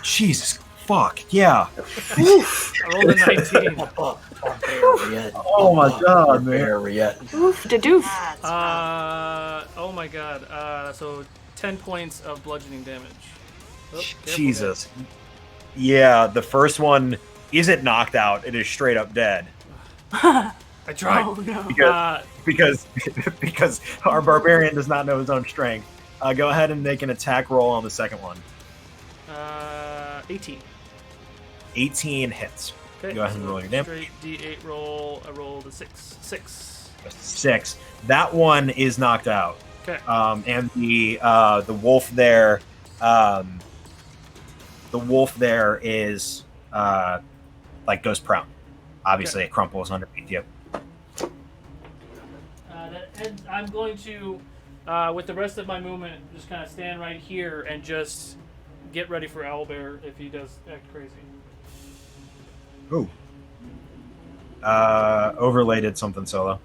[SPEAKER 1] Jesus fuck. Yeah.
[SPEAKER 2] I rolled a 19.
[SPEAKER 1] Oh my god, man.
[SPEAKER 9] Oof da doof.
[SPEAKER 7] That's rough.
[SPEAKER 2] Oh my god. So 10 points of bludgeoning damage. Oh, careful,
[SPEAKER 1] Jesus. Yeah, the first one isn't knocked out. It is straight up dead.
[SPEAKER 2] guys. I tried.
[SPEAKER 9] Oh no.
[SPEAKER 1] Because our barbarian does not know his own strength. Go ahead and make an attack roll on the second one.
[SPEAKER 2] 18.
[SPEAKER 1] 18 hits.
[SPEAKER 2] Okay,
[SPEAKER 1] Go ahead and roll your damage.
[SPEAKER 2] Straight D8 roll. I rolled a 6.
[SPEAKER 1] 6. That one is knocked out.
[SPEAKER 2] Okay.
[SPEAKER 1] And the wolf there, is goes prone. Obviously, it crumples underneath you.
[SPEAKER 2] And I'm going to, with the rest of my movement, just kind of stand right here and just get ready for Owlbear if he does act crazy.
[SPEAKER 1] Ooh. Overlay did something solo.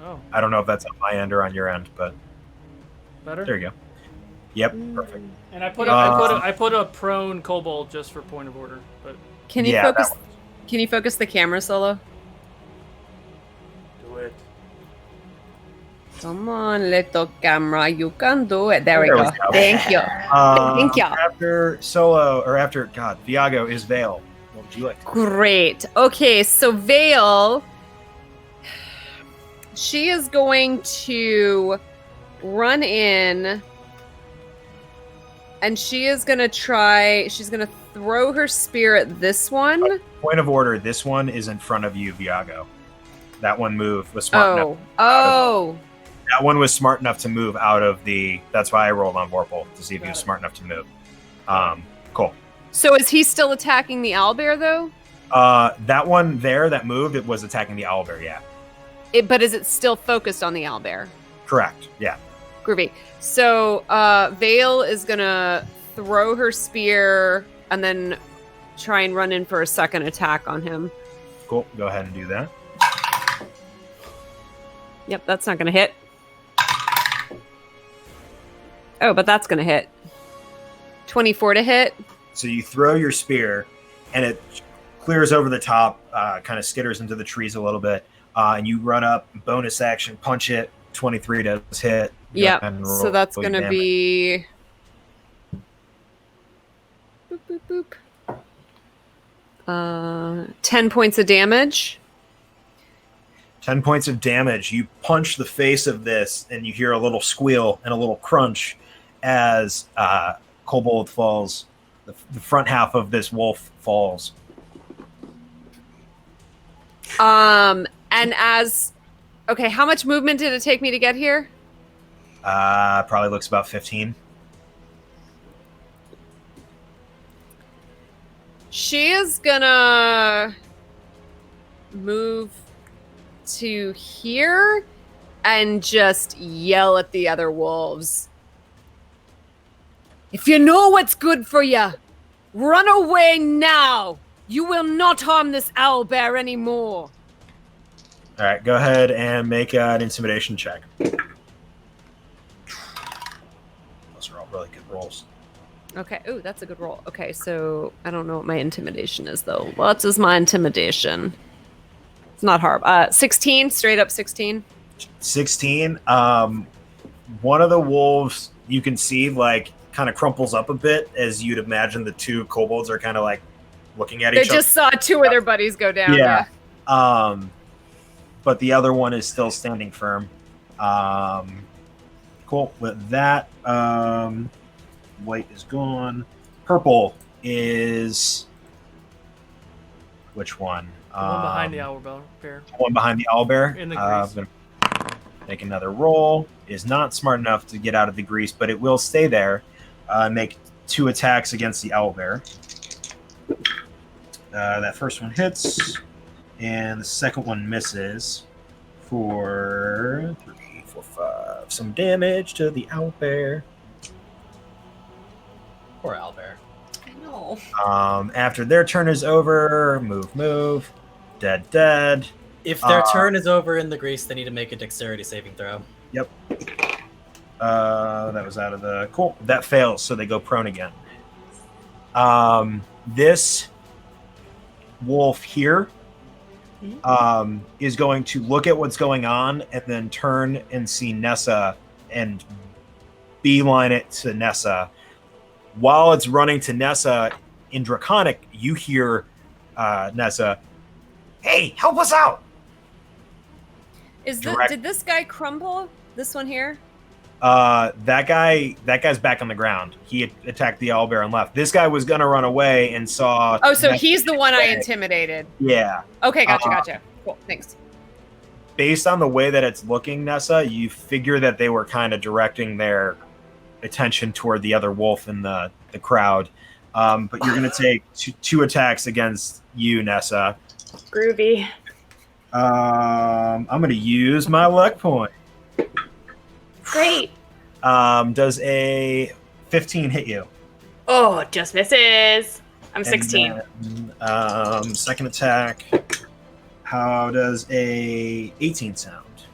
[SPEAKER 2] Oh,
[SPEAKER 1] I don't know if that's on my end or on your end, but
[SPEAKER 2] better.
[SPEAKER 1] there you go. Yep, perfect.
[SPEAKER 2] And I put a prone kobold just for point of order, but
[SPEAKER 6] Can you
[SPEAKER 1] Yeah,
[SPEAKER 6] focus?
[SPEAKER 1] that one.
[SPEAKER 6] Can you focus the camera, Solo?
[SPEAKER 2] do it.
[SPEAKER 6] Come on, little camera, you can do it. There we
[SPEAKER 1] There
[SPEAKER 6] go.
[SPEAKER 1] we go.
[SPEAKER 6] Thank you. Thank you.
[SPEAKER 1] After Vigao is Vale. What would you like to do?
[SPEAKER 6] Great. Okay, so Vale, she is going to run in and she is going to she's going to throw her spear at this one.
[SPEAKER 1] Point of order, this one is in front of you, Vigao. That one was smart enough.
[SPEAKER 6] Oh.
[SPEAKER 1] That one was smart enough to move out of the... That's why I rolled on Vorpal, to see if he was smart enough to move. Cool.
[SPEAKER 6] So is he still attacking the owlbear, though?
[SPEAKER 1] That one there that moved, it was attacking the owlbear, yeah.
[SPEAKER 6] But is it still focused on the owlbear?
[SPEAKER 1] Correct. Yeah.
[SPEAKER 6] Groovy. So Vale is gonna throw her spear and then try and run in for a second attack on him.
[SPEAKER 1] Cool. Go ahead and do that.
[SPEAKER 6] Yep, that's not gonna hit. Oh, but that's gonna hit. 24 to hit.
[SPEAKER 1] So you throw your spear, and it clears over the top, kind of skitters into the trees a little bit, and you run up, bonus action, punch it. 23 does hit.
[SPEAKER 6] Yep. So that's going to be... Boop, boop, boop. 10 points of damage.
[SPEAKER 1] 10 points of damage. You punch the face of this, and you hear a little squeal and a little crunch as Kobold falls. The front half of this wolf falls.
[SPEAKER 6] And as... Okay, how much movement did it take me to get here?
[SPEAKER 1] Probably looks about 15.
[SPEAKER 6] She is gonna move to here and just yell at the other wolves. If you know what's good for you, run away now. You will not harm this owlbear anymore.
[SPEAKER 1] All right, go ahead and make an intimidation check. Those are all really good rolls.
[SPEAKER 6] Okay. Ooh, that's a good roll. Okay, so I don't know what my intimidation is, though. What is my intimidation? It's not hard. 16, straight up 16.
[SPEAKER 1] 16. One of the wolves you can see like kind of crumples up a bit as you'd imagine the two kobolds are kind of like looking at each other.
[SPEAKER 6] They just saw two of their buddies go down.
[SPEAKER 1] Yeah. But the other one is still standing firm. Cool. With that, white is gone. Purple is... Which one?
[SPEAKER 2] The one behind the owlbear.
[SPEAKER 1] One behind the owlbear.
[SPEAKER 2] In the grease.
[SPEAKER 1] I'm going to make another roll. Is not smart enough to get out of the grease, but it will stay there. Make 2 attacks against the owlbear. That first one hits. And the second one misses for 3, 4, 5. Some damage to the owlbear.
[SPEAKER 3] Poor owlbear.
[SPEAKER 7] I know.
[SPEAKER 1] After their turn is over, move. Dead.
[SPEAKER 3] If their turn is over in the grease, they need to make a dexterity saving throw.
[SPEAKER 1] Yep. That was out of the... Cool. That fails, so they go prone again. This wolf here is going to look at what's going on and then turn and see Nessa and beeline it to Nessa. While it's running to Nessa, in Draconic, you hear Nessa, "Hey, help us out!"
[SPEAKER 6] Did this guy crumble? This one here?
[SPEAKER 1] That guy's back on the ground. He attacked the owlbear and left. This guy was gonna run away and saw...
[SPEAKER 6] Oh, so he's the one I intimidated.
[SPEAKER 1] Yeah.
[SPEAKER 6] Okay, gotcha. Cool, thanks.
[SPEAKER 1] Based on the way that it's looking, Nessa, you figure that they were kind of directing their attention toward the other wolf in the crowd. But you're gonna take two attacks against you, Nessa.
[SPEAKER 9] Groovy.
[SPEAKER 1] I'm gonna use my luck point.
[SPEAKER 9] Great.
[SPEAKER 1] Does a 15 hit you?
[SPEAKER 9] Oh, just misses. I'm 16.
[SPEAKER 1] Then, second attack. How does a 18 sound?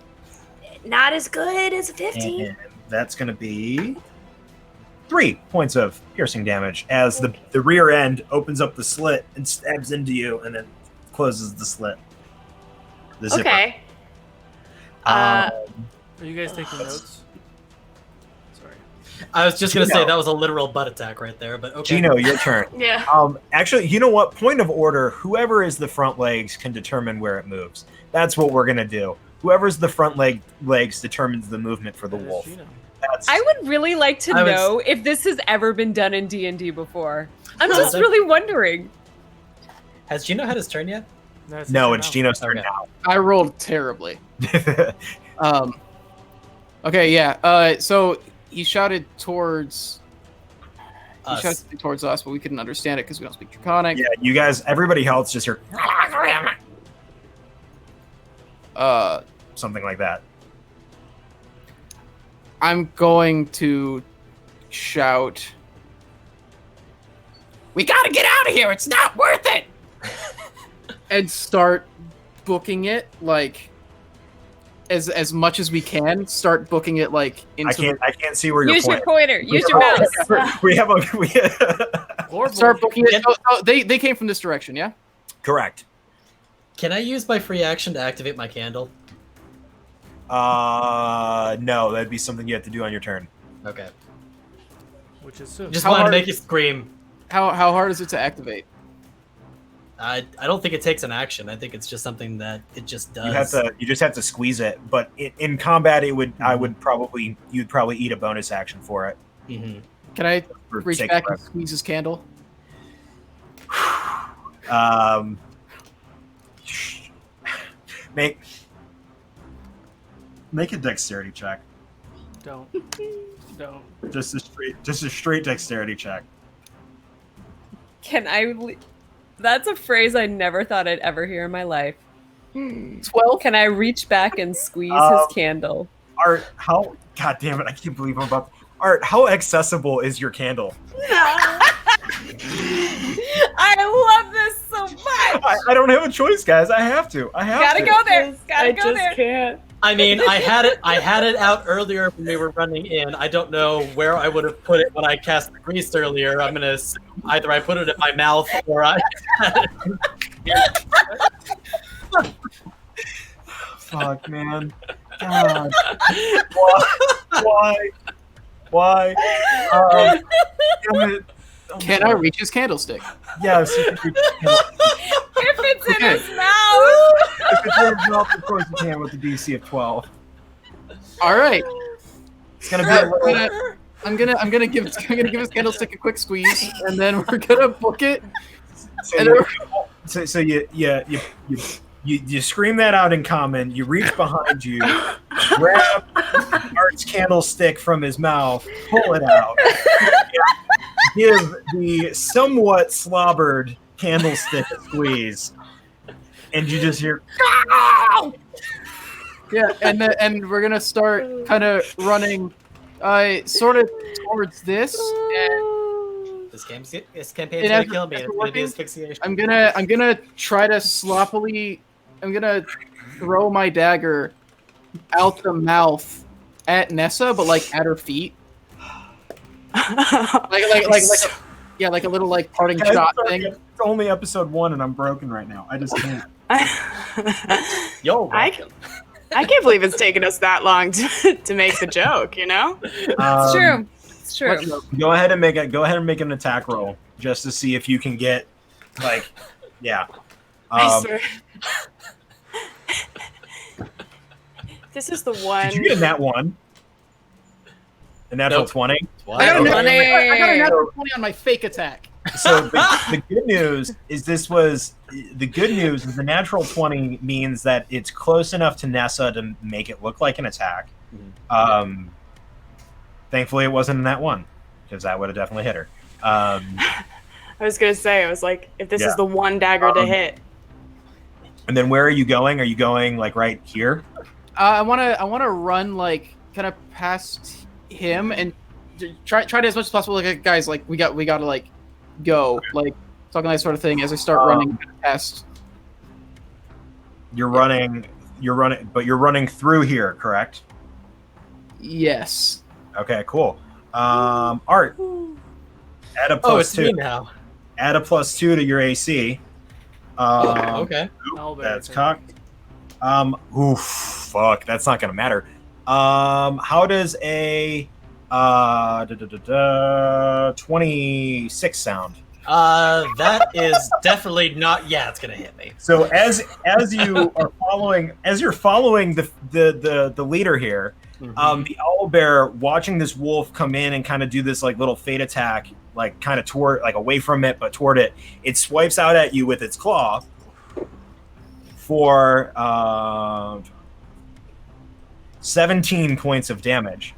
[SPEAKER 9] Not as good as a 15.
[SPEAKER 1] And that's going to be 3 points of piercing damage as the rear end opens up the slit and stabs into you and then closes the slit. The zipper.
[SPEAKER 9] Okay.
[SPEAKER 2] Are you guys taking notes? Sorry.
[SPEAKER 3] I was just going to say
[SPEAKER 1] Gino.
[SPEAKER 3] that was a literal butt attack right there, but okay.
[SPEAKER 1] Gino, your turn.
[SPEAKER 9] Yeah.
[SPEAKER 1] Actually, you know what? Point of order, whoever is the front legs can determine where it moves. That's what we're going to do. Whoever's the front legs determines the movement for the wolf.
[SPEAKER 2] Gino.
[SPEAKER 6] I would really like to know if this has ever been done in D&D before. I'm just really wondering.
[SPEAKER 3] Has Gino had his turn yet?
[SPEAKER 1] No, it's Gino's turn
[SPEAKER 3] Okay.
[SPEAKER 1] now.
[SPEAKER 5] I rolled terribly. Okay, yeah. So he shouted towards
[SPEAKER 3] Us.
[SPEAKER 5] He shouted towards us, but we couldn't understand it because we don't speak Draconic.
[SPEAKER 1] Yeah, you guys, everybody else just heard. something like that.
[SPEAKER 5] I'm going to shout, "We gotta get out of here! It's not worth it!" and start booking it like as much as we can. Start booking it like into.
[SPEAKER 1] I can't see where you're
[SPEAKER 6] Use your
[SPEAKER 1] pointing.
[SPEAKER 6] pointer. Use your mouse.
[SPEAKER 1] We have
[SPEAKER 5] Start booking it. Oh, they came from this direction, yeah.
[SPEAKER 1] Correct.
[SPEAKER 3] Can I use my free action to activate my candle?
[SPEAKER 1] No, that'd be something you have to do on your turn.
[SPEAKER 3] Okay.
[SPEAKER 2] Which is soon.
[SPEAKER 3] Just
[SPEAKER 5] How
[SPEAKER 3] wanted to
[SPEAKER 5] hard-
[SPEAKER 3] make you scream.
[SPEAKER 5] How hard is it to activate?
[SPEAKER 3] I don't think it takes an action. I think it's just something that it just does.
[SPEAKER 1] You just have to squeeze it. But in combat, you'd probably eat a bonus action for it.
[SPEAKER 3] Mm-hmm.
[SPEAKER 5] Can I
[SPEAKER 1] For
[SPEAKER 5] reach
[SPEAKER 1] sake
[SPEAKER 5] back
[SPEAKER 1] of
[SPEAKER 5] and squeeze his candle?
[SPEAKER 1] Make a dexterity check.
[SPEAKER 2] Don't.
[SPEAKER 1] Just a straight dexterity check.
[SPEAKER 6] Can I? That's a phrase I never thought I'd ever hear in my life.
[SPEAKER 5] 12.
[SPEAKER 6] Can I reach back and squeeze his candle?
[SPEAKER 1] Art, how? God damn it! I can't believe I'm about. Art, how accessible is your candle?
[SPEAKER 6] I love this so much.
[SPEAKER 1] I don't have a choice, guys. I have to.
[SPEAKER 6] Gotta go there. Gotta go there.
[SPEAKER 9] Can't.
[SPEAKER 3] I mean, I had it out earlier when we were running in. I don't know where I would have put it when I cast the grease earlier. I'm gonna assume either I put it in my mouth or I.
[SPEAKER 1] Fuck, man. God. Why? Damn it.
[SPEAKER 5] Can I reach his candlestick?
[SPEAKER 1] Yes. You can reach his candlestick.
[SPEAKER 6] If it's in
[SPEAKER 5] Okay.
[SPEAKER 6] his mouth.
[SPEAKER 1] If it's in his mouth, of course you can with the DC of 12.
[SPEAKER 5] All right.
[SPEAKER 1] It's gonna be a little.
[SPEAKER 5] I'm gonna give his candlestick a quick squeeze, and then we're gonna book it. And then
[SPEAKER 1] So you scream that out in common. You reach behind you, grab Art's candlestick from his mouth, pull it out, give the somewhat slobbered candlestick a squeeze, and you just hear.
[SPEAKER 5] yeah, and we're gonna start kind of running, sort of towards this. And
[SPEAKER 3] This campaign's
[SPEAKER 5] And
[SPEAKER 3] gonna
[SPEAKER 5] as-
[SPEAKER 3] kill me.
[SPEAKER 5] as
[SPEAKER 3] It's
[SPEAKER 5] we're
[SPEAKER 3] gonna be
[SPEAKER 5] working,
[SPEAKER 3] asphyxiation.
[SPEAKER 5] I'm gonna try to sloppily. I'm gonna throw my dagger out the mouth at Nessa, but like at her feet, like a little like parting shot thing.
[SPEAKER 1] It's only episode 1, and I'm broken right now. I just can't.
[SPEAKER 3] Yo,
[SPEAKER 9] I can't believe it's taken us that long to make the joke, you know?
[SPEAKER 6] It's true. It's true.
[SPEAKER 1] Go ahead and make an attack roll just to see if you can get, like, yeah.
[SPEAKER 9] I swear. This is the one.
[SPEAKER 1] Did you get a nat 1? A natural
[SPEAKER 3] Nope.
[SPEAKER 1] 20?
[SPEAKER 3] Why?
[SPEAKER 5] I got a
[SPEAKER 6] Funny.
[SPEAKER 5] natural 20 on my fake attack.
[SPEAKER 1] So the good news is the natural 20 means that it's close enough to Nessa to make it look like an attack. Thankfully, it wasn't in that one, because that would have definitely hit her.
[SPEAKER 9] I was gonna say, I was like, if this
[SPEAKER 1] Yeah.
[SPEAKER 9] is the one dagger to hit.
[SPEAKER 1] And then where are you going? Are you going like right here?
[SPEAKER 5] I wanna run like kind of past him and try to as much as possible. Like guys, like we gotta like go like talking that sort of thing as I start running past.
[SPEAKER 1] You're running, but you're running through here, correct?
[SPEAKER 5] Yes.
[SPEAKER 1] Okay, cool. Art, add a
[SPEAKER 3] Oh, it's
[SPEAKER 1] +2.
[SPEAKER 3] me now.
[SPEAKER 1] Add a +2 to your AC.
[SPEAKER 3] Okay.
[SPEAKER 1] That's cocked. Oof, fuck, that's not gonna matter. How does a 26 sound?
[SPEAKER 3] That is definitely not. Yeah, it's gonna hit me.
[SPEAKER 1] So as you are following, as you're following the leader here, the owlbear, watching this wolf come in and kind of do this like little fade attack, like kind of toward, like away from it, but toward it, it swipes out at you with its claw for 17 points of damage.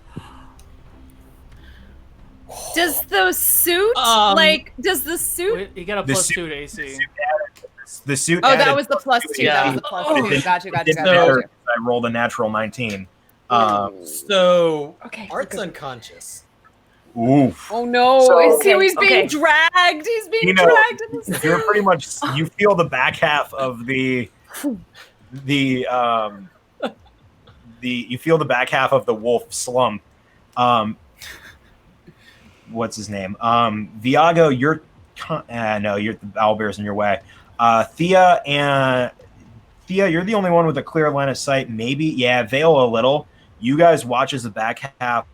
[SPEAKER 6] Does the suit
[SPEAKER 3] Does
[SPEAKER 6] the suit?
[SPEAKER 2] You got a
[SPEAKER 1] The
[SPEAKER 2] +2
[SPEAKER 1] suit-
[SPEAKER 2] to AC.
[SPEAKER 1] The The suit.
[SPEAKER 6] Oh, that
[SPEAKER 1] added
[SPEAKER 6] was the plus 2.
[SPEAKER 3] Yeah.
[SPEAKER 6] That was the plus
[SPEAKER 1] It
[SPEAKER 6] 2.
[SPEAKER 1] didn't-
[SPEAKER 6] Gotcha.
[SPEAKER 1] it didn't matter because I rolled a natural 19.
[SPEAKER 3] So
[SPEAKER 6] Okay.
[SPEAKER 3] Art's unconscious.
[SPEAKER 1] Oof.
[SPEAKER 6] Oh no!
[SPEAKER 1] So-
[SPEAKER 6] He's being
[SPEAKER 9] Okay.
[SPEAKER 6] dragged. He's being
[SPEAKER 1] You know,
[SPEAKER 6] dragged in the
[SPEAKER 1] You're
[SPEAKER 6] suit.
[SPEAKER 1] pretty much. You feel the back half of the you feel the back half of the wolf slump. What's his name? Vigao, you're the owlbear's in your way. Thea, you're the only one with a clear line of sight. Maybe, yeah, Veil a little. You guys watch as the back half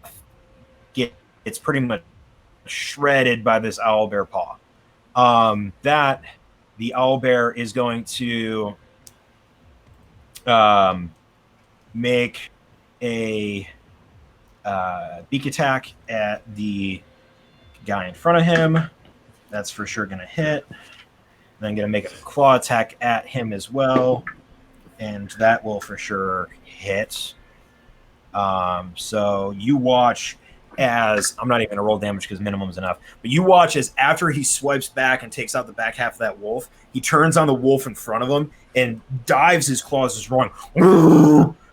[SPEAKER 1] it's pretty much shredded by this owlbear paw. That the owlbear is going to make a beak attack at the guy in front of him. That's for sure going to hit. Then going to make a claw attack at him as well, and that will for sure hit. So you watch as I'm not even going to roll damage because minimum is enough. But you watch as after he swipes back and takes out the back half of that wolf, he turns on the wolf in front of him and dives his claws as wrong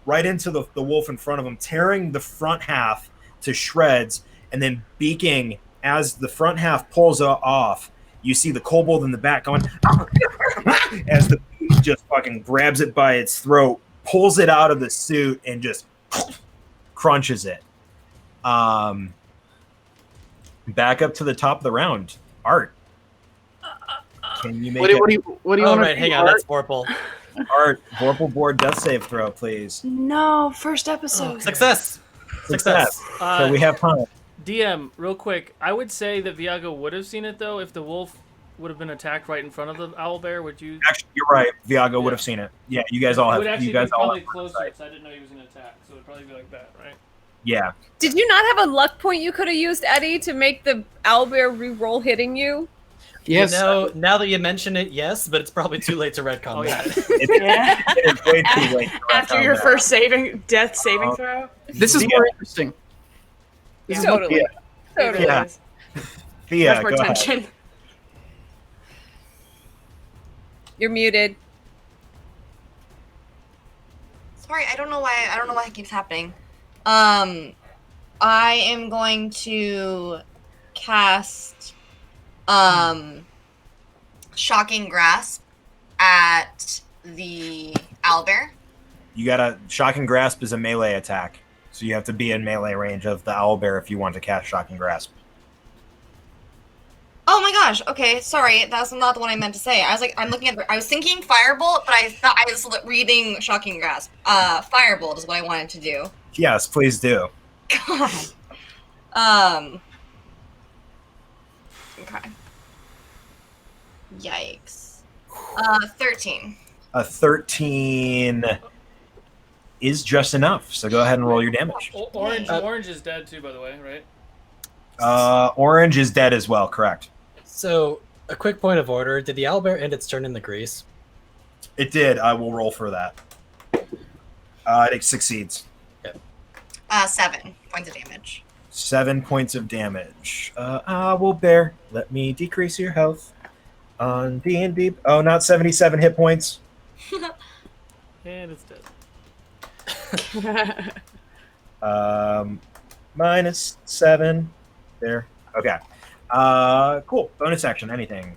[SPEAKER 1] right into the wolf in front of him, tearing the front half to shreds, and then beaking as the front half pulls off. You see the kobold in the back going as the beast just fucking grabs it by its throat, pulls it out of the suit, and just crunches it. Back up to the top of the round. Art. Can you make
[SPEAKER 5] What do you
[SPEAKER 3] Oh,
[SPEAKER 5] want
[SPEAKER 3] right, hang on, that's Vorpal.
[SPEAKER 1] Art, Vorpal board death save throw, please.
[SPEAKER 9] No, first episode.
[SPEAKER 3] Success.
[SPEAKER 1] Success. So we have time.
[SPEAKER 2] DM, real quick. I would say that Vigao would have seen it though if the wolf would have been attacked right in front of the owlbear. Would you?
[SPEAKER 1] Actually, you're right. Viago would have seen it. Yeah, you guys all
[SPEAKER 2] It
[SPEAKER 1] have.
[SPEAKER 2] would actually
[SPEAKER 1] You guys
[SPEAKER 2] be
[SPEAKER 1] all
[SPEAKER 2] probably
[SPEAKER 1] have
[SPEAKER 2] closer
[SPEAKER 1] sight.
[SPEAKER 2] because I didn't know he was going to attack. So it'd probably be like that, right?
[SPEAKER 1] Yeah.
[SPEAKER 6] Did you not have a luck point you could have used, Eddie, to make the owlbear re-roll hitting you?
[SPEAKER 5] Yes.
[SPEAKER 3] Now that you mention it, yes, but it's probably too late to retcon
[SPEAKER 2] Oh yeah.
[SPEAKER 7] Yeah.
[SPEAKER 1] It is way too late. to
[SPEAKER 9] After
[SPEAKER 1] retcon
[SPEAKER 9] your
[SPEAKER 1] that.
[SPEAKER 9] first death saving throw.
[SPEAKER 5] This is
[SPEAKER 1] Thea.
[SPEAKER 5] more interesting. This is
[SPEAKER 6] Totally.
[SPEAKER 1] Yeah.
[SPEAKER 9] Totally.
[SPEAKER 1] Yeah.
[SPEAKER 9] is.
[SPEAKER 1] Thea,
[SPEAKER 9] Much more
[SPEAKER 1] go ahead.
[SPEAKER 9] tension.
[SPEAKER 6] You're muted.
[SPEAKER 7] Sorry, I don't know why it keeps happening. I am going to cast Shocking Grasp at the owlbear.
[SPEAKER 1] You got a Shocking Grasp is a melee attack, so you have to be in melee range of the owlbear if you want to cast Shocking Grasp.
[SPEAKER 7] Oh my gosh. Okay, sorry. That's not the one I meant to say. I was thinking Firebolt, but I thought I was reading Shocking Grasp. Firebolt is what I wanted to do.
[SPEAKER 1] Yes, please do.
[SPEAKER 7] God. Okay. Yikes. 13.
[SPEAKER 1] A 13 is just enough, so go ahead and roll your damage.
[SPEAKER 2] Orange is dead too, by the way, right?
[SPEAKER 1] Orange is dead as well, correct.
[SPEAKER 3] So, a quick point of order. Did the owlbear end its turn in the grease?
[SPEAKER 1] It did. I will roll for that. It succeeds.
[SPEAKER 7] 7 points of damage.
[SPEAKER 1] 7 points of damage. Will bear. Let me decrease your health on D&D. Oh, not 77 hit points.
[SPEAKER 2] And it's dead.
[SPEAKER 1] Minus 7. There. Okay. Cool. Bonus action. Anything.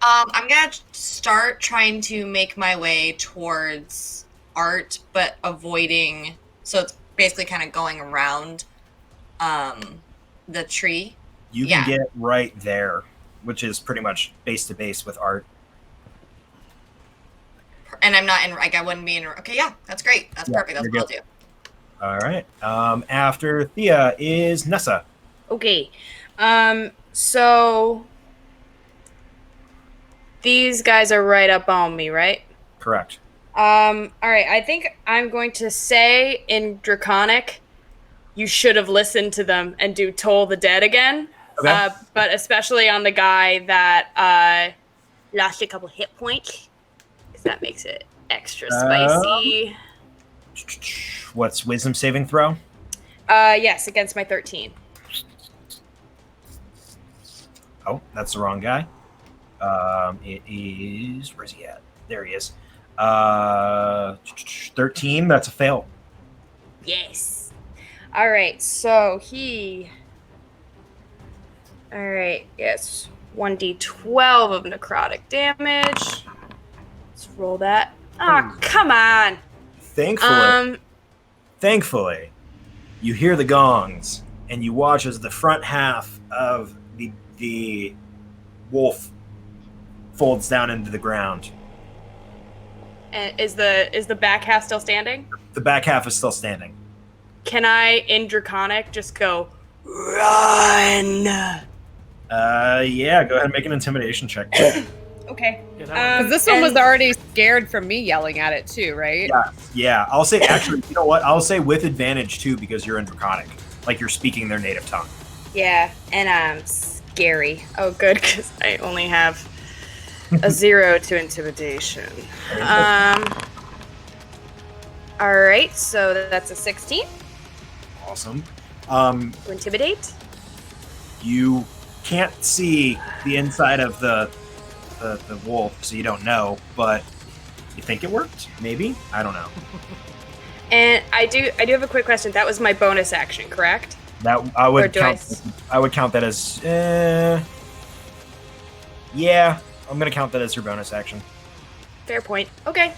[SPEAKER 7] I'm gonna start trying to make my way towards Art, but avoiding. So it's basically kind of going around the tree.
[SPEAKER 1] You can get right there, which is pretty much base to base with Art.
[SPEAKER 7] And I'm not in. I wouldn't be in. Okay, yeah, that's great. That's perfect. That's what I'll do.
[SPEAKER 1] All right. After Thea is Nessa.
[SPEAKER 9] Okay. So these guys are right up on me, right?
[SPEAKER 1] Correct.
[SPEAKER 9] All right. I think I'm going to say in Draconic, you should have listened to them and do Toll the Dead again.
[SPEAKER 1] Okay.
[SPEAKER 9] But especially on the guy that lost a couple hit points, because that makes it extra spicy.
[SPEAKER 1] What's wisdom saving throw?
[SPEAKER 9] Yes, against my 13.
[SPEAKER 1] Oh, that's the wrong guy. It is, where's he at? There he is. 13. That's a fail.
[SPEAKER 9] Yes. All right. So he. All right. Yes. 1d12 of necrotic damage. Let's roll that. Ah, come on.
[SPEAKER 1] Thankfully, you hear the gongs, and you watch as the front half of the wolf folds down into the ground.
[SPEAKER 9] And is the back half still standing?
[SPEAKER 1] The back half is still standing.
[SPEAKER 9] Can I, in Draconic, just go run?
[SPEAKER 1] Yeah. Go ahead and make an intimidation check.
[SPEAKER 9] Okay.
[SPEAKER 6] Because this one was already scared from me yelling at it too, right?
[SPEAKER 1] Yeah. I'll say actually, you know what? I'll say with advantage too because you're in Draconic, like you're speaking their native tongue.
[SPEAKER 9] Yeah, and I'm scary. Oh, good, because I only have a 0 to intimidation. All right, so that's a 16.
[SPEAKER 1] Awesome.
[SPEAKER 9] To intimidate.
[SPEAKER 1] You can't see the inside of the wolf, so you don't know, but you think it worked? Maybe? I don't know.
[SPEAKER 9] And I do have a quick question. That was my bonus action, correct?
[SPEAKER 1] That I would count. I would count that as. Yeah, I'm gonna count that as your bonus action.
[SPEAKER 9] Fair point. Okay.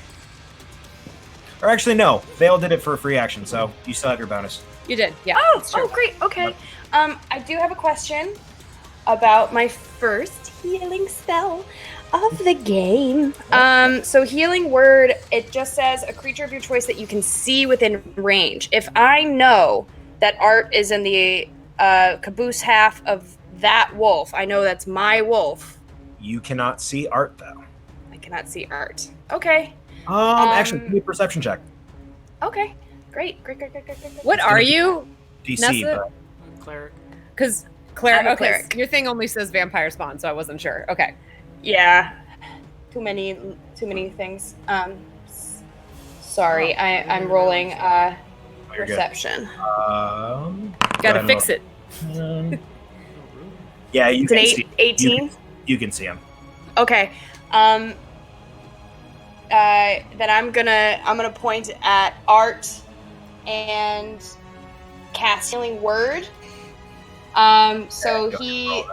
[SPEAKER 1] Or actually, no. Vale did it for a free action, so you still have your bonus.
[SPEAKER 6] You did, yeah.
[SPEAKER 9] Oh, great. Okay. I do have a question about my first healing spell of the game. So healing word, it just says a creature of your choice that you can see within range. If I know that Art is in the caboose half of that wolf, I know that's my wolf.
[SPEAKER 1] You cannot see Art, though.
[SPEAKER 9] I cannot see Art. Okay.
[SPEAKER 1] Actually, give me a perception check.
[SPEAKER 9] Okay. Great.
[SPEAKER 6] What are you?
[SPEAKER 1] DC,
[SPEAKER 6] Nessa?
[SPEAKER 1] but
[SPEAKER 2] Cleric.
[SPEAKER 6] Because
[SPEAKER 9] I'm a
[SPEAKER 6] okay,
[SPEAKER 9] cleric.
[SPEAKER 6] your thing only says vampire spawn, so I wasn't sure. Okay.
[SPEAKER 9] Yeah. Too many things. Sorry, I'm rolling
[SPEAKER 1] you're good.
[SPEAKER 9] perception.
[SPEAKER 6] Gotta fix it.
[SPEAKER 1] Yeah, you
[SPEAKER 9] It's an
[SPEAKER 1] can see.
[SPEAKER 9] 18.
[SPEAKER 1] You can see him.
[SPEAKER 9] Okay. Then I'm gonna point at Art and cast healing word. So he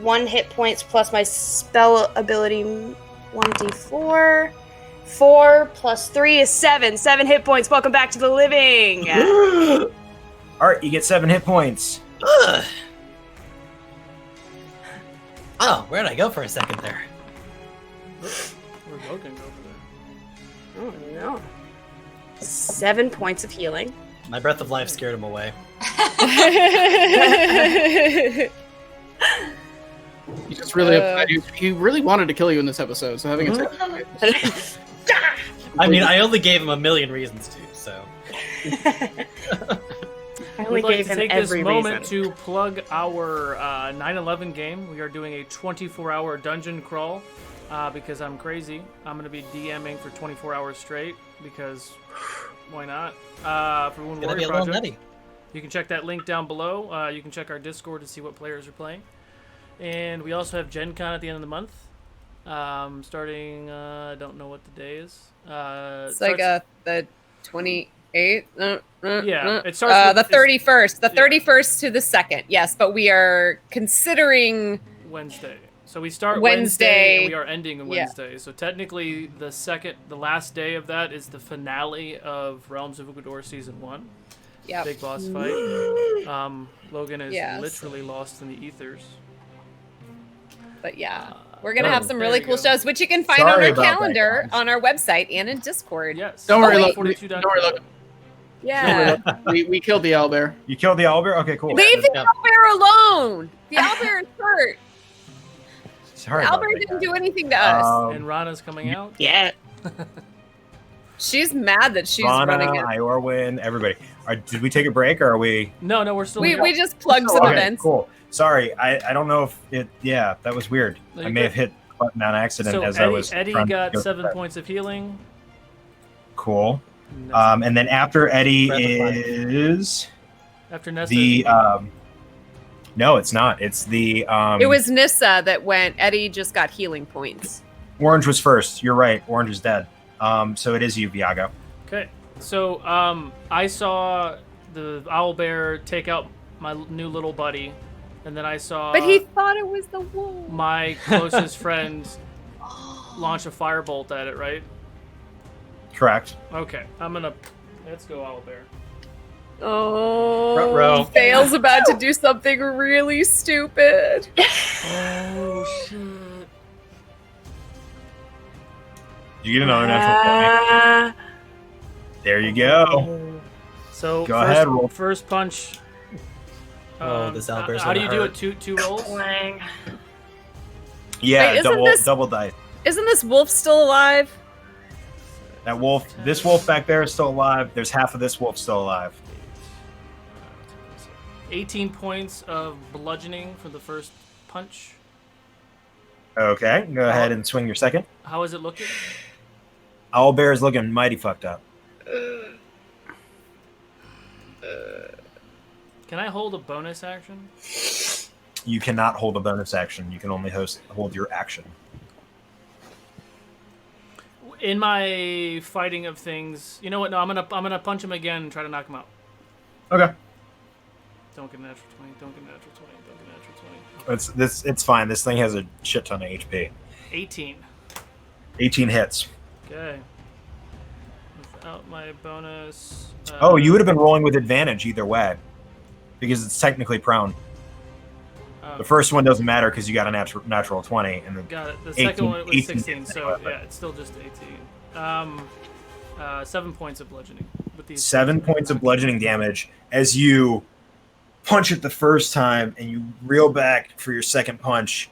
[SPEAKER 9] 1 hit points plus my spell ability 1d4. 4 plus 3 is 7. 7 hit points. Welcome back to the living.
[SPEAKER 1] Art, you get 7 hit points.
[SPEAKER 3] Ugh. Oh, where did I go for a second there?
[SPEAKER 2] Where'd Logan go over there?
[SPEAKER 9] Oh no. 7 points of healing.
[SPEAKER 3] My breath of life scared him away.
[SPEAKER 5] He just really, he really wanted to kill you in this episode. So having a
[SPEAKER 3] I mean, I only gave him a million reasons to, so.
[SPEAKER 9] I only
[SPEAKER 2] We'd like
[SPEAKER 9] gave
[SPEAKER 2] to
[SPEAKER 9] him
[SPEAKER 2] take this
[SPEAKER 9] every
[SPEAKER 2] moment
[SPEAKER 9] reason.
[SPEAKER 2] to plug our 9/11 game. We are doing a 24-hour dungeon crawl because I'm crazy. I'm going to be DMing for 24 hours straight because why not? For Wound
[SPEAKER 3] Gonna be
[SPEAKER 2] Warrior
[SPEAKER 3] a little
[SPEAKER 2] Project.
[SPEAKER 3] nutty.
[SPEAKER 2] You can check that link down below. You can check our Discord to see what players are playing. And we also have Gen Con at the end of the month. Starting, I don't know what the day is.
[SPEAKER 6] It's like the 28th.
[SPEAKER 2] Yeah, it starts
[SPEAKER 6] the
[SPEAKER 2] with-
[SPEAKER 6] 31st. The 31st to the 2nd. Yes, but we are considering
[SPEAKER 2] Wednesday. So we start
[SPEAKER 6] Wednesday.
[SPEAKER 2] and we are ending on Wednesday. So technically, the last day of that is the finale of Realms of Ugador Season 1.
[SPEAKER 6] Yep.
[SPEAKER 2] Big boss fight. Logan is
[SPEAKER 6] Yes.
[SPEAKER 2] literally lost in the ethers.
[SPEAKER 6] But yeah, we're gonna have some
[SPEAKER 2] there
[SPEAKER 6] really
[SPEAKER 2] you
[SPEAKER 6] cool
[SPEAKER 2] go.
[SPEAKER 6] shows, which you can find
[SPEAKER 1] Sorry
[SPEAKER 6] on our
[SPEAKER 1] about that,
[SPEAKER 6] calendar
[SPEAKER 1] guys.
[SPEAKER 6] on our website and in Discord.
[SPEAKER 2] Yes.
[SPEAKER 5] Don't worry,
[SPEAKER 6] wait.
[SPEAKER 5] Logan. Don't worry, Logan.
[SPEAKER 6] Yeah.
[SPEAKER 5] We killed the owlbear.
[SPEAKER 1] You killed the owlbear? Okay, cool.
[SPEAKER 6] Leave the
[SPEAKER 3] Yeah.
[SPEAKER 6] owlbear alone. The owlbear is hurt.
[SPEAKER 1] Sorry
[SPEAKER 6] The
[SPEAKER 1] about
[SPEAKER 6] owlbear
[SPEAKER 1] that,
[SPEAKER 6] didn't
[SPEAKER 1] guys.
[SPEAKER 6] do anything to us.
[SPEAKER 2] And Rana's coming out.
[SPEAKER 9] Yeah.
[SPEAKER 6] She's mad that she's
[SPEAKER 1] Rana,
[SPEAKER 6] running it.
[SPEAKER 1] Iorwin, everybody. Did we take a break, or are we?
[SPEAKER 2] No, we're still
[SPEAKER 6] We
[SPEAKER 2] here.
[SPEAKER 6] just plugged some
[SPEAKER 1] Okay,
[SPEAKER 6] events.
[SPEAKER 1] cool. Sorry, I don't know if it. Yeah, that was weird.
[SPEAKER 2] No,
[SPEAKER 1] I
[SPEAKER 2] you're
[SPEAKER 1] may
[SPEAKER 2] good.
[SPEAKER 1] have hit the button on accident
[SPEAKER 2] So
[SPEAKER 1] as I was.
[SPEAKER 2] Eddie
[SPEAKER 1] trying to
[SPEAKER 2] got
[SPEAKER 1] go
[SPEAKER 2] 7
[SPEAKER 1] through that.
[SPEAKER 2] points of healing.
[SPEAKER 1] Cool.
[SPEAKER 2] Nessa-
[SPEAKER 1] And then after Eddie
[SPEAKER 3] Breath of life.
[SPEAKER 1] is
[SPEAKER 2] after Nessa,
[SPEAKER 1] the No, it's not. It's the
[SPEAKER 6] It was Nissa that went. Eddie just got healing points.
[SPEAKER 1] Orange was first. You're right. Orange is dead. So it is you, Vigao.
[SPEAKER 2] Okay. So I saw the owlbear take out my new little buddy, and then I saw.
[SPEAKER 6] But he thought it was the wolf.
[SPEAKER 2] My closest friend launch a firebolt at it. Right.
[SPEAKER 1] Correct.
[SPEAKER 2] Okay. Let's go owlbear.
[SPEAKER 6] Oh,
[SPEAKER 3] Ruh-roh.
[SPEAKER 6] Vale's about to do something really stupid.
[SPEAKER 2] Oh shit.
[SPEAKER 1] You get another natural 20. There you go.
[SPEAKER 2] So
[SPEAKER 1] Go ahead, roll.
[SPEAKER 2] First punch.
[SPEAKER 3] Oh, this owlbear's
[SPEAKER 2] How do you
[SPEAKER 3] gonna
[SPEAKER 2] do it? Two rolls.
[SPEAKER 1] Yeah,
[SPEAKER 6] Wait,
[SPEAKER 1] double dice.
[SPEAKER 6] Isn't this wolf still alive?
[SPEAKER 1] That wolf, this wolf back there is still alive. There's half of this wolf still alive.
[SPEAKER 2] 18 points of bludgeoning for the first punch.
[SPEAKER 1] Okay, go ahead and swing your second.
[SPEAKER 2] How is it looking?
[SPEAKER 1] Owlbear is looking mighty fucked up.
[SPEAKER 2] Can I hold a bonus action?
[SPEAKER 1] You cannot hold a bonus action. You can only hold your action.
[SPEAKER 2] In my fighting of things, you know what? No, I'm gonna punch him again and try to knock him out.
[SPEAKER 1] Okay.
[SPEAKER 2] Don't get a natural 20. Don't get a natural 20. Don't get a natural 20.
[SPEAKER 1] It's fine. This thing has a shit ton of HP.
[SPEAKER 2] 18.
[SPEAKER 1] 18 hits.
[SPEAKER 2] Okay. Without my bonus.
[SPEAKER 1] Oh, you would have been rolling with advantage either way, because it's technically prone. The first one doesn't matter because you got a natural 20, and
[SPEAKER 2] got it. The
[SPEAKER 1] 18
[SPEAKER 2] second one was 16,
[SPEAKER 1] hits
[SPEAKER 2] so
[SPEAKER 1] anyway,
[SPEAKER 2] yeah, it's still just 18. 7 points of bludgeoning. With these
[SPEAKER 1] 7 points of bludgeoning damage as you punch it the first time, and you reel back for your second punch.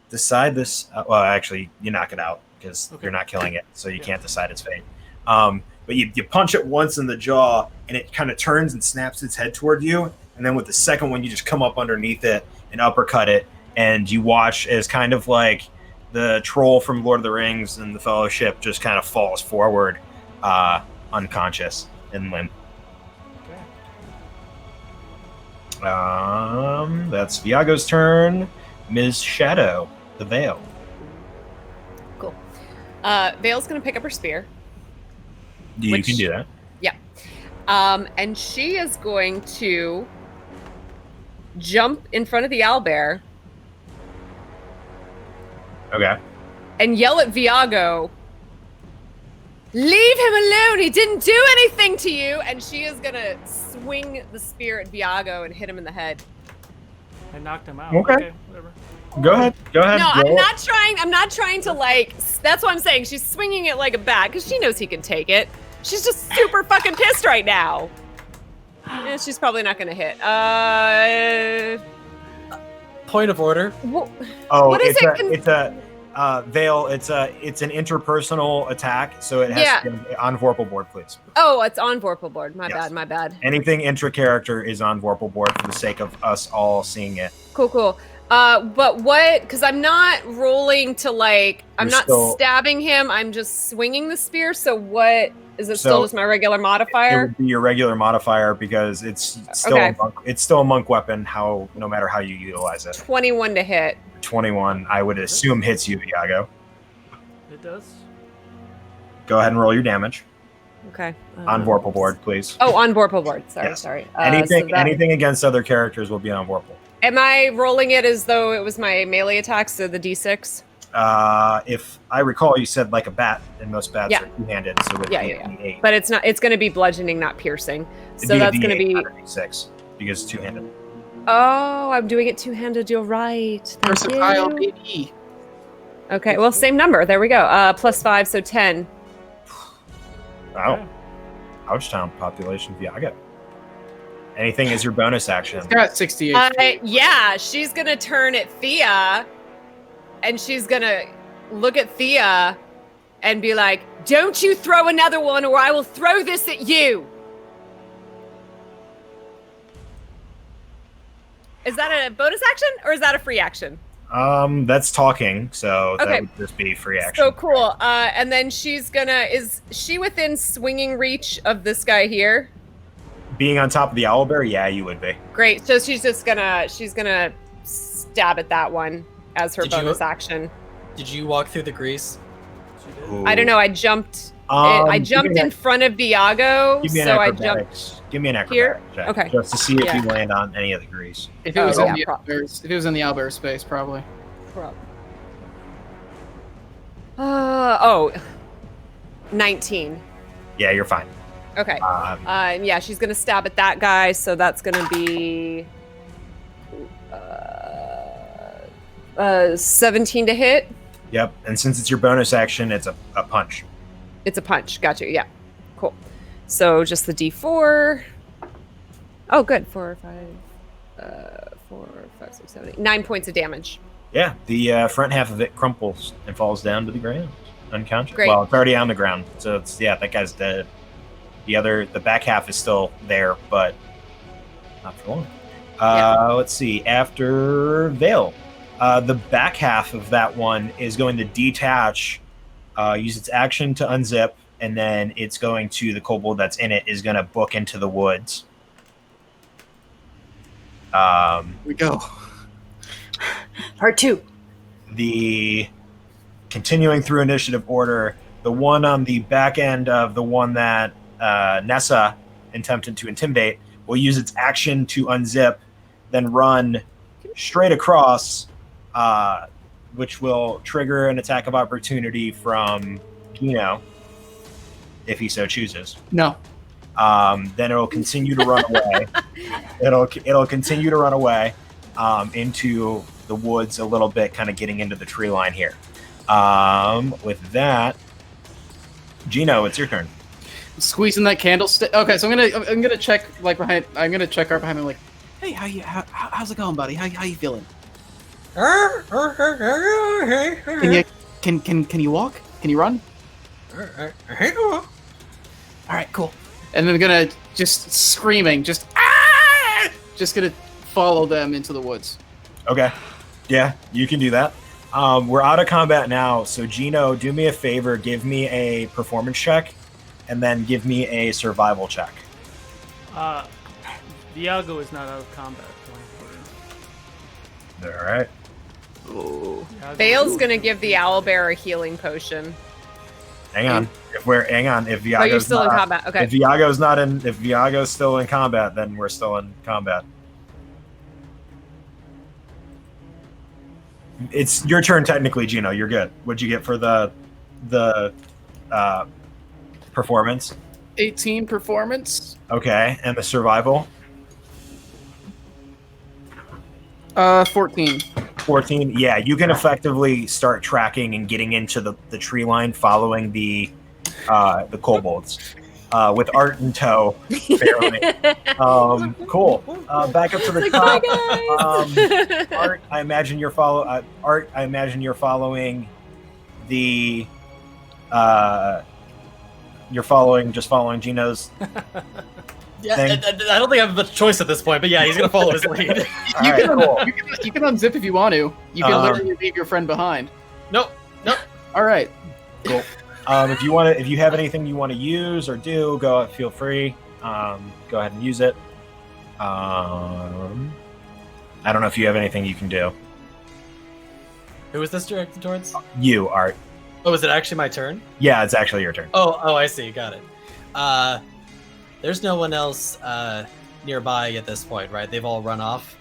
[SPEAKER 1] Decide this. Well, actually, you knock it out because you're not killing it, so you can't decide its fate. But you punch it once in the jaw, and it kind of turns and snaps its head toward you. And then with the second one, you just come up underneath it and uppercut it, and you watch as kind of like the troll from Lord of the Rings and the Fellowship just kind of falls forward, unconscious and limp. That's Viago's turn. Ms. Shadow, the Veil.
[SPEAKER 6] Cool. Vale's gonna pick up her spear.
[SPEAKER 1] You can do that.
[SPEAKER 6] Yeah. And she is going to jump in front of the owlbear
[SPEAKER 1] Okay.
[SPEAKER 6] and yell at Vigao, "Leave him alone! He didn't do anything to you!" And she is gonna swing the spear at Vigao and hit him in the head.
[SPEAKER 2] I knocked him out.
[SPEAKER 1] Okay.
[SPEAKER 2] Whatever.
[SPEAKER 1] Go ahead.
[SPEAKER 6] No,
[SPEAKER 1] roll.
[SPEAKER 6] I'm not trying to like. That's what I'm saying. She's swinging it like a bat because she knows he can take it. She's just super fucking pissed right now. Yeah, she's probably not gonna hit.
[SPEAKER 3] Point of order.
[SPEAKER 1] Oh,
[SPEAKER 6] what is
[SPEAKER 1] it's a Veil. It's an interpersonal attack, so it has to be on Vorpal board, please.
[SPEAKER 6] Oh, it's on Vorpal board. My
[SPEAKER 1] Yes.
[SPEAKER 6] bad.
[SPEAKER 1] Anything intra-character is on Vorpal board for the sake of us all seeing it.
[SPEAKER 6] Cool. But what? Because I'm not rolling to like. I'm
[SPEAKER 1] You're
[SPEAKER 6] not
[SPEAKER 1] still-
[SPEAKER 6] stabbing him. I'm just swinging the spear. So what? Is it
[SPEAKER 1] So
[SPEAKER 6] still just my regular
[SPEAKER 1] It
[SPEAKER 6] modifier?
[SPEAKER 1] would be your regular modifier because it's still
[SPEAKER 6] Okay.
[SPEAKER 1] it's still a monk weapon. No matter how you utilize it.
[SPEAKER 6] 21 to hit.
[SPEAKER 1] 21, I would assume hits you, Vigao.
[SPEAKER 2] It does.
[SPEAKER 1] Go ahead and roll your damage
[SPEAKER 6] Okay.
[SPEAKER 1] on Vorpal board, please.
[SPEAKER 6] Oh, on Vorpal board. Sorry.
[SPEAKER 1] Yes.
[SPEAKER 6] So
[SPEAKER 1] anything
[SPEAKER 6] that-
[SPEAKER 1] anything against other characters will be on Vorpal.
[SPEAKER 6] Am I rolling it as though it was my melee attack, so the D6?
[SPEAKER 1] If I recall, you said like a bat, and most bats
[SPEAKER 6] Yeah.
[SPEAKER 1] are two-handed, so it'd
[SPEAKER 6] Yeah.
[SPEAKER 1] be a D8.
[SPEAKER 6] But it's not. It's going to be bludgeoning, not piercing.
[SPEAKER 1] It'd
[SPEAKER 6] So
[SPEAKER 1] a
[SPEAKER 6] that's going to
[SPEAKER 1] D8,
[SPEAKER 6] be.
[SPEAKER 1] not a D6 because it's two-handed.
[SPEAKER 6] Oh, I'm doing it two-handed. You're right. Thank
[SPEAKER 5] Versatile,
[SPEAKER 6] you.
[SPEAKER 5] baby.
[SPEAKER 6] Okay. Well, same number. There we go. +5, so 10.
[SPEAKER 1] Wow.
[SPEAKER 2] Okay.
[SPEAKER 1] Ouchtown population Viago. Anything is your bonus action.
[SPEAKER 5] It's got 68.
[SPEAKER 6] Yeah, she's gonna turn at Thea, and she's gonna look at Thea and be like, "Don't you throw another one, or I will throw this at you." Is that a bonus action or is that a free action?
[SPEAKER 1] That's talking, so
[SPEAKER 6] Okay.
[SPEAKER 1] that would just be free action.
[SPEAKER 6] So cool. And then she's gonna. Is she within swinging reach of this guy here?
[SPEAKER 1] Being on top of the owlbear, yeah, you would be.
[SPEAKER 6] Great. So she's gonna stab at that one as her
[SPEAKER 3] Did you-
[SPEAKER 6] bonus action.
[SPEAKER 3] Did you walk through the grease?
[SPEAKER 1] Ooh.
[SPEAKER 6] I don't know. I jumped.
[SPEAKER 1] Um,
[SPEAKER 6] I jumped
[SPEAKER 1] give me
[SPEAKER 6] in front of Viago,
[SPEAKER 1] Give me an
[SPEAKER 6] so I
[SPEAKER 1] acrobatics.
[SPEAKER 6] jumped.
[SPEAKER 1] Give me an
[SPEAKER 6] Here?
[SPEAKER 1] acrobatics check,
[SPEAKER 6] Okay.
[SPEAKER 1] just to see if
[SPEAKER 6] Yeah.
[SPEAKER 1] you land on any of the grease.
[SPEAKER 5] If it was
[SPEAKER 6] Oh,
[SPEAKER 5] in
[SPEAKER 6] yeah.
[SPEAKER 5] if it was in the owlbear space, probably.
[SPEAKER 6] 19.
[SPEAKER 1] Yeah, you're fine.
[SPEAKER 6] Okay.
[SPEAKER 1] Um,
[SPEAKER 6] She's gonna stab at that guy, so that's gonna be 17 to hit.
[SPEAKER 1] Yep. And since it's your bonus action, it's a punch.
[SPEAKER 6] It's a punch. Got you. Yeah. Cool. So just the D4. Oh, good. 4, 5, 6, 7, 8. 9 points of damage.
[SPEAKER 1] Yeah, the front half of it crumples and falls down to the ground, unconscious.
[SPEAKER 6] Great.
[SPEAKER 1] Well, it's already on the ground, so it's that guy's dead. The back half is still there, but not for long. Let's see. After Vale, the back half of that one is going to detach, use its action to unzip, and then it's going to the kobold that's in it is going to book into the woods.
[SPEAKER 5] Here we go.
[SPEAKER 4] Part 2.
[SPEAKER 1] The continuing through initiative order, the one on the back end of the one that Nessa attempted to intimidate will use its action to unzip, then run straight across, which will trigger an attack of opportunity from Gino, if he so chooses.
[SPEAKER 5] No.
[SPEAKER 1] Then it'll continue to run away. It'll continue to run away into the woods a little bit, kind of getting into the tree line here. With that, Gino, it's your turn.
[SPEAKER 5] Squeezing that candlestick. Okay, so I'm gonna check like behind. I'm gonna check right behind me. Like, hey, how's it going, buddy? How you feeling? Can you walk? Can you run? All right, cool. And I'm gonna just screaming, just gonna follow them into the woods.
[SPEAKER 1] Okay. Yeah, you can do that. We're out of combat now, so Gino, do me a favor. Give me a performance check, and then give me a survival check.
[SPEAKER 2] Viago is not out of combat.
[SPEAKER 1] All right.
[SPEAKER 5] Oh.
[SPEAKER 6] Vale's gonna give the owlbear a healing potion.
[SPEAKER 1] Hang on. If Viago's
[SPEAKER 6] Oh, you're still in
[SPEAKER 1] not-
[SPEAKER 6] combat. Okay.
[SPEAKER 1] If Viago's still in combat, then we're still in combat. It's your turn technically, Gino. You're good. What'd you get for the performance?
[SPEAKER 5] 18 performance.
[SPEAKER 1] Okay, and the survival?
[SPEAKER 5] 14.
[SPEAKER 1] 14. Yeah, you can effectively start tracking and getting into the tree line, following the kobolds with Art in tow. Barely. Cool. Back up to the top. Art, I imagine you're following the. You're following Gino's.
[SPEAKER 3] Yeah,
[SPEAKER 1] Thing.
[SPEAKER 3] I don't think I have much choice at this point, but yeah, he's gonna follow his lead.
[SPEAKER 1] All right, cool.
[SPEAKER 5] You can unzip if you want to. You can literally leave your friend behind.
[SPEAKER 3] Nope.
[SPEAKER 5] All right.
[SPEAKER 1] Cool. If you have anything you want to use or do, feel free. Go ahead and use it. I don't know if you have anything you can do.
[SPEAKER 3] Who was this directed towards?
[SPEAKER 1] You, Art.
[SPEAKER 3] Oh, is it actually my turn?
[SPEAKER 1] Yeah, it's actually your turn.
[SPEAKER 3] Oh, I see. Got it. There's no one else nearby at this point, right? They've all run off.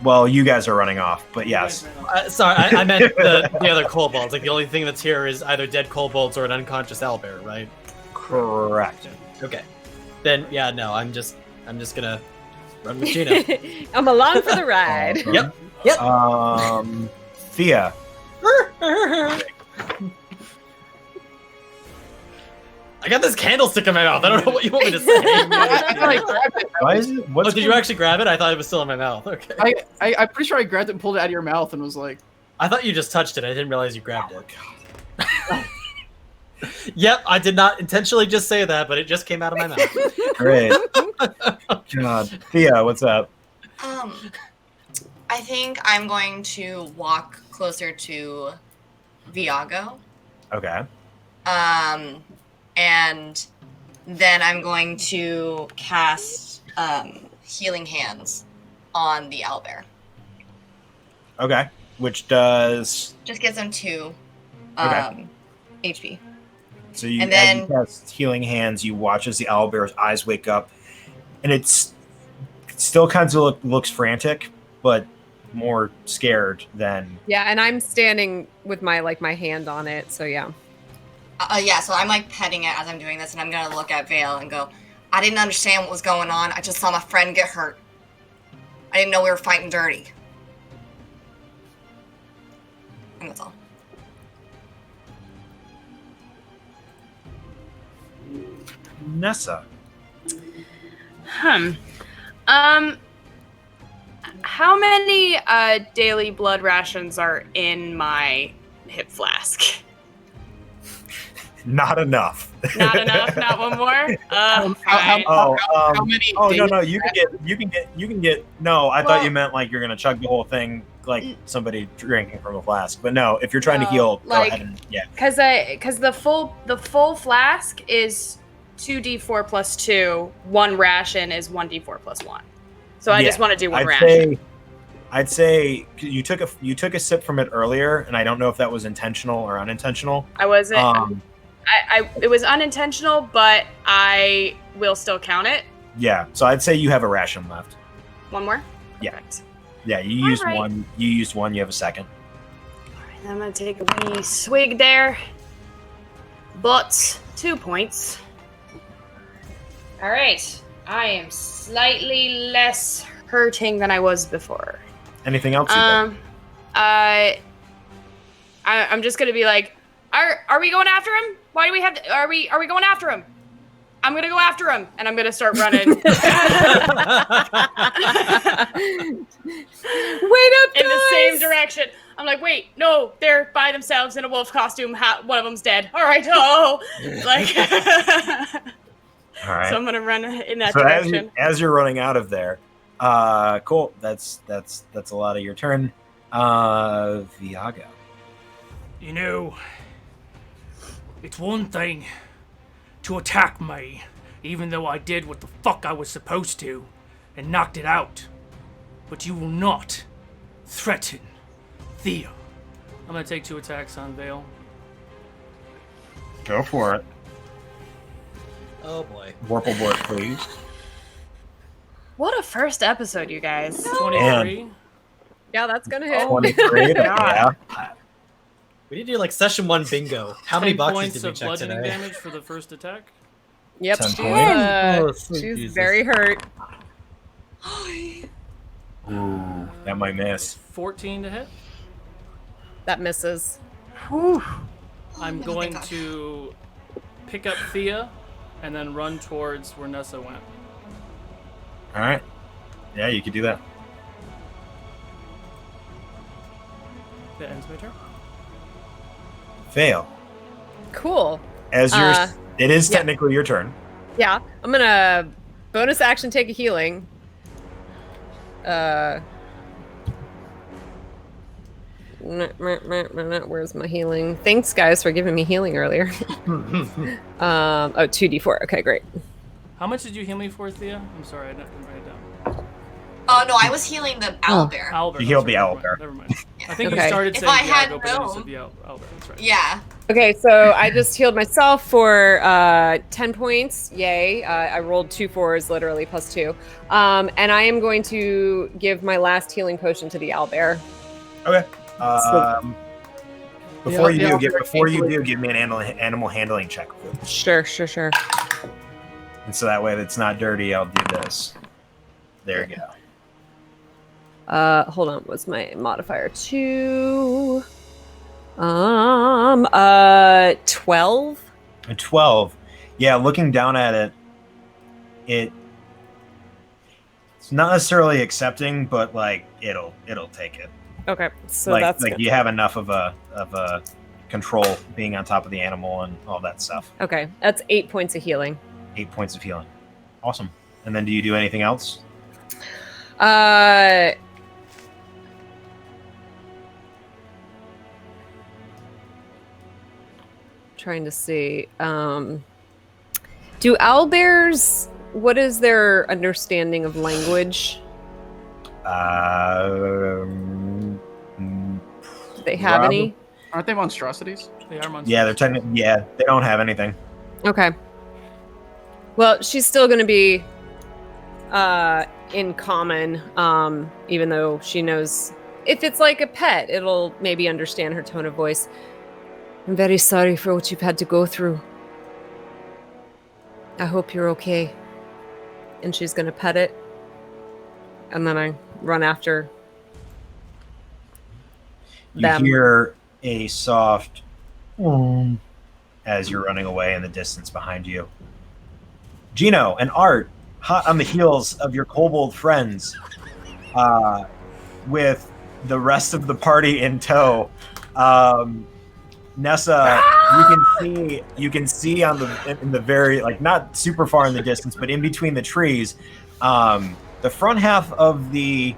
[SPEAKER 1] Well, you guys are running off, but yes.
[SPEAKER 3] Sorry, I meant the other kobolds. Like the only thing that's here is either dead kobolds or an unconscious owlbear, right?
[SPEAKER 1] Correct.
[SPEAKER 3] Okay. Then yeah, no, I'm just gonna run with Gino.
[SPEAKER 6] I'm along for the ride.
[SPEAKER 1] Awesome.
[SPEAKER 3] Yep.
[SPEAKER 1] Thea.
[SPEAKER 3] I got this candlestick in my mouth. I don't know what you want me to say.
[SPEAKER 1] Why is it?
[SPEAKER 3] Oh, did you actually grab it? I thought it was still in my mouth. Okay.
[SPEAKER 5] I'm pretty sure I grabbed it and pulled it out of your mouth and was like,
[SPEAKER 3] I thought you just touched it. I didn't realize you grabbed it. Yep, I did not intentionally just say that, but it just came out of my mouth.
[SPEAKER 1] Great. God. Thea, what's up?
[SPEAKER 7] I think I'm going to walk closer to Viago.
[SPEAKER 1] Okay.
[SPEAKER 7] And then I'm going to cast healing hands on the owlbear.
[SPEAKER 1] Okay. Which does.
[SPEAKER 7] Just gives them 2
[SPEAKER 1] Okay.
[SPEAKER 7] HP.
[SPEAKER 1] So you,
[SPEAKER 7] And
[SPEAKER 1] as
[SPEAKER 7] then-
[SPEAKER 1] you cast healing hands, you watch as the owlbear's eyes wake up, and it still kind of looks frantic, but more scared than.
[SPEAKER 6] Yeah, and I'm standing with my hand on it, so yeah.
[SPEAKER 7] Yeah, so I'm like petting it as I'm doing this, and I'm gonna look at Vale and go, I didn't understand what was going on. I just saw my friend get hurt. I didn't know we were fighting dirty. And that's all.
[SPEAKER 1] Nessa.
[SPEAKER 9] How many daily blood rations are in my hip flask?
[SPEAKER 1] Not enough.
[SPEAKER 9] Not enough. Not one more. Fine.
[SPEAKER 5] How many?
[SPEAKER 1] Oh
[SPEAKER 5] days-
[SPEAKER 1] no, you can get. No, I thought
[SPEAKER 9] Well-
[SPEAKER 1] you meant like you're gonna chug the whole thing like somebody drinking from a flask. But no, if you're trying to heal, go
[SPEAKER 9] like-
[SPEAKER 1] ahead and yeah.
[SPEAKER 9] Because the full flask is 2d4 plus 2. One ration is 1d4 plus 1. So I just want to do one ration.
[SPEAKER 1] I'd say you took a sip from it earlier, and I don't know if that was intentional or unintentional.
[SPEAKER 9] I wasn't.
[SPEAKER 1] Um,
[SPEAKER 9] it was unintentional, but I will still count it.
[SPEAKER 1] yeah, so I'd say you have a ration left.
[SPEAKER 9] One more.
[SPEAKER 1] Yeah.
[SPEAKER 9] Perfect.
[SPEAKER 1] Yeah, you
[SPEAKER 9] All
[SPEAKER 1] used
[SPEAKER 9] right.
[SPEAKER 1] one. You used one. You have a second.
[SPEAKER 9] And I'm gonna take a wee swig there. But 2 points. All right. I am slightly less hurting than I was before.
[SPEAKER 1] Anything else? You did?
[SPEAKER 9] I'm just gonna be like, are we going after him? Why do we have to, are we going after him? I'm gonna go after him, and I'm gonna start running.
[SPEAKER 6] Wait up,
[SPEAKER 9] In the same
[SPEAKER 6] guys!
[SPEAKER 9] direction. I'm like, wait, no, they're by themselves in a wolf costume. One of them's dead. All right, oh, like.
[SPEAKER 1] All right.
[SPEAKER 9] So I'm gonna run in that
[SPEAKER 1] So
[SPEAKER 9] direction.
[SPEAKER 1] as you're running out of there, cool. That's a lot of your turn. Vigao.
[SPEAKER 2] You know, it's one thing to attack me, even though I did what the fuck I was supposed to, and knocked it out. But you will not threaten Thea. I'm gonna take 2 attacks on Vale.
[SPEAKER 1] Go for it.
[SPEAKER 3] Oh boy.
[SPEAKER 1] Warpleboard, please.
[SPEAKER 9] What a first episode, you guys.
[SPEAKER 2] 23.
[SPEAKER 6] Yeah, that's gonna hit.
[SPEAKER 1] 23. Yeah.
[SPEAKER 3] We need to do like session 1 bingo. How many
[SPEAKER 2] 10
[SPEAKER 3] boxes
[SPEAKER 2] points
[SPEAKER 3] did we
[SPEAKER 2] of
[SPEAKER 3] check
[SPEAKER 2] bludgeoning
[SPEAKER 3] today?
[SPEAKER 2] damage for the first attack.
[SPEAKER 6] Yep.
[SPEAKER 1] 10
[SPEAKER 6] She's,
[SPEAKER 1] points.
[SPEAKER 3] Oh, sweet
[SPEAKER 6] she's
[SPEAKER 3] Jesus.
[SPEAKER 6] very hurt.
[SPEAKER 1] Ooh, that might miss.
[SPEAKER 2] 14 to hit.
[SPEAKER 6] That misses.
[SPEAKER 2] I'm
[SPEAKER 7] no,
[SPEAKER 2] going
[SPEAKER 7] thank God.
[SPEAKER 2] to pick up Thea and then run towards where Nessa went.
[SPEAKER 1] All right. Yeah, you could do that.
[SPEAKER 2] That ends my turn.
[SPEAKER 1] Fail.
[SPEAKER 6] Cool.
[SPEAKER 1] As your, it is
[SPEAKER 6] yeah.
[SPEAKER 1] technically your turn.
[SPEAKER 6] Yeah, I'm gonna bonus action take a healing. Where's my healing? Thanks, guys, for giving me healing earlier. 2d4. Okay, great.
[SPEAKER 2] How much did you heal me for, Thea? I'm sorry, I didn't write it down.
[SPEAKER 7] Oh no, I was healing the owlbear.
[SPEAKER 2] Owlbear.
[SPEAKER 1] You healed the
[SPEAKER 2] Never
[SPEAKER 1] owlbear.
[SPEAKER 2] mind, Never mind. I think
[SPEAKER 6] Okay.
[SPEAKER 2] you started
[SPEAKER 7] If
[SPEAKER 2] saying
[SPEAKER 7] I had
[SPEAKER 2] Viago, but then you
[SPEAKER 7] known-
[SPEAKER 2] said the Owlbear. That's right.
[SPEAKER 7] Yeah.
[SPEAKER 6] Okay, so I just healed myself for 10 points. Yay. I rolled 2 4s, literally, plus 2. And I am going to give my last healing potion to the owlbear.
[SPEAKER 1] Okay. Before you
[SPEAKER 6] Yeah,
[SPEAKER 1] do, give me an animal handling check, please.
[SPEAKER 6] Sure.
[SPEAKER 1] And so that way, it's not dirty. I'll do this. There you go.
[SPEAKER 6] Hold on. What's my modifier? 2. 12.
[SPEAKER 1] A 12. Yeah, looking down at it, it's not necessarily accepting, but like it'll take it.
[SPEAKER 6] Okay, so
[SPEAKER 1] like
[SPEAKER 6] that's
[SPEAKER 1] like
[SPEAKER 6] good.
[SPEAKER 1] you have enough of a control being on top of the animal and all that stuff.
[SPEAKER 6] Okay, that's 8 points of healing.
[SPEAKER 1] 8 points of healing. Awesome. And then do you do anything else?
[SPEAKER 6] Trying to see. Do owlbears what is their understanding of language?
[SPEAKER 1] Do
[SPEAKER 6] Do they have any?
[SPEAKER 5] Aren't they monstrosities?
[SPEAKER 2] They are monsters.
[SPEAKER 1] Yeah, they're technically. Yeah, they don't have anything.
[SPEAKER 6] Okay. Well, she's still going to be in common, even though she knows if it's like a pet, it'll maybe understand her tone of voice. I'm very sorry for what you've had to go through. I hope you're okay. And she's going to pet it. And then I run after
[SPEAKER 1] You
[SPEAKER 6] them.
[SPEAKER 1] hear a soft as you're running away in the distance behind you. Gino and Art, hot on the heels of your kobold friends, with the rest of the party in tow. Nessa, you can see in the very, like, not super far in the distance, but in between the trees, the front half of the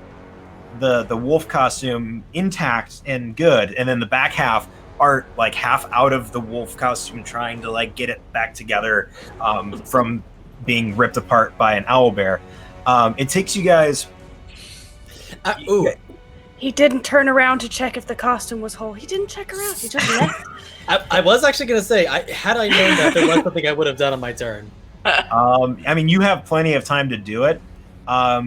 [SPEAKER 1] wolf costume intact and good, and then the back half, Art, like, half out of the wolf costume, trying to, like, get it back together from being ripped apart by an owlbear. It takes you guys.
[SPEAKER 9] He didn't turn around to check if the costume was whole. He didn't check around. He just left.
[SPEAKER 3] I was actually going to say, had I known that, there was something I would have done on my turn.
[SPEAKER 1] I mean, you have plenty of time to do it.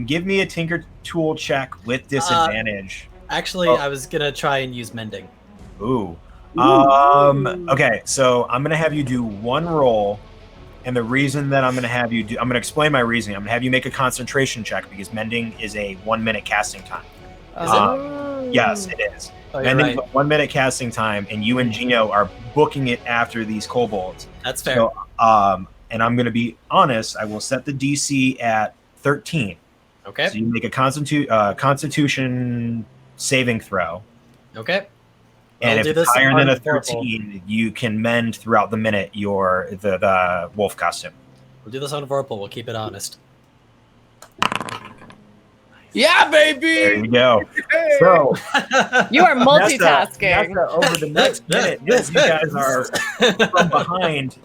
[SPEAKER 1] Give me a Tinker Tool check with disadvantage.
[SPEAKER 3] Actually, I was going to try and use mending.
[SPEAKER 1] Ooh. Okay, so I'm going to have you do one roll. And the reason that I'm going to explain my reasoning. I'm going to have you make a concentration check because mending is a 1 minute casting time. Yes, it is.
[SPEAKER 3] Oh,
[SPEAKER 1] Mending
[SPEAKER 3] right.
[SPEAKER 1] is a 1 minute casting time, and you and Gino are booking it after these kobolds.
[SPEAKER 3] That's fair.
[SPEAKER 1] So, and I'm going to be honest, I will set the DC at 13.
[SPEAKER 3] Okay.
[SPEAKER 1] So you make a Constitution saving throw.
[SPEAKER 3] Okay.
[SPEAKER 1] And
[SPEAKER 3] I'll
[SPEAKER 1] if
[SPEAKER 3] do
[SPEAKER 1] it's
[SPEAKER 3] this
[SPEAKER 1] higher than a
[SPEAKER 3] on purple.
[SPEAKER 1] 13, you can mend throughout the minute the wolf costume.
[SPEAKER 3] We'll do this on Vorpal. We'll keep it honest.
[SPEAKER 5] Yeah, baby.
[SPEAKER 1] There you go. So
[SPEAKER 6] You are multitasking.
[SPEAKER 1] Nessa, over the next minute, as you guys are from behind,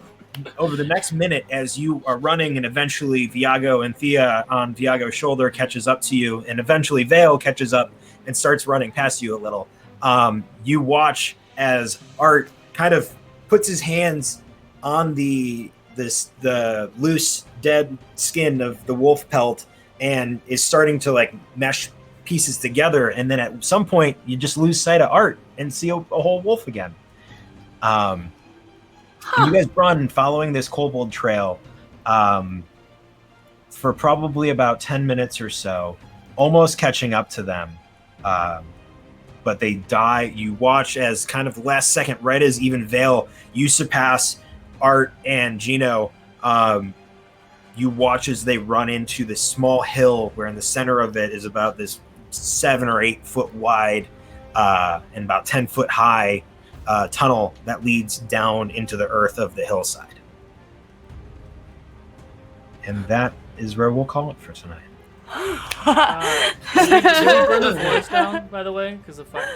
[SPEAKER 1] over the next minute, as you are running, and eventually Vigao and Thea on Viago's shoulder catches up to you, and eventually Vale catches up and starts running past you a little. You watch as Art kind of puts his hands on the loose, dead skin of the wolf pelt and is starting to, like, mesh pieces together. And then at some point, you just lose sight of Art and see a whole wolf again. And you guys run following this kobold trail for probably about 10 minutes or so, almost catching up to them. But they die. You watch as kind of last second, right as even Vale, you surpass Art and Gino. You watch as they run into this small hill where in the center of it is about this 7 or 8 foot wide and about 10 foot high tunnel that leads down into the earth of the hillside. And that is where we'll call it for tonight.
[SPEAKER 2] Did we burn the forest down, by the way? Because the fire.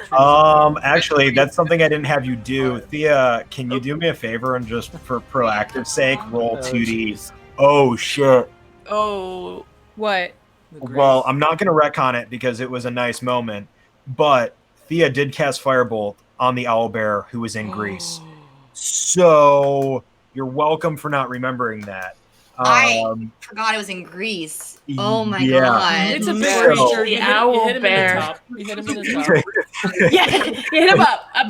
[SPEAKER 1] Actually, that's something I didn't have you do. Thea, can you do me a favor and just for proactive sake roll 2D?
[SPEAKER 3] Jeez.
[SPEAKER 1] Oh shit.
[SPEAKER 9] Oh.
[SPEAKER 6] What?
[SPEAKER 1] Well, I'm not going to retcon it because it was a nice moment, but Thea did cast Firebolt on the owlbear who was in Greece. So you're welcome for not remembering that.
[SPEAKER 7] I forgot it was in Greece. Oh my
[SPEAKER 1] yeah.
[SPEAKER 7] god.
[SPEAKER 2] It's a
[SPEAKER 1] No.
[SPEAKER 2] creature.
[SPEAKER 9] The
[SPEAKER 2] You
[SPEAKER 9] owl
[SPEAKER 2] hit him in
[SPEAKER 9] bear.
[SPEAKER 2] the top. You hit him in the top.
[SPEAKER 9] Yeah, hit him up.
[SPEAKER 1] I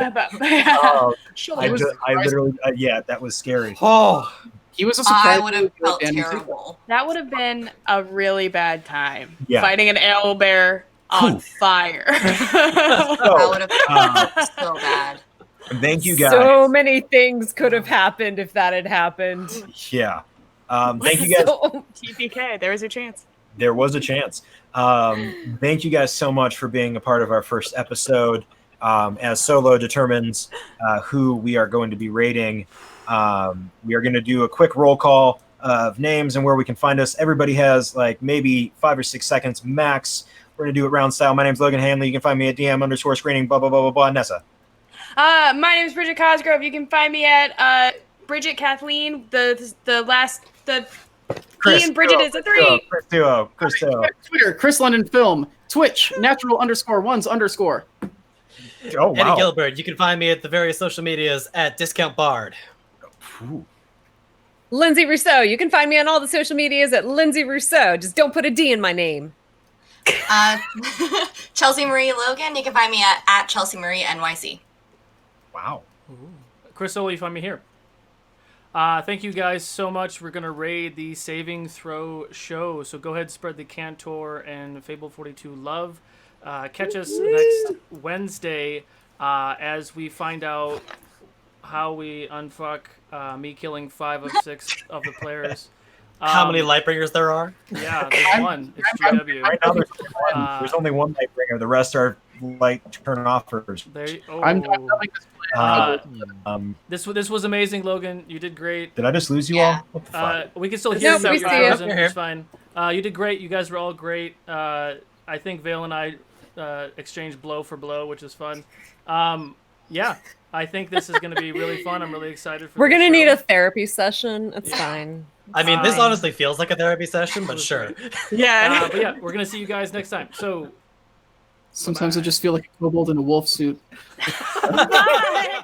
[SPEAKER 1] literally, yeah, that was scary.
[SPEAKER 3] Oh,
[SPEAKER 5] He was a
[SPEAKER 7] I
[SPEAKER 5] surprise.
[SPEAKER 7] would have felt
[SPEAKER 5] damage too.
[SPEAKER 7] terrible.
[SPEAKER 9] That would have been a really bad time.
[SPEAKER 1] Yeah.
[SPEAKER 9] Fighting an owl bear on
[SPEAKER 1] Whew.
[SPEAKER 9] fire.
[SPEAKER 7] That would have felt so bad.
[SPEAKER 1] Thank you guys.
[SPEAKER 6] So many things could have happened if that had happened.
[SPEAKER 1] Yeah. Thank you guys.
[SPEAKER 6] So-
[SPEAKER 9] TPK, there was your chance.
[SPEAKER 1] There was a chance. Thank you guys so much for being a part of our first episode. As Solo determines who we are going to be rating, we are going to do a quick roll call of names and where we can find us. Everybody has like maybe 5 or 6 seconds max. We're going to do it round style. My name's Logan Hanley. You can find me at DM_screening, blah, blah, blah, blah, blah. Nessa.
[SPEAKER 9] My name is Bridget Cosgrove. You can find me at Bridget Kathleen. The
[SPEAKER 1] Chris
[SPEAKER 4] and Bridget is a 3.
[SPEAKER 1] Chris Duo.
[SPEAKER 5] Twitter, Chris London Film. Twitch, natural_ones_.
[SPEAKER 1] Oh,
[SPEAKER 3] Eddie
[SPEAKER 1] wow.
[SPEAKER 3] Gilbert. You can find me at the various social medias at Discount Bard.
[SPEAKER 1] Ooh.
[SPEAKER 6] Lindsay Rousseau. You can find me on all the social medias at Lindsay Rousseau. Just don't put a D in my name.
[SPEAKER 7] Chelsea Marie Logan. You can find me at Chelsea Marie NYC.
[SPEAKER 1] Wow.
[SPEAKER 2] Chris Ole, you find me here. Thank you guys so much. We're going to raid the Saving Throw show. So go ahead, spread the Kantor and Fable 42 love. Catch us next Wednesday as we find out how we unfuck me killing 5 of 6 of the players.
[SPEAKER 3] How many Lightbringers there are?
[SPEAKER 2] Yeah, there's one. It's GW.
[SPEAKER 1] Right now, there's only one Lightbringer. The rest are light turn-offers.
[SPEAKER 5] I'm loving this plan.
[SPEAKER 2] This was amazing, Logan. You did great.
[SPEAKER 1] Did I just lose you all? What the fuck?
[SPEAKER 2] We can still hear
[SPEAKER 6] No,
[SPEAKER 2] you.
[SPEAKER 6] we
[SPEAKER 2] You're
[SPEAKER 6] see you.
[SPEAKER 2] frozen. It's fine. You did great. You guys were all great. I think Vale and I exchanged blow for blow, which is fun. Yeah, I think this is going to be really fun. I'm really excited for.
[SPEAKER 6] We're
[SPEAKER 2] this
[SPEAKER 6] gonna need
[SPEAKER 2] show.
[SPEAKER 6] a therapy session. It's fine.
[SPEAKER 3] I mean, this honestly feels like a therapy session, but sure.
[SPEAKER 9] Yeah.
[SPEAKER 2] But yeah, we're gonna see you guys next time. So.
[SPEAKER 5] Sometimes I just feel like a kobold in a wolf suit.
[SPEAKER 4] Bye.